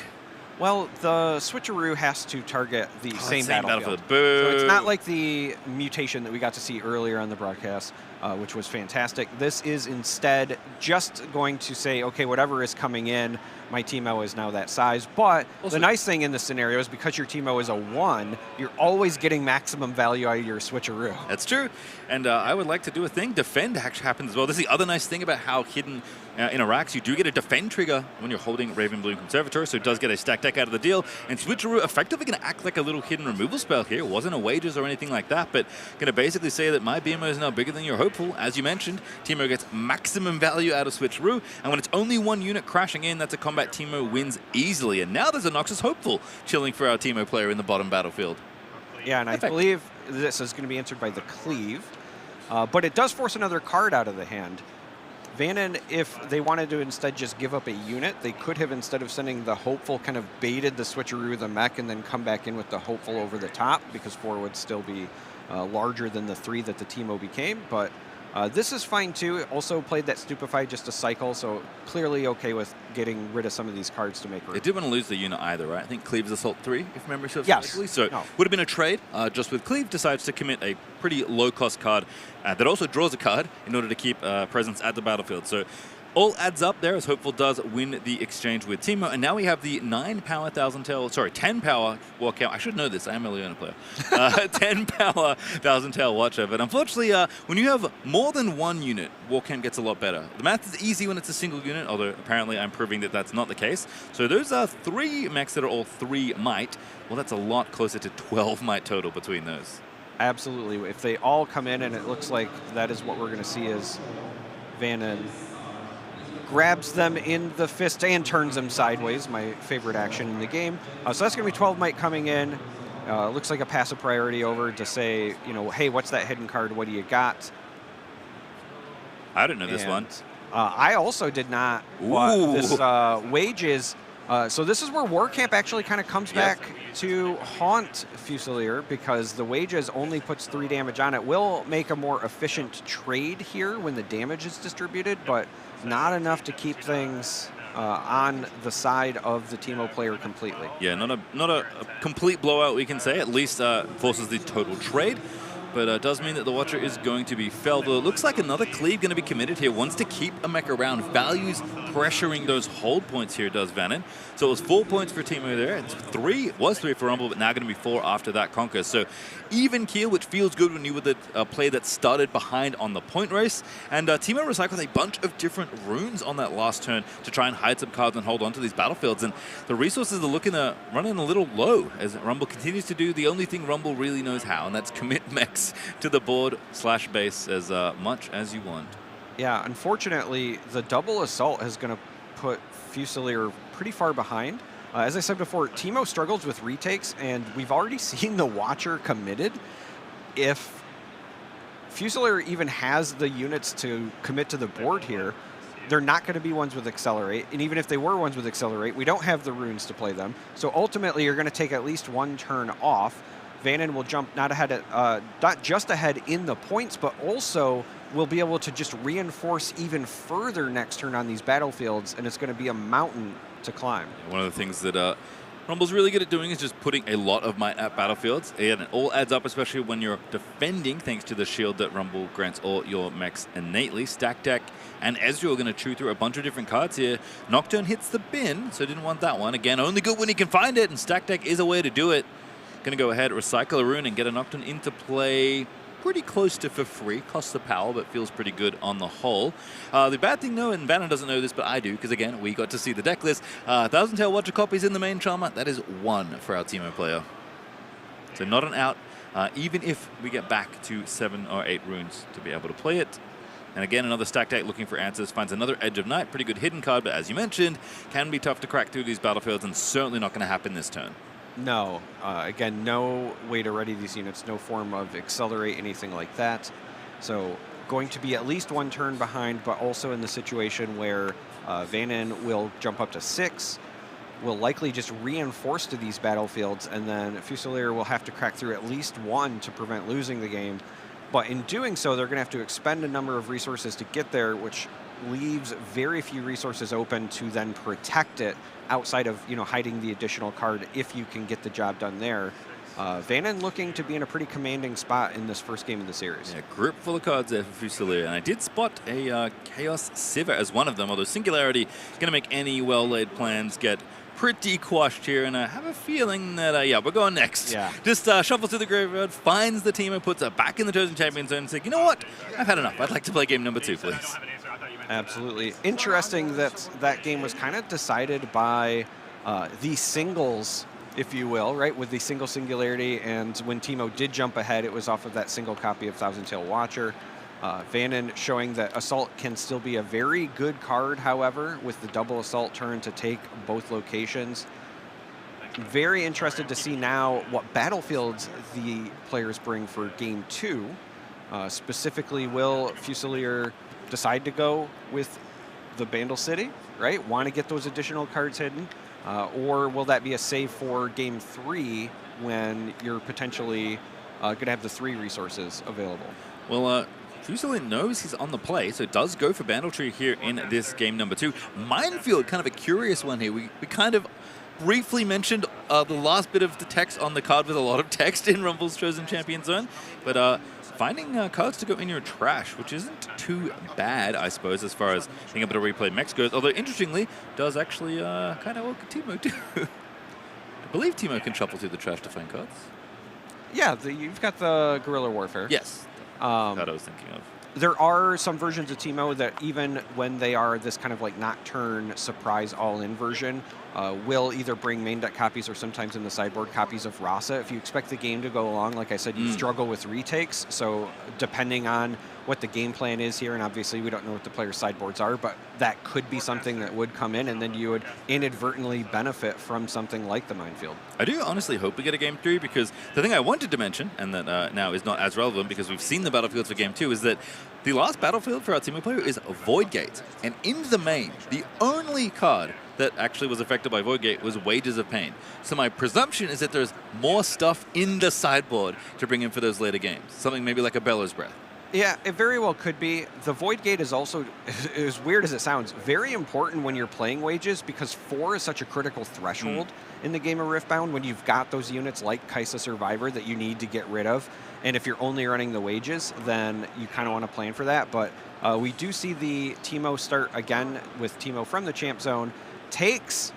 Well, the switcheroo has to target the same battlefield. Boo. So it's not like the mutation that we got to see earlier on the broadcast, which was fantastic. This is instead just going to say, okay, whatever is coming in, my Teemo is now that size. But also, the nice thing in this scenario is because your Teemo is a 1, you're always getting maximum value out of your switcheroo. That's true. And I would like to do a thing. Defend actually happens as well. This is the other nice thing about how Hidden interacts. You do get a defend trigger when you're holding Raven Bloom Conservatory, so it does get a stack deck out of the deal. And Switcheroo effectively going to act like a little hidden removal spell here. It wasn't a wages or anything like that, but going to basically say that my BMO is now bigger than you're hopeful. As you mentioned, Teemo gets maximum value out of Switcheroo, and when it's only 1 unit crashing in, that's a combat Teemo wins easily. And now there's a Noxus Hopeful chilling for our Teemo player in the bottom battlefield. Yeah, and I believe this is going to be answered by the Cleave, but it does force another card out of the hand. Vannon, if they wanted to instead just give up a unit, they could have, instead of sending the Hopeful, kind of baited the Switcheroo of the mech and then come back in with the Hopeful over the top, because 4 would still be larger than the 3 that the Teemo became. But this is fine too. It also played that Stupefy just a cycle, so clearly okay with getting rid of some of these cards to make room. They didn't want to lose the unit either, right? I think Cleave's Assault 3, if memory serves yes. correctly. So would have been a trade, just with Cleave decides to commit a pretty low-cost card that also draws a card in order to keep presence at the battlefield. So all adds up there as Hopeful does win the exchange with Teemo. And now we have the 10 power Warcamp. I should know this. I am a Leona player. 10 power Thousand Tail Watcher. But unfortunately, when you have more than 1 unit, Warcamp gets a lot better. The math is easy when it's a single unit, although apparently I'm proving that that's not the case. So those are 3 mechs that are all 3 might. Well, that's a lot closer to 12 might total between those. Absolutely. If they all come in, and it looks like that is what we're going to see, is Vannon grabs them in the fist and turns them sideways, my favorite action in the game. So that's going to be 12 might coming in. Looks like a passive priority over to say, you know, hey, what's that hidden card? What do you got? I didn't know this one. I also did not. This wages. So this is where Warcamp actually kind of comes back to haunt Fusilier, because the wages only puts 3 damage on it. Will make a more efficient trade here when the damage is distributed, but not enough to keep things on the side of the Teemo player completely. Yeah, not a complete blowout, we can say. At least forces the total trade. But it does mean that the Watcher is going to be felled. It looks like another Cleave going to be committed here. Wants to keep a mech around. Values pressuring those hold points here, does Vannon. So it was 4 points for Teemo there. It's 3, was 3 for Rumble, but now going to be 4 after that conquer. So even keel, which feels good when you were the play that started behind on the point race. And Teemo recycled a bunch of different runes on that last turn to try and hide some cards and hold on to these battlefields. And the resources are looking to running a little low as Rumble continues to do the only thing Rumble really knows how, and that's commit mechs to the board/base as much as you want. Yeah, unfortunately, the double assault is going to put Fusilier pretty far behind. As I said before, Teemo struggles with retakes, and we've already seen the Watcher committed. If Fusilier even has the units to commit to the board here, they're not going to be ones with Accelerate, and even if they were ones with Accelerate, we don't have the runes to play them. So ultimately, you're going to take at least one turn off. Vannon will jump not just ahead in the points, but also will be able to just reinforce even further next turn on these battlefields, and it's going to be a mountain to climb. One of the things that Rumble's really good at doing is just putting a lot of might at battlefields, and it all adds up, especially when you're defending, thanks to the shield that Rumble grants all your mechs innately. Stack Deck and Ezreal are going to chew through a bunch of different cards here. Nocturne hits the bin, so didn't want that one. Again, only good when he can find it, and Stack Deck is a way to do it. Going to go ahead, recycle a rune, and get a Nocturne into play pretty close to for free. Costs the power, but feels pretty good on the whole. The bad thing, though, and Vannon doesn't know this, but I do, because, again, we got to see the deck list. Thousand Tail Watcher copies in the main Charmer. That is 1 for our Teemo player. So not an out, even if we get back to 7 or 8 runes to be able to play it. And again, another Stack Deck looking for answers, finds another Edge of Night. Pretty good hidden card, but as you mentioned, can be tough to crack through these battlefields, and certainly not going to happen this turn. No. Again, no way to ready these units, no form of Accelerate, anything like that. So going to be at least 1 turn behind, but also in the situation where Vannon will jump up to 6, will likely just reinforce to these battlefields, and then Fusilier will have to crack through at least 1 to prevent losing the game. But in doing so, they're going to have to expend a number of resources to get there, which leaves very few resources open to then protect it outside of, hiding the additional card if you can get the job done there. Vannon looking to be in a pretty commanding spot in this first game of the series. Yeah, grip full of cards there for Fusilier, and I did spot a Chaos Sivir as one of them, although Singularity going to make any well-laid plans get pretty quashed here, and I have a feeling that, yeah, we're going next. Yeah. Just shuffles through the graveyard, finds the team, and puts it back in the Chosen Champion zone and says, you know what, I've had enough. I'd like to play game number 2, please. Absolutely. Interesting that that game was kind of decided by the singles, if you will, right, with the single Singularity, and when Teemo did jump ahead, it was off of that single copy of Thousand Tail Watcher. Vannon showing that Assault can still be a very good card, however, with the double Assault turn to take both locations. Very interested to see now what battlefields the players bring for Game 2. Specifically, will Fusilier decide to go with the Bandle City, right? Want to get those additional cards hidden? Or will that be a save for Game 3 when you're potentially going to have the 3 resources available? Well, Fusilier knows he's on the play, so does go for Bandletree here in this game number 2. Minefield, kind of a curious one here. We kind of briefly mentioned the last bit of the text on the card with a lot of text in Rumble's Chosen Champion Zone, but finding cards to go in your trash, which isn't too bad, I suppose, as far as being able to replay mechs goes, although interestingly, does actually kind of work with Teemo too. I believe Teemo can shuffle through the trash to find cards. Yeah, you've got the Guerrilla Warfare. Yes. That I was thinking of. There are some versions of Teemo that even when they are this kind of like Nocturne surprise all-in version, will either bring main deck copies or sometimes in the sideboard copies of Rasa. If you expect the game to go along, like I said, you struggle with retakes. So depending on what the game plan is here, and obviously we don't know what the players' sideboards are, but that could be something that would come in, and then you would inadvertently benefit from something like the Minefield. I do honestly hope we get a Game 3, because the thing I wanted to mention, and that now is not as relevant because we've seen the battlefields for Game 2, is that the last battlefield for our Teemo player is Void Gate. And in the main, the only card that actually was affected by Void Gate was Wages of Pain. So my presumption is that there's more stuff in the sideboard to bring in for those later games. Something maybe like a Bellows Breath. Yeah, it very well could be. The Void Gate is also, as weird as it sounds, very important when you're playing Wages because 4 is such a critical threshold in the game of Riftbound when you've got those units like Kaisa Survivor that you need to get rid of. And if you're only running the Wages, then you kind of want to plan for that. But we do see the Teemo start again with Teemo from the champ zone, takes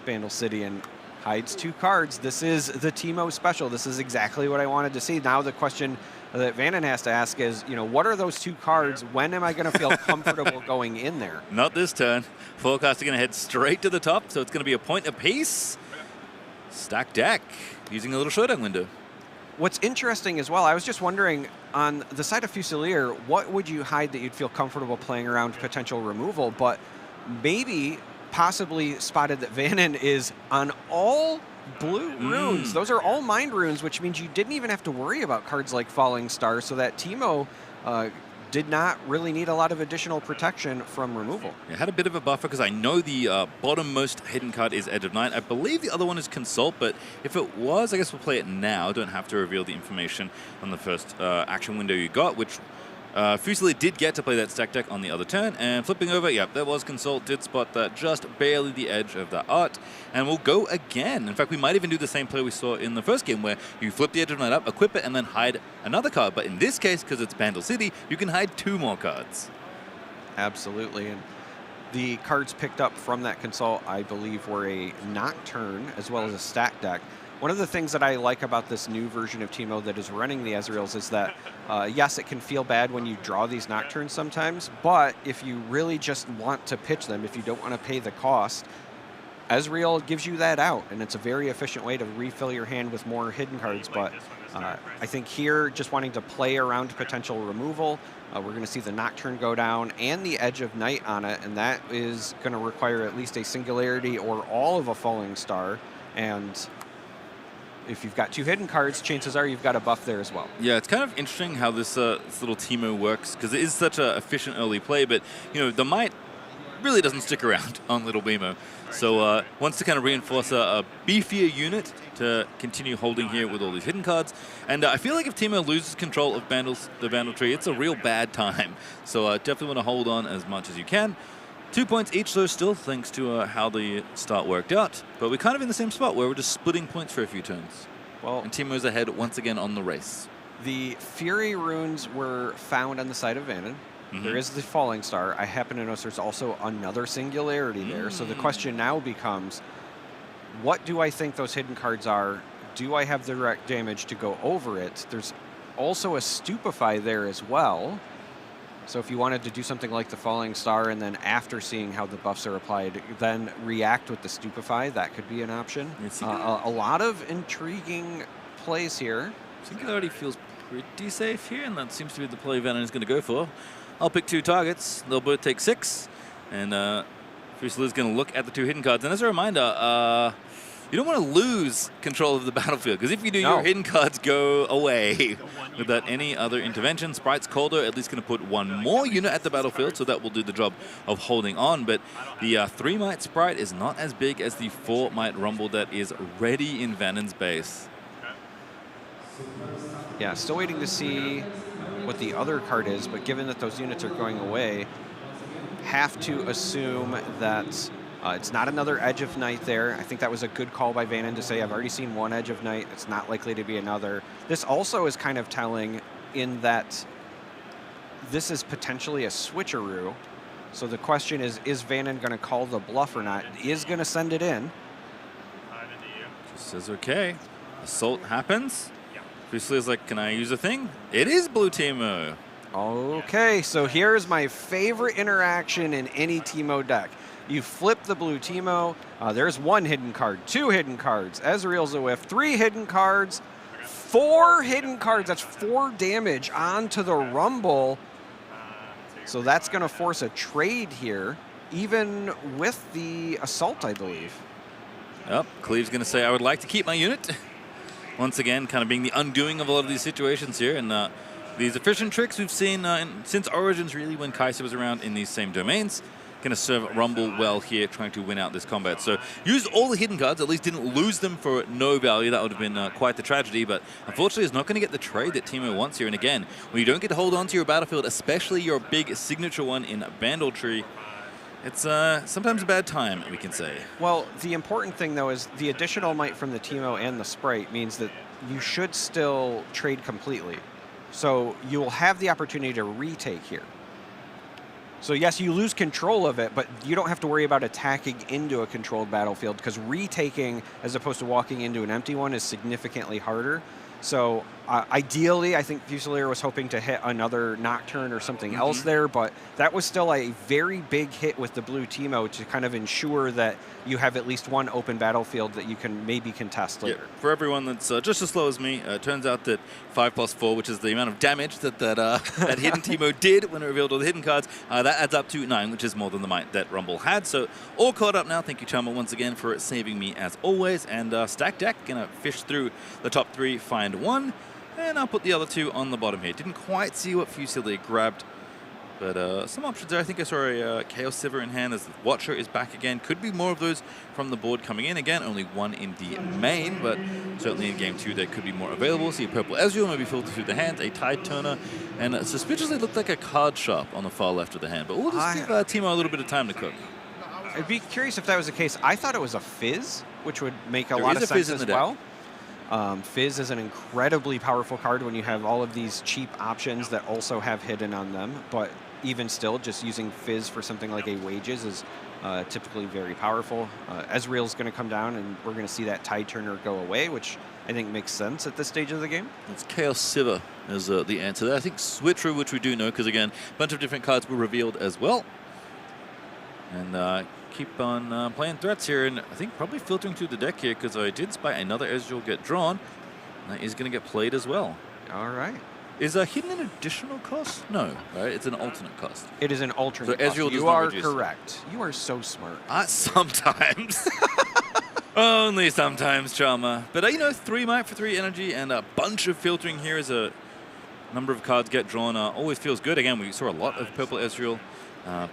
Vandal City and hides 2 cards. This is the Teemo special. This is exactly what I wanted to see. Now the question that Vannon has to ask is, you know, what are those 2 cards? When am I going to feel comfortable going in there? Not this turn. Forecast are going to head straight to the top, so it's going to be a point apiece. Stack deck, using a little showdown window. What's interesting as well, I was just wondering, on the side of Fusilier, what would you hide that you'd feel comfortable playing around potential removal? But maybe, possibly spotted that Vannon is on all blue runes. Those are all mind runes, which means you didn't even have to worry about cards like Falling Star, so that Teemo did not really need a lot of additional protection from removal. It had a bit of a buffer because I know the bottommost hidden card is Edge of Night. I believe the other one is Consult, but if it was, I guess we'll play it now. Don't have to reveal the information on the first action window you got, which Fusilier did get to play that stack deck on the other turn, and flipping over, yep, there was Consult, did spot that just barely the edge of that art, and we'll go again. In fact, we might even do the same play we saw in the first game where you flip the Edge of Night up, equip it, and then hide another card. But in this case, because it's Vandal City, you can hide 2 more cards. Absolutely, and the cards picked up from that Consult, I believe, were a Nocturne as well as a stack deck. One of the things that I like about this new version of Teemo that is running the Ezreals is that, yes, it can feel bad when you draw these Nocturnes sometimes, but if you really just want to pitch them, if you don't want to pay the cost, Ezreal gives you that out, and it's a very efficient way to refill your hand with more hidden cards. But I think here, just wanting to play around potential removal, we're going to see the Nocturne go down and the Edge of Night on it, and that is going to require at least a Singularity or all of a Falling Star, and if you've got 2 hidden cards, chances are you've got a buff there as well. Yeah, it's kind of interesting how this little Teemo works, because it is such an efficient early play, but you know the Might really doesn't stick around on Little Beemo. So wants to kind of reinforce a beefier unit to continue holding here with all these hidden cards. And I feel like if Teemo loses control of the Vandal tree, it's a real bad time. So definitely want to hold on as much as you can. 2 points each, though, still, thanks to how the start worked out. But we're kind of in the same spot where we're just splitting points for a few turns. Well, and Teemo's ahead once again on the race. The Fury runes were found on the side of Vannon. There is the Falling Star. I happen to notice there's also another Singularity there. So the question now becomes, what do I think those hidden cards are? Do I have the direct damage to go over it? There's also a Stupefy there as well. So if you wanted to do something like the Falling Star and then after seeing how the buffs are applied, then react with the Stupefy, that could be an option. A lot of intriguing plays here. Singularity feels pretty safe here, and that seems to be the play Vannon is going to go for. I'll pick 2 targets. They'll both take 6. And Fusilier's going to look at the 2 hidden cards. And as a reminder, you don't want to lose control of the battlefield, because if you do, your hidden cards go away. Without any other intervention, Sprite's Calder at least going to put 1 more unit at the battlefield, so that will do the job of holding on. But the 3 Might Sprite is not as big as the 4 Might Rumble that is ready in Vannon's base. Yeah, still waiting to see what the other card is, but given that those units are going away, have to assume that it's not another Edge of Night there. I think that was a good call by Vannon to say, I've already seen 1 Edge of Night. It's not likely to be another. This also is kind of telling in that this is potentially a switcheroo. So the question is Vannon going to call the bluff or not? He is going to send it in. Just says, okay. Assault happens. Fusilier's like, can I use a thing? It is Blue Teemo. Okay, so here's my favorite interaction in any Teemo deck. You flip the Blue Teemo. There's 1 hidden card, 2 hidden cards. Ezreal's a whiff. 3 hidden cards, 4 hidden cards. That's 4 damage onto the Rumble. So that's going to force a trade here, even with the Assault, I believe. Yep, Cleave's going to say, I would like to keep my unit. Once again, kind of being the undoing of a lot of these situations here. And these efficient tricks we've seen since Origins, really, when Kaisa was around in these same domains. going to serve Rumble well here, trying to win out this combat. So used all the hidden cards, at least didn't lose them for no value. That would have been quite the tragedy, but unfortunately is not going to get the trade that Teemo wants here. And again, when you don't get to hold on to your battlefield, especially your big signature one in Bandletree, it's sometimes a bad time, we can say. Well, the important thing, though, is the additional might from the Teemo and the Sprite means that you should still trade completely. So you'll have the opportunity to retake here. So yes, you lose control of it, but you don't have to worry about attacking into a controlled battlefield, because retaking, as opposed to walking into an empty one, is significantly harder. So ideally, I think Fusilier was hoping to hit another Nocturne or something else there, but that was still a very big hit with the blue Teemo to kind of ensure that you have at least one open battlefield that you can maybe contest later. Yeah, for everyone that's just as slow as me, it turns out that 5+4, which is the amount of damage that that hidden Teemo did when it revealed all the hidden cards, that adds up to 9, which is more than the might that Rumble had. So all caught up now. Thank you, Chama, once again for saving me as always. And Stack Deck gonna fish through the top 3, find 1, and I'll put the other 2 on the bottom here. Didn't quite see what Fusilier grabbed, but some options there. I think I saw a Chaos Sivir in hand as the Watcher is back again. Could be more of those from the board coming in. Again, only 1 in the main, but certainly in game 2 there could be more available. See a Purple Ezreal maybe filter through the hands, a Tide Turner, and suspiciously looked like a card shop on the far left of the hand. But we'll just give Teemo a little bit of time to cook. I'd be curious if that was the case. I thought it was a Fizz, which would make a lot of sense as well. Fizz is an incredibly powerful card when you have all of these cheap options that also have hidden on them, but even still, just using Fizz for something like a Wages is typically very powerful. Ezreal's going to come down, and we're going to see that Tide Turner go away, which I think makes sense at this stage of the game. It's Chaos Sivir as the answer there. I think Switcher, which we do know, because again, a bunch of different cards were revealed as well. And keep on playing threats here, and I think probably filtering through the deck here, because I did spy another Ezreal get drawn. That is going to get played as well. All right. Is hidden an additional cost? No, right? It's an alternate cost. It is an alternate cost. Ezreal you are correct. You are so smart. Sometimes. Only sometimes, Chama. But, you know, 3 might for 3 energy and a bunch of filtering here as a number of cards get drawn. Always feels good. Again, we saw a lot of Purple Ezreal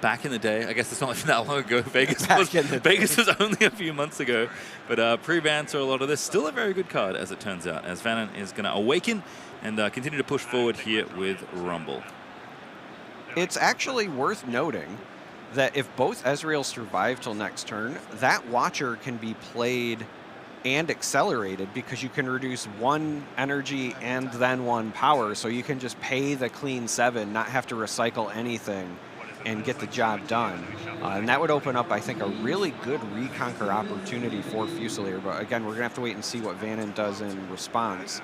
back in the day. I guess it's not even that long ago. Vegas was only a few months ago. But pre-ban saw a lot of this. Still a very good card, as it turns out, as Vannon is going to awaken and continue to push forward here with Rumble. It's actually worth noting that if both Ezreal survive till next turn, that Watcher can be played and accelerated, because you can reduce 1 energy and then 1 power, so you can just pay the clean 7, not have to recycle anything, and get the job done. And that would open up, I think, a really good reconquer opportunity for Fusilier. But again, we're going to have to wait and see what Vannon does in response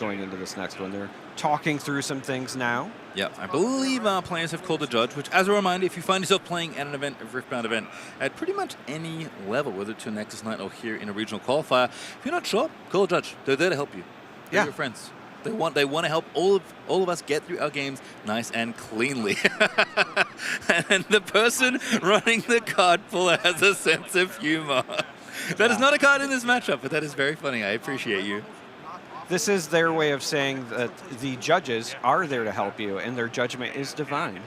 going into this next one. They're talking through some things now. Yeah, I believe our players have called a judge, which, as a reminder, if you find yourself playing at an event, a Riftbound event, at pretty much any level, whether to a Nexus Night or here in a regional qualifier, if you're not sure, call a judge. They're there to help you. They're your friends. They want to help all of us get through our games nice and cleanly. And the person running the card puller has a sense of humor. That is not a card in this matchup, but that is very funny. I appreciate you. This is their way of saying that the judges are there to help you, and their judgment is divine.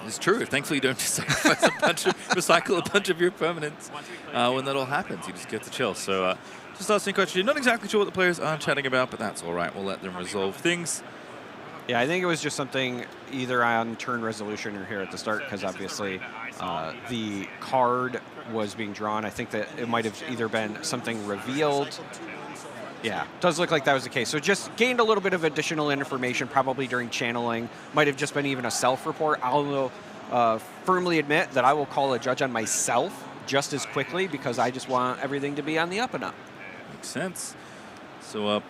It's true. Thankfully, you don't just recycle a bunch of your permanents when that all happens. You just get to chill. So just asking a question. Not exactly sure what the players are chatting about, but that's all right. We'll let them resolve things. Yeah, I think it was just something either on turn resolution or here at the start, because obviously the card was being drawn. I think that it might have either been something revealed. Yeah, does look like that was the case. So just gained a little bit of additional information, probably during channeling. Might have just been even a self-report. I'll firmly admit that I will call a judge on myself just as quickly, because I just want everything to be on the up and up. Makes sense. So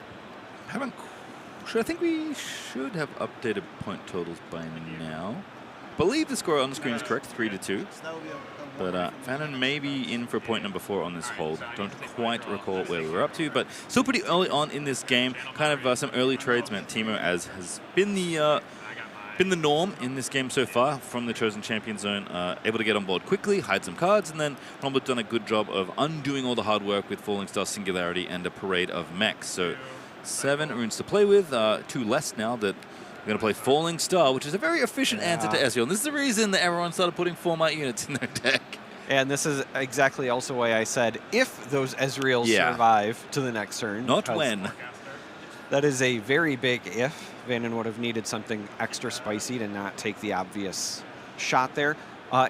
I think we should have updated point totals by now. I believe the score on the screen is correct, 3-2. But Vannon may be in for point number 4 on this hold. Don't quite recall where we were up to, but still pretty early on in this game. Kind of some early trades meant Teemo, as has been the norm in this game so far from the Chosen Champion Zone, able to get on board quickly, hide some cards, and then Rumble's done a good job of undoing all the hard work with Falling Star Singularity and a parade of mechs. So 7 runes to play with, 2 less now that We're going to play Falling Star, which is a very efficient answer to Ezreal. And this is the reason that everyone started putting 4-might units in their deck. And this is exactly also why I said if those Ezreals survive to the next turn. Not when. That is a very big if. Vannon would have needed something extra spicy to not take the obvious shot there.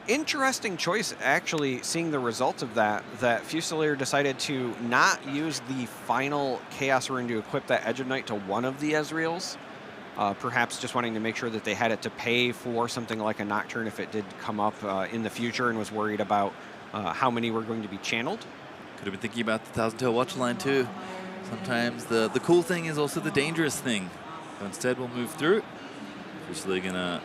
Interesting choice, actually, seeing the result of that Fusilier decided to not use the final Chaos Rune to equip that Edge of Night to one of the Ezreals. Perhaps just wanting to make sure that they had it to pay for something like a Nocturne if it did come up in the future, and was worried about how many were going to be channeled. Could have been thinking about the Thousand Tail Watch line too. Sometimes the cool thing is also the dangerous thing. So instead we'll move through. Fusilier gonna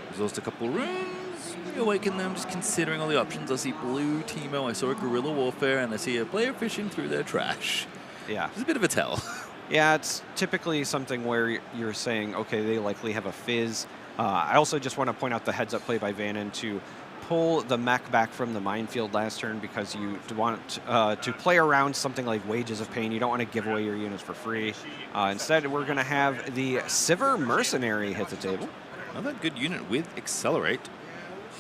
exhaust a couple runes, awaken them, just considering all the options. I see blue Teemo, I saw a Guerrilla Warfare, and I see a player fishing through their trash. Yeah. It's a bit of a tell. Yeah, it's typically something where you're saying, okay, they likely have a Fizz. I also just want to point out the heads-up play by Vannon to pull the mech back from the minefield last turn, because you want to play around something like Wages of Pain. You don't want to give away your units for free. Instead, we're going to have the Sivir Mercenary hit the table. Another good unit with Accelerate.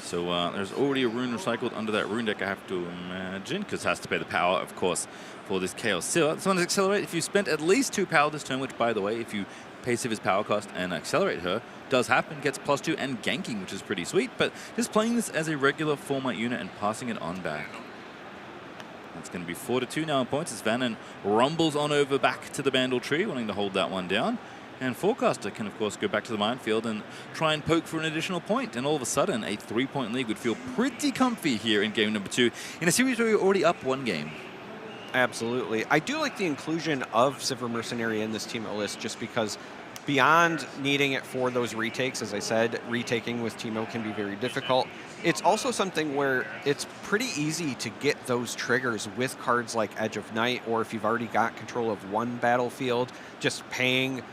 So there's already a rune recycled under that rune deck, I have to imagine, because it has to pay the power, of course, for this Chaos Sivir. This one is Accelerate. If you spent at least 2 power this turn, which, by the way, if you pay Sivir's power cost and accelerate her, does happen, gets +2 and ganking, which is pretty sweet, but just playing this as a regular 4-might unit and passing it on back. That's going to be 4-2 now in points as Vannon rumbles on over back to the Bandle Tree, wanting to hold that one down. And Forecaster can, of course, go back to the minefield and try and poke for an additional point. And all of a sudden, a 3-point lead would feel pretty comfy here in game number 2, in a series where you're already up 1 game. Absolutely. I do like the inclusion of Sivir Mercenary in this Teemo list, just because beyond needing it for those retakes, as I said, retaking with Teemo can be very difficult. It's also something where it's pretty easy to get those triggers with cards like Edge of Night, or if you've already got control of one battlefield, just paying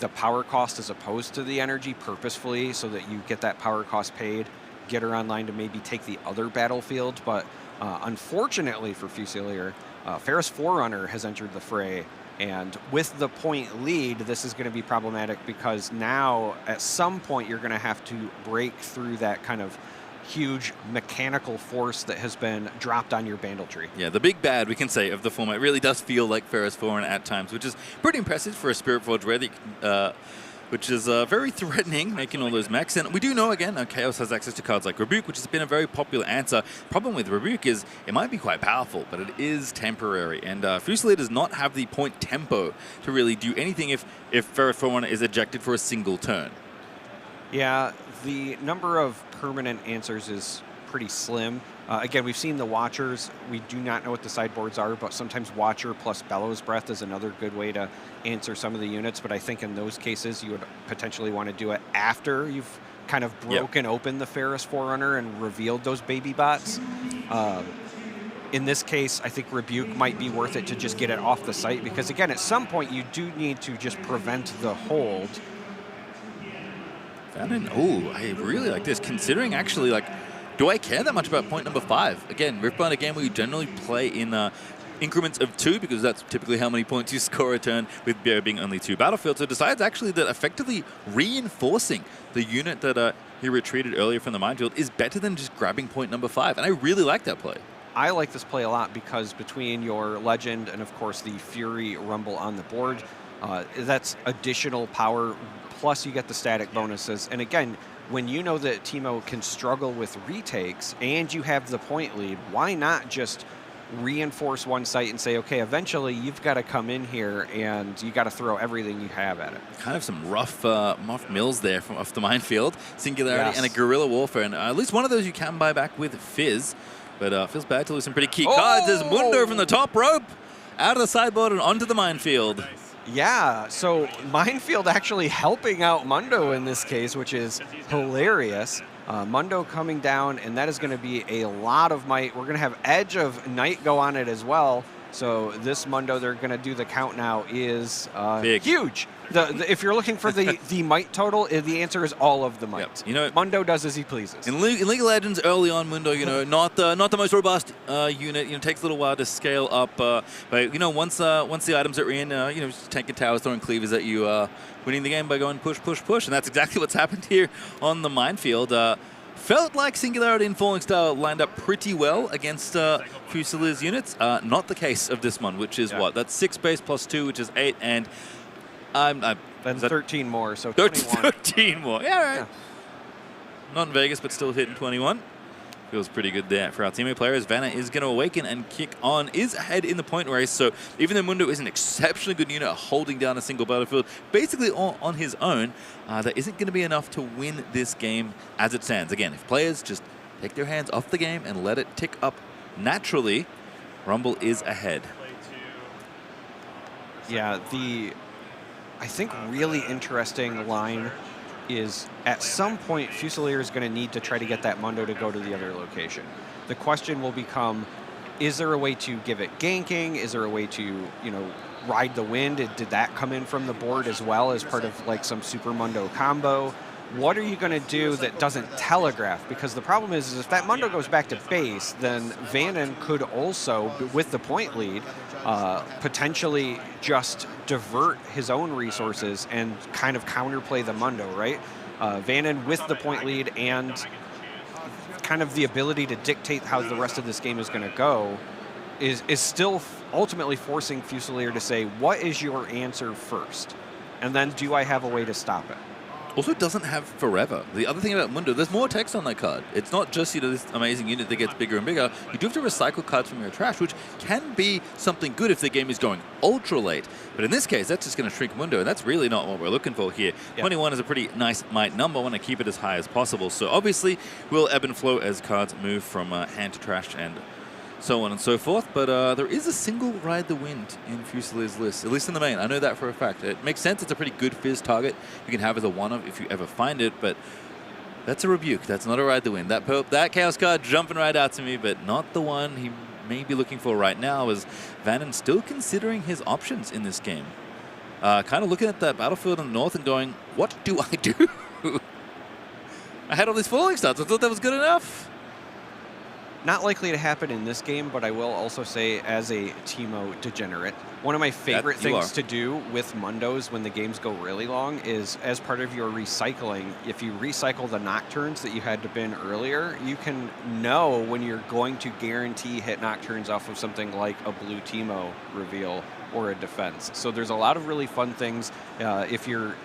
the power cost as opposed to the energy purposefully so that you get that power cost paid, get her online to maybe take the other battlefield. But unfortunately for Fusilier, Ferris Forerunner has entered the fray, and with the point lead, this is going to be problematic, because now at some point you're going to have to break through that kind of huge mechanical force that has been dropped on your Bandle Tree. Yeah, the big bad, we can say, of the format really does feel like Ferris Forerunner at times, which is pretty impressive for a Spirit Forge rare, which is very threatening, making all those mechs. And we do know, again, Chaos has access to cards like Rebuke, which has been a very popular answer. Problem with Rebuke is it might be quite powerful, but it is temporary. And Fusilier does not have the point tempo to really do anything if Ferris Forerunner is ejected for a single turn. Yeah, the number of permanent answers is pretty slim. Again, we've seen the Watchers. We do not know what the sideboards are, but sometimes Watcher plus Bellows Breath is another good way to answer some of the units. But I think in those cases, you would potentially want to do it after you've kind of broken open the Ferris Forerunner and revealed those baby bots. In this case, I think Rebuke might be worth it to just get it off the site, because, again, at some point, you do need to just prevent the hold. Oh, I really like this, considering actually, like, do I care that much about point number 5? Again, Riftbound, a game where you generally play in increments of 2, because that's typically how many points you score a turn, with there being only 2 battlefields. So it decides actually that effectively reinforcing the unit that he retreated earlier from the minefield is better than just grabbing point number 5, and I really like that play. I like this play a lot, because between your Legend and, of course, the Fury Rumble on the board, that's additional power, plus you get the static bonuses. And again, when you know that Teemo can struggle with retakes and you have the point lead, why not just reinforce one site and say, okay, eventually you've got to come in here and you got to throw everything you have at it. Kind of some rough mills there from off the minefield. Singularity and a Guerrilla Warfare. And at least one of those you can buy back with Fizz. But feels bad to lose some pretty key cards. There's Mundo from the top rope, out of the sideboard and onto the minefield. Yeah, so Minefield actually helping out Mundo in this case, which is hilarious. Mundo coming down, and that is going to be a lot of might. We're going to have Edge of Night go on it as well. So this Mundo, they're going to do the count now, is big. Huge. If you're looking for the might total, the answer is all of the might. Mundo does as he pleases. In League of Legends, early on, Mundo, not the most robust unit. Takes a little while to scale up. But once the items are in, just tanking towers, throwing cleavers at you, winning the game by going push, push, push, and that's exactly what's happened here on the minefield. Felt like Singularity and Falling Star lined up pretty well against Fusilier's units. Not the case of this one, which is what? That's 6 base plus 2, which is 8, and then 13 more, so 21. 13 more, yeah, right. Yeah. Not in Vegas, but still hitting 21. Feels pretty good there for our Teemo players. Vanna is going to awaken and kick on, is ahead in the point race. So even though Mundo is an exceptionally good unit holding down a single battlefield, basically on his own, that isn't going to be enough to win this game as it stands. Again, if players just take their hands off the game and let it tick up naturally, Rumble is ahead. Yeah, I think really interesting line is at some point Fusilier is going to need to try to get that Mundo to go to the other location. The question will become, is there a way to give it ganking? Is there a way to, ride the wind? Did that come in from the board as well as part of like some Super Mundo combo? What are you going to do that doesn't telegraph? Because the problem is if that Mundo goes back to base, then Vannon could also, with the point lead, potentially just divert his own resources and kind of counterplay the Mundo, right? Vannon with the point lead and kind of the ability to dictate how the rest of this game is going to go is still ultimately forcing Fusilier to say, what is your answer first? And then do I have a way to stop it? Also doesn't have forever. The other thing about Mundo, there's more text on that card. It's not just this amazing unit that gets bigger and bigger. You do have to recycle cards from your trash, which can be something good if the game is going ultra late. But in this case, that's just going to shrink Mundo, and that's really not what we're looking for here. Yep. 21 is a pretty nice might number. I want to keep it as high as possible. So obviously, we'll ebb and flow as cards move from hand to trash and so on and so forth, but there is a single Ride the Wind in Fusilier's list, at least in the main. I know that for a fact. It makes sense. It's a pretty good Fizz target you can have as a one-of if you ever find it, but that's a rebuke. That's not a Ride the Wind. That Chaos card jumping right out to me, but not the one he may be looking for right now, as Vannon still considering his options in this game. Kind of looking at that battlefield in the north and going, what do I do? I had all these falling starts. I thought that was good enough. Not likely to happen in this game, but I will also say, as a Teemo degenerate, one of my favorite things to do with Mundos when the games go really long is, as part of your recycling, if you recycle the Nocturnes that you had to bin earlier, you can know when you're going to guarantee hit Nocturnes off of something like a blue Teemo reveal or a defense. So there's a lot of really fun things if you're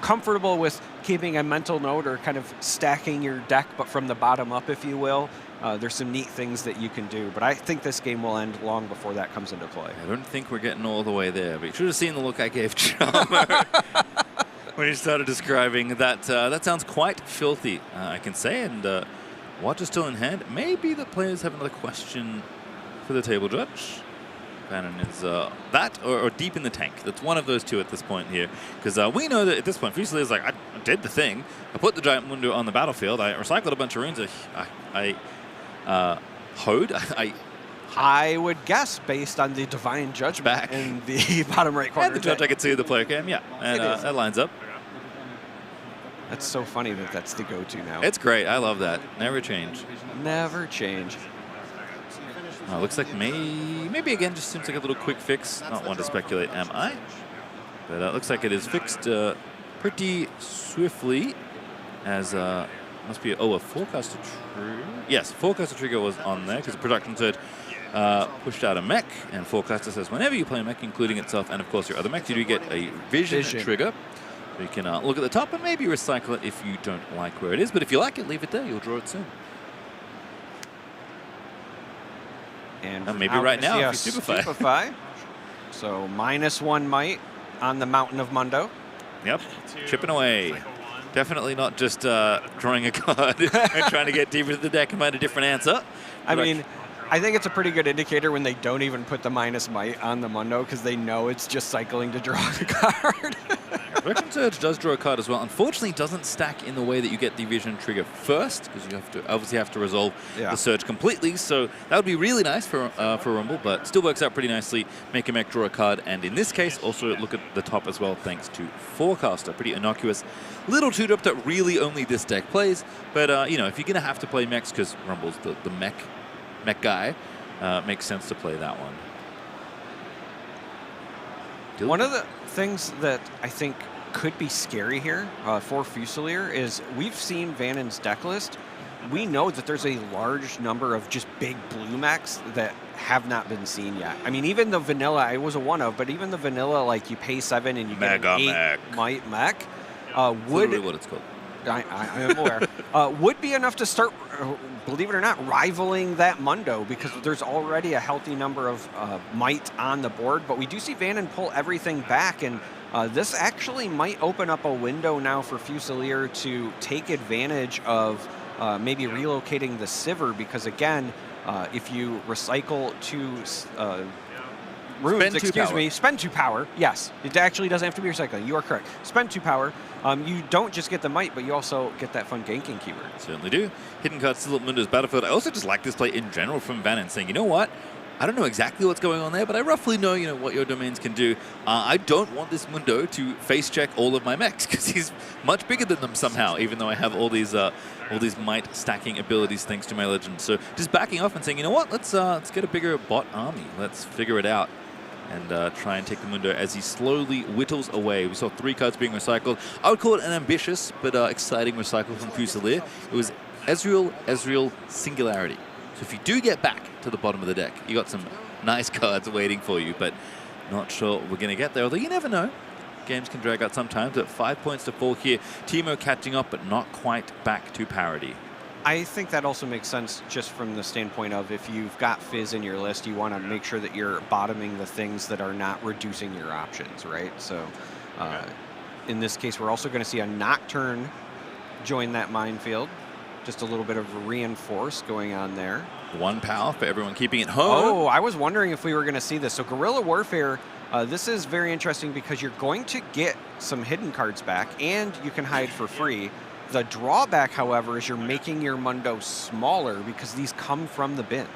comfortable with keeping a mental note or kind of stacking your deck, but from the bottom up, if you will. There's some neat things that you can do, but I think this game will end long before that comes into play. I don't think we're getting all the way there, but you should have seen the look I gave Chalmer when he started describing that. That sounds quite filthy, I can say, and watch is still in hand. Maybe the players have another question for the table judge. Vannon is that or deep in the tank. That's one of those two at this point here, because we know that at this point, Fusilier is like, I did the thing. I put the Giant Mundo on the battlefield. I recycled a bunch of runes. Hoed? I would guess, based on the Divine Judgment in the bottom right corner. And the judge I could see the player cam, yeah. And that lines up. That's so funny that that's the go-to now. It's great. I love that. Never change. Never change. Looks like maybe again, just seems like a little quick fix. Not one to speculate, am I? But it looks like it is fixed pretty swiftly, as must be a forecaster trigger. Yes, forecaster trigger was on there because the production said pushed out a mech, and forecaster says whenever you play a mech, including itself and of course your other mechs, you do get a vision trigger. So you can look at the top and maybe recycle it if you don't like where it is. But if you like it, leave it there. You'll draw it soon. And maybe right now, if you stupefy. So -1 might on the Mountain of Mundo. Yep, chipping away. Definitely not just drawing a card and trying to get deeper to the deck and find a different answer. I mean, I think it's a pretty good indicator when they don't even put the -might on the Mundo because they know it's just cycling to draw the card. Veteran Surge does draw a card as well. Unfortunately, it doesn't stack in the way that you get the Vision Trigger first, because you have to obviously have to resolve the Surge completely. So that would be really nice for Rumble, but still works out pretty nicely. Make a mech draw a card, and in this case, also look at the top as well, thanks to Forecaster. Pretty innocuous little 2-drop that really only this deck plays. But you know, if you're gonna have to play mechs, because Rumble's the mech guy, makes sense to play that one. One of the things that I think could be scary here for Fusilier is we've seen Vanon's deck list. We know that there's a large number of just big blue mechs that have not been seen yet. I mean, even the vanilla, I was a one of, but even the vanilla, like you pay 7 and you get an 8 might mech, would... Literally what it's called. I am aware. Would be enough to start, believe it or not, rivaling that Mundo, because there's already a healthy number of might on the board. But we do see Vanon pull everything back, and this actually might open up a window now for Fusilier to take advantage of maybe relocating the Sivir, because again, if you recycle 2 runes, spend 2 power. Yes, it actually doesn't have to be recycling. You are correct. Spend 2 power. You don't just get the might, but you also get that fun ganking keyword. Certainly do. Hidden card still at Mundo's battlefield. I also just like this play in general from Vanon, saying, you know what? I don't know exactly what's going on there, but I roughly know, you know, what your domains can do. I don't want this Mundo to face check all of my mechs, because he's much bigger than them somehow, even though I have all these might stacking abilities thanks to my legend. So just backing off and saying, you know what? Let's get a bigger bot army. Let's figure it out and try and take the Mundo as he slowly whittles away. We saw 3 cards being recycled. I would call it an ambitious but exciting recycle from Fusilier. It was Ezreal, Singularity. So if you do get back to the bottom of the deck, you got some nice cards waiting for you, but not sure we're going to get there, although you never know. Games can drag out sometimes, but 5 points to fall here. Teemo catching up, but not quite back to parity. I think that also makes sense just from the standpoint of if you've got Fizz in your list, you want to make sure that you're bottoming the things that are not reducing your options, right? So in this case, we're also going to see a Nocturne join that minefield. Just a little bit of reinforce going on there. 1 power for everyone keeping it home. Oh, I was wondering if we were going to see this. So Guerrilla Warfare, this is very interesting because you're going to get some hidden cards back and you can hide for free. The drawback, however, is you're making your Mundo smaller because these come from the bin.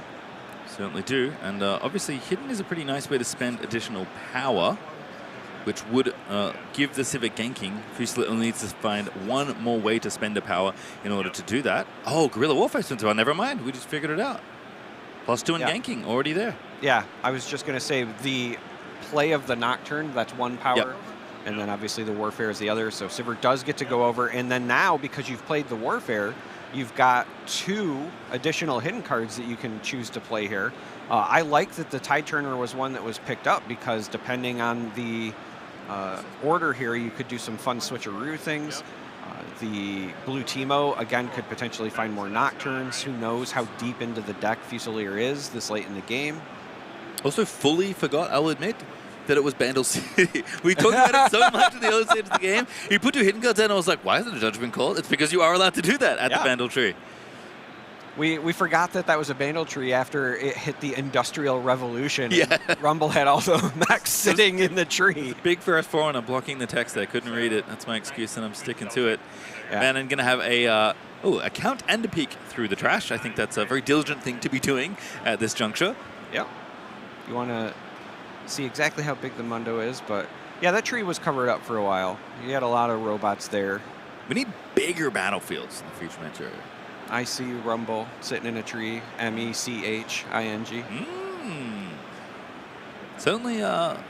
Certainly do. And obviously, hidden is a pretty nice way to spend additional power, which would give the Sivir ganking. Fusilier only needs to find 1 more way to spend a power in order to do that. Oh, Guerrilla Warfare spins well. Never mind. We just figured it out. +2 in ganking, already there. Yeah, I was just going to say the play of the Nocturne, that's 1 power. Yep. And then obviously the Warfare is the other. So Sivir does get to go over. And then now, because you've played the Warfare, you've got 2 additional hidden cards that you can choose to play here. I like that the Tide Turner was one that was picked up because depending on the order here, you could do some fun switcheroo things. The blue Teemo, again, could potentially find more Nocturnes. Who knows how deep into the deck Fusilier is this late in the game. Also fully forgot, I'll admit, that it was Bandle City. We talked about it so much in the early stage of the game. He put 2 hidden cards in, and I was like, why isn't a judgment called? It's because you are allowed to do that at the Bandle Tree. We forgot that was a Bandle Tree after it hit the Industrial Revolution. Yeah. Rumble had all the mechs sitting in the tree. Big first forward, and I'm blocking the text there. Couldn't read it. That's my excuse, and I'm sticking to it. And I'm going to have a count and a peek through the trash. I think that's a very diligent thing to be doing at this juncture. Yep. You want to see exactly how big the Mundo is, but yeah, that tree was covered up for a while. You had a lot of robots there. We need bigger battlefields in the future match. I see Rumble sitting in a tree, MECHING. Certainly a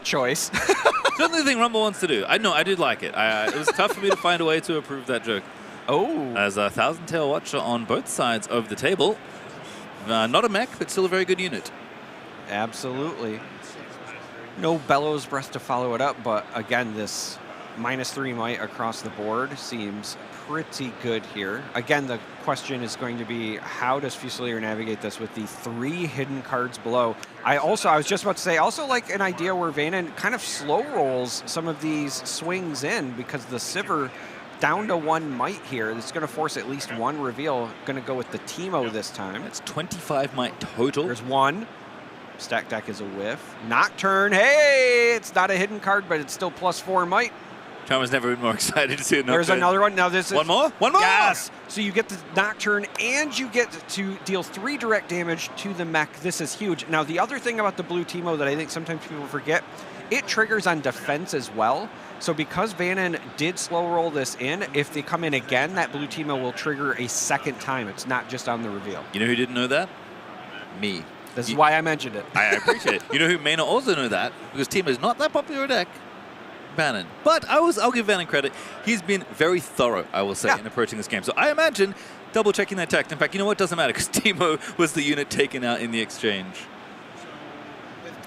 choice. Certainly the thing Rumble wants to do. I did like it. It was tough for me to find a way to approve that joke. Oh. As a Thousand Tail Watcher on both sides of the table. Not a mech, but still a very good unit. Absolutely. No Bellows Breath to follow it up, but again, this -3 might across the board seems pretty good here. Again, the question is going to be, how does Fusilier navigate this with the 3 hidden cards below? I was just about to say, also like an idea where Vanon kind of slow rolls some of these swings in, because the Sivir down to 1 might here. It's going to force at least 1 reveal. Going to go with the Teemo this time. It's 25 might total. There's 1. Stack deck is a whiff. Nocturne, hey! It's not a hidden card, but it's still +4 might. Charmer's never been more excited to see a Nocturne. There's another one. Now this is... One more? One more! Yes! So you get the Nocturne and you get to deal 3 direct damage to the mech. This is huge. Now the other thing about the blue Teemo that I think sometimes people forget, it triggers on defense as well. So because Vannon did slow roll this in, if they come in again, that blue Teemo will trigger a second time. It's not just on the reveal. You know who didn't know that? Me. This is why I mentioned it. I appreciate it. You know who may not also know that? Because Teemo is not that popular a deck. Vannon. But I'll give Vannon credit. He's been very thorough, I will say, in approaching this game. So I imagine double-checking that tech. In fact, you know what? Doesn't matter because Teemo was the unit taken out in the exchange.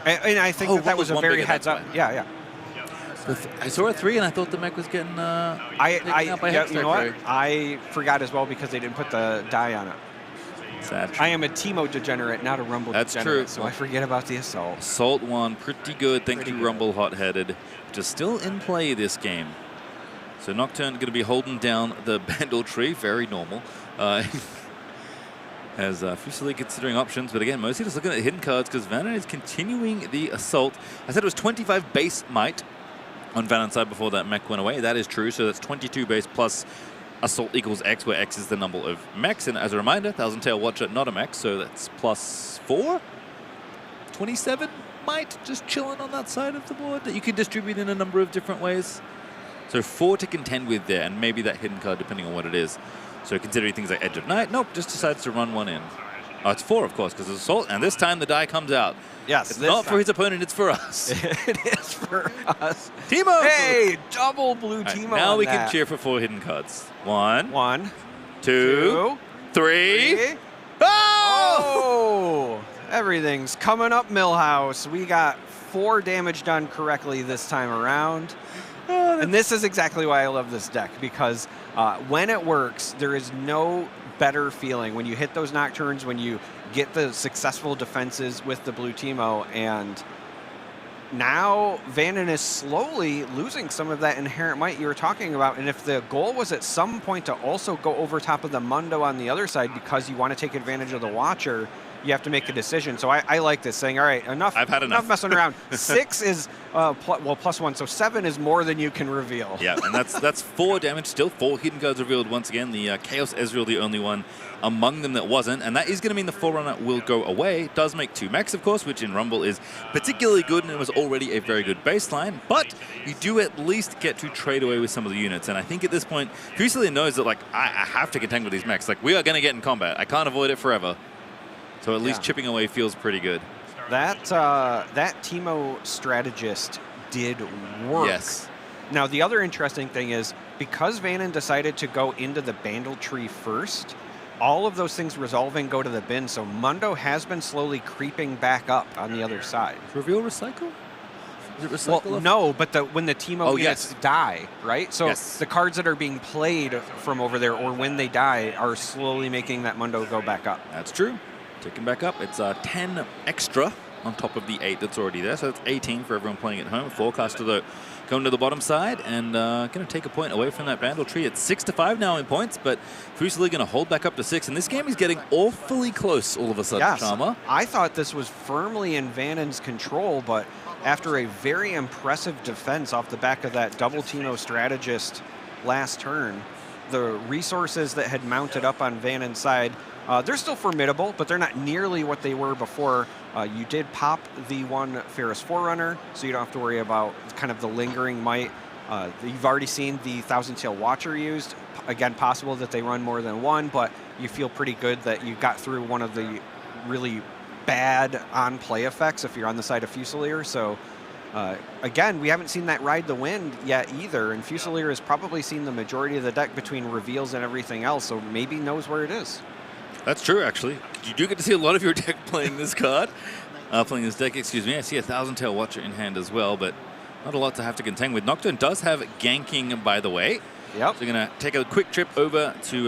And I think that was a very heads-up. Yeah. I saw a 3 and I thought the mech was getting taken out by you know what? I forgot as well because they didn't put the die on it. Sad. I am a Teemo degenerate, not a Rumble degenerate. That's true. So I forget about the Assault. Assault 1, pretty good. Thank you, Rumble Hot-Headed, which is still in play this game. So Nocturne going to be holding down the Bandle Tree, very normal. As Fusilier considering options, but again, mostly just looking at hidden cards because Vannon is continuing the Assault. I said it was 25 base might on Vannon's side before that mech went away. That is true, so that's 22 base plus Assault equals X, where X is the number of mechs. And as a reminder, Thousand Tail Watcher, not a mech, so that's plus 4. 27 might just chilling on that side of the board that you can distribute in a number of different ways. So 4 to contend with there, and maybe that hidden card depending on what it is. So considering things like Edge of Night, nope, just decides to run one in. Oh, it's 4, of course, because it's Assault, and this time the die comes out. Yes. It's not for his opponent, it's for us. It is for us. Teemo! Hey, double blue Teemo. Now we can cheer for 4 hidden cards. 1, 2, 2, 3. Oh! Everything's coming up, Millhouse. We got 4 damage done correctly this time around. And this is exactly why I love this deck, because when it works, there is no better feeling when you hit those Nocturnes, when you get the successful defenses with the blue Teemo, and now Vannon is slowly losing some of that inherent might you were talking about. And if the goal was at some point to also go over top of the Mundo on the other side because you want to take advantage of the Watcher, you have to make a decision. So I like this, saying, all right, enough. I've had enough messing around. 6 is plus 1, so 7 is more than you can reveal. Yeah, and that's 4 damage. Still 4 hidden cards revealed once again. The Chaos Ezreal, the only one among them that wasn't, and that is going to mean the Forerunner will go away. It does make 2 mechs, of course, which in Rumble is particularly good, and it was already a very good baseline, but you do at least get to trade away with some of the units, and I think at this point, Fusilier knows that, like, I have to contend with these mechs. Like, we are going to get in combat. I can't avoid it forever. So at least chipping away feels pretty good. That Teemo strategist did work. Yes. Now, the other interesting thing is, because Vannon decided to go into the Bandle Tree first, all of those things resolve and go to the bin, so Mundo has been slowly creeping back up on the other side. Reveal Recycle? Is it Recycle? Well, no, but when the Teemo units die, right? So the cards that are being played from over there, or when they die, are slowly making that Mundo go back up. That's true. Ticking back up. It's 10 extra on top of the 8 that's already there. So it's 18 for everyone playing at home. Forecaster, though, going to the bottom side and going to take a point away from that Bandle Tree. It's 6-5 now in points, but Fusilier going to hold back up to 6. And this game is getting awfully close all of a sudden, Charmer. I thought this was firmly in Vannon's control, but after a very impressive defense off the back of that double Teemo strategist last turn, the resources that had mounted up on Vannon's side, they're still formidable, but they're not nearly what they were before. You did pop the one Ferris Forerunner, so you don't have to worry about kind of the lingering might. You've already seen the Thousand Tail Watcher used. Again, possible that they run more than one, but you feel pretty good that you got through one of the really bad on-play effects if you're on the side of Fusilier. So again, we haven't seen that ride the wind yet either, and Fusilier has probably seen the majority of the deck between reveals and everything else, so maybe knows where it is. That's true, actually. You do get to see a lot of your deck playing this card. Playing this deck, excuse me. I see a Thousand Tail Watcher in hand as well, but not a lot to have to contend with. Nocturne does have ganking, by the way. Yep. So we're going to take a quick trip over to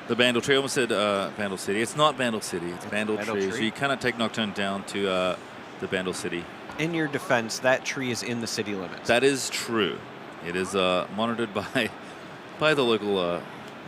the Bandle Tree. I almost said Bandle City. It's not Bandle City. It's Bandle Tree. So you cannot take Nocturne down to the Bandle City. In your defense, that tree is in the city limits. That is true. It is monitored by the local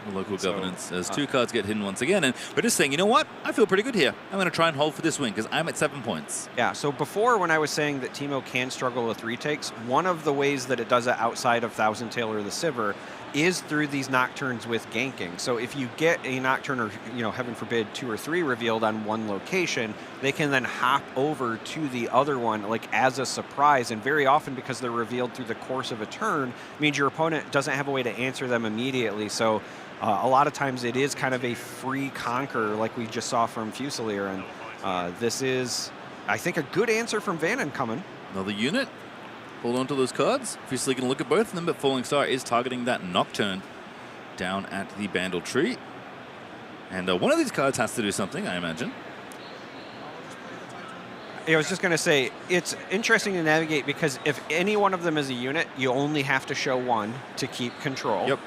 The local governance as 2 cards get hidden once again. And we're just saying, you know what? I feel pretty good here. I'm going to try and hold for this win because I'm at 7 points. Yeah, so before when I was saying that Teemo can struggle with retakes, one of the ways that it does it outside of Thousand Tail or the Sivir is through these Nocturnes with ganking. So if you get a Nocturne or, heaven forbid, 2 or 3 revealed on one location, they can then hop over to the other one like as a surprise. And very often, because they're revealed through the course of a turn, means your opponent doesn't have a way to answer them immediately. So a lot of times it is kind of a free conquer like we just saw from Fusilier. And this is, I think, a good answer from Vannon coming. Another unit. Hold on to those cards. Fusilier can look at both of them, but Falling Star is targeting that Nocturne down at the Bandle Tree. And one of these cards has to do something, I imagine. I was just going to say, it's interesting to navigate because if any one of them is a unit, you only have to show one to keep control. Yep.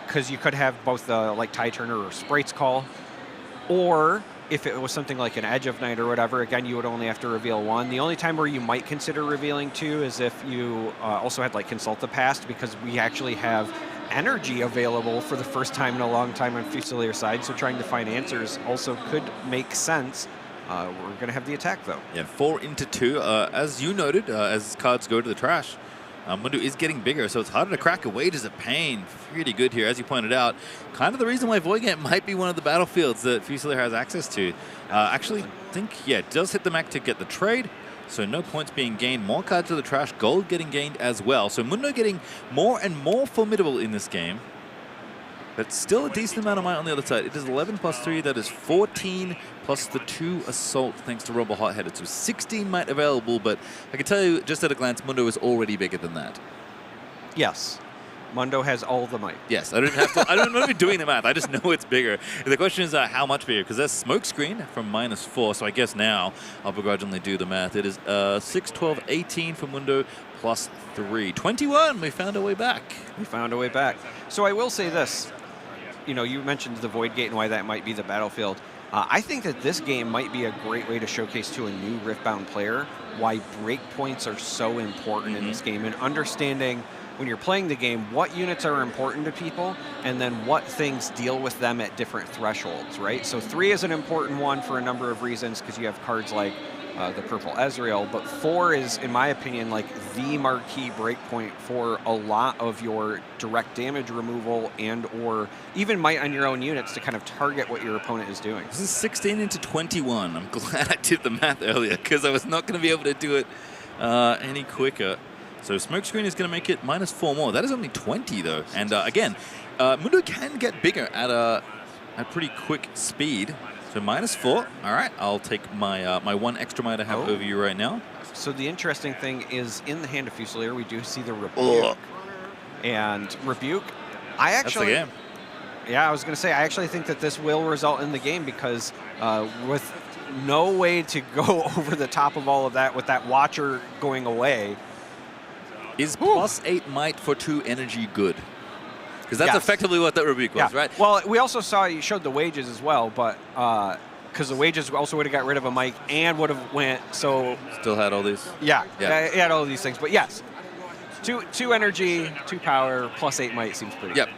Because you could have both like Tide Turner or Sprite's Call, or if it was something like an Edge of Night or whatever, again, you would only have to reveal one. The only time where you might consider revealing 2 is if you also had like Consult the Past, because we actually have energy available for the first time in a long time on Fusilier's side, so trying to find answers also could make sense. We're going to have the attack, though. Yeah, 4 into 2. As you noted, as cards go to the trash, Mundo is getting bigger, so it's harder to crack. A Wages of Pain, pretty good here, as you pointed out. Kind of the reason why Voidgate might be one of the battlefields that Fusilier has access to. Actually, I think, yeah, it does hit the Mac to get the trade, so no points being gained. More cards to the trash, gold getting gained as well. So Mundo getting more and more formidable in this game, but still a decent amount of might on the other side. It is 11 plus 3, that is 14 plus the 2 assault, thanks to Rumble Hot-Headed. So 16 might available, but I can tell you just at a glance, Mundo is already bigger than that. Yes. Mundo has all the might. Yes, I don't have to. I don't know if doing the math. I just know it's bigger. The question is how much bigger? Because there's Smokescreen from -4. So I guess now I'll begrudgingly do the math. It is 6, 12, 18 for Mundo plus 3, 21. We found our way back. We found our way back. So I will say this. You mentioned the Void Gate and why that might be the battlefield. I think that this game might be a great way to showcase to a new Riftbound player why breakpoints are so important in this game, and understanding when you're playing the game what units are important to people and then what things deal with them at different thresholds, right? So 3 is an important one for a number of reasons because you have cards like the Purple Ezreal, but 4 is, in my opinion, like the marquee breakpoint for a lot of your direct damage removal and or even might on your own units to kind of target what your opponent is doing. This is 16 into 21. I'm glad I did the math earlier because I was not going to be able to do it any quicker. So Smokescreen is going to make it -4 more. That is only 20 though. And again, Mundo can get bigger at a pretty quick speed. So -4. All right, I'll take my my 1 extra might I have over you right now. So the interesting thing is in the hand of Fusilier, we do see the Rebuke. And Rebuke, I actually... That's the game. Yeah, I was going to say, I actually think that this will result in the game because with no way to go over the top of all of that with that Watcher going away. Is +8 might for 2 energy good? Because that's effectively what that Rebuke was, right? Well, we also saw you showed the wages as well, but because the wages also would have got rid of a mic and would have went so. Still had all these. Yeah, it had all these things, but yes, 2 energy, 2 power, +8 might seems pretty. Yep.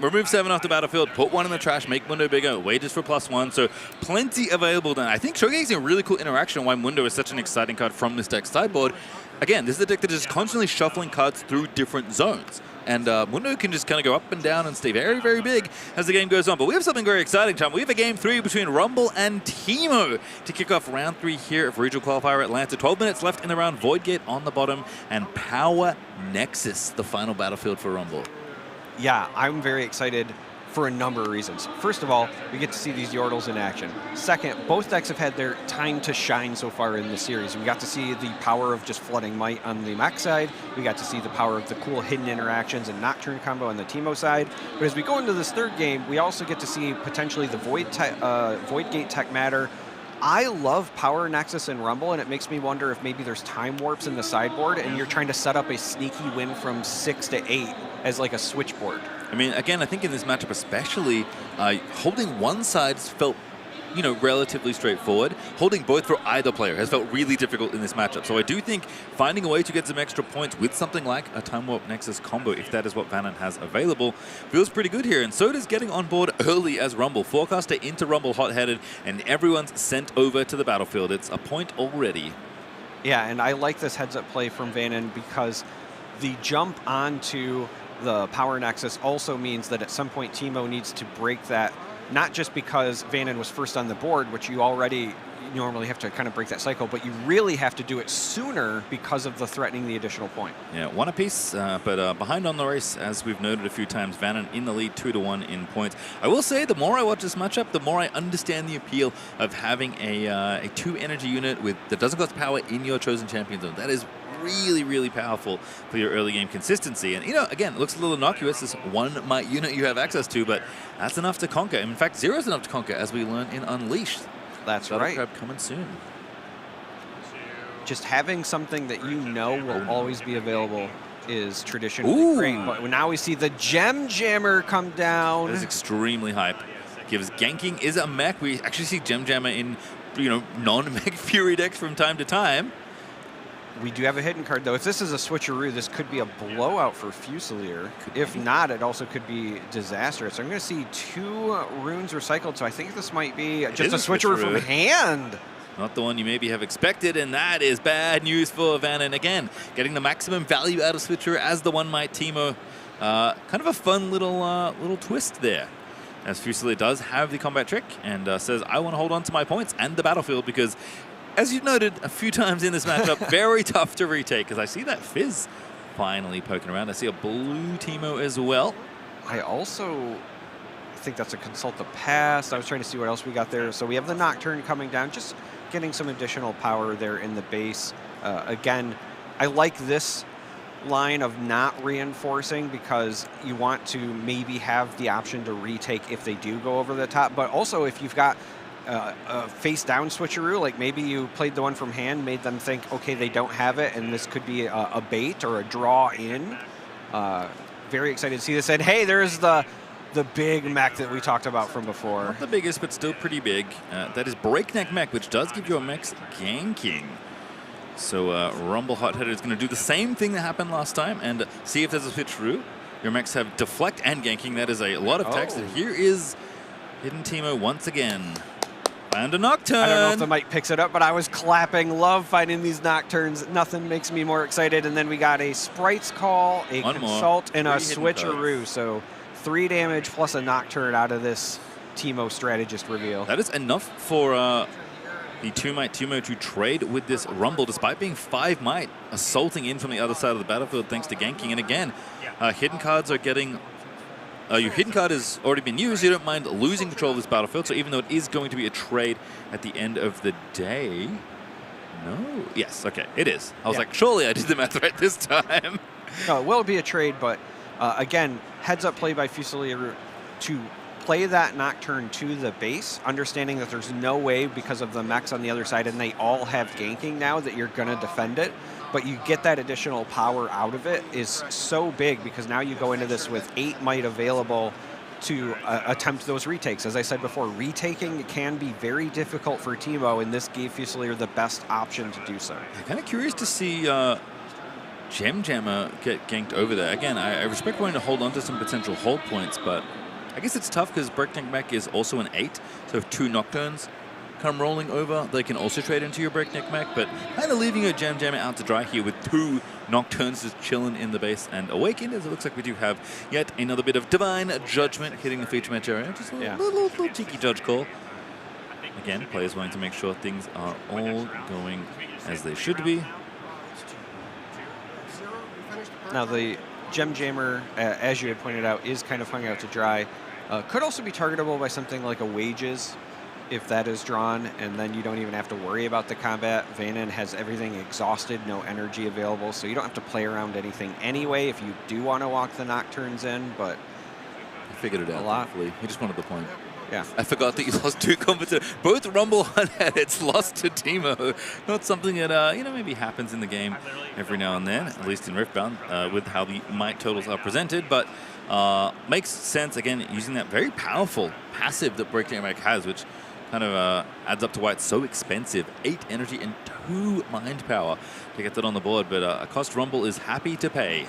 Remove 7 off the battlefield, put 1 in the trash, make Mundo bigger, wages for +1, so plenty available. Then I think showcasing a really cool interaction why Mundo is such an exciting card from this deck sideboard. Again, this is a deck that is constantly shuffling cards through different zones. And Mundo can just kind of go up and down and stay very, very big as the game goes on. But we have something very exciting, Tom. We have a Game 3 between Rumble and Teemo to kick off round 3 here of Regional Qualifier Atlanta. 12 minutes left in the round. Voidgate on the bottom and Power Nexus, the final battlefield for Rumble. Yeah, I'm very excited for a number of reasons. First of all, we get to see these Yordles in action. Second, both decks have had their time to shine so far in the series. We got to see the power of just flooding might on the Mac side. We got to see the power of the cool hidden interactions and Nocturne combo on the Teemo side. But as we go into this third game, we also get to see potentially the Voidgate tech matter. I love Power Nexus and Rumble, and it makes me wonder if maybe there's time warps in the sideboard and you're trying to set up a sneaky win from 6 to 8 as like a switchboard. I mean, again, I think in this matchup especially, holding one side felt you know, relatively straightforward. Holding both for either player has felt really difficult in this matchup. So I do think finding a way to get some extra points with something like a Time Warp Nexus combo, if that is what Vannon has available, feels pretty good here. And so does getting on board early as Rumble. Forecaster into Rumble hot-headed, and everyone's sent over to the battlefield. It's a point already. Yeah, and I like this heads-up play from Vannon because the jump onto the Power Nexus also means that at some point Teemo needs to break that, not just because Vannon was first on the board, which you already normally have to kind of break that cycle, but you really have to do it sooner because of the threatening the additional point. Yeah, one apiece, but behind on the race, as we've noted a few times. Vannon in the lead 2-1 in points. I will say, the more I watch this matchup, the more I understand the appeal of having a 2 energy unit that doesn't cost power in your chosen champion zone. That is really, really powerful for your early game consistency. And, you know, again, it looks a little innocuous, this 1 might unit you have access to, but that's enough to conquer. In fact, 0 is enough to conquer, as we learn in Unleashed. That's right. Crab coming soon. Just having something that you know will always be available is traditionally great. But now we see the Gem Jammer come down. That is extremely hype. Gives ganking is a mech. We actually see Gem Jammer in, you know, non-mech Fury decks from time to time. We do have a hidden card, though. If this is a switcheroo, this could be a blowout for Fusilier. If not, it also could be disastrous. I'm going to see 2 runes recycled, so I think this might be just a switcheroo from hand. Not the one you maybe have expected, and that is bad news for Vannon. Again, getting the maximum value out of switcheroo as the 1 might Teemo. Kind of a fun little twist there, as Fusilier does have the combat trick and says, I want to hold on to my points and the battlefield, because as you've noted a few times in this matchup, very tough to retake, because I see that Fizz finally poking around. I see a blue Teemo as well. I also think that's a Consult the Past. I was trying to see what else we got there. So we have the Nocturne coming down, just getting some additional power there in the base. Again, I like this line of not reinforcing because you want to maybe have the option to retake if they do go over the top. But also if you've got a face-down switcheroo, like maybe you played the one from hand, made them think, okay, they don't have it, and this could be a bait or a draw-in. Very excited to see this. And hey, there's the big mech that we talked about from before. Not the biggest, but still pretty big. That is Breakneck Mech, which does give your mechs ganking. So Rumble Hot-Headed is going to do the same thing that happened last time and see if there's a switcheroo. Your mechs have Deflect and ganking. That is a lot of text. And here is Hidden Teemo once again. And a Nocturne. I don't know if the mic picks it up, but I was clapping. Love finding these Nocturnes. Nothing makes me more excited. And then we got a Sprite's Call, a Consult, and a Switcheroo. So 3 damage plus a Nocturne out of this Teemo Strategist reveal. That is enough for the 2 might Teemo to trade with this Rumble, despite being 5 might assaulting in from the other side of the battlefield thanks to ganking. And again, hidden cards are getting... your hidden card has already been used. You don't mind losing control of this battlefield. So even though it is going to be a trade at the end of the day... No? Yes, okay, it is. I was like, surely I did the math right this time. No, it will be a trade, but again, heads-up play by Fusilier to play that Nocturne to the base, understanding that there's no way because of the mechs on the other side, and they all have ganking now, that you're going to defend it. But you get that additional power out of it is so big because now you go into this with 8 might available to attempt those retakes. As I said before, retaking can be very difficult for Teemo, and this gave Fusilier the best option to do so. I'm kind of curious to see Gem Jammer get ganked over there. Again, I respect wanting to hold on to some potential hold points, but I guess it's tough because Breakneck Mech is also an 8, so if 2 Nocturnes come rolling over, they can also trade into your Breakneck Mech, but kind of leaving your Gem Jammer out to dry here with 2 Nocturnes just chilling in the base and Awakened, as it looks like we do have yet another bit of Divine Judgment hitting the feature match area. Just a little cheeky judge call. Again, players wanting to make sure things are all going as they should be. Now the Gem Jammer, as you had pointed out, is kind of hung out to dry. Could also be targetable by something like a Wages, if that is drawn, and then you don't even have to worry about the combat. Vannon has everything exhausted, no energy available, so you don't have to play around anything anyway if you do want to walk the Nocturnes in, but... I figured it out, thankfully. He just wanted the point. Yeah. I forgot that you lost 2 competitors. Both Rumble Hot-Headeds lost to Teemo. Not something that, you know, maybe happens in the game every now and then, at least in Riftbound, with how the might totals are presented, but makes sense, again, using that very powerful passive that Breakneck Mech has, which kind of adds up to why it's so expensive. 8 energy and 2 mind power to get that on the board, but a cost Rumble is happy to pay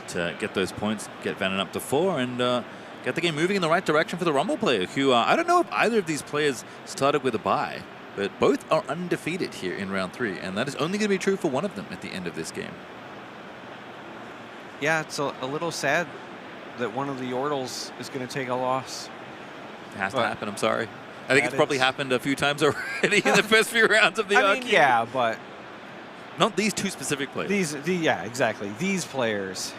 to get those points, get Vannon up to 4, and get the game moving in the right direction for the Rumble player, who I don't know if either of these players started with a bye, but both are undefeated here in round 3, and that is only going to be true for one of them at the end of this game. Yeah, it's a little sad that one of the Yordles is going to take a loss. It has to happen, I'm sorry. I think it's probably happened a few times already in the first few rounds of the I mean, yeah, but not these 2 specific players. Yeah, exactly. These players,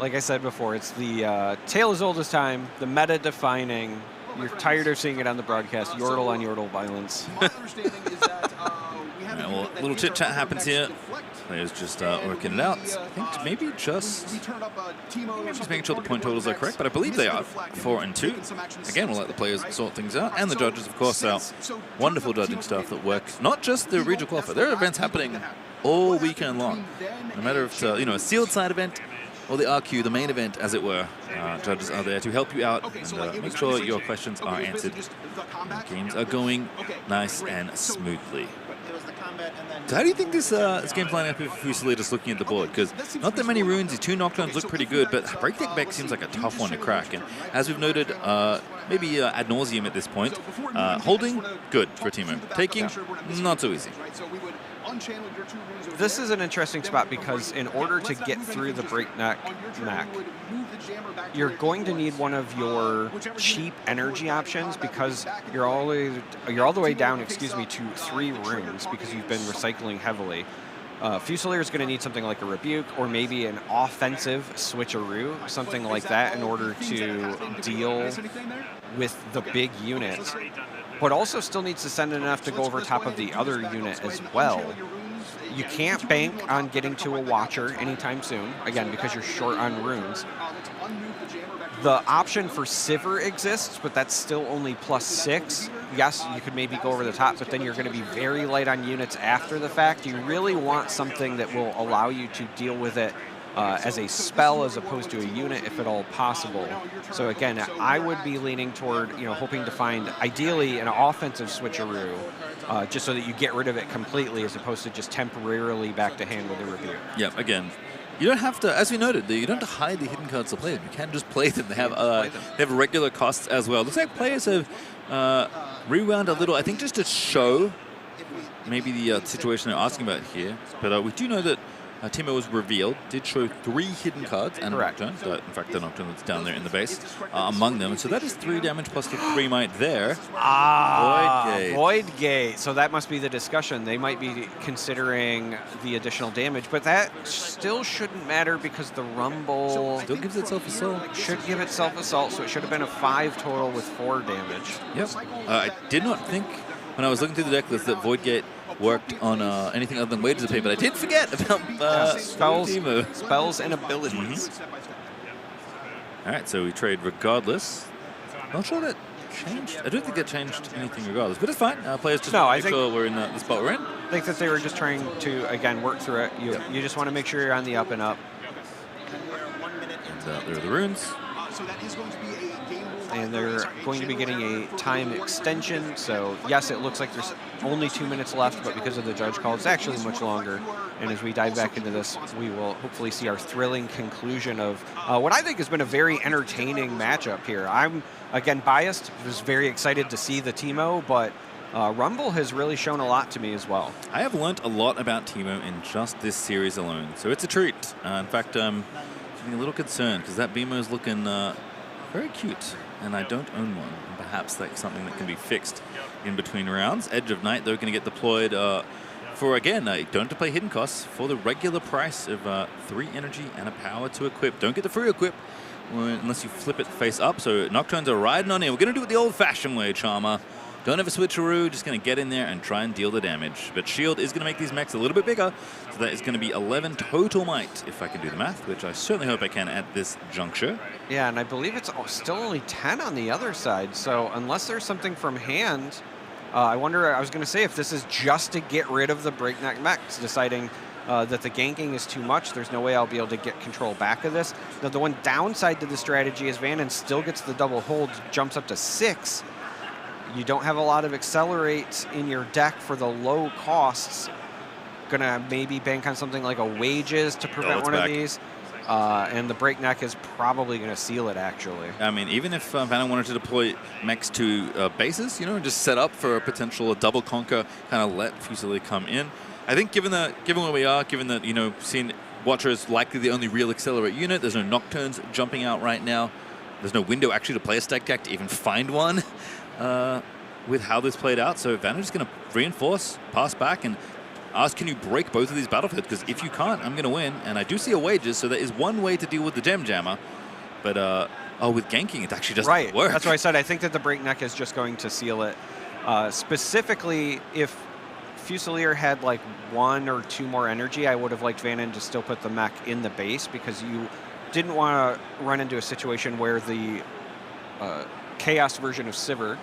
like I said before, it's the tale as old as time, the meta-defining. You're tired of seeing it on the broadcast, Yordle on Yordle violence. Right, well, a little chit-chat happens here. Players just working it out. I think maybe just making sure the point totals are correct, but I believe they are 4 and 2. Again, we'll let the players sort things out, and the judges, of course, our wonderful judging staff that work not just the regional qualifier. There are events happening all weekend long. No matter if it's a sealed side event or the RQ, the main event, as it were. Judges are there to help you out and make sure your questions are answered. Games are going nice and smoothly. So how do you think this game's lining up if you're just looking at the board? Because not that many runes, the 2 Nocturnes look pretty good, but Breakneck Beck seems like a tough one to crack. And as we've noted, maybe ad nauseum at this point, holding, good for Teemo. Taking, not so easy. This is an interesting spot because in order to get through the Breakneck Mech, you're going to need one of your cheap energy options because you're all the way down, to 3 runes because you've been recycling heavily. Fusilier is going to need something like a Rebuke or maybe an offensive switcheroo, something like that in order to deal with the big units, but also still needs to send enough to go over top of the other unit as well. You can't bank on getting to a Watcher anytime soon, again, because you're short on runes. The option for Sivir exists, but that's still only +6. Yes, you could maybe go over the top, but then you're going to be very light on units after the fact. You really want something that will allow you to deal with it as a spell as opposed to a unit if at all possible. So again, I would be leaning toward, hoping to find ideally an offensive switcheroo, just so that you get rid of it completely as opposed to just temporarily back to hand with a Rebuke. Yeah, again, you don't have to, as we noted, you don't have to hide the hidden cards to play them. You can just play them. They have regular costs as well. Looks like players have rewound a little, I think just to show maybe the situation they're asking about here. But we do know that Teemo was revealed, did show 3 hidden cards and a Nocturne. In fact, the Nocturne that's down there in the base among them. So that is 3 damage plus the 3 might there. Void Gate. So that must be the discussion. They might be considering the additional damage, but that still shouldn't matter because the Rumble still gives itself assault. Should give itself assault, so it should have been a 5 total with 4 damage. Yep. I did not think when I was looking through the deck list that Void Gate worked on anything other than Wages of Pain, but I did forget about spells and abilities. All right, so we trade regardless. Not sure that changed. I don't think that changed anything regardless, but it's fine. Players just make sure we're in the spot we're in. I think that they were just trying to, again, work through it. You just want to make sure you're on the up and up. And there are the runes. And they're going to be getting a time extension. So, yes, it looks like there's only 2 minutes left, but because of the judge call, it's actually much longer. And as we dive back into this, we will hopefully see our thrilling conclusion of what I think has been a very entertaining matchup here. I'm, again, biased. Was very excited to see the Teemo, but Rumble has really shown a lot to me as well. I have learned a lot about Teemo in just this series alone, so it's a treat. In fact, I'm getting a little concerned because that Beamo is looking very cute. And I don't own one. Perhaps that's something that can be fixed in between rounds. Edge of Night, though, going to get deployed for, again, don't have to play hidden costs for the regular price of 3 energy and a power to equip. Don't get the free equip unless you flip it face up. So Nocturnes are riding on in. We're going to do it the old-fashioned way, Charmer. Don't have a switcheroo, just going to get in there and try and deal the damage. But Shield is going to make these mechs a little bit bigger, so that is going to be 11 total might, if I can do the math, which I certainly hope I can at this juncture. Yeah, and I believe it's still only 10 on the other side, so unless there's something from hand, I was going to say if this is just to get rid of the Breakneck mechs, deciding that the ganking is too much, there's no way I'll be able to get control back of this. Now, the one downside to the strategy is Vannon still gets the double hold, jumps up to 6. You don't have a lot of accelerate in your deck for the low costs. Gonna maybe bank on something like a wages to prevent one of these. And the breakneck is probably going to seal it, actually. I mean, even if Vanna wanted to deploy mechs to bases, and just set up for a potential double conquer, kind of let Fusilier come in. I think given where we are, given that, seeing Watcher is likely the only real accelerate unit, there's no Nocturnes jumping out right now. There's no window actually to play a stack deck to even find one with how this played out. So Vanna's just going to reinforce, pass back, and ask, can you break both of these battlefields? Because if you can't, I'm going to win. And I do see a wages, so there is one way to deal with the Gem Jammer. But, with ganking, it actually doesn't work. That's why I said I think that the breakneck is just going to seal it. Specifically, if Fusilier had like 1 or 2 more energy, I would have liked Vannon to still put the mech in the base, because you didn't want to run into a situation where the Chaos version of Sivir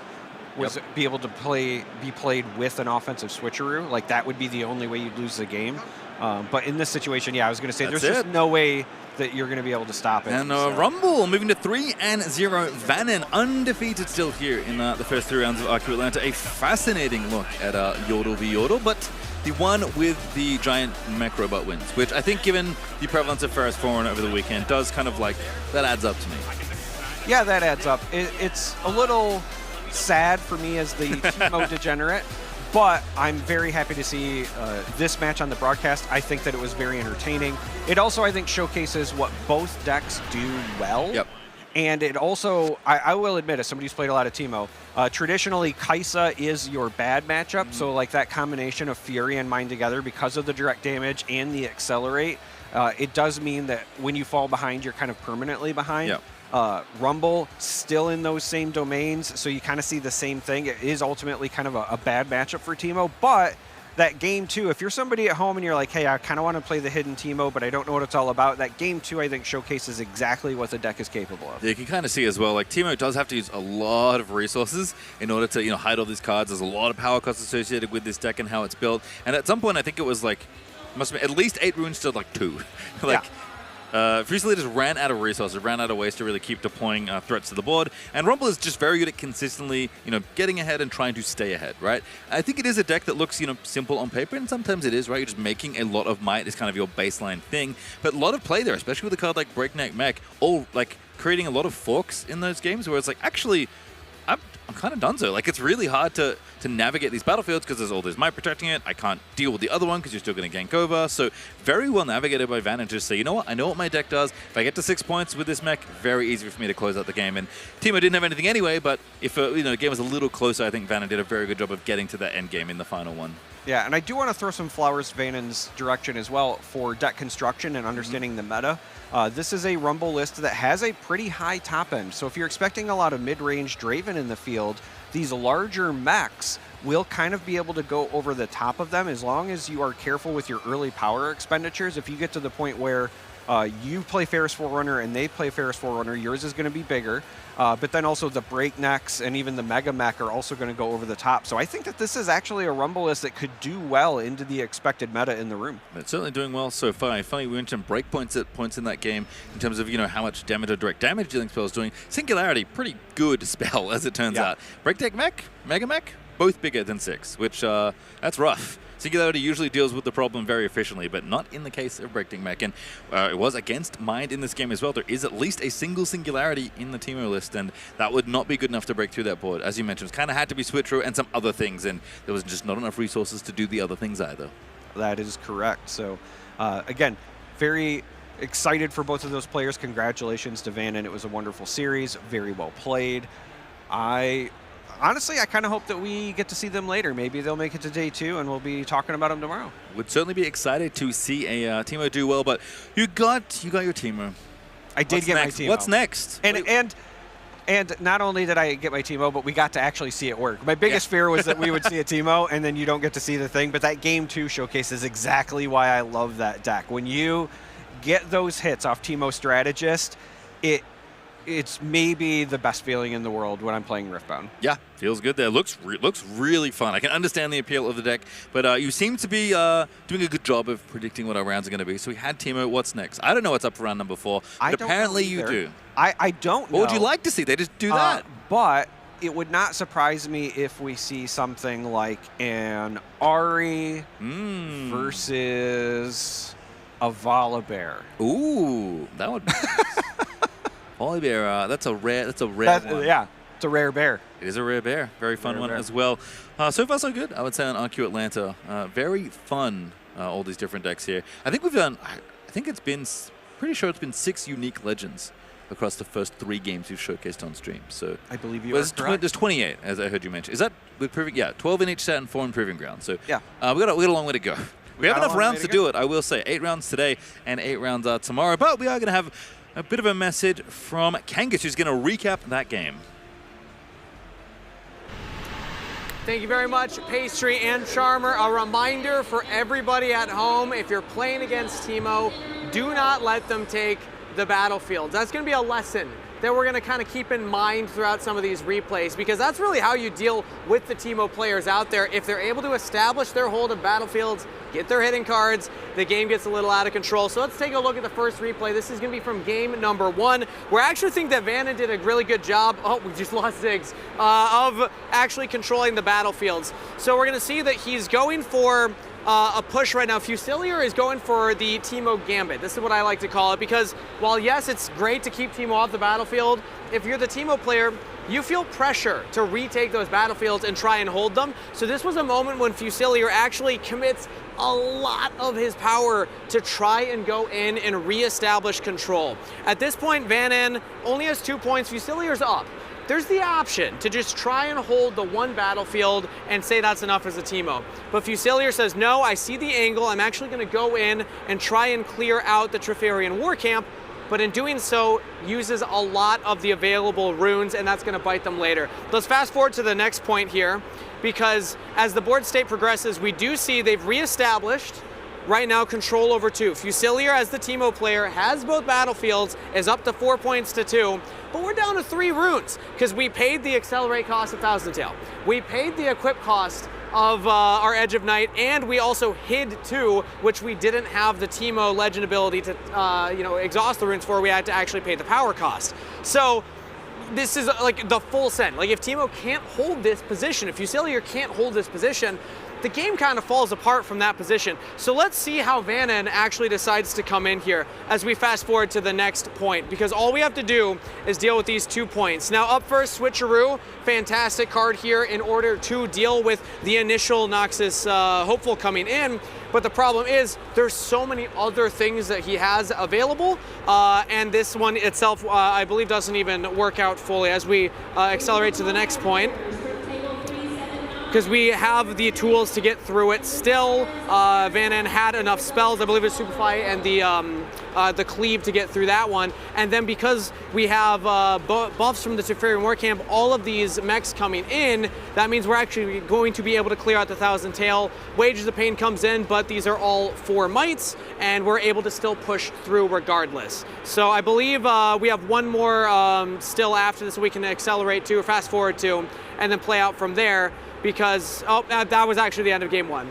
was be able to be played with an offensive switcheroo. Like, that would be the only way you'd lose the game. But in this situation, I was going to say, there's just no way that you're going to be able to stop it. And Rumble moving to 3-0. Vannon undefeated still here in the first 3 rounds of RQ Atlanta. A fascinating look at Yordle v Yordle, but the one with the giant mech robot wins, which I think, given the prevalence of Ferris Forerunner over the weekend, does kind of that adds up to me. Yeah, that adds up. It's a little sad for me as the Teemo degenerate, but I'm very happy to see this match on the broadcast. I think that it was very entertaining. It also, I think, showcases what both decks do well. Yep. And it also, I will admit, as somebody who's played a lot of Teemo, traditionally Kai'Sa is your bad matchup. So like that combination of Fury and Mind together, because of the direct damage and the accelerate, it does mean that when you fall behind, you're kind of permanently behind. Yep. Rumble still in those same domains, so you kind of see the same thing. It is ultimately kind of a bad matchup for Teemo, but that game 2, if you're somebody at home and you're like, hey, I kind of want to play the hidden Teemo, but I don't know what it's all about, that game 2, I think, showcases exactly what the deck is capable of. Yeah, you can kind of see as well, Teemo does have to use a lot of resources in order to, hide all these cards. There's a lot of power costs associated with this deck and how it's built. And at some point, I think it was must have been at least 8 runes to 2. Fusilier just ran out of resources, ran out of ways to really keep deploying threats to the board, and Rumble is just very good at consistently, getting ahead and trying to stay ahead, right? I think it is a deck that looks, simple on paper, and sometimes it is, right? You're just making a lot of might is kind of your baseline thing, but a lot of play there, especially with a card like Breakneck Mech, all creating a lot of forks in those games where it's actually, I'm kind of donezo. It's really hard to navigate these battlefields because there's all this might protecting it. I can't deal with the other one because you're still going to gank over. So very well navigated by Vannon to just say, you know what? I know what my deck does. If I get to 6 points with this mech, very easy for me to close out the game. And Teemo didn't have anything anyway, but if the game was a little closer, I think Vannon did a very good job of getting to that end game in the final one. Yeah, and I do want to throw some flowers Vannon's direction as well for deck construction and understanding the meta. This is a Rumble list that has a pretty high top end. So if you're expecting a lot of mid-range Draven in the field, these larger mechs will kind of be able to go over the top of them as long as you are careful with your early power expenditures. If you get to the point where you play Ferris Forerunner and they play Ferris Forerunner, yours is going to be bigger. But then also the breaknecks and even the Mega Mech are also going to go over the top. So I think that this is actually a Rumble list that could do well into the expected meta in the room. It's certainly doing well so far. Finally, we mentioned breakpoints at points in that game in terms of, how much damage a direct damage dealing spell is doing. Singularity, pretty good spell as it turns out. Breakneck Mech, Mega Mech, both bigger than 6, which that's rough. Singularity usually deals with the problem very efficiently, but not in the case of Breakneck Mech. And it was against Mind in this game as well. There is at least a single Singularity in the Teemo list, and that would not be good enough to break through that board. As you mentioned, it kind of had to be switcheroo and some other things, and there was just not enough resources to do the other things either. That is correct. So, again, very excited for both of those players. Congratulations to Vannon. It was a wonderful series, very well played. Honestly, I kind of hope that we get to see them later. Maybe they'll make it to day 2, and we'll be talking about them tomorrow. Would certainly be excited to see a Teemo do well, but you got your Teemo. I did get my Teemo. What's next? And not only did I get my Teemo, but we got to actually see it work. My biggest fear was that we would see a Teemo, and then you don't get to see the thing. But that game 2 showcases exactly why I love that deck. When you get those hits off Teemo Strategist, it's maybe the best feeling in the world when I'm playing Riftbound. Yeah, feels good there. Looks really fun. I can understand the appeal of the deck, but you seem to be doing a good job of predicting what our rounds are going to be. So we had Teemo. What's next? I don't know what's up for round number 4, but apparently you do. I don't know. What would you like to see? They just do that. But it would not surprise me if we see something like an Ahri versus a Volibear. Ooh, that would be nice. Volibear, that's a rare one. Yeah, it's a rare bear. It is a rare bear. Very fun one as well. So far, so good. I would say on RQ Atlanta. Very fun, all these different decks here. I think we've done, I think it's been, pretty sure it's been 6 unique legends across the first 3 games we've showcased on stream. So I believe you are correct. There's 28, as I heard you mention. Is that with Proving? Yeah, 12 in each set and 4 in Proving Ground. So yeah, we got a long way to go. We have enough rounds to do it, I will say. 8 rounds today and 8 rounds tomorrow. But we are going to have a bit of a message from Kangas, who's going to recap that game. Thank you very much, Pastry and Charmer. A reminder for everybody at home, if you're playing against Teemo, do not let them take the battlefield. That's going to be a lesson that we're going to kind of keep in mind throughout some of these replays, because that's really how you deal with the Teemo players out there. If they're able to establish their hold of battlefields, get their hitting cards, the game gets a little out of control. So let's take a look at the first replay. This is going to be from game number 1, where I actually think that Vannon did a really good job. Oh, we just lost Ziggs. Of actually controlling the battlefields. So we're going to see that he's going for a push right now. Fusilier is going for the Teemo Gambit. This is what I like to call it, because while yes, it's great to keep Teemo off the battlefield, if you're the Teemo player, you feel pressure to retake those battlefields and try and hold them. So this was a moment when Fusilier actually commits a lot of his power to try and go in and reestablish control. At this point, Vannon only has 2 points. Fusilier's up. There's the option to just try and hold the one battlefield and say that's enough as a Teemo. But Fusilier says, no, I see the angle. I'm actually going to go in and try and clear out the Trifarian War Camp. But in doing so, uses a lot of the available runes, and that's going to bite them later. Let's fast forward to the next point here, because as the board state progresses, we do see they've reestablished right now control over 2. Fusilier, as the Teemo player, has both battlefields, is up to 4 points to 2, but we're down to 3 runes, because we paid the accelerate cost of Thousand Tail. We paid the equip cost of our Edge of Night, and we also hid 2, which we didn't have the Teemo legend ability to exhaust the runes for. We had to actually pay the power cost. So this is like the full send. Like if Teemo can't hold this position, if Fusilier can't hold this position, the game kind of falls apart from that position. So let's see how Vannon actually decides to come in here as we fast forward to the next point, because all we have to do is deal with these 2 points. Now up first, Switcheroo, fantastic card here in order to deal with the initial Noxus Hopeful coming in. But the problem is there's so many other things that he has available, and this one itself, I believe, doesn't even work out fully as we accelerate to the next point, because we have the tools to get through it still. Vannon had enough spells, I believe it's Superfly and the Cleave to get through that one. And then because we have buffs from the Teferian War Camp, all of these mechs coming in, that means we're actually going to be able to clear out the Thousand Tail. Wages of Pain comes in, but these are all 4 mites, and we're able to still push through regardless. So I believe we have one more still after this we can accelerate to, or fast forward to, and then play out from there. Because, that was actually the end of game 1.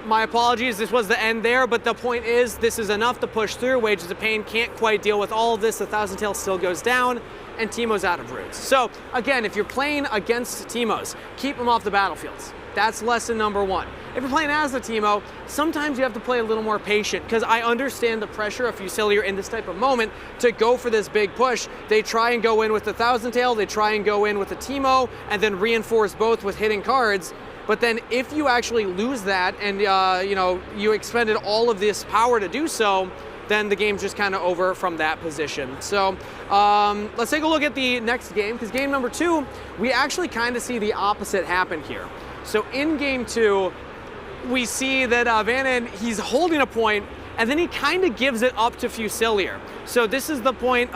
My apologies, this was the end there, but the point is this is enough to push through. Wages of Pain can't quite deal with all of this. The Thousand Tail still goes down, and Teemo's out of runes. So, again, if you're playing against Teemos, keep them off the battlefields. That's lesson number 1. If you're playing as a Teemo, sometimes you have to play a little more patient, because I understand the pressure of Fusilier in this type of moment to go for this big push. They try and go in with the Thousand Tail, they try and go in with the Teemo, and then reinforce both with hitting cards. But then if you actually lose that and you expended all of this power to do so, then the game's just kind of over from that position. So let's take a look at the next game, because game number 2, we actually kind of see the opposite happen here. So in game 2, we see that Vannon, he's holding a point, and then he kind of gives it up to Fusilier. So this is the point,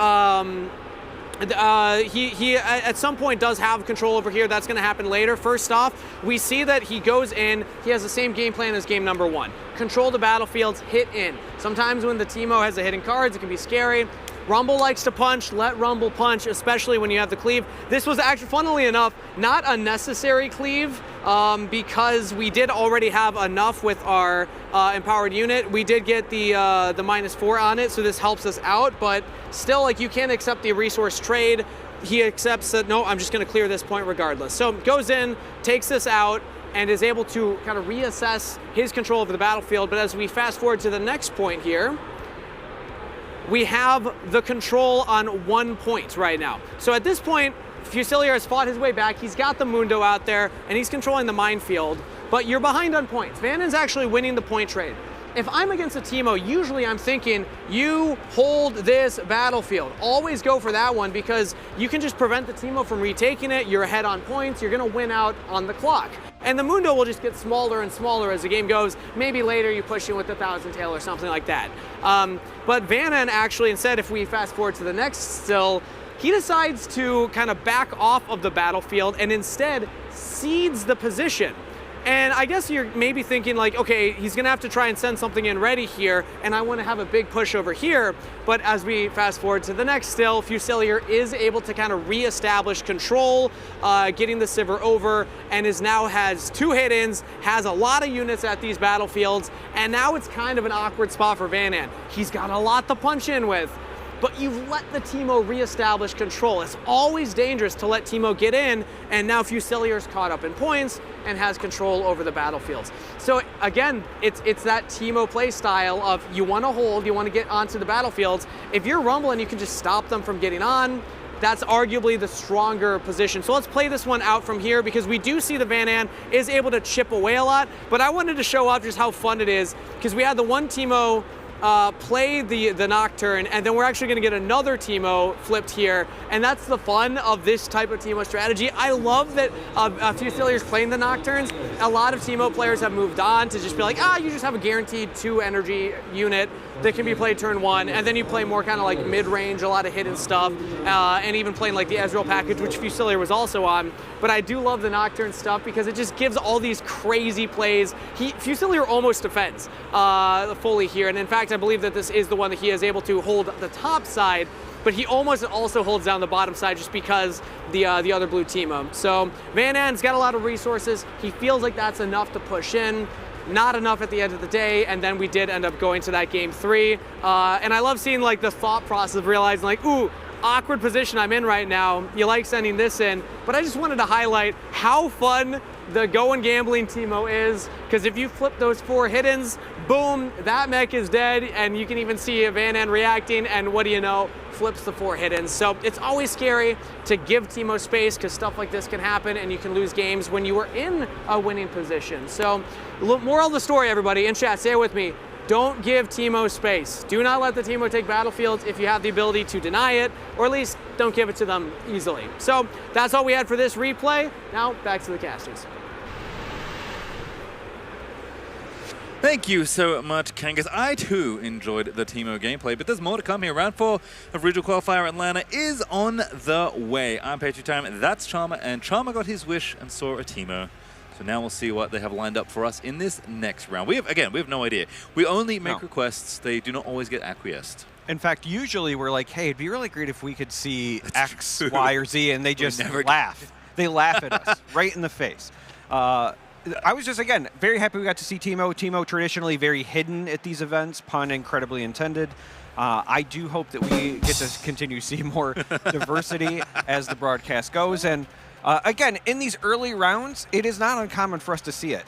he at some point does have control over here. That's going to happen later. First off, we see that he goes in, he has the same game plan as game number 1. Control the battlefields, hit in. Sometimes when the Teemo has the hitting cards, it can be scary. Rumble likes to punch, let Rumble punch, especially when you have the cleave. This was actually, funnily enough, not a necessary cleave, because we did already have enough with our empowered unit. We did get the -4 on it, so this helps us out, but still, like, you can't accept the resource trade. he accepts that, no, I'm just going to clear this point regardless. So goes in, takes this out, and is able to kind of reassess his control over the battlefield. But as we fast forward to the next point here, we have the control on 1 point right now. So at this point, Fusilier has fought his way back. He's got the Mundo out there, and he's controlling the minefield. But you're behind on points. Vanden's actually winning the point trade. If I'm against a Teemo, usually I'm thinking, you hold this battlefield. Always go for that one because you can just prevent the Teemo from retaking it. You're ahead on points. You're going to win out on the clock. And the Mundo will just get smaller and smaller as the game goes. Maybe later you push in with the Thousand Tail or something like that. But Vanden actually, instead, if we fast forward to the next still, he decides to kind of back off of the battlefield and instead cedes the position. And I guess you're maybe thinking like, okay, he's gonna have to try and send something in ready here, and I wanna have a big push over here. But as we fast forward to the next still, Fusilier is able to kind of reestablish control, getting the Sivir over, and now has 2 hit-ins, has a lot of units at these battlefields, and now it's kind of an awkward spot for Vanden. He's got a lot to punch in with. But you've let the Teemo reestablish control. It's always dangerous to let Teemo get in, and now Fusilier's caught up in points and has control over the battlefields. So again, it's that Teemo play style of you want to hold, you want to get onto the battlefields. If you're rumbling, you can just stop them from getting on. That's arguably the stronger position. So let's play this one out from here because we do see the Vanden is able to chip away a lot, but I wanted to show off just how fun it is because we had the one Teemo play the Nocturne, and then we're actually going to get another Teemo flipped here, and that's the fun of this type of Teemo strategy. I love that Fusilier's playing the Nocturnes. A lot of Teemo players have moved on to just be like, you just have a guaranteed 2 energy unit that can be played turn 1, and then you play more kind of like mid-range, a lot of hidden stuff, and even playing like the Ezreal package, which Fusilier was also on. But I do love the Nocturne stuff because it just gives all these crazy plays. Fusilier almost defends fully here, and in fact, I believe that this is the one that he is able to hold the top side, but he almost also holds down the bottom side just because the other blue Teemo. So Vanden's got a lot of resources. He feels like that's enough to push in. Not enough at the end of the day, and then we did end up going to that game 3. And I love seeing like the thought process of realizing like, ooh, awkward position I'm in right now. You like sending this in, but I just wanted to highlight how fun the going gambling Teemo is, because if you flip those 4 hit-ins, boom, that mech is dead, and you can even see Vanden reacting, and what do you know, flips the 4 hit-ins. So it's always scary to give Teemo space because stuff like this can happen and you can lose games when you are in a winning position. So moral of the story, everybody, in chat, say it with me. Don't give Teemo space. Do not let the Teemo take battlefields if you have the ability to deny it, or at least don't give it to them easily. So that's all we had for this replay. Now back to the casters. Thank you so much, Kangas. I too enjoyed the Teemo gameplay, but there's more to come here. Round 4 of Regional Qualifier Atlanta is on the way. I'm Patriot Time, that's Charmer, and Charmer got his wish and saw a Teemo. So now we'll see what they have lined up for us in this next round. We have no idea. We only make requests. They do not always get acquiesced. In fact, usually we're like, hey, it'd be really great if we could see X, Y, or Z, and they just laugh. They laugh at us right in the face. I was just, again, very happy we got to see Teemo. Teemo traditionally very hidden at these events, pun incredibly intended. I do hope that we get to continue to see more diversity as the broadcast goes. And again, in these early rounds, it is not uncommon for us to see it.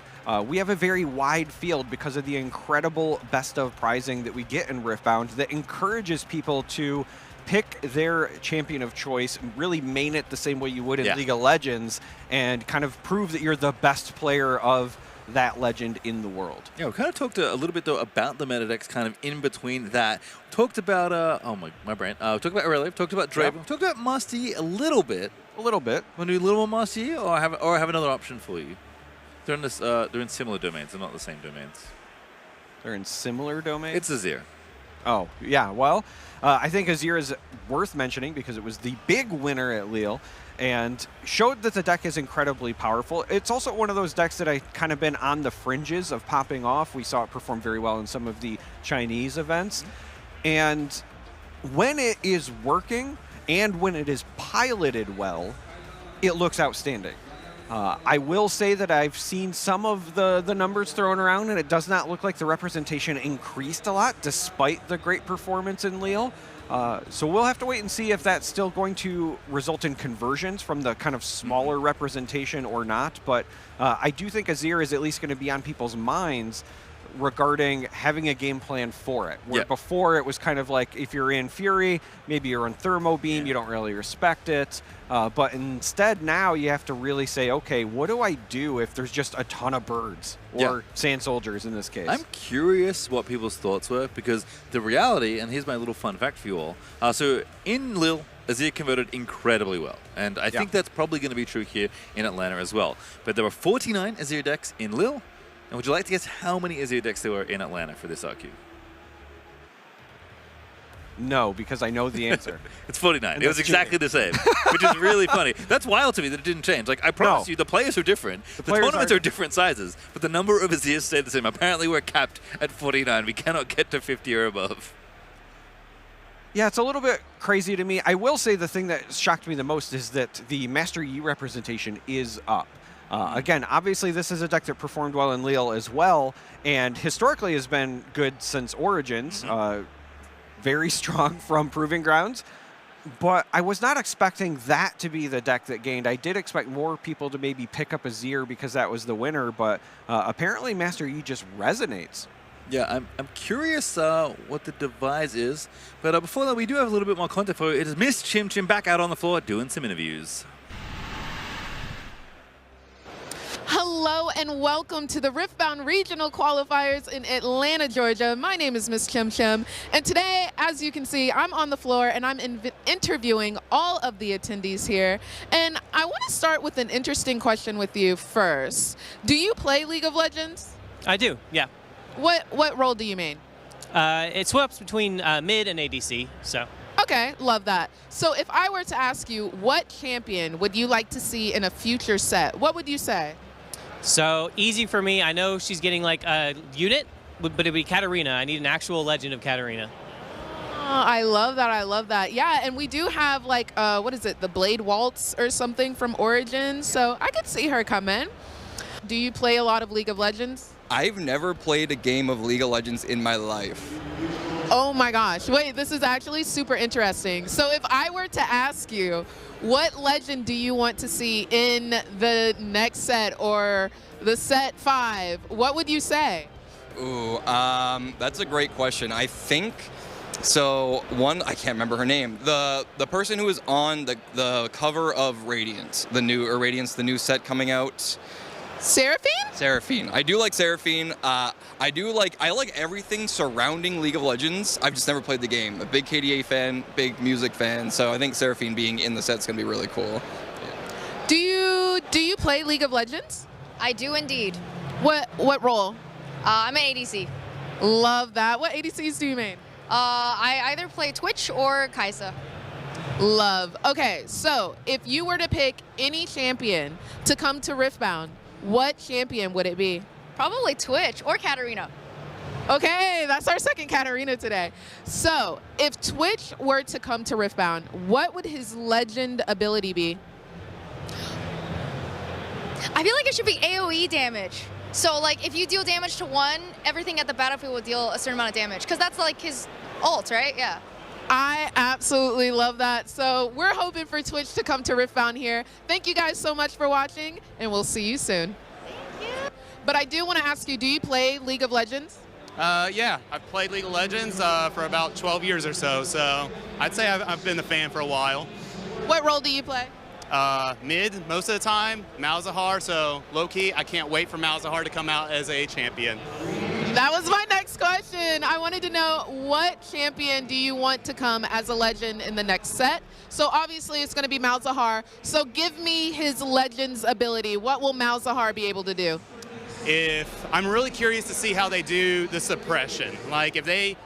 We have a very wide field because of the incredible best of prizing that we get in Riftbound that encourages people to pick their champion of choice, really main it the same way you would in League of Legends, and kind of prove that you're the best player of that legend in the world. Yeah, we kind of talked a little bit though about the meta decks kind of in between that. Talked about, my brain. Talked about Relief, talked about Draven, talked about Master Yi a little bit. A little bit. Want to do a little more Master Yi, or I have another option for you? They're in this. They're in similar domains. They're not the same domains. They're in similar domains? It's Azir. Oh, yeah. Well, I think Azir is worth mentioning because it was the big winner at Lille and showed that the deck is incredibly powerful. It's also one of those decks that I kind of been on the fringes of popping off. We saw it perform very well in some of the Chinese events. And when it is working and when it is piloted well, it looks outstanding. I will say that I've seen some of the numbers thrown around, and it does not look like the representation increased a lot despite the great performance in Lille. So we'll have to wait and see if that's still going to result in conversions from the kind of smaller representation or not. But I do think Azir is at least going to be on people's minds regarding having a game plan for it. Where before it was kind of like, if you're in Fury, maybe you're in Thermo Beam, you don't really respect it. But instead now you have to really say, okay, what do I do if there's just a ton of birds or sand soldiers in this case? I'm curious what people's thoughts were, because the reality, and here's my little fun fact for you all. So in Lille, Azir converted incredibly well, and I think that's probably going to be true here in Atlanta as well. But there were 49 Azir decks in Lille. And would you like to guess how many Azir decks there were in Atlanta for this RQ? No, because I know the answer. It's 49. It was exactly the same, which is really funny. That's wild to me that it didn't change. Like, I promise you, the players are different. The tournaments are different sizes, but the number of Azirs stayed the same. Apparently, we're capped at 49. We cannot get to 50 or above. Yeah, it's a little bit crazy to me. I will say the thing that shocked me the most is that the Master Yi representation is up. Again, obviously this is a deck that performed well in Lille as well, and historically has been good since Origins. Very strong from Proving Grounds. But I was not expecting that to be the deck that gained. I did expect more people to maybe pick up Azir because that was the winner, but apparently Master Yi just resonates. Yeah, I'm curious what the devise is. But before that, we do have a little bit more content for you. It is Miss Chim Chim back out on the floor doing some interviews. Hello and welcome to the Riftbound Regional Qualifiers in Atlanta, Georgia. My name is Miss Chim Chim, and today, as you can see, I'm on the floor and I'm interviewing all of the attendees here. And I want to start with an interesting question with you first. Do you play League of Legends? I do, yeah. What role do you main? It swaps between mid and ADC, so. Okay, love that. So if I were to ask you, what champion would you like to see in a future set, what would you say? So easy for me. I know she's getting like a unit, but it'd be Katarina. I need an actual legend of Katarina. Oh, I love that. I love that. Yeah, and we do have like, what is it, the Blade Waltz or something from Origins, so I could see her come in. Do you play a lot of League of Legends? I've never played a game of League of Legends in my life. Oh my gosh, wait, this is actually super interesting. So if I were to ask you, what legend do you want to see in the next set or the set 5, what would you say? Ooh, that's a great question. I think, so one, I can't remember her name. The person who is on the cover of Radiance, the new set coming out. Seraphine? Seraphine. I do like Seraphine. I like everything surrounding League of Legends. I've just never played the game. A big KDA fan, big music fan, so I think Seraphine being in the set's gonna be really cool. Yeah. Do you play League of Legends? I do indeed. What role? I'm an ADC. Love that. What ADCs do you main? I either play Twitch or Kai'Sa. Love. Okay, so if you were to pick any champion to come to Riftbound, what champion would it be? Probably Twitch or Katarina. Okay, that's our second Katarina today. So if Twitch were to come to Riftbound, what would his legend ability be? I feel like it should be AoE damage. So like if you deal damage to one, everything at the battlefield will deal a certain amount of damage. Because that's like his ult, right? Yeah. I absolutely love that. So we're hoping for Twitch to come to Riftbound here. Thank you guys so much for watching, and we'll see you soon. Thank you. But I do want to ask you, do you play League of Legends? Yeah, I've played League of Legends for about 12 years or so, so I'd say I've been a fan for a while. What role do you play? Mid, most of the time, Malzahar, so low-key, I can't wait for Malzahar to come out as a champion. That was my next question. I wanted to know, what champion do you want to come as a legend in the next set? So obviously it's going to be Malzahar. So give me his legend's ability. What will Malzahar be able to do? I'm really curious to see how they do the suppression. Like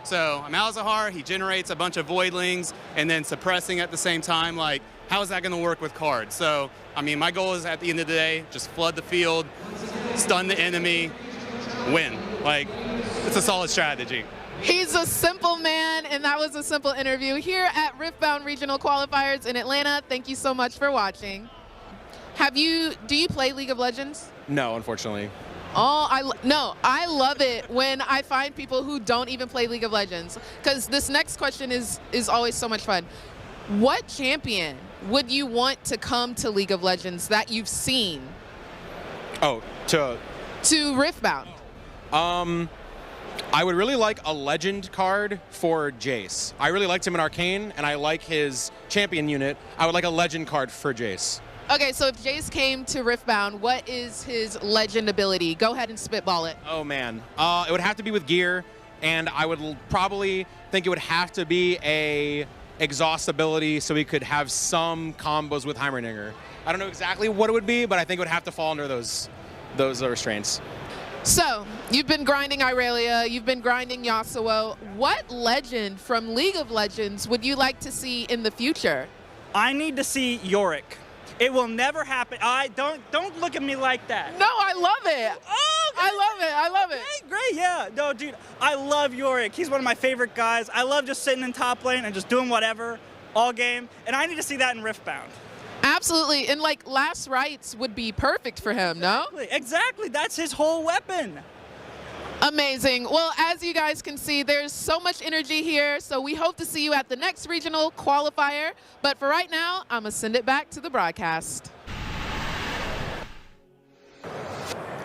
so Malzahar, he generates a bunch of voidlings and then suppressing at the same time. Like, how is that going to work with cards? So, I mean, my goal is at the end of the day, just flood the field, stun the enemy, win. Like, it's a solid strategy. He's a simple man, and that was a simple interview here at Riftbound Regional Qualifiers in Atlanta. Thank you so much for watching. Do you play League of Legends? No, unfortunately. Oh, I love it when I find people who don't even play League of Legends, because this next question is always so much fun. What champion would you want to come to League of Legends that you've seen? Oh, to Riftbound. I would really like a legend card for Jace. I really liked him in Arcane, and I like his champion unit. I would like a legend card for Jace. Okay, so if Jace came to Riftbound, what is his legend ability? Go ahead and spitball it. Oh, man. It would have to be with gear, and I would probably think it would have to be a exhaust ability so we could have some combos with Heimerdinger. I don't know exactly what it would be, but I think it would have to fall under those restraints. So, you've been grinding Irelia, you've been grinding Yasuo. What legend from League of Legends would you like to see in the future? I need to see Yorick. It will never happen. Don't look at me like that. No, I love it. Oh, I love it. I love it. Great, yeah. No, dude, I love Yorick. He's one of my favorite guys. I love just sitting in top lane and just doing whatever all game. And I need to see that in Riftbound. Absolutely. And like Last Rites would be perfect for him, no? Exactly. That's his whole weapon. Amazing. Well, as you guys can see, there's so much energy here, so we hope to see you at the next regional qualifier. But for right now, I'm going to send it back to the broadcast.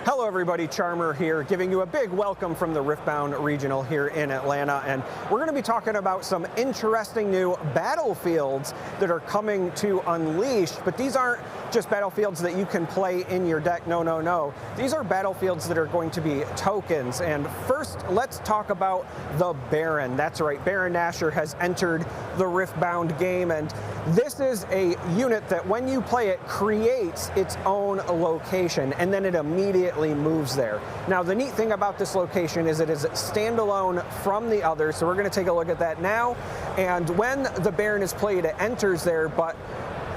Hello everybody, Charmer here, giving you a big welcome from the Riftbound Regional here in Atlanta, and we're going to be talking about some interesting new battlefields that are coming to Unleashed, but these aren't just battlefields that you can play in your deck, no. These are battlefields that are going to be tokens, and first let's talk about the Baron. That's right, Baron Nashor has entered the Riftbound game, and this is a unit that when you play it creates its own location, and then it immediately moves there. Now the neat thing about this location is it is standalone from the others, so we're going to take a look at that now. And when the Baron is played, it enters there, but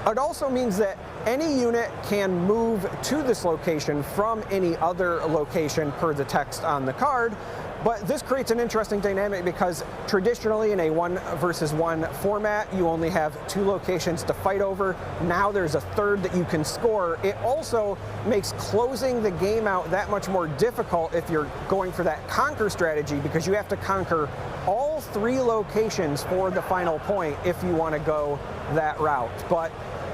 it also means that any unit can move to this location from any other location per the text on the card. But this creates an interesting dynamic because traditionally in a 1-versus-1 format, you only have 2 locations to fight over. Now there's a third that you can score. It also makes closing the game out that much more difficult if you're going for that conquer strategy, because you have to conquer all 3 locations for the final point if you want to go that route. But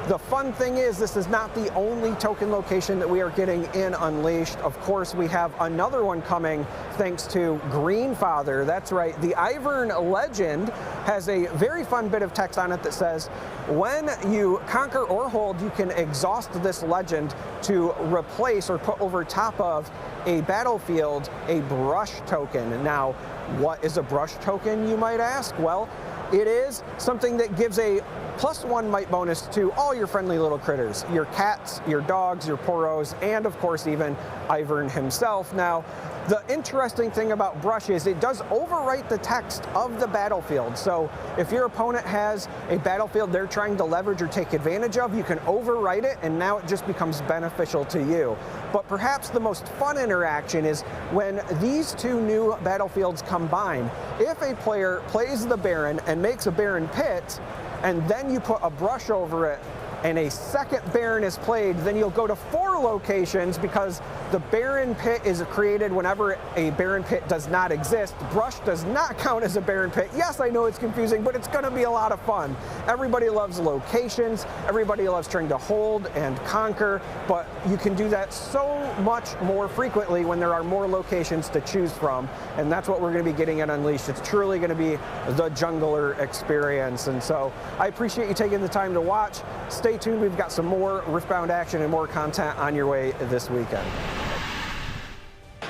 the fun thing is this is not the only token location that we are getting in Unleashed. Of course, we have another one coming thanks to Greenfather. That's right, the Ivern legend has a very fun bit of text on it that says, when you conquer or hold, you can exhaust this legend to replace or put over top of a battlefield a brush token. Now, what is a brush token, you might ask? Well, it is something that gives a +1 might bonus to all your friendly little critters, your cats, your dogs, your poros, and of course even Ivern himself. Now, the interesting thing about Brush is it does overwrite the text of the battlefield. So if your opponent has a battlefield they're trying to leverage or take advantage of, you can overwrite it and now it just becomes beneficial to you. But perhaps the most fun interaction is when these 2 new battlefields combine. If a player plays the Baron and makes a Baron pit, and then you put a brush over it, and a second Baron is played, then you'll go to 4 locations because the Baron pit is created whenever a Baron pit does not exist. Brush does not count as a Baron pit. Yes, I know it's confusing, but it's going to be a lot of fun. Everybody loves locations. Everybody loves trying to hold and conquer, but you can do that so much more frequently when there are more locations to choose from, and that's what we're going to be getting at Unleashed. It's truly going to be the jungler experience, and so I appreciate you taking the time to watch. Stay tuned, we've got some more Riftbound action and more content on your way this weekend.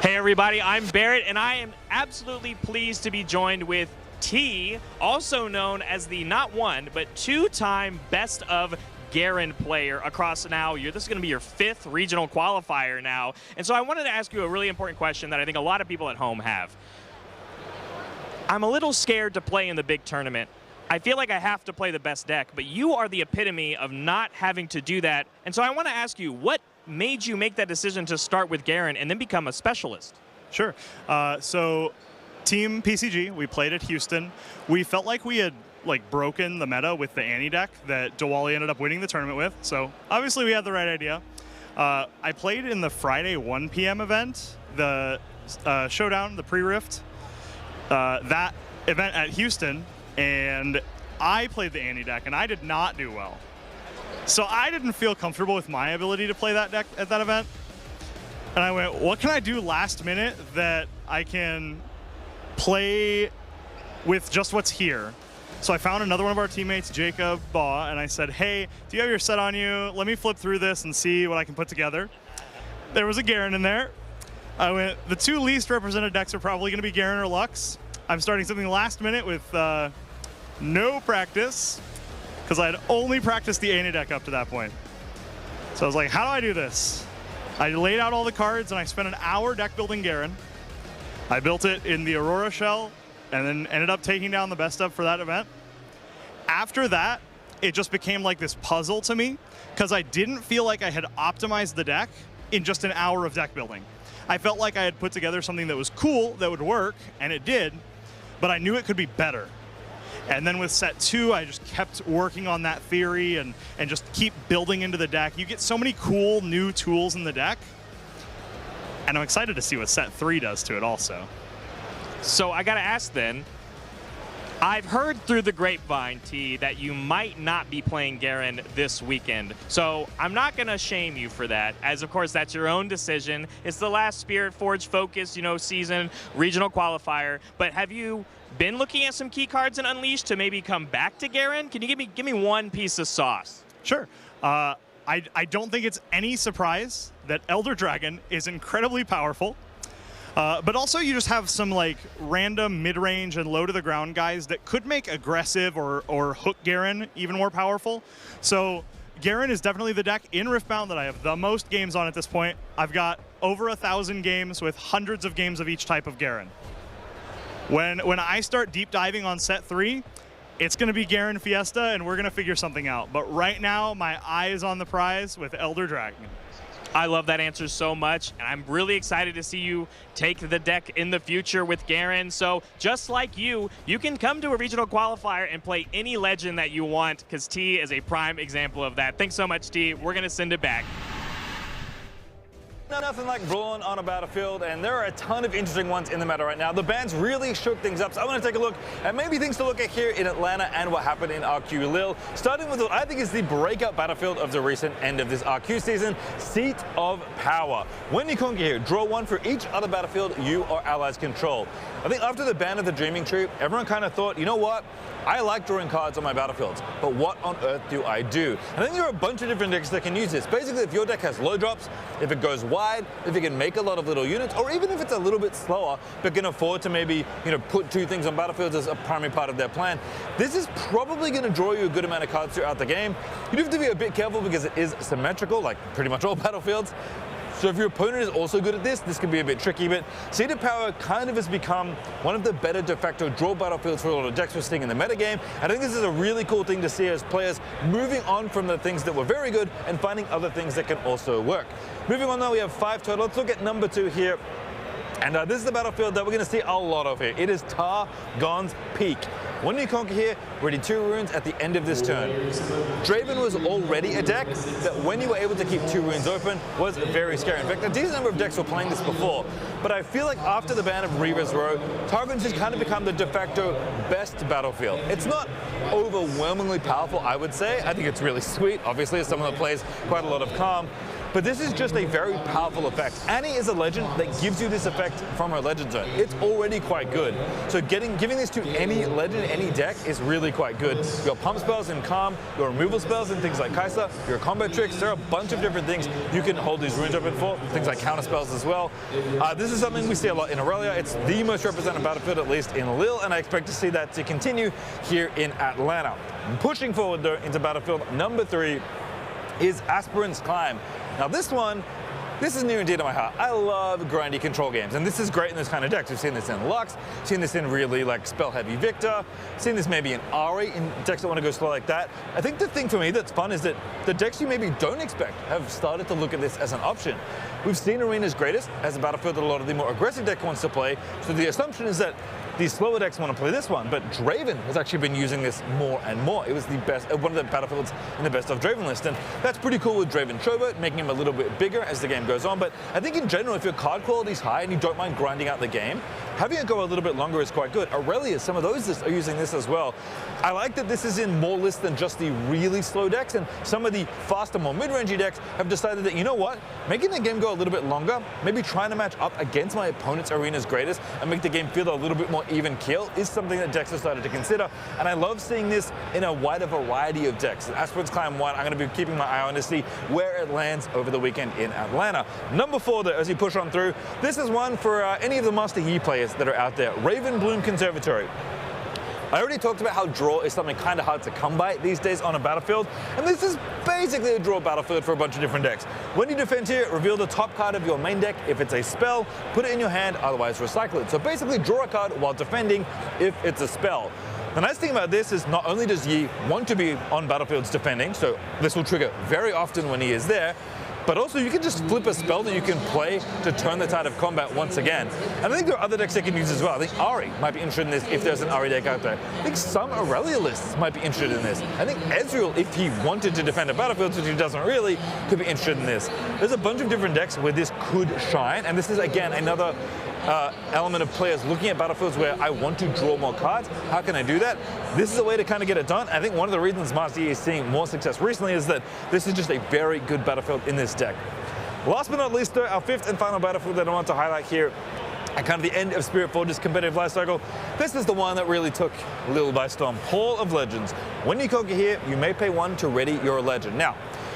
Hey everybody, I'm Barrett, and I am absolutely pleased to be joined with T, also known as the not 1, but 2-time Best of Garen player across now. This is going to be your 5th regional qualifier now. And so I wanted to ask you a really important question that I think a lot of people at home have. I'm a little scared to play in the big tournament. I feel like I have to play the best deck, but you are the epitome of not having to do that. And so I want to ask you, what made you make that decision to start with Garen and then become a specialist? Sure. So Team PCG, we played at Houston. We felt like we had broken the meta with the Annie deck that Diwali ended up winning the tournament with. So obviously we had the right idea. I played in the Friday 1 p.m. event, the Showdown, the pre-Rift, that event at Houston, and I played the Annie deck, and I did not do well. So I didn't feel comfortable with my ability to play that deck at that event. And I went, what can I do last minute that I can play with just what's here? So I found another one of our teammates, Jacob Baugh, and I said, hey, do you have your set on you? Let me flip through this and see what I can put together. There was a Garen in there. I went, the 2 least represented decks are probably going to be Garen or Lux. I'm starting something last minute with no practice, because I had only practiced the Annie deck up to that point. So I was like, how do I do this? I laid out all the cards, and I spent an hour deck building Garen. I built it in the Aurora shell, and then ended up taking down the best of for that event. After that, it just became like this puzzle to me, because I didn't feel like I had optimized the deck in just an hour of deck building. I felt like I had put together something that was cool, that would work, and it did, but I knew it could be better. And then with set 2, I just kept working on that theory and just keep building into the deck. You get so many cool new tools in the deck, and I'm excited to see what set 3 does to it also. So I gotta ask then, I've heard through the grapevine, T, that you might not be playing Garen this weekend. So I'm not gonna shame you for that, as of course that's your own decision. It's the last Spirit Forge focus, season, regional qualifier. But have you been looking at some key cards in Unleashed to maybe come back to Garen? Can you give me one piece of sauce? Sure. I don't think it's any surprise that Elder Dragon is incredibly powerful. But also you just have some like random mid-range and low-to-the-ground guys that could make aggressive or hook Garen even more powerful. So Garen is definitely the deck in Riftbound that I have the most games on at this point. I've got over 1,000 games with hundreds of games of each type of Garen. When I start deep diving on set 3, it's going to be Garen Fiesta, and we're going to figure something out. But right now, my eye is on the prize with Elder Dragon. I love that answer so much, and I'm really excited to see you take the deck in the future with Garen. So just like you can come to a regional qualifier and play any legend that you want, because T is a prime example of that. Thanks so much, T. We're going to send it back. Nothing like brawling on a battlefield, and there are a ton of interesting ones in the meta right now. The bans really shook things up, so I want to take a look at maybe things to look at here in Atlanta and what happened in RQ Lille, starting with what I think is the breakout battlefield of the recent end of this RQ season, Seat of Power. When you conquer here, draw 1 for each other battlefield you or allies control. I think after the ban of the Dreaming Tree, everyone kind of thought, you know what? I like drawing cards on my battlefields, but what on earth do I do? And I think there are a bunch of different decks that can use this. Basically, if your deck has low drops, if it goes wide, if it can make a lot of little units, or even if it's a little bit slower, but can afford to maybe, put 2 things on battlefields as a primary part of their plan, this is probably going to draw you a good amount of cards throughout the game. You do have to be a bit careful because it is symmetrical, like pretty much all battlefields. So if your opponent is also good at this could be a bit tricky, but Seat of Power kind of has become one of the better de facto draw battlefields for a lot of decks we're seeing in the metagame. I think this is a really cool thing to see as players moving on from the things that were very good and finding other things that can also work. Moving on though, we have 5 total. Let's look at number 2 here. And this is the battlefield that we're going to see a lot of here. It is Targon's Peak. When you conquer here, ready 2 runes at the end of this turn. Draven was already a deck that when you were able to keep 2 runes open was very scary. In fact, a decent number of decks were playing this before. But I feel like after the ban of Reaver's Row, Targon's has kind of become the de facto best battlefield. It's not overwhelmingly powerful, I would say. I think it's really sweet, obviously, as someone that plays quite a lot of Calm. But this is just a very powerful effect. Annie is a legend that gives you this effect from her legend zone. It's already quite good. So giving this to any legend, any deck is really quite good. Your pump spells in Calm, your removal spells in things like Kai'Sa, your combo tricks, there are a bunch of different things you can hold these runes open for, things like counter spells as well. This is something we see a lot in Aurelia. It's the most represented battlefield, at least in Lille, and I expect to see that to continue here in Atlanta. Pushing forward though into battlefield number 3 is Aspirant's Climb. Now this is near and dear to my heart. I love grindy control games, and this is great in this kind of decks. We've seen this in Lux, seen this in really like spell-heavy Victor, seen this maybe in Ari, in decks that want to go slow like that. I think the thing for me that's fun is that the decks you maybe don't expect have started to look at this as an option. We've seen Arena's Greatest as a battlefield that a lot of the more aggressive deck wants to play, so the assumption is that these slower decks want to play this one, but Draven has actually been using this more and more. It was the best, one of the battlefields in the best of Draven list, and that's pretty cool with Draven Chobot, making him a little bit bigger as the game goes on. But I think in general, if your card quality is high and you don't mind grinding out the game, having it go a little bit longer is quite good. Aurelia, some of those lists are using this as well. I like that this is in more lists than just the really slow decks, and some of the faster, more mid-rangey decks have decided that, you know what, making the game go a little bit longer, maybe trying to match up against my opponent's arena's greatest and make the game feel a little bit more even keel is something that decks have started to consider. And I love seeing this in a wider variety of decks. Aspirants Climb 1, I'm going to be keeping my eye on to see where it lands over the weekend in Atlanta. Number 4, though, as you push on through, this is one for any of the Master Yi players that are out there. Ravenbloom Conservatory. I already talked about how draw is something kind of hard to come by these days on a battlefield, and this is basically a draw battlefield for a bunch of different decks. When you defend here, reveal the top card of your main deck. If it's a spell, put it in your hand, otherwise recycle it. So basically draw a card while defending if it's a spell. The nice thing about this is not only does Yi want to be on battlefields defending, so this will trigger very often when he is there, but also you can just flip a spell that you can play to turn the tide of combat once again. And I think there are other decks they can use as well. I think Ari might be interested in this if there's an Ari deck out there. I think some Aurelia lists might be interested in this. I think Ezreal, if he wanted to defend a battlefield, which he doesn't really, could be interested in this. There's a bunch of different decks where this could shine, and this is, again, another element of players looking at battlefields where I want to draw more cards. How can I do that? This is a way to kind of get it done. I think one of the reasons Master Yi is seeing more success recently is that this is just a very good battlefield in this deck. Last but not least, though, our 5th and final battlefield that I want to highlight here at kind of the end of Spirit Forge's competitive lifecycle. This is the one that really took Lil by storm. Hall of Legends. When you conquer here, you may pay 1 to ready your legend. Now,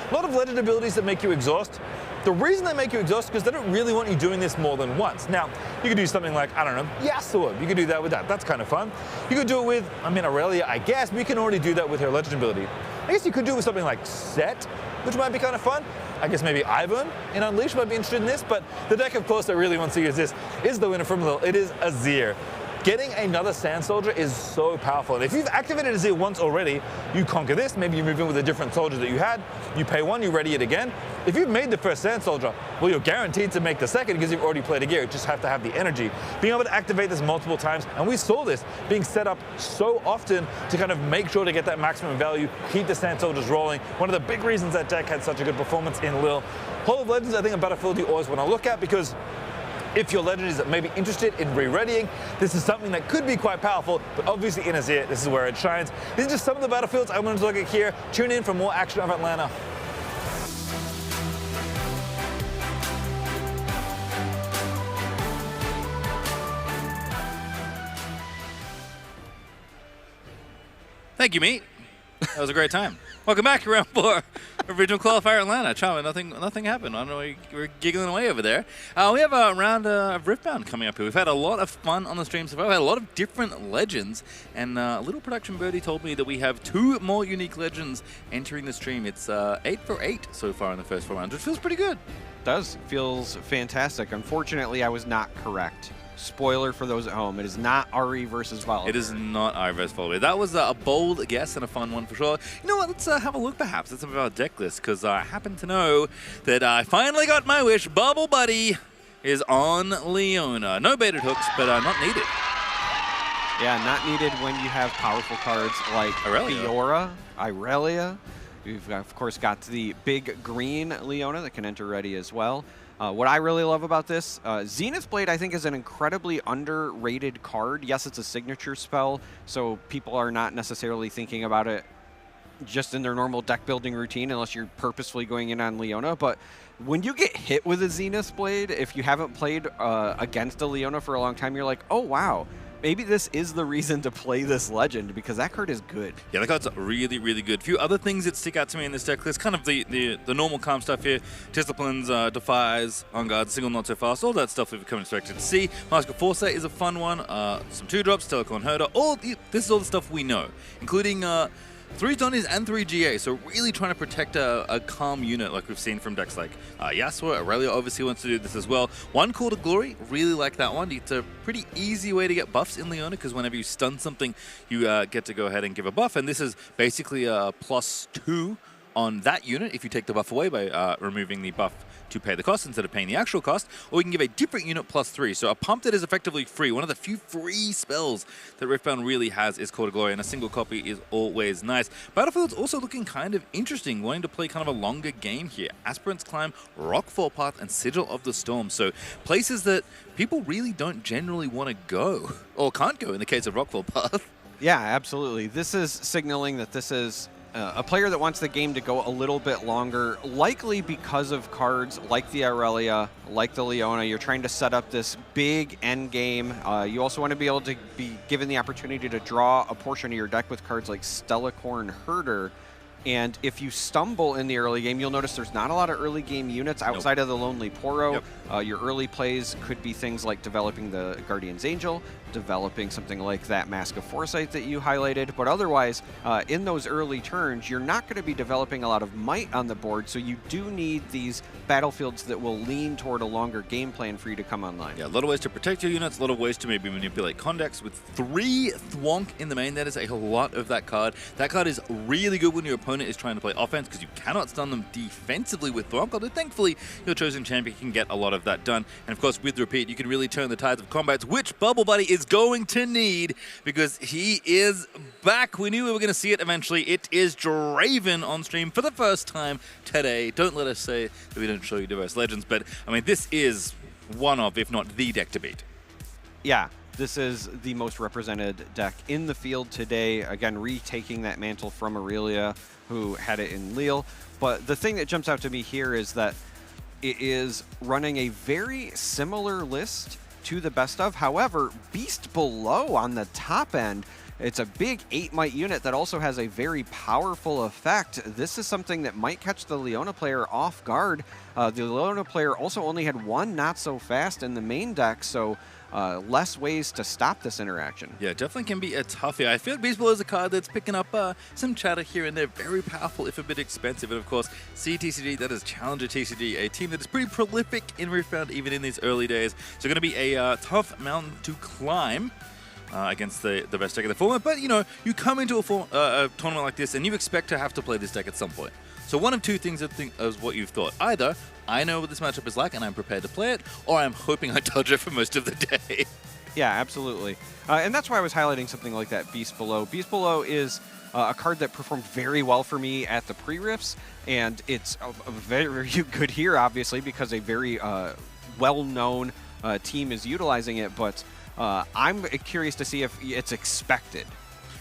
a lot of legend abilities that make you exhaust. The reason they make you exhaust is because they don't really want you doing this more than once. Now, you could do something like, I don't know, Yasuo. You could do that with that. That's kind of fun. You could do it with, I mean, Aurelia, I guess, but you can already do that with her legend ability. I guess you could do it with something like Set, which might be kind of fun. I guess maybe Ivern in Unleashed might be interested in this, but the deck, of course, that really wants to use this is the winner from Lil. It is Azir. Getting another Sand Soldier is so powerful. And if you've activated Azir once already, you conquer this, maybe you move in with a different soldier that you had, you pay 1, you ready it again. If you've made the first Sand Soldier, well, you're guaranteed to make the second because you've already played a gear. You just have to have the energy. Being able to activate this multiple times, and we saw this being set up so often to kind of make sure to get that maximum value, keep the Sand Soldiers rolling. One of the big reasons that deck had such a good performance in Lil. Hall of Legends, I think, a battlefield you always want to look at because if your legend is maybe interested in re-readying, this is something that could be quite powerful, but obviously in Azir, this is where it shines. These are just some of the battlefields I wanted to look at here. Tune in for more action of Atlanta. Thank you, mate. That was a great time. Welcome back, round 4 of Regional Qualifier Atlanta. Charlie, nothing happened. I don't know, you were giggling away over there. We have a round of Riftbound coming up here. We've had a lot of fun on the stream so far. We've had a lot of different legends, and Little Production Birdie told me that we have 2 more unique legends entering the stream. It's 8 for 8 so far in the first 4 rounds, which feels pretty good. It does. Feels fantastic. Unfortunately, I was not correct. Spoiler for those at home, it is not Ari versus Volibear. It is not Ari versus Volibear. That was a bold guess and a fun one for sure. You know what, let's have a look perhaps at some of our deck lists, because I happen to know that I finally got my wish. Bubble Buddy is on Leona. No baited hooks, but not needed. Yeah, not needed when you have powerful cards like Fiora, Irelia. We've, of course, got the big green Leona that can enter ready as well. What I really love about this, Zenith Blade, I think, is an incredibly underrated card. Yes, it's a signature spell, so people are not necessarily thinking about it just in their normal deck building routine unless you're purposefully going in on Leona. But when you get hit with a Zenith Blade, if you haven't played against a Leona for a long time, you're like, oh, wow. Maybe this is the reason to play this legend, because that card is good. Yeah, that card's really, really good. A few other things that stick out to me in this deck list, kind of the normal calm stuff here. Disciplines, Defies, On Guard, Single Not So Fast, all that stuff we've come expected to see. Mask of Foresight is a fun one. Some 2-drops, Telecon Herder. This is all the stuff we know, including 3 Tonys and 3 GA, so really trying to protect a calm unit like we've seen from decks like Yasuo. Aurelia obviously wants to do this as well. 1 Call to Glory, really like that one. It's a pretty easy way to get buffs in Leona, because whenever you stun something, you get to go ahead and give a buff, and this is basically a +2 on that unit if you take the buff away by removing the buff to pay the cost instead of paying the actual cost, or we can give a different unit +3. So a pump that is effectively free. One of the few free spells that Riftbound really has is Call to Glory, and a single copy is always nice. Battlefield's also looking kind of interesting, wanting to play kind of a longer game here. Aspirant's Climb, Rockfall Path, and Sigil of the Storm. So places that people really don't generally want to go, or can't go in the case of Rockfall Path. Yeah, absolutely. This is signaling that this is a player that wants the game to go a little bit longer, likely because of cards like the Aurelia, like the Leona. You're trying to set up this big end game. You also want to be able to be given the opportunity to draw a portion of your deck with cards like Stellacorn Herder. And if you stumble in the early game, you'll notice there's not a lot of early game units outside of the Lonely Poro. Your early plays could be things like developing the Guardian's Angel, developing something like that Mask of Foresight that you highlighted. But otherwise, in those early turns, you're not going to be developing a lot of might on the board. So you do need these battlefields that will lean toward a longer game plan for you to come online. Yeah, a lot of ways to protect your units, a lot of ways to maybe manipulate Condex. With 3 Thwonk in the main, that is a lot of that card. That card is really good when your opponent is trying to play offense because you cannot stun them defensively with Thwonk, although thankfully your chosen champion can get a lot of that done. And of course, with Repeat, you can really turn the tides of combats, which Bubble Buddy is going to need because he is back. We knew we were going to see it eventually. It is Draven on stream for the first time today. Don't let us say that we don't show you diverse legends, but I mean, this is one of, if not the deck to beat. Yeah, this is the most represented deck in the field today. Again, retaking that mantle from Aurelia, who had it in Lille. But the thing that jumps out to me here is that it is running a very similar list to the best of. However, Beast Below on the top end, it's a big 8 might unit that also has a very powerful effect. This is something that might catch the Leona player off guard. The Leona player also only had 1 not so fast in the main deck, so less ways to stop this interaction. Yeah, definitely can be a toughie. I feel like Beast Below is a card that's picking up some chatter here and there. Very powerful, if a bit expensive. And of course, CTCG, that is Challenger TCG, a team that is pretty prolific in Riftbound even in these early days. So going to be a tough mountain to climb. Against the best deck of the format. But, you know, you come into a tournament like this and you expect to have to play this deck at some point. So one of two things is what you've thought. Either I know what this matchup is like and I'm prepared to play it, or I'm hoping I dodge it for most of the day. Yeah, absolutely. And that's why I was highlighting something like that Beast Below. Beast Below is a card that performed very well for me at the pre-riffs, and it's a very good here, obviously, because a very well-known team is utilizing it, but I'm curious to see if it's expected.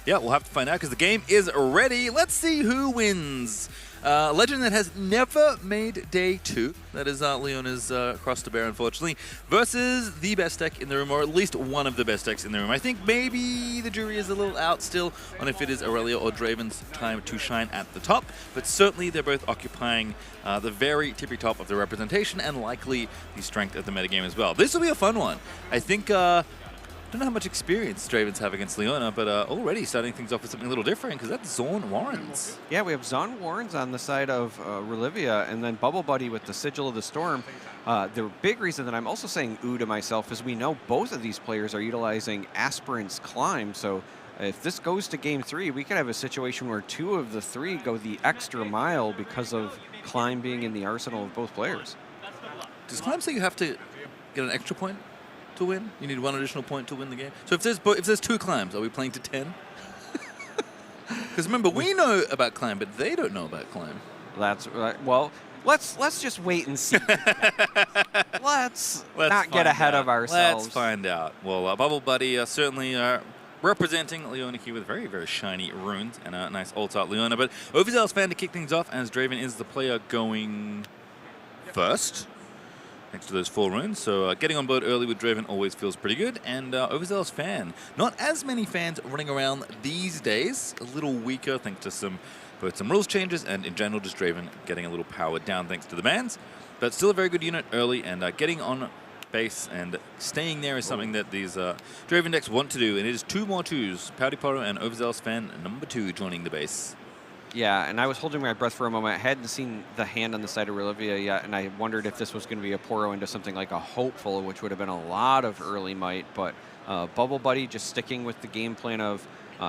Yeah, we'll have to find out because the game is ready. Let's see who wins. Legend that has never made day 2, that is Leona's Cross to Bear, unfortunately, versus the best deck in the room, or at least one of the best decks in the room. I think maybe the jury is a little out still on if it is Aurelia or Draven's time to shine at the top, but certainly they're both occupying the very tippy top of the representation and likely the strength of the metagame as well. This will be a fun one. I think I don't know how much experience Draven's have against Leona, but already starting things off with something a little different because that's Zorn Warrens. Yeah, we have Zorn Warrens on the side of Relivia, and then Bubble Buddy with the Sigil of the Storm. The big reason that I'm also saying ooh to myself is we know both of these players are utilizing Aspirant's Climb, so if this goes to Game 3, we could have a situation where 2 of the 3 go the extra mile because of Climb being in the arsenal of both players. Does Climb say you have to get an extra point to win? You need 1 additional point to win the game. So if there's 2 climbs, are we playing to 10? Because remember, we know about climb, but they don't know about climb. That's right. Well, let's just wait and see. let's not get ahead of ourselves. Let's find out. Well, Bubble Buddy certainly representing Leona here with very, very shiny runes and a nice alt-art Leona. But Overzealous Fan to kick things off, as Draven is the player going first next to those 4 runes. So getting on board early with Draven always feels pretty good. And Overzealous Fan, not as many fans running around these days. A little weaker thanks to both some rules changes and in general just Draven getting a little powered down thanks to the bans. But still a very good unit early, and getting on base and staying there is something that these Draven decks want to do. And it is 2 more 2s. Pouty Poro and Overzealous Fan number 2 joining the base. Yeah, and I was holding my breath for a moment. I hadn't seen the hand on the side of Relivia yet, and I wondered if this was going to be a Poro into something like a Hopeful, which would have been a lot of early might, but Bubble Buddy just sticking with the game plan of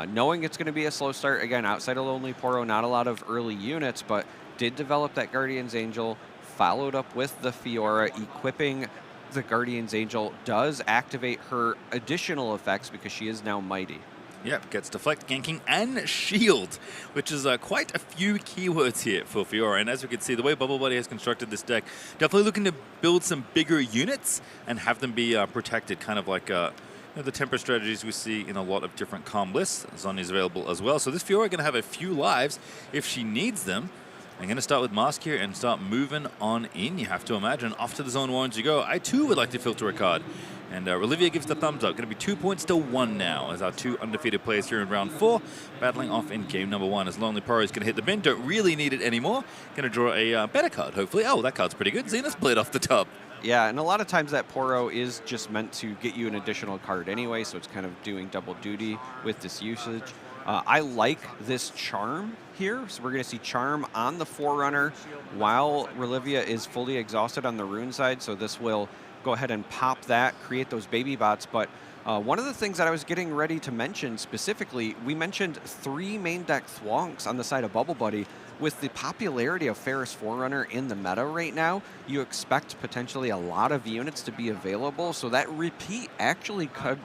knowing it's going to be a slow start. Again, outside of Lonely Poro, not a lot of early units, but did develop that Guardian's Angel, followed up with the Fiora. Equipping the Guardian's Angel does activate her additional effects because she is now mighty. Yep, gets Deflect, Ganking, and Shield, which is quite a few keywords here for Fiora. And as we can see, the way Bubble Buddy has constructed this deck, definitely looking to build some bigger units and have them be protected, kind of like the temper strategies we see in a lot of different comb lists. Zhonya's available as well. So this Fiora going to have a few lives if she needs them. I'm going to start with Mask here and start moving on in, you have to imagine. Off to the Zone Warrens you go. I too would like to filter a card. And Olivia gives the thumbs up. Going to be 2 points to 1 now as our 2 undefeated players here in round 4, battling off in game number 1 as Lonely Poro is going to hit the bin. Don't really need it anymore. Going to draw a better card, hopefully. Oh, that card's pretty good. Zenith's Blade off the top. Yeah, and a lot of times that Poro is just meant to get you an additional card anyway, so it's kind of doing double duty with this usage. I like this Charm here, so we're going to see Charm on the Forerunner while Relivia is fully exhausted on the Rune side, so this will go ahead and pop that, create those baby bots. But one of the things that I was getting ready to mention specifically, we mentioned 3 main deck Thwonks on the side of Bubble Buddy. With the popularity of Ferris Forerunner in the meta right now, you expect potentially a lot of units to be available, so that repeat actually could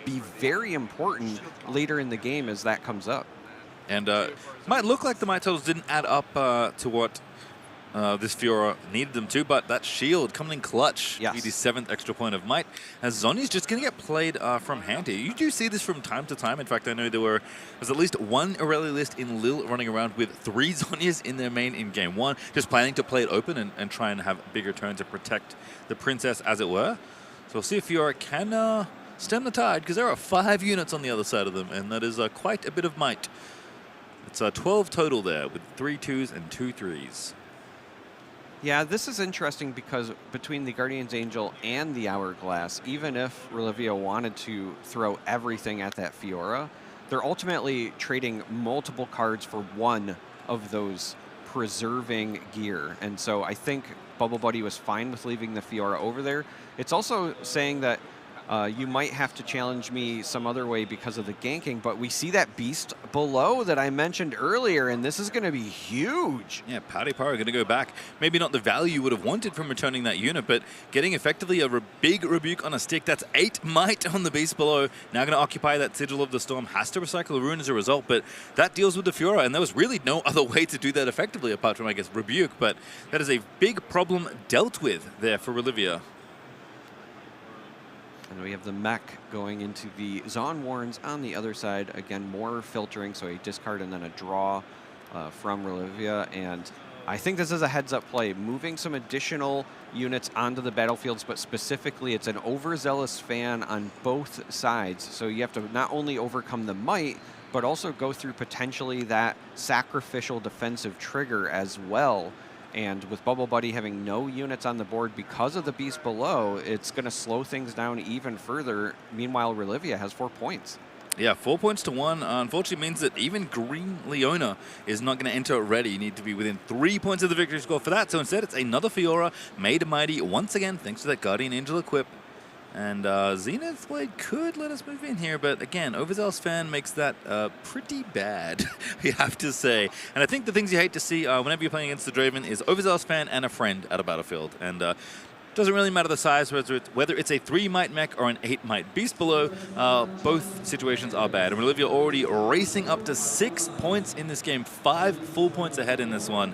be very important later in the game as that comes up. And might look like the might totals didn't add up to what this Fiora needed them to, but that shield coming in clutch. Yes. The 7th extra point of might, as Zhonya's just going to get played from hand here. You do see this from time to time. In fact, I know there was at least one Aurelia list in Lille running around with 3 Zhonyas in their main in game 1, just planning to play it open and try and have bigger turns to protect the princess, as it were. So we'll see if Fiora can stem the tide, because there are 5 units on the other side of them, and that is quite a bit of might. It's 12 total there, with 3 2s and 2 3s. Yeah, this is interesting because between the Guardian's Angel and the Hourglass, even if Relivia wanted to throw everything at that Fiora, they're ultimately trading multiple cards for one of those preserving gear. And so I think Bubble Buddy was fine with leaving the Fiora over there. It's also saying that you might have to challenge me some other way because of the ganking, but we see that beast below that I mentioned earlier, and this is going to be huge. Yeah, Pouty Paro going to go back. Maybe not the value you would have wanted from returning that unit, but getting effectively a big rebuke on a stick. That's 8 might on the beast below. Now going to occupy that Sigil of the Storm. Has to recycle a rune as a result, but that deals with the Fiora, and there was really no other way to do that effectively apart from, I guess, rebuke, but that is a big problem dealt with there for Relivia. And we have the mech going into the Zon Warrens on the other side. Again, more filtering, so a discard and then a draw from Relivia. And I think this is a heads-up play, moving some additional units onto the battlefields, but specifically it's an overzealous fan on both sides. So you have to not only overcome the might, but also go through potentially that sacrificial defensive trigger as well. And with Bubble Buddy having no units on the board because of the beast below, it's going to slow things down even further. Meanwhile, Relivia has 4 points. Yeah, 4 points to 1. Unfortunately, means that even Green Leona is not going to enter ready. You need to be within 3 points of the victory score for that. So instead, it's another Fiora made mighty once again, thanks to that Guardian Angel equip. And Zenith Blade could let us move in here, but again, Overzealous Fan makes that pretty bad, you have to say. And I think the things you hate to see whenever you're playing against the Draven is Overzealous Fan and a friend at a battlefield. And doesn't really matter the size, whether it's a 3 might mech or an 8 might beast below, both situations are bad. And Relivia already racing up to 6 points in this game, 5 full points ahead in this one.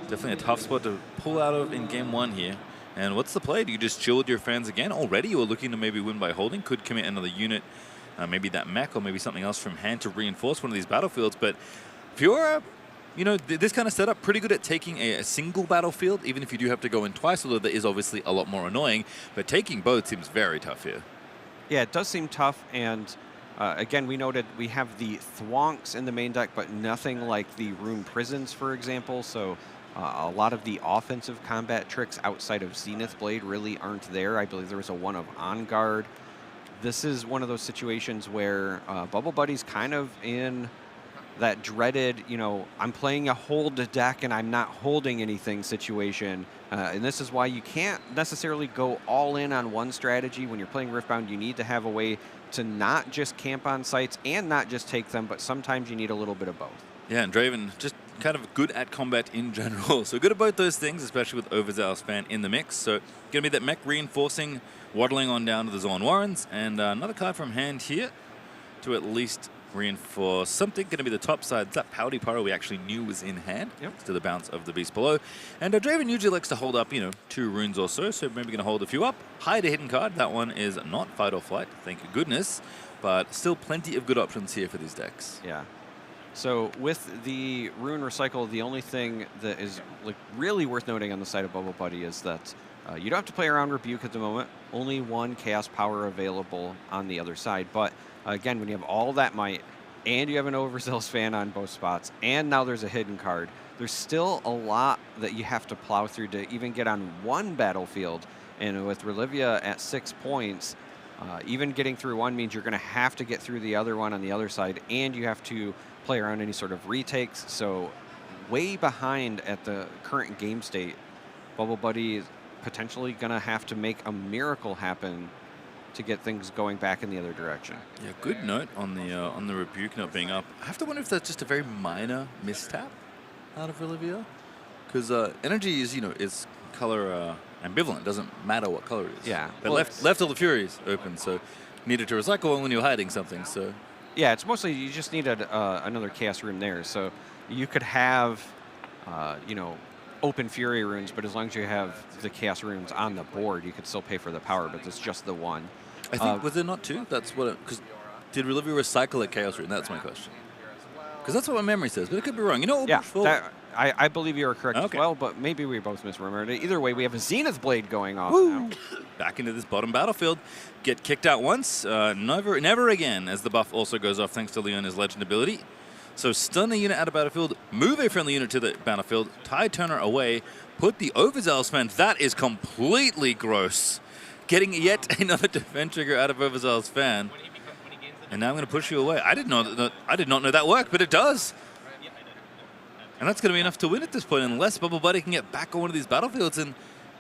Definitely a tough spot to pull out of in game 1 here. And what's the play? Do you just chill with your fans again? Already you are looking to maybe win by holding. Could commit another unit, maybe that mech or maybe something else from hand to reinforce one of these battlefields. But Fiora, you know, this kind of setup, pretty good at taking a single battlefield, even if you do have to go in twice, although that is obviously a lot more annoying. But taking both seems very tough here. Yeah, it does seem tough. And again, we noted we have the Thwonks in the main deck, but nothing like the Rune Prisons, for example. So a lot of the offensive combat tricks outside of Zenith Blade really aren't there. I believe there was a one of On Guard. This is one of those situations where Bubble Buddy's kind of in that dreaded, I'm playing a hold deck and I'm not holding anything situation. And this is why you can't necessarily go all in on one strategy. When you're playing Riftbound, you need to have a way to not just camp on sites and not just take them, but sometimes you need a little bit of both. Yeah, and Draven just kind of good at combat in general. So good at both those things, especially with Overzealous Fan in the mix. So going to be that mech reinforcing, waddling on down to the Zorn Warrens, and another card from hand here to at least reinforce something. Going to be the top side. It's that Pouty Pyro we actually knew was in hand. Yep. To the bounce of the beast below. And Draven usually likes to hold up, 2 runes or so. So maybe going to hold a few up. Hide a hidden card. That one is not Fight or Flight, thank goodness. But still plenty of good options here for these decks. Yeah. So with the Rune Recycle, the only thing that is really worth noting on the side of Bubble Buddy is that you don't have to play around Rebuke at the moment. Only 1 Chaos Power available on the other side. But again, when you have all that might, and you have an Overzealous Fan on both spots, and now there's a hidden card, there's still a lot that you have to plow through to even get on one battlefield. And with Relivia at 6 points, even getting through one means you're going to have to get through the other one on the other side, and you have to play around any sort of retakes. So way behind at the current game state. Bubble Buddy is potentially going to have to make a miracle happen to get things going back in the other direction. Yeah, good note on the Rebuke not being up. I have to wonder if that's just a very minor mistap out of Relivia, because energy is color ambivalent. It doesn't matter what color it is. Yeah, but left all the Furies open, so needed to recycle when you're hiding something. So yeah, it's mostly you just needed another Chaos Rune there, so you could have open Fury runes, but as long as you have the Chaos runes on the board, you could still pay for the power, but it's just the one. I think, was there not 2? That's what because did Relivia recycle a Chaos Rune? That's my question. Because that's what my memory says, but it could be wrong. Yeah, I believe you are correct as well, but maybe we both misremembered it. Either way, we have a Zenith Blade going off now. Back into this bottom battlefield. Get kicked out once, never again, as the buff also goes off thanks to Leona's Legend ability. So stun a unit out of battlefield, move a friendly unit to the battlefield, Tide Turner away, put the Overzealous Fan. That is completely gross. Getting yet another defense trigger out of Overzealous Fan. And now I'm going to push you away. I did not know that worked, but it does. And that's going to be enough to win at this point, unless Bubble Buddy can get back on one of these battlefields and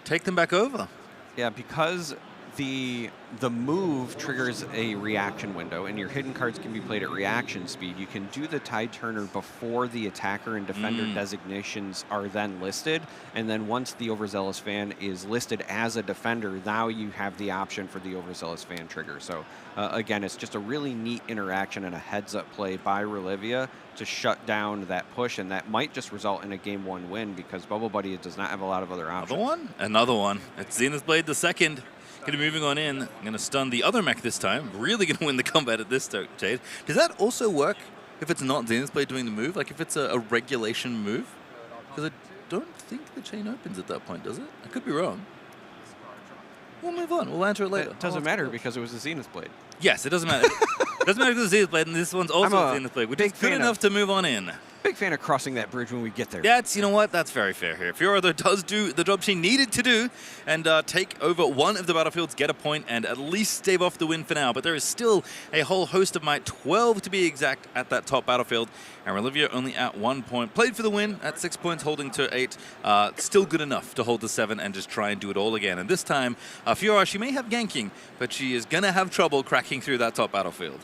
take them back over. Yeah, because the move triggers a reaction window, and your hidden cards can be played at reaction speed. You can do the Tide Turner before the attacker and defender designations are then listed, and then once the Overzealous Fan is listed as a defender, now you have the option for the Overzealous Fan trigger. So again, it's just a really neat interaction and a heads-up play by Relivia to shut down that push, and that might just result in a Game 1 win because Bubble Buddy does not have a lot of other options. Another one. It's Zenith Blade the second. Going to be moving on in. I'm going to stun the other mech this time. Really going to win the combat at this stage. Does that also work if it's not Zenith Blade doing the move? Like if it's a regulation move? Because I don't think the chain opens at that point, does it? I could be wrong. We'll move on. We'll answer it later. It doesn't matter because it was a Zenith Blade. Yes, it doesn't matter. It doesn't matter if it's a Zenith Blade, and this one's also a Zenith Blade, which is good enough to move on in. Big fan of crossing that bridge when we get there. Yeah, you know what? That's very fair here. Fiora, though, does do the job she needed to do and take over one of the battlefields, get a point, and at least stave off the win for now. But there is still a whole host of might, 12 to be exact, at that top battlefield. And Relivia only at 1 point. Played for the win at 6 points, holding to 8. Still good enough to hold to 7 and just try and do it all again. And this time, Fiora, she may have ganking, but she is going to have trouble cracking through that top battlefield.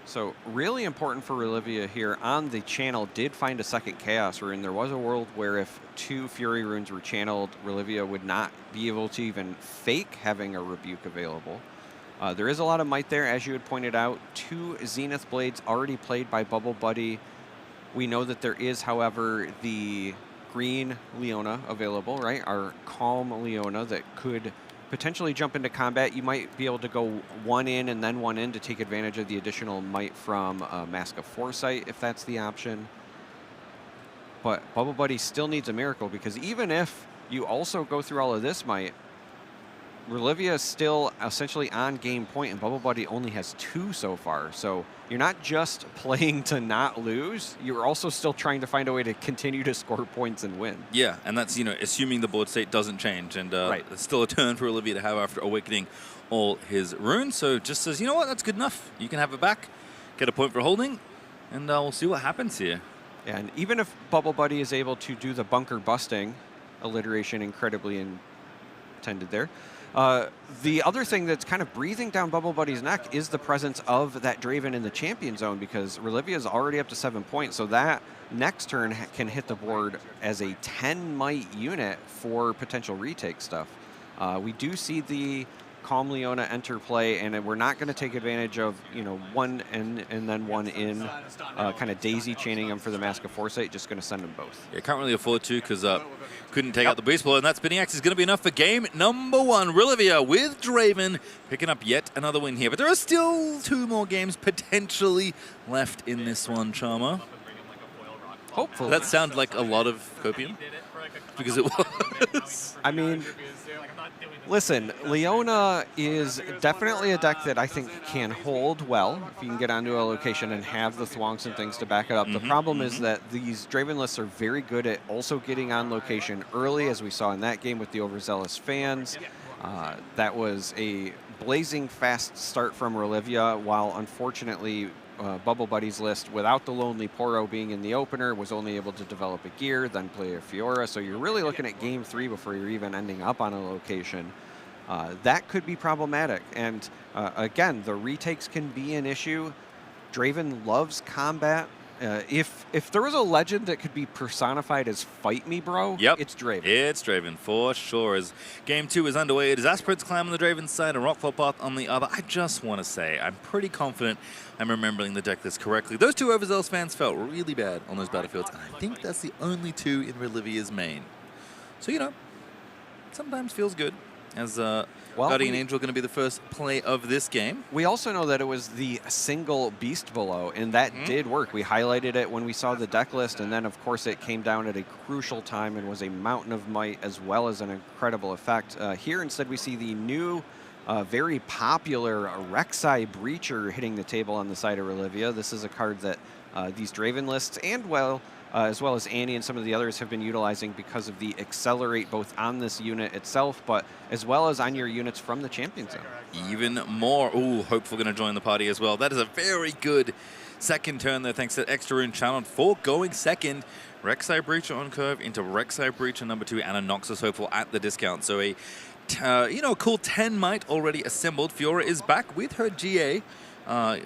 So really important for Relivia here on the channel did find a second Chaos Rune. There was a world where if 2 Fury Runes were channeled, Relivia would not be able to even fake having a Rebuke available. There is a lot of might there, as you had pointed out. 2 Zenith Blades already played by Bubble Buddy. We know that there is, however, the green Leona available, right? Our Calm Leona that could potentially jump into combat. You might be able to go 1 in and then 1 in to take advantage of the additional might from Mask of Foresight, if that's the option. But Bubble Buddy still needs a miracle, because even if you also go through all of this might, Relivia is still essentially on game point, and Bubble Buddy only has 2 so far. So you're not just playing to not lose, you're also still trying to find a way to continue to score points and win. Yeah, and that's, assuming the board state doesn't change. And it's still a turn for Relivia to have after awakening all his runes. So just says, you know what, that's good enough. You can have it back. Get a point for holding. And we'll see what happens here. Yeah, and even if Bubble Buddy is able to do the bunker busting, alliteration incredibly intended there, the other thing that's kind of breathing down Bubble Buddy's neck is the presence of that Draven in the champion zone, because Relivia is already up to 7 points, so that next turn can hit the board as a 10 might unit for potential retake stuff. We do see the Calm Leona enter play, and we're not going to take advantage of, one in and then one in, kind of daisy chaining them for the Mask of Foresight, just going to send them both. Yeah, can't really afford to because couldn't take out the Beast Blow, and that Spinning Axe is going to be enough for game number 1. Rilivia with Draven picking up yet another win here, but there are still 2 more games potentially left in this one, Charmer. Hopefully. That sounded like a lot of copium, because it was. I mean, listen, Leona is definitely a deck that I think can hold well if you can get onto a location and have the thwonks and things to back it up. The problem is that these Draven lists are very good at also getting on location early, as we saw in that game with the overzealous fans. That was a blazing fast start from Relivia, while unfortunately Bubble Buddy's list, without the Lonely Poro being in the opener, was only able to develop a gear, then play a Fiora. So you're really looking at game 3 before you're even ending up on a location. That could be problematic. And again, the retakes can be an issue. Draven loves combat. If there was a legend that could be personified as Fight Me, bro, it's Draven. It's Draven, for sure. As game 2 is underway, it is Aspirant's Climb on the Draven side and Rockfall Path on the other. I just want to say, I'm pretty confident I'm remembering the deck list correctly. Those 2 overzealous fans felt really bad on those battlefields, and I think that's the only 2 in Relivia's main. So, sometimes feels good. As Guardian Angel going to be the first play of this game. We also know that it was the single Beast Below, and that did work. We highlighted it when we saw the deck list, and then, of course, it came down at a crucial time and was a mountain of might as well as an incredible effect. Here, instead, we see the new, very popular Rek'Sai Breacher hitting the table on the side of Relivia. This is a card that these Draven lists and, as well as Annie and some of the others have been utilizing because of the accelerate both on this unit itself, but as well as on your units from the champion zone. Even more. Ooh, Hopeful going to join the party as well. That is a very good second turn there, thanks to Extra Rune Challenge for going second. Rek'Sai Breacher on curve into Rek'Sai Breacher number 2 and a Noxus Hopeful at the discount. So a cool 10 might already assembled. Fiora is back with her GA.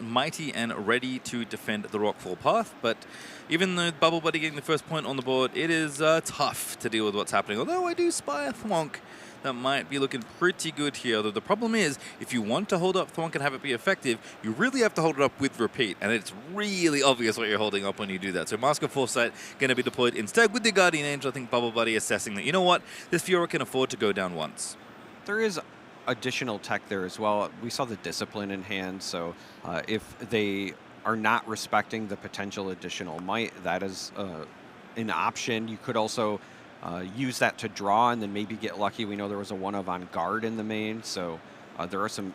Mighty and ready to defend the Rockfall Path, but even though Bubble Buddy getting the first point on the board, it is tough to deal with what's happening. Although I do spy a Thwonk that might be looking pretty good here. Though the problem is, if you want to hold up Thwonk and have it be effective, you really have to hold it up with repeat, and it's really obvious what you're holding up when you do that. So Mask of Foresight going to be deployed instead with the Guardian Angel. I think Bubble Buddy assessing that, this Fiora can afford to go down once. There is additional tech there as well. We saw the Discipline in hand, so if they are not respecting the potential additional might, that is an option. You could also use that to draw and then maybe get lucky. We know there was a one of on guard in the main, so there are some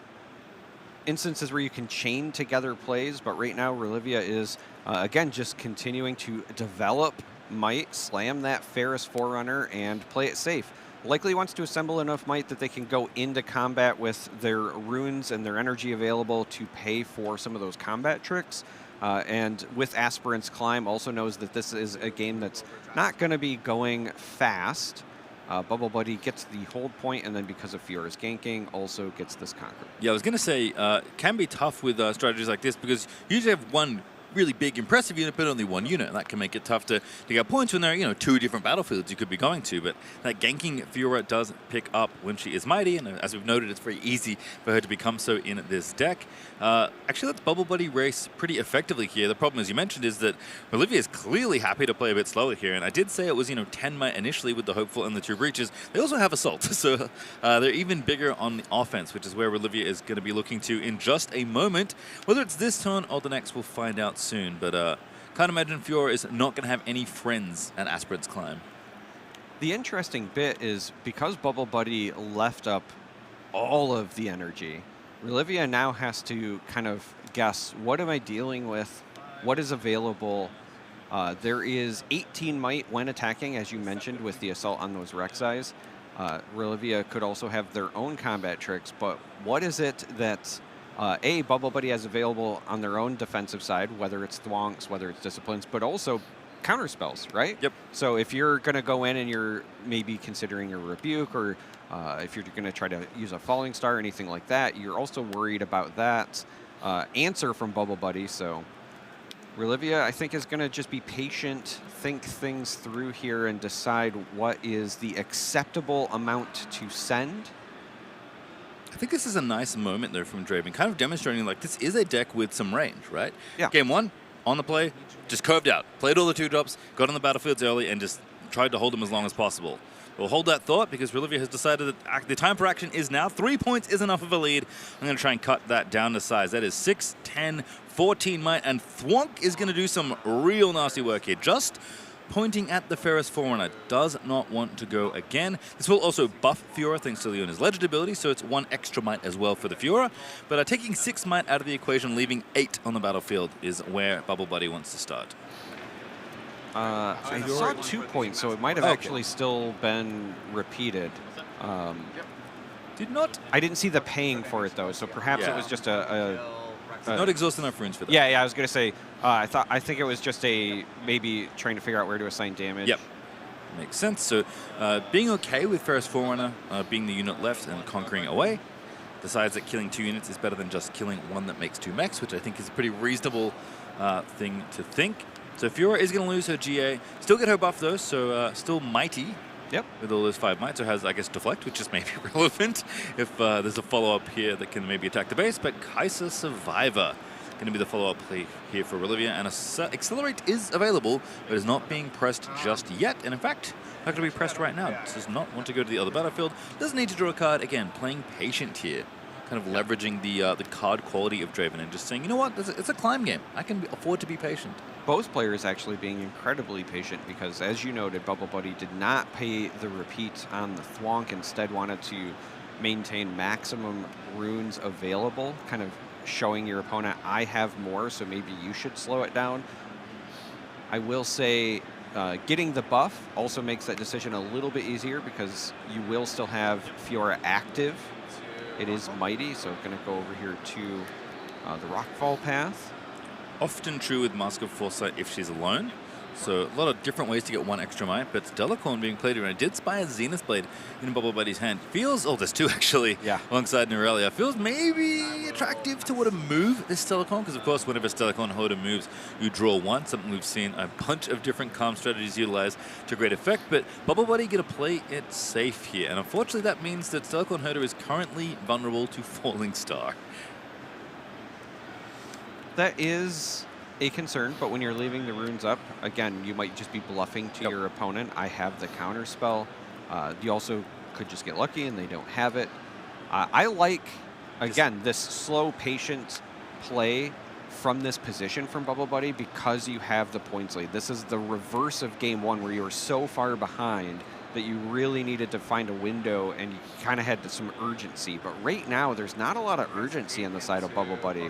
instances where you can chain together plays, but right now Relivia is, again, just continuing to develop might, slam that Ferris Forerunner, and play it safe. Likely wants to assemble enough might that they can go into combat with their runes and their energy available to pay for some of those combat tricks. And with Aspirant's Climb, also knows that this is a game that's not going to be going fast. Bubble Buddy gets the hold point, and then because of Fiora's ganking, also gets this conquer. Yeah, I was going to say, can be tough with strategies like this, because you usually have one really big, impressive unit, but only one unit. And that can make it tough to get points when there are, 2 different battlefields you could be going to. But that ganking Fiora does pick up when she is mighty, and as we've noted, it's very easy for her to become so in this deck. Actually, lets Bubble Buddy race pretty effectively here. The problem, as you mentioned, is that Olivia is clearly happy to play a bit slower here. And I did say it was, 10 might initially with the Hopeful and the 2 breaches. They also have Assault, so they're even bigger on the offense, which is where Olivia is going to be looking to in just a moment. Whether it's this turn or the next, we'll find out soon, but can't imagine Fiora is not going to have any friends at Aspirant's Climb. The interesting bit is because Bubble Buddy left up all of the energy, Relivia now has to kind of guess, what am I dealing with? What is available? There is 18 might when attacking, as you mentioned, with the assault on those Rek'Sais. Relivia could also have their own combat tricks, but what is it that Bubble Buddy has available on their own defensive side, whether it's Thwonks, whether it's Disciplines, but also counter spells, right? Yep. So if you're going to go in and you're maybe considering a Rebuke, or if you're going to try to use a Falling Star or anything like that, you're also worried about that answer from Bubble Buddy. So Relivia, I think, is going to just be patient, think things through here, and decide what is the acceptable amount to send. I think this is a nice moment, though, from Draven, kind of demonstrating, like, this is a deck with some range, right? Yeah. Game 1, on the play, just curved out. Played all the 2-drops, got on the battlefields early, and just tried to hold them as long as possible. We'll hold that thought, because Relivia has decided that the time for action is now. 3 points is enough of a lead. I'm going to try and cut that down to size. That is 6, 10, 14 might, and Thwonk is going to do some real nasty work here. Just pointing at the Ferris Forerunner, does not want to go again. This will also buff Fiora thanks to Leona's Legend ability, so it's 1 extra might as well for the Fiora. But taking 6 might out of the equation, leaving 8 on the battlefield is where Bubble Buddy wants to start. I saw 2 points, so it might have actually still been repeated. Did not? I didn't see the paying for it, though, so perhaps it was just not exhausting enough runes for that. Yeah, I was going to say, I think it was just maybe trying to figure out where to assign damage. Yep. Makes sense. So being okay with Ferris Forerunner being the unit left and conquering away, decides that killing 2 units is better than just killing 1 that makes 2 mechs, which I think is a pretty reasonable thing to think. So Fiora is going to lose her GA. Still get her buff, though, so still mighty. Yep. With all those 5 might, so has, I guess, Deflect, which is maybe relevant if there's a follow-up here that can maybe attack the base. But Kai'Sa Survivor going to be the follow-up play here for Relivia. And Accelerate is available, but is not being pressed just yet. And in fact, not going to be pressed right now. Does not want to go to the other battlefield. Doesn't need to draw a card. Again, playing patient here. Kind of leveraging the card quality of Draven and just saying, you know what, it's a climb game. I can afford to be patient. Both players actually being incredibly patient because, as you noted, Bubble Buddy did not pay the repeat on the Thwonk, instead wanted to maintain maximum runes available, kind of showing your opponent, I have more, so maybe you should slow it down. I will say getting the buff also makes that decision a little bit easier because you will still have Fiora active. It is mighty, so going to go over here to the Rockfall path. Often true with Mask of Foresight if she's alone. So a lot of different ways to get 1 extra might, but Delacorn being played around did spy a Zenith Blade in Bubble Buddy's hand. Feels, there's 2 actually, alongside Nerelia. Feels maybe attractive to what a move this Delacorn, because of course whenever Delacorn Hoarder moves, you draw 1, something we've seen a bunch of different calm strategies utilize to great effect, but Bubble Buddy get to play it safe here, and unfortunately that means that Delacorn Hoarder is currently vulnerable to Falling Star. That is a concern, but when you're leaving the runes up, again, you might just be bluffing to your opponent. I have the counter spell. You also could just get lucky and they don't have it. I like, again, this slow, patient play from this position from Bubble Buddy because you have the points lead. This is the reverse of game 1 where you were so far behind that you really needed to find a window and you kind of had some urgency. But right now, there's not a lot of urgency on the side of Bubble Buddy.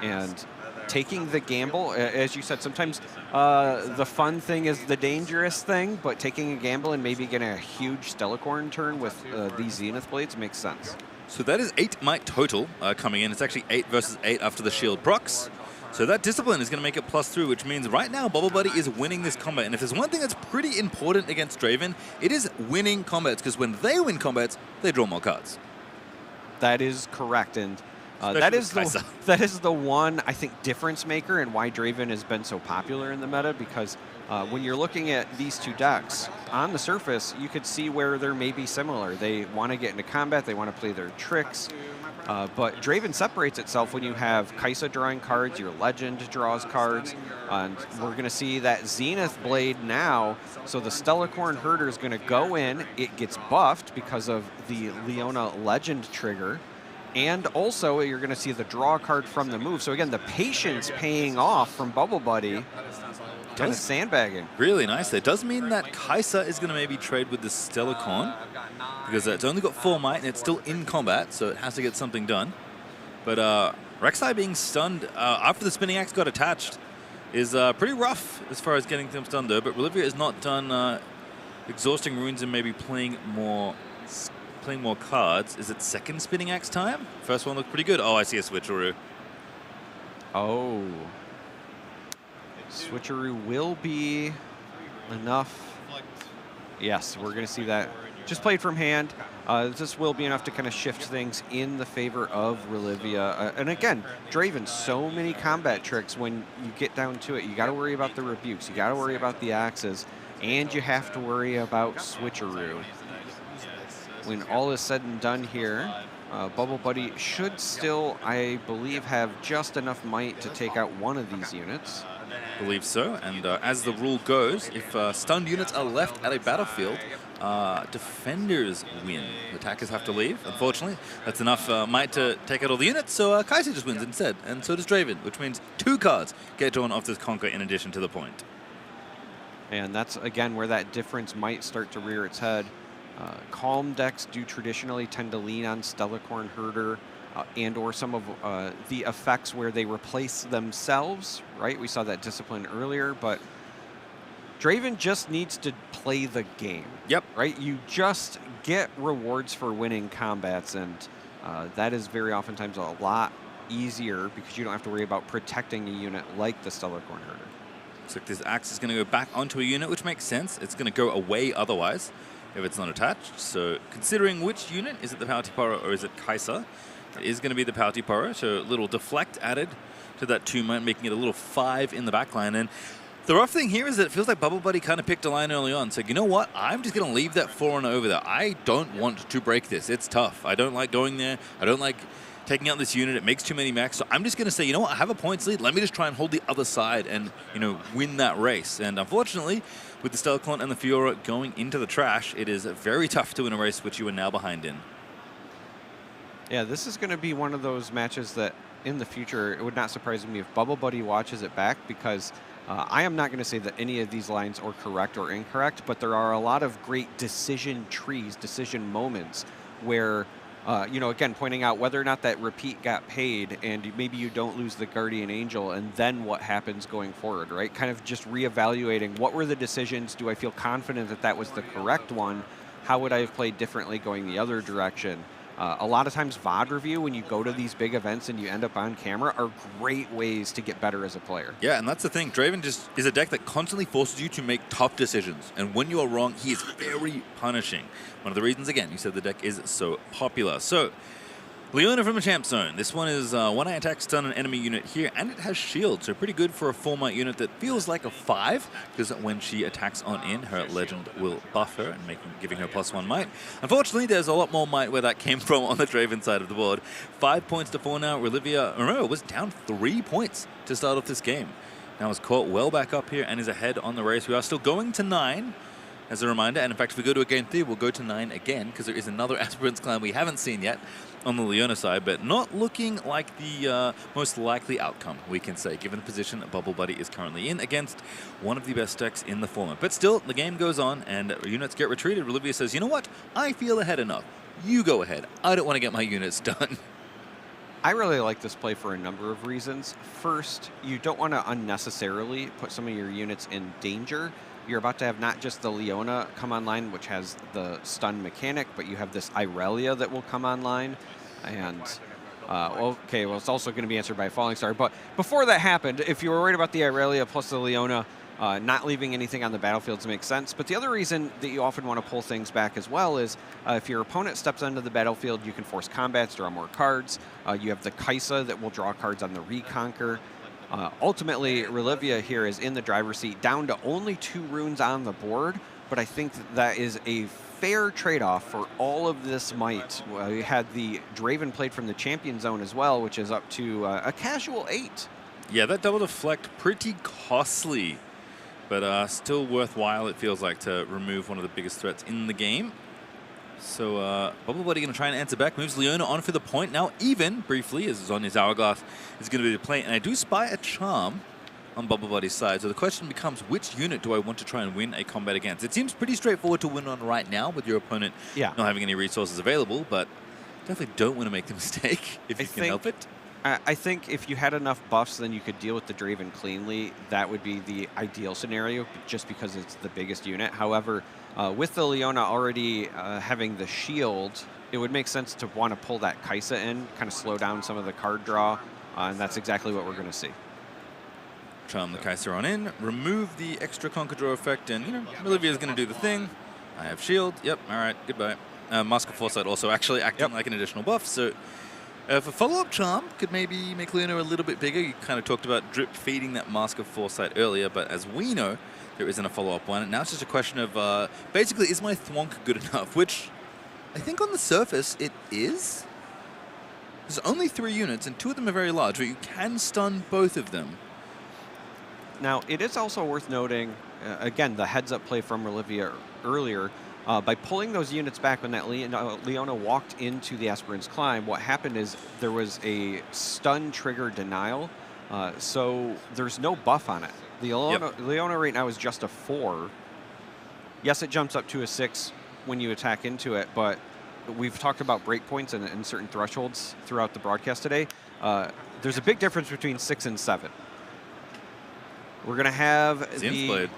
And taking the gamble, as you said, sometimes the fun thing is the dangerous thing, but taking a gamble and maybe getting a huge Delacorn turn with these Zenith Blades makes sense. So that is 8 might total coming in. It's actually 8 versus 8 after the shield procs. So that discipline is going to make it +3, which means right now Bubble Buddy is winning this combat. And if there's one thing that's pretty important against Draven, it is winning combats, because when they win combats, they draw more cards. That is correct, and that is the one, I think, difference maker and why Draven has been so popular in the meta, because when you're looking at these 2 decks, on the surface, you could see where they're maybe similar. They want to get into combat, they want to play their tricks, but Draven separates itself when you have Kai'Sa drawing cards, your Legend draws cards, and we're going to see that Zenith Blade now. So the Stellacorn Herder is going to go in, it gets buffed because of the Leona Legend trigger, and also you're going to see the draw card from the move. So again, the patience paying off from Bubble Buddy, kind of sandbagging. Really nice. It does mean that Kai'Sa is going to maybe trade with the Stellacorn, because it's only got 4 might and it's still in combat, so it has to get something done. But Rek'Sai being stunned after the Spinning Axe got attached is pretty rough as far as getting them stunned, though. But Relivia is not done exhausting runes and maybe playing more playing more cards. Is it second spinning axe time? First one looked pretty good. Oh, I see a switcheroo. Oh. Switcheroo will be enough. Yes, we're going to see that. Just played from hand. This will be enough to kind of shift things in the favor of Relivia. And again, Draven, so many combat tricks when you get down to it. You got to worry about the rebukes. You got to worry about the axes. And you have to worry about switcheroo. When all is said and done here, Bubble Buddy should still, I believe, have just enough might to take out one of these units. Believe so, and as the rule goes, if stunned units are left at a battlefield, defenders win. Attackers have to leave. Unfortunately, that's enough might to take out all the units, so Kaiser just wins instead, and so does Draven, which means 2 cards get drawn off this Conquer in addition to the point. And that's, again, where that difference might start to rear its head. Calm decks do traditionally tend to lean on Stellarcorn Herder and or some of the effects where they replace themselves, right? We saw that discipline earlier, but Draven just needs to play the game. Yep. Right? You just get rewards for winning combats, and that is very oftentimes a lot easier because you don't have to worry about protecting a unit like the Stellarcorn Herder. Looks like this axe is going to go back onto a unit, which makes sense. It's going to go away otherwise if it's not attached. So considering which unit, is it the Pautipara or is it Kaiser? It is going to be the Pautipara, so a little deflect added to that 2 might, making it a little 5 in the back line. And the rough thing here is that it feels like Bubble Buddy kind of picked a line early on. So, you know what? I'm just going to leave that 4 over there. I don't want to break this. It's tough. I don't like going there. I don't like taking out this unit. It makes too many mechs. So I'm just going to say, you know what? I have a points lead. Let me just try and hold the other side and, you know, win that race. And unfortunately, with the Stellarcorn and the Fiora going into the trash, it is very tough to win a race which you are now behind in. Yeah, this is going to be one of those matches that in the future, it would not surprise me if Bubble Buddy watches it back, because I am not going to say that any of these lines are correct or incorrect, but there are a lot of great decision trees, decision moments where, you know, again, pointing out whether or not that repeat got paid and maybe you don't lose the Guardian Angel and then what happens going forward, right? Kind of just reevaluating what were the decisions? Do I feel confident that that was the correct one? How would I have played differently going the other direction? A lot of times VOD review, when you go to these big events and you end up on camera, are great ways to get better as a player. Yeah, and that's the thing. Draven just is a deck that constantly forces you to make tough decisions. And when you are wrong, he is very punishing. One of the reasons, again, you said the deck is so popular. So, Leona from the Champ Zone. This one is 1-eye attack, stun an enemy unit here, and it has shield, so pretty good for a 4-might unit that feels like a 5, because when she attacks on in, her legend will buff her and giving her +1 might. Unfortunately, there's a lot more might where that came from on the Draven side of the board. 5 points to 4 now. Relivia, remember, was down 3 points to start off this game. Now is caught well back up here and is ahead on the race. We are still going to 9. As a reminder, and in fact, if we go to a game 3, we'll go to 9 again, because there is another Aspirants clan we haven't seen yet on the Leona side, but not looking like the most likely outcome, we can say, given the position that Bubble Buddy is currently in against one of the best decks in the format. But still, the game goes on, and units get retreated. Relivia says, you know what? I feel ahead enough. You go ahead. I don't want to get my units done. I really like this play for a number of reasons. First, you don't want to unnecessarily put some of your units in danger. You're about to have not just the Leona come online, which has the stun mechanic, but you have this Irelia that will come online. And, okay, well, it's also going to be answered by a Falling Star. But before that happened, if you were worried about the Irelia plus the Leona, not leaving anything on the battlefields makes sense. But the other reason that you often want to pull things back as well is if your opponent steps onto the battlefield, you can force combats, draw more cards. You have the Kaisa that will draw cards on the Reconquer. Ultimately, Relivia here is in the driver's seat, down to only 2 runes on the board, but I think that is a fair trade-off for all of this might. We had the Draven played from the Champion Zone as well, which is up to a casual 8. Yeah, that double deflect, pretty costly, but still worthwhile, it feels like, to remove one of the biggest threats in the game. So Bubble Buddy going to try and answer back. Moves Leona on for the point. Now even, briefly, as on his Hourglass, is going to be the play. And I do spy a Charm on Bubble Buddy's side. So the question becomes, which unit do I want to try and win a combat against? It seems pretty straightforward to win on right now with your opponent not having any resources available, but definitely don't want to make the mistake if you can help it. I think if you had enough buffs, then you could deal with the Draven cleanly. That would be the ideal scenario, just because it's the biggest unit. However, With the Leona already having the shield, it would make sense to want to pull that Kai'Sa in, kind of slow down some of the card draw, and that's exactly what we're going to see. Charm the Kai'Sa on in, remove the extra Conquer Draw effect, and, you know, Olivia's going to do the thing. I have shield. Yep, all right, goodbye. Mask of Foresight also actually acting like an additional buff, so for follow-up Charm, could maybe make Leona a little bit bigger. You kind of talked about drip feeding that Mask of Foresight earlier, but as we know, there isn't a follow-up one. And now it's just a question of, basically, is my Thwonk good enough? Which I think on the surface it is. There's only 3 units, and 2 of them are very large, but you can stun both of them. Now, it is also worth noting, again, the heads-up play from Olivia earlier. By pulling those units back when that Leona walked into the Aspirant's Climb, what happened is there was a stun trigger denial, so there's no buff on it. The Leona right now is just a 4. Yes, it jumps up to a 6 when you attack into it, but we've talked about breakpoints and certain thresholds throughout the broadcast today. There's a big difference between 6 and 7. We're going to have Zenith Blade.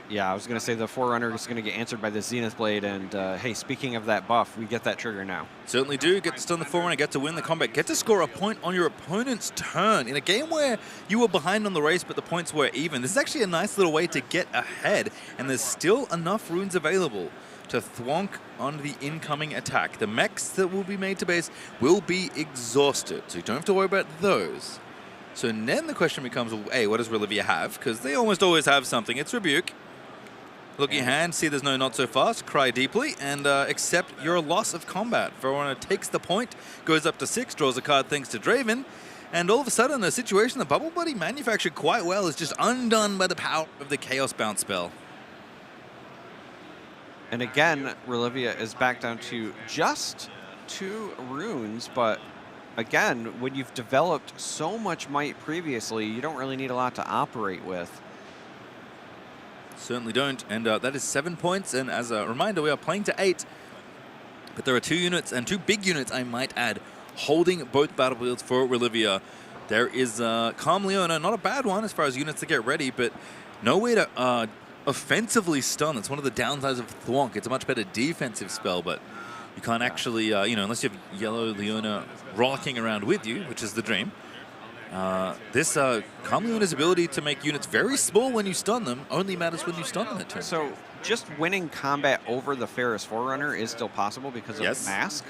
Yeah, I was going to say the Forerunner is going to get answered by the Zenith Blade, and hey, speaking of that buff, we get that trigger now. Certainly do. Get to stun the Forerunner, get to win the combat, get to score a point on your opponent's turn. In a game where you were behind on the race, but the points were even, this is actually a nice little way to get ahead, and there's still enough runes available to thwonk on the incoming attack. The mechs that will be made to base will be exhausted, so you don't have to worry about those. So then the question becomes, well, hey, what does Relivia have? Because they almost always have something. It's Rebuke. Look at your hand, see there's no not so fast, cry deeply, and accept your loss of combat. Forerunner takes the point, goes up to 6, draws a card thanks to Draven, and all of a sudden the situation the Bubble Buddy manufactured quite well is just undone by the power of the Chaos Bounce spell. And again, Relivia is back down to just 2 runes, but again, when you've developed so much might previously, you don't really need a lot to operate with. Certainly don't, and that is 7 points, and as a reminder, we are playing to 8, but there are 2 units, and 2 big units, I might add, holding both battlefields for Relivia. There is Calm Leona, not a bad one as far as units to get ready, but no way to offensively stun. That's one of the downsides of Thwonk. It's a much better defensive spell, but you can't actually, you know, unless you have Yellow Leona rollicking around with you, which is the dream. This Calm Leona's ability to make units very small when you stun them only matters when you stun them at turn. So just winning combat over the Ferris Forerunner is still possible because of Mask.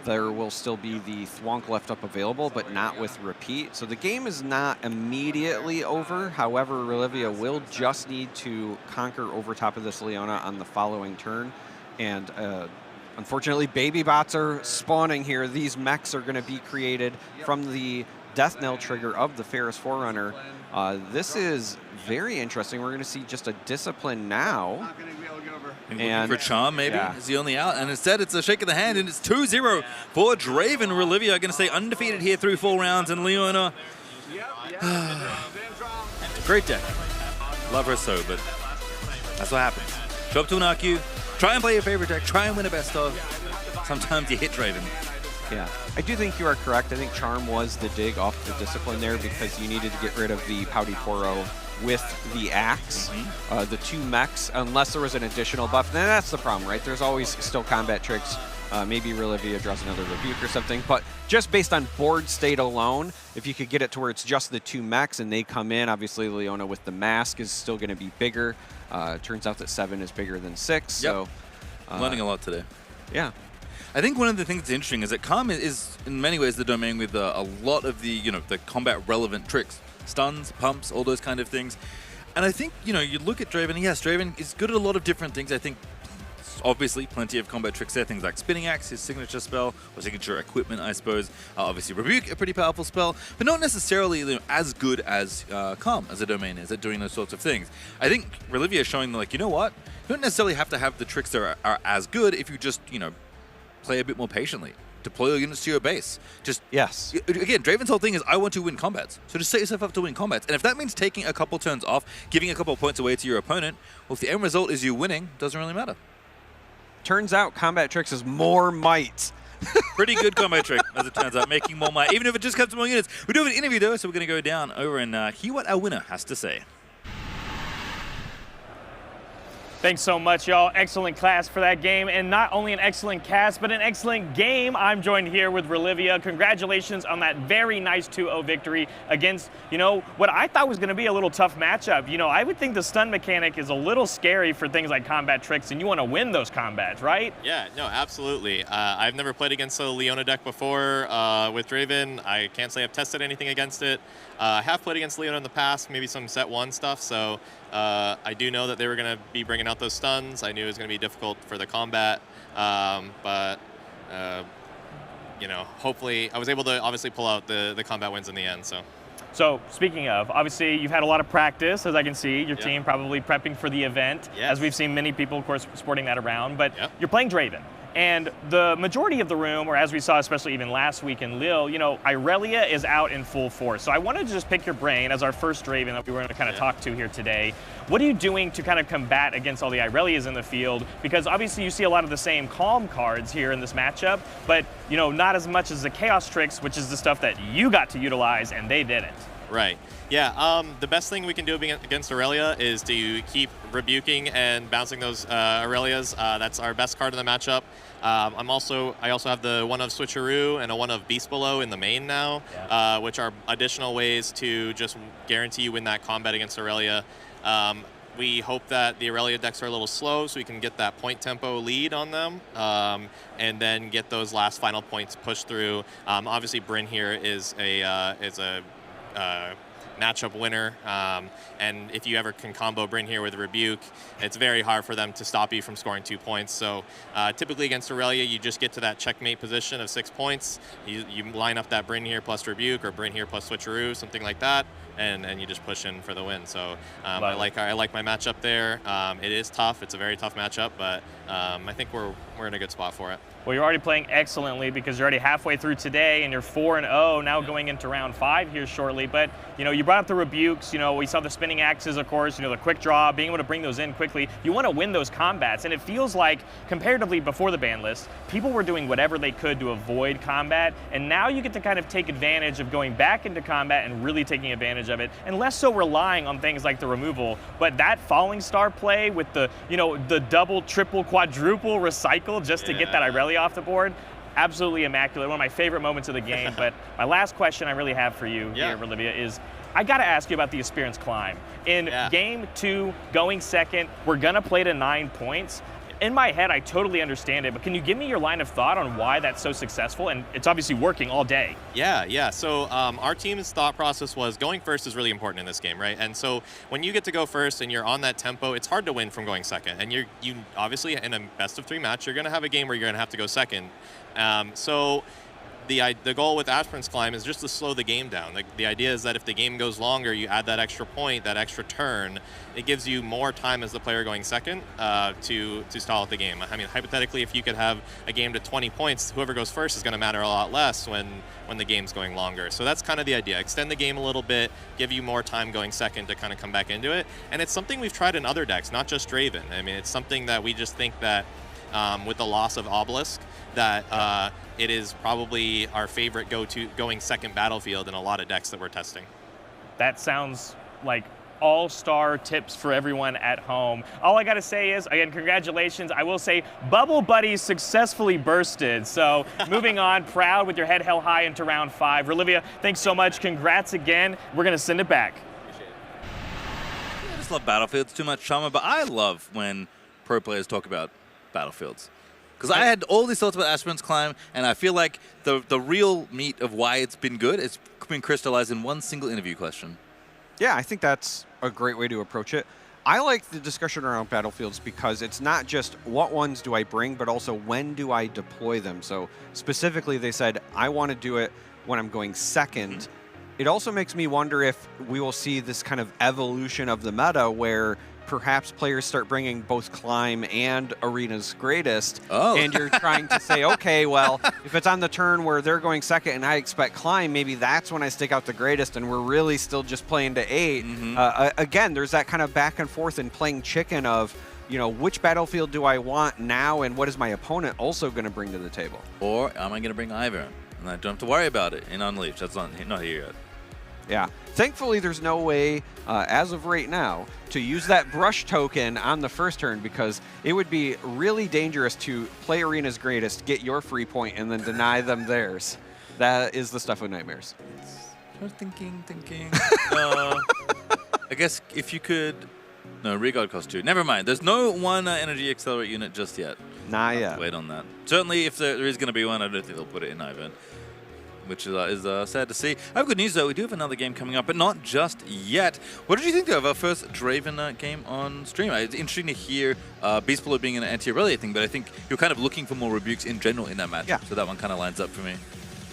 There will still be the Thwonk left up available, but not with Repeat. So the game is not immediately over. However, Relivia will just need to conquer over top of this Leona on the following turn. And unfortunately, baby bots are spawning here. These mechs are going to be created from the Death Knell trigger of the Ferris Forerunner. This is very interesting. We're going to see just a Discipline now. And for Charm, maybe, is the only out. And instead, it's a shake of the hand, and it's 2-0 for Draven. Relivia are going to stay undefeated here through 4 rounds, and Leona. Great deck. Love her so, but that's what happens. Show up to an RQ, try and play your favorite deck, try and win a best of. Sometimes you hit Draven. Yeah, I do think you are correct. I think Charm was the dig off the Discipline there because you needed to get rid of the Pouty Poro with the Axe, the 2 mechs, unless there was an additional buff. Then that's the problem, right? There's always still combat tricks. Maybe Relivia draws another Rebuke or something, but just based on board state alone, if you could get it to where it's just the 2 mechs and they come in, obviously Leona with the Mask is still going to be bigger. Turns out that 7 is bigger than 6, so... Learning a lot today. Yeah. I think one of the things that's interesting is that Calm is in many ways the domain with a lot of the, you know, the combat relevant tricks. Stuns, pumps, all those kind of things. And I think, you know, you look at Draven, yes, Draven is good at a lot of different things. I think, obviously, plenty of combat tricks there. Things like Spinning Axe, his signature spell, or signature equipment, I suppose. Obviously, Rebuke, a pretty powerful spell, but not necessarily, you know, as good as Calm as a domain is at doing those sorts of things. I think Relivia is showing, like, you know what? You don't necessarily have to have the tricks that are as good if you just, you know, play a bit more patiently. Deploy your units to your base. Just again, Draven's whole thing is I want to win combats. So just set yourself up to win combats. And if that means taking a couple turns off, giving a couple of points away to your opponent, well, if the end result is you winning, doesn't really matter. Turns out combat tricks is more might. Pretty good combat trick, as it turns out, making more might. Even if it just comes to more units. We do have an interview though, so we're going to go down over and hear what our winner has to say. Thanks so much, y'all. Excellent class for that game. And not only an excellent cast, but an excellent game. I'm joined here with Relivia. Congratulations on that very nice 2-0 victory against, what I thought was going to be a little tough matchup. I would think the stun mechanic is a little scary for things like combat tricks, and you want to win those combats, right? Yeah, no, absolutely. I've never played against a Leona deck before with Draven. I can't say I've tested anything against it. I have played against Leona in the past, maybe some set 1 stuff, so I do know that they were going to be bringing out those stuns. I knew it was going to be difficult for the combat, but hopefully I was able to obviously pull out the combat wins in the end. So speaking of, obviously you've had a lot of practice, as I can see. Your team probably prepping for the event, as we've seen many people, of course, sporting that around. But you're playing Draven. And the majority of the room, or as we saw, especially even last week in Lille, Irelia is out in full force. So I wanted to just pick your brain as our first Draven that we were going to kind of talk to here today. What are you doing to kind of combat against all the Irelias in the field? Because obviously you see a lot of the same calm cards here in this matchup, but not as much as the chaos tricks, which is the stuff that you got to utilize and they didn't. Right. Yeah, the best thing we can do against Aurelia is to keep rebuking and bouncing those Aurelias. That's our best card in the matchup. I also have the one of Switcheroo and a one of Beast Below in the main now, which are additional ways to just guarantee you win that combat against Aurelia. We hope that the Aurelia decks are a little slow so we can get that point tempo lead on them, and then get those last final points pushed through. Obviously, Brynn here is a matchup winner, and if you ever can combo Brynn here with Rebuke, it's very hard for them to stop you from scoring 2 points. So typically against Aurelia, you just get to that checkmate position of 6 points. You line up that Brynn here plus Rebuke, or Brynn here plus Switcheroo, something like that, and you just push in for the win. So I like my matchup there. It is tough. It's a very tough matchup, but I think we're in a good spot for it. Well, you're already playing excellently because you're already halfway through today and you're 4-0 now going into round 5 here shortly. But, you brought up the rebukes. We saw the spinning axes, of course, the quick draw, being able to bring those in quickly. You want to win those combats. And it feels like, comparatively before the ban list, people were doing whatever they could to avoid combat. And now you get to kind of take advantage of going back into combat and really taking advantage of it, and less so relying on things like the removal. But that Falling Star play with the, the double, triple, quadruple recycle just to get that Irelia off the board, absolutely immaculate. One of my favorite moments of the game. But my last question I really have for you here, Olivia, is I got to ask you about the experience climb. In game 2, going second, we're going to play to 9 points. In my head, I totally understand it, but can you give me your line of thought on why that's so successful? And it's obviously working all day. Yeah. So our team's thought process was going first is really important in this game, right? And so when you get to go first and you're on that tempo, it's hard to win from going second. And you obviously, in a best of 3 match, you're going to have a game where you're going to have to go second. So the goal with Aspirant's Climb is just to slow the game down. The idea is that if the game goes longer, you add that extra point, that extra turn, it gives you more time as the player going second to stall out the game. I mean, hypothetically, if you could have a game to 20 points, whoever goes first is going to matter a lot less when the game's going longer. So that's kind of the idea. Extend the game a little bit, give you more time going second to kind of come back into it. And it's something we've tried in other decks, not just Draven. I mean, it's something that we just think that with the loss of Obelisk, that it is probably our favorite going second battlefield in a lot of decks that we're testing. That sounds like all-star tips for everyone at home. All I gotta say is, again, congratulations. I will say Bubble Buddies successfully bursted. So moving on, proud with your head held high into round 5. Olivia, thanks so much. Congrats again. We're gonna send it back. I just love Battlefields too much, Chama, but I love when pro players talk about Battlefields. Because I had all these thoughts about Aspirant's Climb, and I feel like the real meat of why it's been good has been crystallized in one single interview question. Yeah, I think that's a great way to approach it. I like the discussion around Battlefields because it's not just what ones do I bring, but also when do I deploy them. So specifically, they said, I want to do it when I'm going second. It also makes me wonder if we will see this kind of evolution of the meta where perhaps players start bringing both Climb and Arena's Greatest, and you're trying to say, okay, well, if it's on the turn where they're going second and I expect Climb, maybe that's when I stick out the Greatest, and we're really still just playing to 8. Again, there's that kind of back and forth in playing chicken of, which battlefield do I want now, and what is my opponent also going to bring to the table? Or am I going to bring Ivern? And I don't have to worry about it in Unleashed. That's not here yet. Yeah. Thankfully, there's no way, as of right now, to use that brush token on the first turn because it would be really dangerous to play Arena's greatest, get your free point, and then deny them theirs. That is the stuff of nightmares. Thinking. I guess if you could... No, Regard cost 2. Never mind. There's no one energy accelerate unit just yet. Nah, yeah. Wait on that. Certainly, if there is going to be one, I don't think they'll put it in either. Which is sad to see. I have good news, though. We do have another game coming up, but not just yet. What did you think, though, of our first Draven game on stream? It's interesting to hear Beast Below being an anti-Aurelia thing, but I think you're kind of looking for more rebukes in general in that match. Yeah. So that one kind of lines up for me.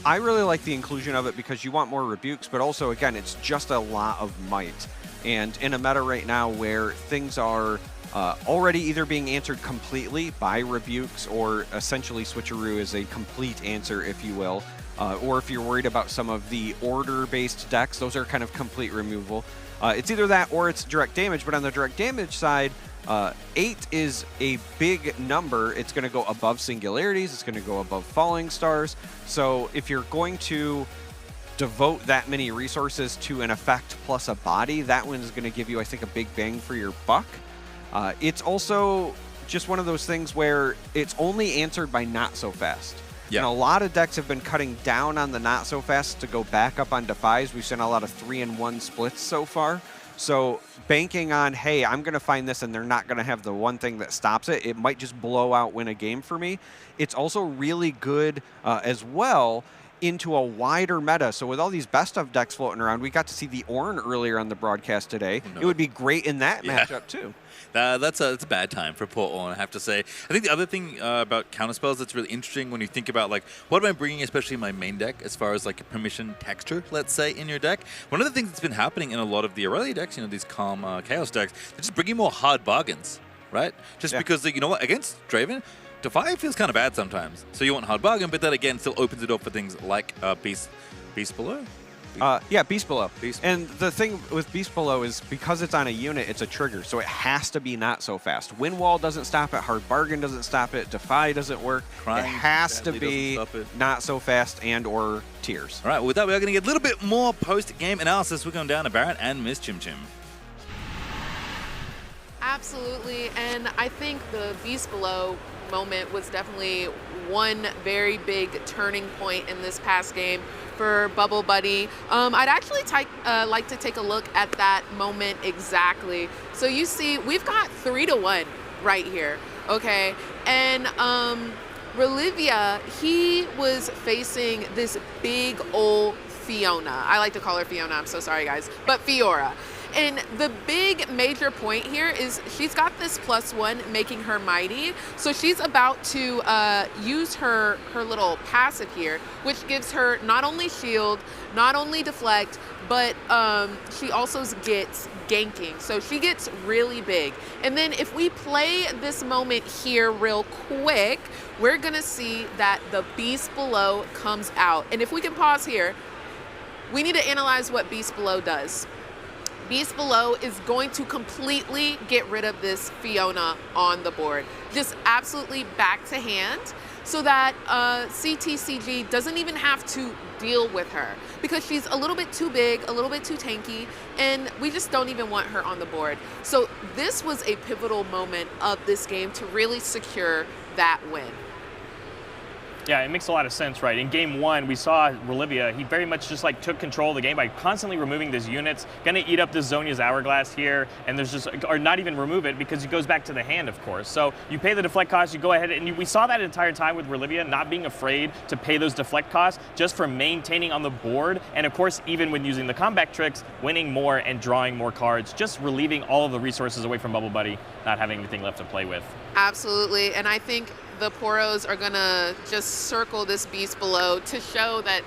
I really like the inclusion of it because you want more rebukes, but also, again, it's just a lot of might. And in a meta right now where things are already either being answered completely by rebukes or essentially switcheroo is a complete answer, if you will, or if you're worried about some of the order-based decks, those are kind of complete removal. It's either that or it's direct damage, but on the direct damage side, 8 is a big number. It's going to go above singularities. It's going to go above falling stars. So if you're going to devote that many resources to an effect plus a body, that one is going to give you, I think, a big bang for your buck. It's also just one of those things where it's only answered by not so fast. Yeah. And a lot of decks have been cutting down on the not so fast to go back up on Defies. We've seen a lot of 3-in-1 splits so far. So banking on, hey, I'm going to find this and they're not going to have the one thing that stops it, it might just blow out, win a game for me. It's also really good as well into a wider meta. So with all these best of decks floating around, we got to see the Ornn earlier on the broadcast today. Oh, no. It would be great in that matchup too. That's a bad time for poor Ornn, I have to say. I think the other thing about counterspells that's really interesting when you think about, like, what am I bringing, especially in my main deck, as far as, like, a permission texture, let's say, in your deck. One of the things that's been happening in a lot of the Aurelia decks, you know, these calm Chaos decks, they're just bringing more hard bargains, right? Just because, you know what, against Draven, Defy feels kind of bad sometimes. So you want hard bargain, but that, again, still opens it up for things like Beast Below. Beast Below. And the thing with Beast Below is because it's on a unit, it's a trigger, so it has to be not so fast. Wind Wall doesn't stop it, Hard Bargain doesn't stop it, Defy doesn't work. It has to be not so fast and or Tears. All right, with that, we are going to get a little bit more post-game analysis. We're going down to Barrett and Miss Chim Chim. Absolutely, and I think the Beast Below moment was definitely one very big turning point in this past game for Bubble Buddy. I'd actually like to take a look at that moment exactly. So you see, we've got 3-1 right here, okay? And Relivia, he was facing this big old Fiona. I like to call her Fiona, I'm so sorry guys, but Fiora. And the big major point here is she's got this +1 making her mighty. So she's about to use her little passive here, which gives her not only shield, not only deflect, but she also gets ganking. So she gets really big. And then if we play this moment here real quick, we're gonna see that the Beast Below comes out. And if we can pause here, we need to analyze what Beast Below does. Beast Below is going to completely get rid of this Fiona on the board. Just absolutely back to hand so that CTCG doesn't even have to deal with her because she's a little bit too big, a little bit too tanky, and we just don't even want her on the board. So this was a pivotal moment of this game to really secure that win. Yeah, it makes a lot of sense, right? In game 1, we saw Relivia, he very much just like took control of the game by constantly removing these units, gonna eat up this Zhonya's Hourglass here, and there's just, or not even remove it because it goes back to the hand, of course. So you pay the deflect cost, you go ahead, and we saw that entire time with Relivia, not being afraid to pay those deflect costs just for maintaining on the board, and of course, even when using the comeback tricks, winning more and drawing more cards, just relieving all of the resources away from Bubble Buddy, not having anything left to play with. Absolutely, and I think the Poros are gonna just circle this Beast Below to show that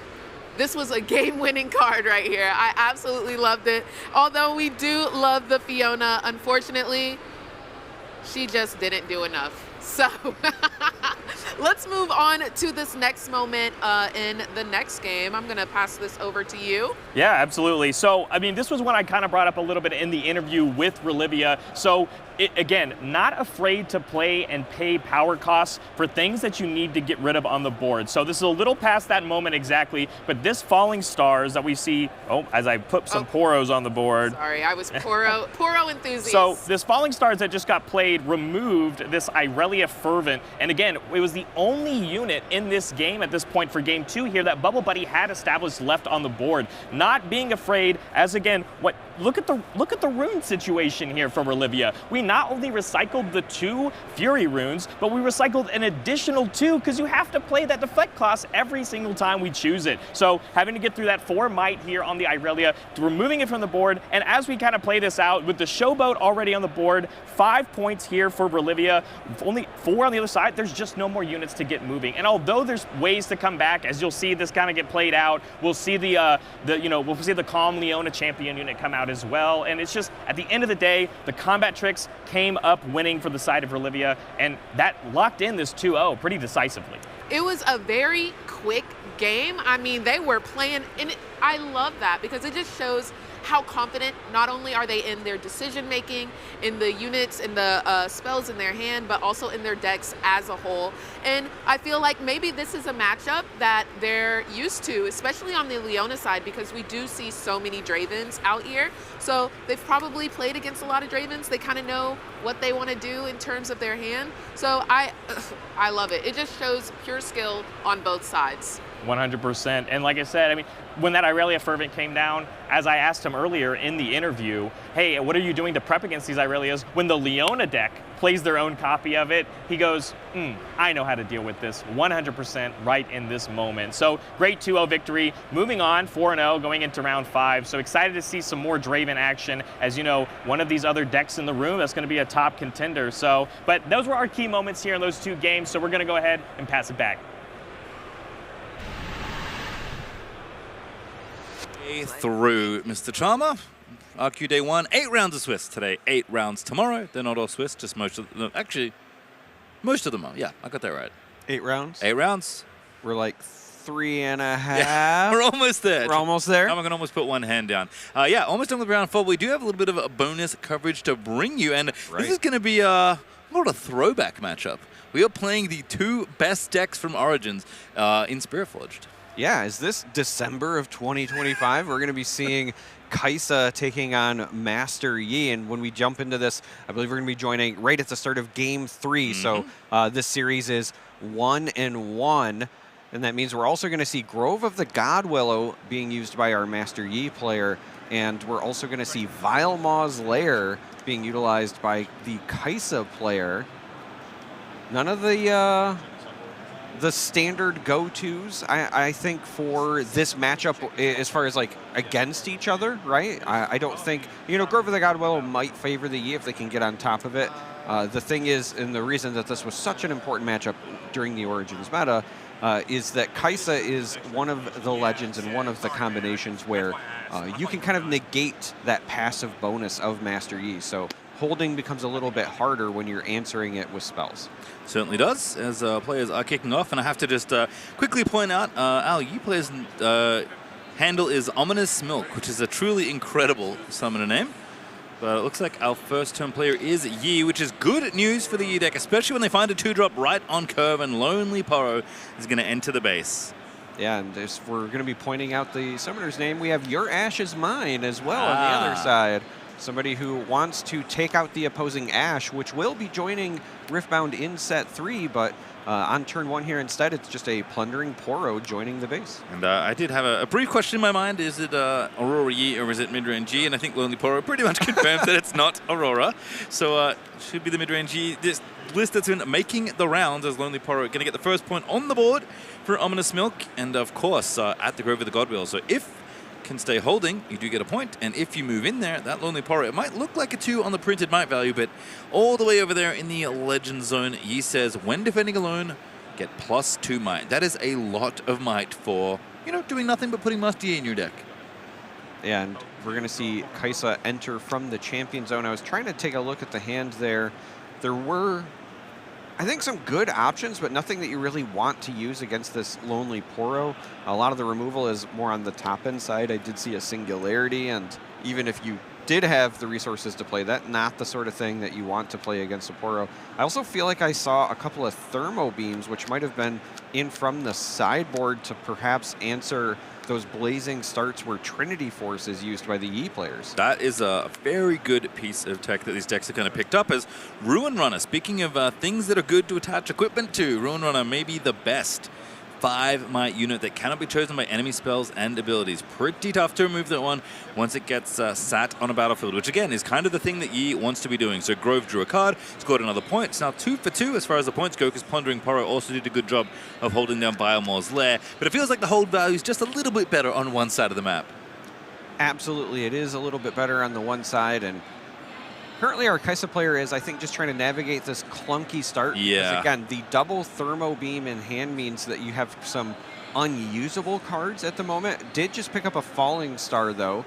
this was a game-winning card right here. I absolutely loved it. Although we do love the Fiona, unfortunately, she just didn't do enough. So, Let's move on to this next moment in the next game. I'm going to pass this over to you. Yeah, absolutely. So, I mean, this was one I kind of brought up a little bit in the interview with Relivia. So, again, not afraid to play and pay power costs for things that you need to get rid of on the board. So this is a little past that moment exactly, but this Falling Stars that we see, as I put some Poros on the board. Sorry, I was Poro enthusiast. So this Falling Stars that just got played removed this Irelia Fervent. And again, it was the only unit in this game at this point for game 2 here that Bubble Buddy had established left on the board. Not being afraid, as again, look at the rune situation here for Relivia. We not only recycled the 2 Fury runes, but we recycled an additional 2 because you have to play that deflect cost every single time we choose it. So having to get through that 4 might here on the Irelia, removing it from the board, and as we kind of play this out with the Showboat already on the board, 5 points here for Relivia, only 4 on the other side, there's just no more units to get moving. And although there's ways to come back, as you'll see this kind of get played out, we'll see we'll see the Calm Leona champion unit come out as well. And it's just, at the end of the day, the combat tricks came up winning for the side of Relivia, and that locked in this 2-0 pretty decisively. It was a very quick game. I mean, they were playing, and I love that because it just shows how confident not only are they in their decision making, in the units, in the spells in their hand, but also in their decks as a whole. And I feel like maybe this is a matchup that they're used to, especially on the Leona side, because we do see so many Dravens out here. So they've probably played against a lot of Dravens. They kind of know what they want to do in terms of their hand. So I love it. It just shows pure skill on both sides. 100%. And like I said, I mean, when that Irelia Fervent came down, as I asked him earlier in the interview, hey, what are you doing to prep against these Irelias? When the Leona deck plays their own copy of it, he goes, I know how to deal with this 100% right in this moment. So great 2-0 victory. Moving on, 4-0 going into round 5. So excited to see some more Draven action. As you know, one of these other decks in the room that's going to be a top contender. So, but those were our key moments here in those 2 games. So we're going to go ahead and pass it back. Through Mr. Charmer. RQ Day 1, 8 rounds of Swiss today, 8 rounds tomorrow. They're not all Swiss, just most of them. Actually, most of them are. Yeah, I got that right. 8 rounds? 8 rounds. We're like 3.5. Yeah, we're almost there. We're almost there. I'm going to almost put one hand down. Yeah, almost done with round 4. We do have a little bit of a bonus coverage to bring you, and this is going to be more of a throwback matchup. We are playing the 2 best decks from Origins in Spiritforged. Yeah, is this December of 2025? We're going to be seeing Kaisa taking on Master Yi, and when we jump into this, I believe we're going to be joining right at the start of Game 3. So this series is 1-1, and that means we're also going to see Grove of the Godwillow being used by our Master Yi player, and we're also going to see Vile Maw's Lair being utilized by the Kaisa player. None of the standard go-tos, I think, for this matchup as far as, like, against each other, right? I don't think, Grove of the Godwillow might favor the Yi if they can get on top of it. The thing is, and the reason that this was such an important matchup during the Origins meta, is that Kaisa is one of the legends and one of the combinations where you can kind of negate that passive bonus of Master Yi. So holding becomes a little bit harder when you're answering it with spells. Certainly does, as players are kicking off. And I have to just quickly point out, our Yi player's handle is Ominous Milk, which is a truly incredible summoner name. But it looks like our first turn player is Yi, which is good news for the Yi deck, especially when they find a 2-drop right on curve and Lonely Poro is going to enter the base. Yeah, and we're going to be pointing out the summoner's name. We have Your Ash is Mine as well on the other side. Somebody who wants to take out the opposing Ash, which will be joining Riftbound in set 3, but on turn 1 here instead, it's just a Plundering Poro joining the base. And I did have a brief question in my mind. Is it Aurora Yi or is it Midrange Yi? And I think Lonely Poro pretty much confirms that it's not Aurora. So should be the Midrange Yi. This list that's been making the rounds as Lonely Poro going to get the first point on the board for Ominous Milk. And of course, at the Grove of the Godwill. So if can stay holding, you do get a point, and if you move in there, that Lonely Poro, it might look like a 2 on the printed might value, but all the way over there in the Legend Zone, Yi says, when defending alone, get +2 might. That is a lot of might for, doing nothing but putting Master Yi in your deck. And we're going to see Kaisa enter from the Champion Zone. I was trying to take a look at the hand there. There were I think some good options, but nothing that you really want to use against this Lonely Poro. A lot of the removal is more on the top end side. I did see a Singularity, and even if you did have the resources to play that, not the sort of thing that you want to play against a Poro. I also feel like I saw a couple of Thermo Beams, which might have been in from the sideboard to perhaps answer those blazing starts where Trinity Force is used by the Yi players. That is a very good piece of tech that these decks have kind of picked up as Ruin Runner. Speaking of things that are good to attach equipment to, Ruin Runner may be the best 5-might unit that cannot be chosen by enemy spells and abilities. Pretty tough to remove that one once it gets sat on a battlefield, which again is kind of the thing that Yi wants to be doing. So Grove drew a card, scored another point. It's now 2 for 2 as far as the points go, because Plundering Poro also did a good job of holding down Biomor's Lair. But it feels like the hold value is just a little bit better on one side of the map. Absolutely, it is a little bit better on the one side, and currently our Kai'Sa player is, I think, just trying to navigate this clunky start. Yeah. Because again, the double Thermo Beam in hand means that you have some unusable cards at the moment. Did just pick up a Falling Star, though.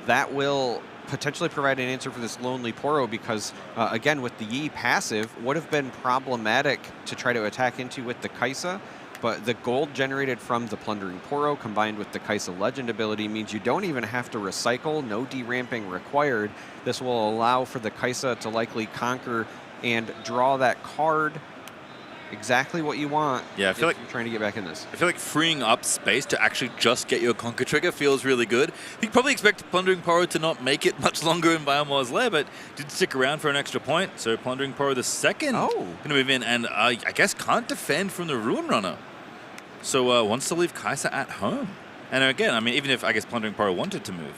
That will potentially provide an answer for this Lonely Poro because, again, with the Yi passive, would have been problematic to try to attack into with the Kai'Sa. But the gold generated from the Plundering Poro combined with the Kai'Sa Legend ability means you don't even have to recycle, no deramping required. This will allow for the Kai'Sa to likely conquer and draw that card exactly what you want. Yeah, I feel like you're trying to get back in this. I feel like freeing up space to actually just get your Conquer trigger feels really good. You probably expect Plundering Poro to not make it much longer in Biomor's Lair, but did stick around for an extra point. So Plundering Poro the second going to move in, and I guess can't defend from the Ruin Runner. So wants to leave Kai'Sa at home. And again, I mean, even if I guess Plundering Poro wanted to move,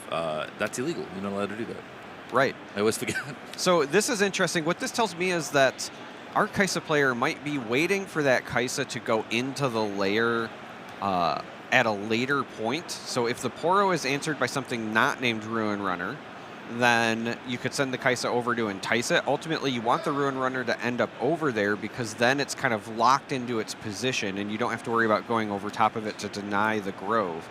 that's illegal. You're not allowed to do that. Right. I always forget. So this is interesting. What this tells me is that our Kai'Sa player might be waiting for that Kai'Sa to go into the lair at a later point. So if the Poro is answered by something not named Ruin Runner, then you could send the Kai'Sa over to entice it. Ultimately, you want the Ruin Runner to end up over there because then it's kind of locked into its position and you don't have to worry about going over top of it to deny the Grove.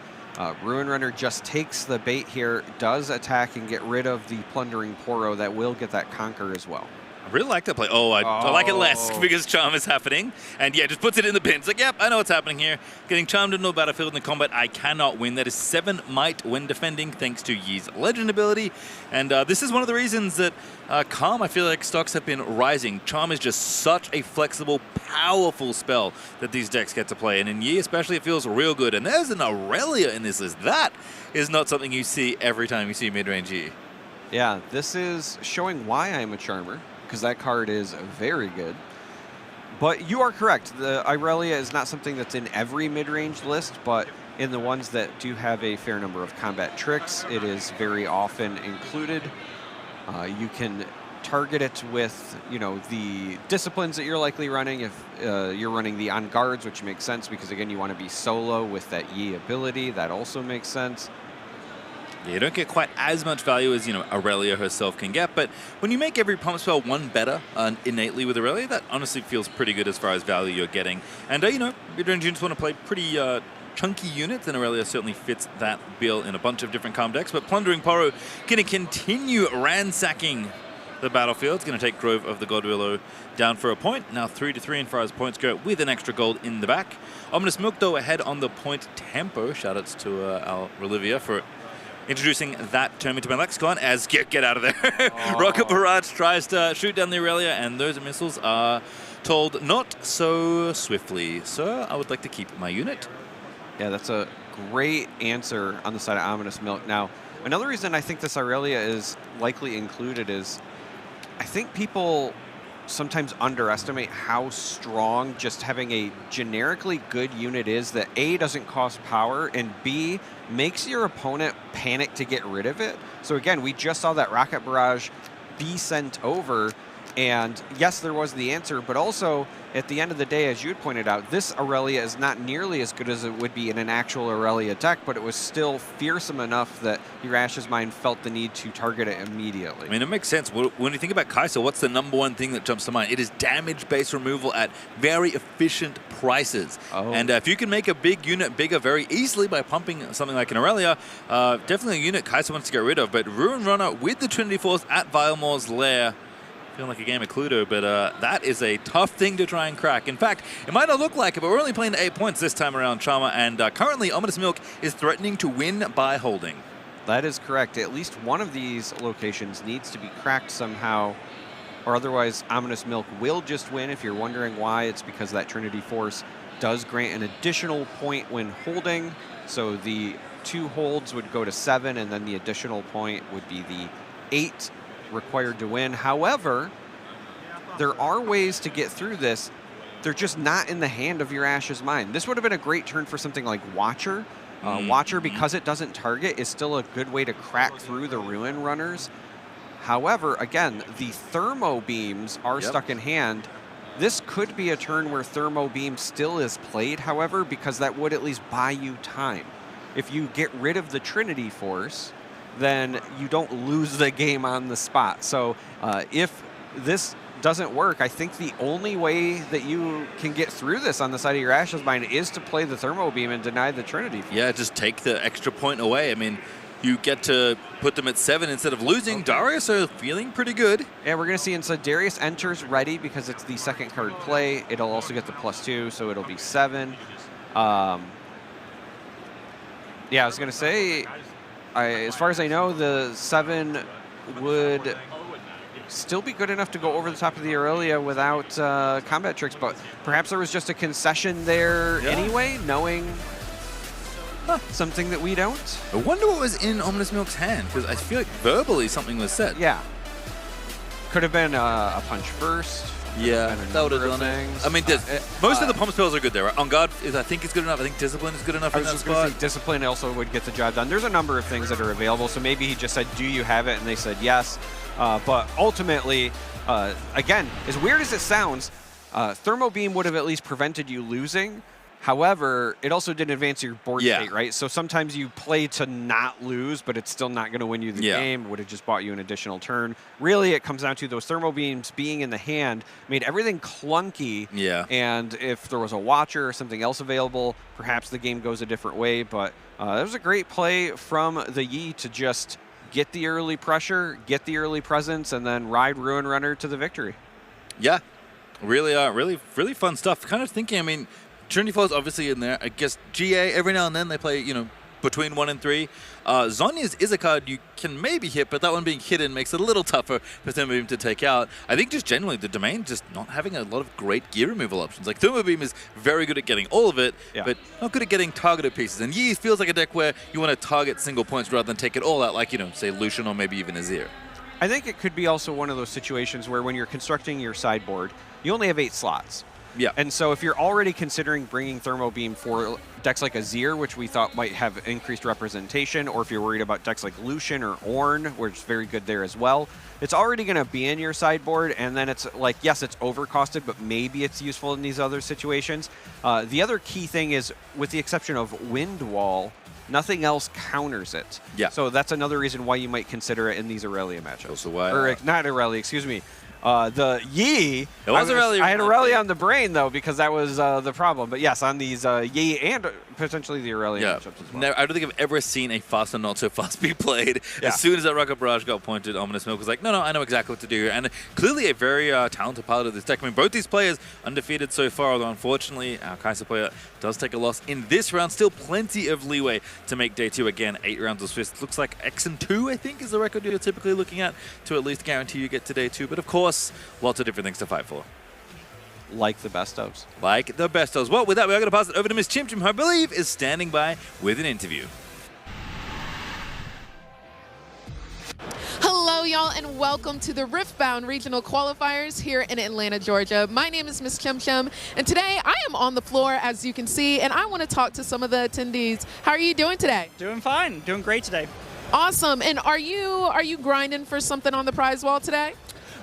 Ruin Runner just takes the bait here, does attack and get rid of the Plundering Poro that will get that Conquer as well. I really like that play. I like it less because Charm is happening. And yeah, just puts it in the bin. It's like, yep, I know what's happening here. Getting charmed into a battlefield in the combat, I cannot win. That is 7 might when defending, thanks to Yi's Legend ability. And this is one of the reasons that Calm, I feel like stocks have been rising. Charm is just such a flexible, powerful spell that these decks get to play. And in Yi especially, it feels real good. And there's an Aurelia in this list. That is not something you see every time you see mid-range Yi. Yeah, this is showing why I'm a Charmer, because that card is very good. But you are correct. The Aurelia is not something that's in every mid-range list, but in the ones that do have a fair number of combat tricks, it is very often included. You can target it with, the disciplines that you're likely running. If you're running the On Guards, which makes sense because, again, you want to be solo with that Yi ability. That also makes sense. Yeah, you don't get quite as much value as, Aurelia herself can get, but when you make every pump spell one better innately with Aurelia, that honestly feels pretty good as far as value you're getting. And, mid-range units want to play pretty chunky units, and Aurelia certainly fits that bill in a bunch of different comp decks, but Plundering Poro going to continue ransacking the battlefield. It's going to take Grove of the Godwillow down for a point. Now 3-3 as far as points go, with an extra gold in the back. Ominous Milk, though, ahead on the point tempo. Shoutouts to Al Relivia for introducing that term into my lexicon as get out of there. Rocket Barrage tries to shoot down the Aurelia, and those missiles are told not so swiftly. Sir, I would like to keep my unit. Yeah, that's a great answer on the side of Ominous Milk. Now, another reason I think this Aurelia is likely included is I think people sometimes underestimate how strong just having a generically good unit is that A, doesn't cost power, and B, makes your opponent panic to get rid of it. So again, we just saw that Rocket Barrage be sent over, and yes, there was the answer, but also at the end of the day, as you had pointed out, this Aurelia is not nearly as good as it would be in an actual Aurelia deck, but it was still fearsome enough that Urash's mind felt the need to target it immediately. I mean, it makes sense. When you think about Kai'Sa, what's the number one thing that jumps to mind? It is damage-based removal at very efficient prices. And if you can make a big unit bigger very easily by pumping something like an Aurelia, definitely a unit Kai'Sa wants to get rid of. But Ruin Runner with the Trinity Force at Biomor's Lair Feeling like a game of Cluedo, but that is a tough thing to try and crack. In fact, it might not look like it, but we're only playing 8 points this time around, Chama, and currently Ominous Milk is threatening to win by holding. That is correct. At least one of these locations needs to be cracked somehow, or otherwise Ominous Milk will just win. If you're wondering why, it's because that Trinity Force does grant an additional point when holding. So the 2 holds would go to 7, and then the additional point would be the 8 required to win. However, there are ways to get through this. They're just not in the hand of your Ash's Mind. This would have been a great turn for something like Watcher. Watcher, because it doesn't target, is still a good way to crack through the Ruin Runners. However, again, the Thermo Beams are stuck in hand. This could be a turn where Thermo Beam still is played, however, because that would at least buy you time. If you get rid of the Trinity Force, then you don't lose the game on the spot. So if this doesn't work, I think the only way that you can get through this on the side of your Ash's Mind is to play the Thermo Beam and deny the Trinity Force. Yeah, just take the extra point away. I mean, you get to put them at 7 instead of losing. Darius are feeling pretty good. Yeah, we're going to see inside Darius enters ready because it's the second card play. It'll also get the +2, so it'll be 7. Yeah, I was going to say, as far as I know, the 7 would still be good enough to go over the top of the Aurelia without combat tricks, but perhaps there was just a concession there anyway, knowing something that we don't. I wonder what was in Ominous Milk's hand, because I feel like verbally something was said. Yeah. Could have been a punch first. Yeah, that would have done it. I mean, most of the pump spells are good there, right? On guard, I think it's good enough. I think Discipline is good enough in that spot. I was just going to say Discipline also would get the job done. There's a number of things that are available, so maybe he just said, do you have it? And they said yes. But ultimately, again, as weird as it sounds, Thermo Beam would have at least prevented you losing. However, it also didn't advance your board state, right? So sometimes you play to not lose, but it's still not going to win you the game. It would have just bought you an additional turn. Really, it comes down to those Thermo Beams being in the hand made everything clunky. Yeah. And if there was a Watcher or something else available, perhaps the game goes a different way. But it was a great play from the Yi to just get the early pressure, get the early presence, and then ride Ruin Runner to the victory. Yeah. Really fun stuff. Kind of thinking, I mean, Trinity Force obviously in there. I guess GA, every now and then they play, between 1 and 3. Zhonya's is a card you can maybe hit, but that one being hidden makes it a little tougher for Thermo Beam to take out. I think just generally the domain just not having a lot of great gear removal options. Like Thermo Beam is very good at getting all of it, but not good at getting targeted pieces. And Yi feels like a deck where you want to target single points rather than take it all out, like, say Lucian or maybe even Azir. I think it could be also one of those situations where when you're constructing your sideboard, you only have 8 slots. Yeah. And so if you're already considering bringing Thermo Beam for decks like Azir, which we thought might have increased representation, or if you're worried about decks like Lucian or Ornn, which is very good there as well, it's already going to be in your sideboard, and then it's like, yes, it's overcosted, but maybe it's useful in these other situations. The other key thing is, with the exception of Wind Wall, nothing else counters it. Yeah. So that's another reason why you might consider it in these Aurelia matchups. Also why, or not Aurelia, excuse me. The Yi. It was Aurelia. I had Aurelia on the brain, though, because that was the problem. But yes, on these Yi and potentially the Aurelia matchups as well. I don't think I've ever seen a fast and not so fast be played. As soon as that Rocket Barrage got pointed, Ominous Milk was like, no, I know exactly what to do. And clearly a very talented pilot of this deck. I mean, both these players undefeated so far, although unfortunately our Kaiser player does take a loss in this round. Still plenty of leeway to make day 2 again. 8 rounds of Swiss. Looks like X and 2, I think, is the record you're typically looking at to at least guarantee you get to day 2. But of course, lots of different things to fight for. Like the best ofs. Like the best ofs. Well, with that, we're going to pass it over to Miss Chim Chim, who I believe is standing by with an interview. Hello, y'all, and welcome to the Riftbound Regional Qualifiers here in Atlanta, Georgia. My name is Miss Chim Chim, and today I am on the floor, as you can see, and I want to talk to some of the attendees. How are you doing today? Doing fine. Doing great today. Awesome. And are you grinding for something on the prize wall today?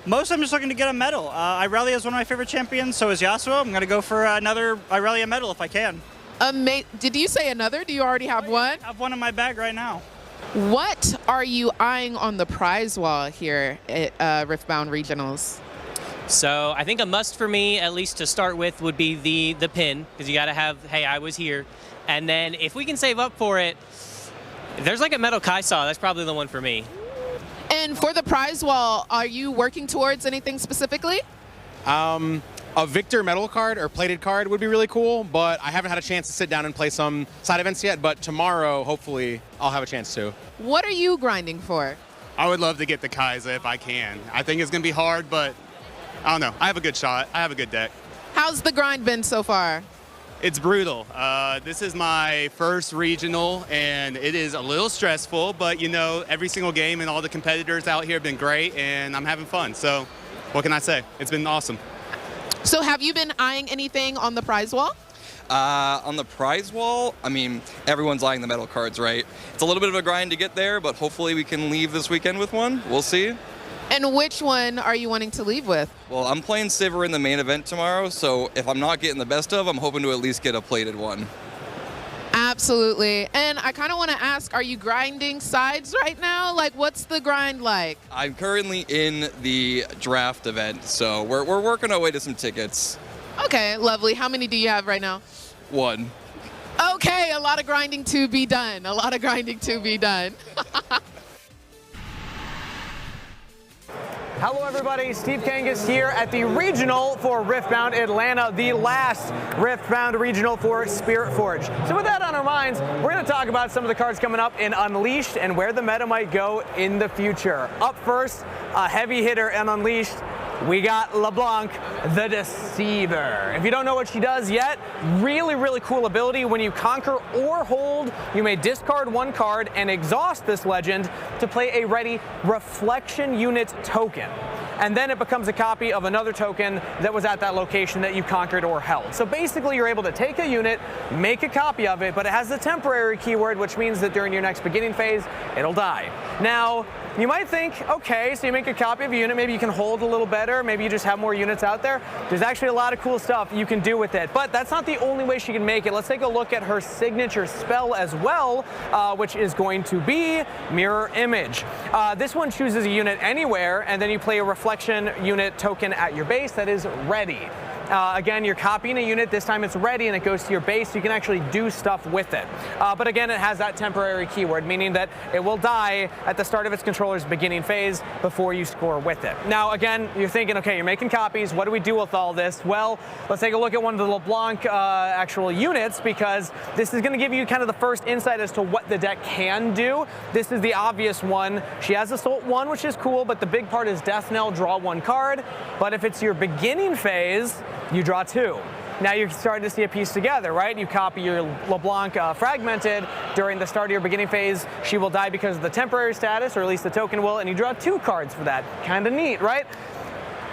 Most I'm just looking to get a medal. Irelia is one of my favorite champions, so is Yasuo. I'm going to go for another Irelia medal if I can. Did you say another? Do you already have one? I have one in my bag right now. What are you eyeing on the prize wall here at Riftbound Regionals? So I think a must for me, at least to start with, would be the pin, because you got to have, hey, I was here. And then if we can save up for it, if there's like a Metal Kai'Sa, that's probably the one for me. And for the prize wall, are you working towards anything specifically? A Victor medal card or plated card would be really cool, but I haven't had a chance to sit down and play some side events yet, but tomorrow, hopefully, I'll have a chance to. What are you grinding for? I would love to get the Kai'Sa if I can. I think it's going to be hard, but I don't know. I have a good shot. I have a good deck. How's the grind been so far? It's brutal. This is my first regional, and it is a little stressful, but you know, every single game and all the competitors out here have been great, and I'm having fun. So what can I say? It's been awesome. So have you been eyeing anything on the prize wall? On the prize wall, I mean, everyone's eyeing the medal cards, right? It's a little bit of a grind to get there, but hopefully we can leave this weekend with one. We'll see. And which one are you wanting to leave with? Well, I'm playing Sivir in the main event tomorrow, so if I'm not getting the best of, I'm hoping to at least get a plated one. Absolutely. And I kind of want to ask, are you grinding sides right now? Like, what's the grind like? I'm currently in the draft event, so we're working our way to some tickets. Okay, lovely. How many do you have right now? One. Okay, a lot of grinding to be done. A lot of grinding to be done. Hello everybody, Steve Kangas here at the regional for Riftbound Atlanta, the last Riftbound regional for Spirit Forge. So with that on our minds, we're going to talk about some of the cards coming up in Unleashed and where the meta might go in the future. Up first, a heavy hitter in Unleashed. We got LeBlanc, the Deceiver. If you don't know what she does yet, really cool ability. When you conquer or hold, you may discard one card and exhaust this legend to play a ready reflection unit token. And then it becomes a copy of another token that was at that location that you conquered or held. So basically you're able to take a unit, make a copy of it, but it has the temporary keyword, which means that during your next beginning phase, it'll die. Now, you might think, okay, so you make a copy of a unit, maybe you can hold a little better, maybe you just have more units out there. There's actually a lot of cool stuff you can do with it, but that's not the only way she can make it. Let's take a look at her signature spell as well, which is going to be Mirror Image. This one chooses a unit anywhere, and then you play a reflection unit token at your base that is ready. Again, you're copying a unit. This time it's ready and it goes to your base. So you can actually do stuff with it. But again, it has that temporary keyword, meaning that it will die at the start of its controller's beginning phase before you score with it. Now, again, you're thinking, okay, you're making copies. What do we do with all this? Well, let's take a look at one of the LeBlanc actual units, because this is going to give you kind of the first insight as to what the deck can do. This is the obvious one. She has Assault 1, which is cool, but the big part is Death Knell, draw one card. But if it's your beginning phase, you draw two. Now you're starting to see a piece together, right? You copy your LeBlanc Fragmented during the start of your beginning phase. She will die because of the temporary status, or at least the token will, and you draw two cards for that. Kind of neat, right?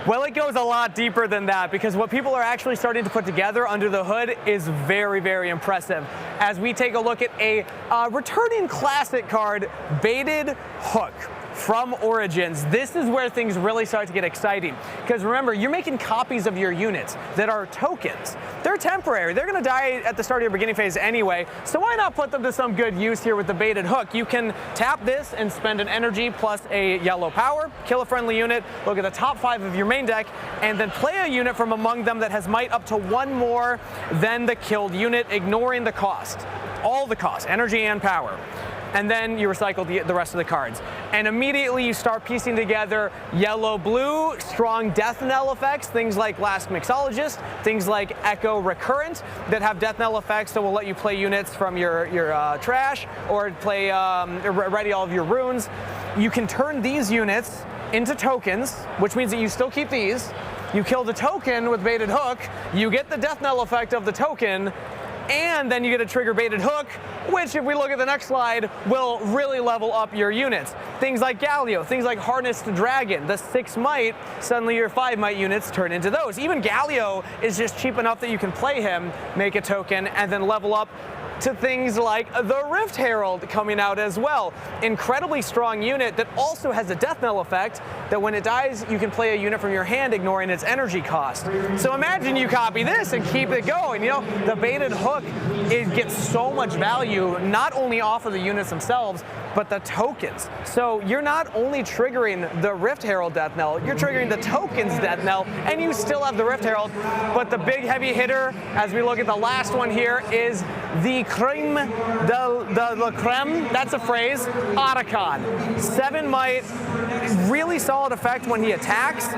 Well, it goes a lot deeper than that, because what people are actually starting to put together under the hood is very impressive. As we take a look at a returning classic card, Baited Hook. From Origins, this is where things really start to get exciting. Because remember, you're making copies of your units that are tokens. They're temporary. They're going to die at the start of your beginning phase anyway, so why not put them to some good use here with the Baited Hook? You can tap this and spend an energy plus a yellow power, kill a friendly unit, look at the top 5 of your main deck, and then play a unit from among them that has might up to 1 more than the killed unit, ignoring the cost. All the cost, energy and power. And then you recycle the rest of the cards. And immediately you start piecing together yellow-blue, strong Death Knell effects, things like Last Mixologist, things like Echo Recurrent that have Death Knell effects that will let you play units from your trash, or play ready all of your runes. You can turn these units into tokens, which means that you still keep these. You kill the token with Baited Hook, you get the Death Knell effect of the token, and then you get a trigger Baited Hook, which, if we look at the next slide, will really level up your units. Things like Galio, things like Harnessed Dragon, the 6 might, suddenly your 5 might units turn into those. Even Galio is just cheap enough that you can play him, make a token, and then level up to things like the Rift Herald coming out as well. Incredibly strong unit that also has a Death Knell effect that when it dies, you can play a unit from your hand ignoring its energy cost. So imagine you copy this and keep it going. You know, the Baited Hook, it gets so much value, not only off of the units themselves, but the tokens. So you're not only triggering the Rift Herald Death Knell, you're triggering the tokens Death Knell, and you still have the Rift Herald. But the big heavy hitter, as we look at the last one here, is the creme de la creme, that's a phrase, Otacon. 7 might, really solid effect when he attacks.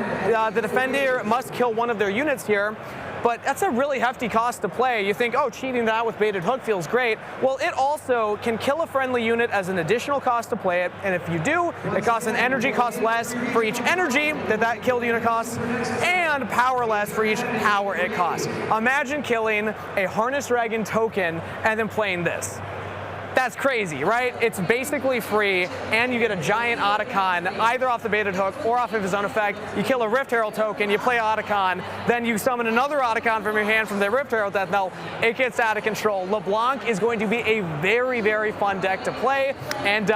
The defender must kill one of their units here. But that's a really hefty cost to play. You think, oh, cheating that with baited hook feels great. Well, it also can kill a friendly unit as an additional cost to play it. And if you do, it costs an energy cost less for each energy that killed unit costs, and power less for each power it costs. Imagine killing a Harness Dragon token and then playing this. That's crazy, right? It's basically free, and you get a giant Otacon, either off the baited hook or off of his own effect. You kill a Rift Herald token, you play Otacon, then you summon another Otacon from your hand from the Rift Herald Death Knell. It gets out of control. LeBlanc is going to be a very, very fun deck to play, and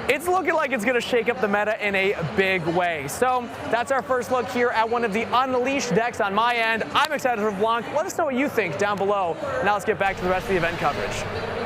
it's looking like it's going to shake up the meta in a big way. So that's our first look here at one of the Unleashed decks on my end. I'm excited for LeBlanc. Let us know what you think down below. Now let's get back to the rest of the event coverage.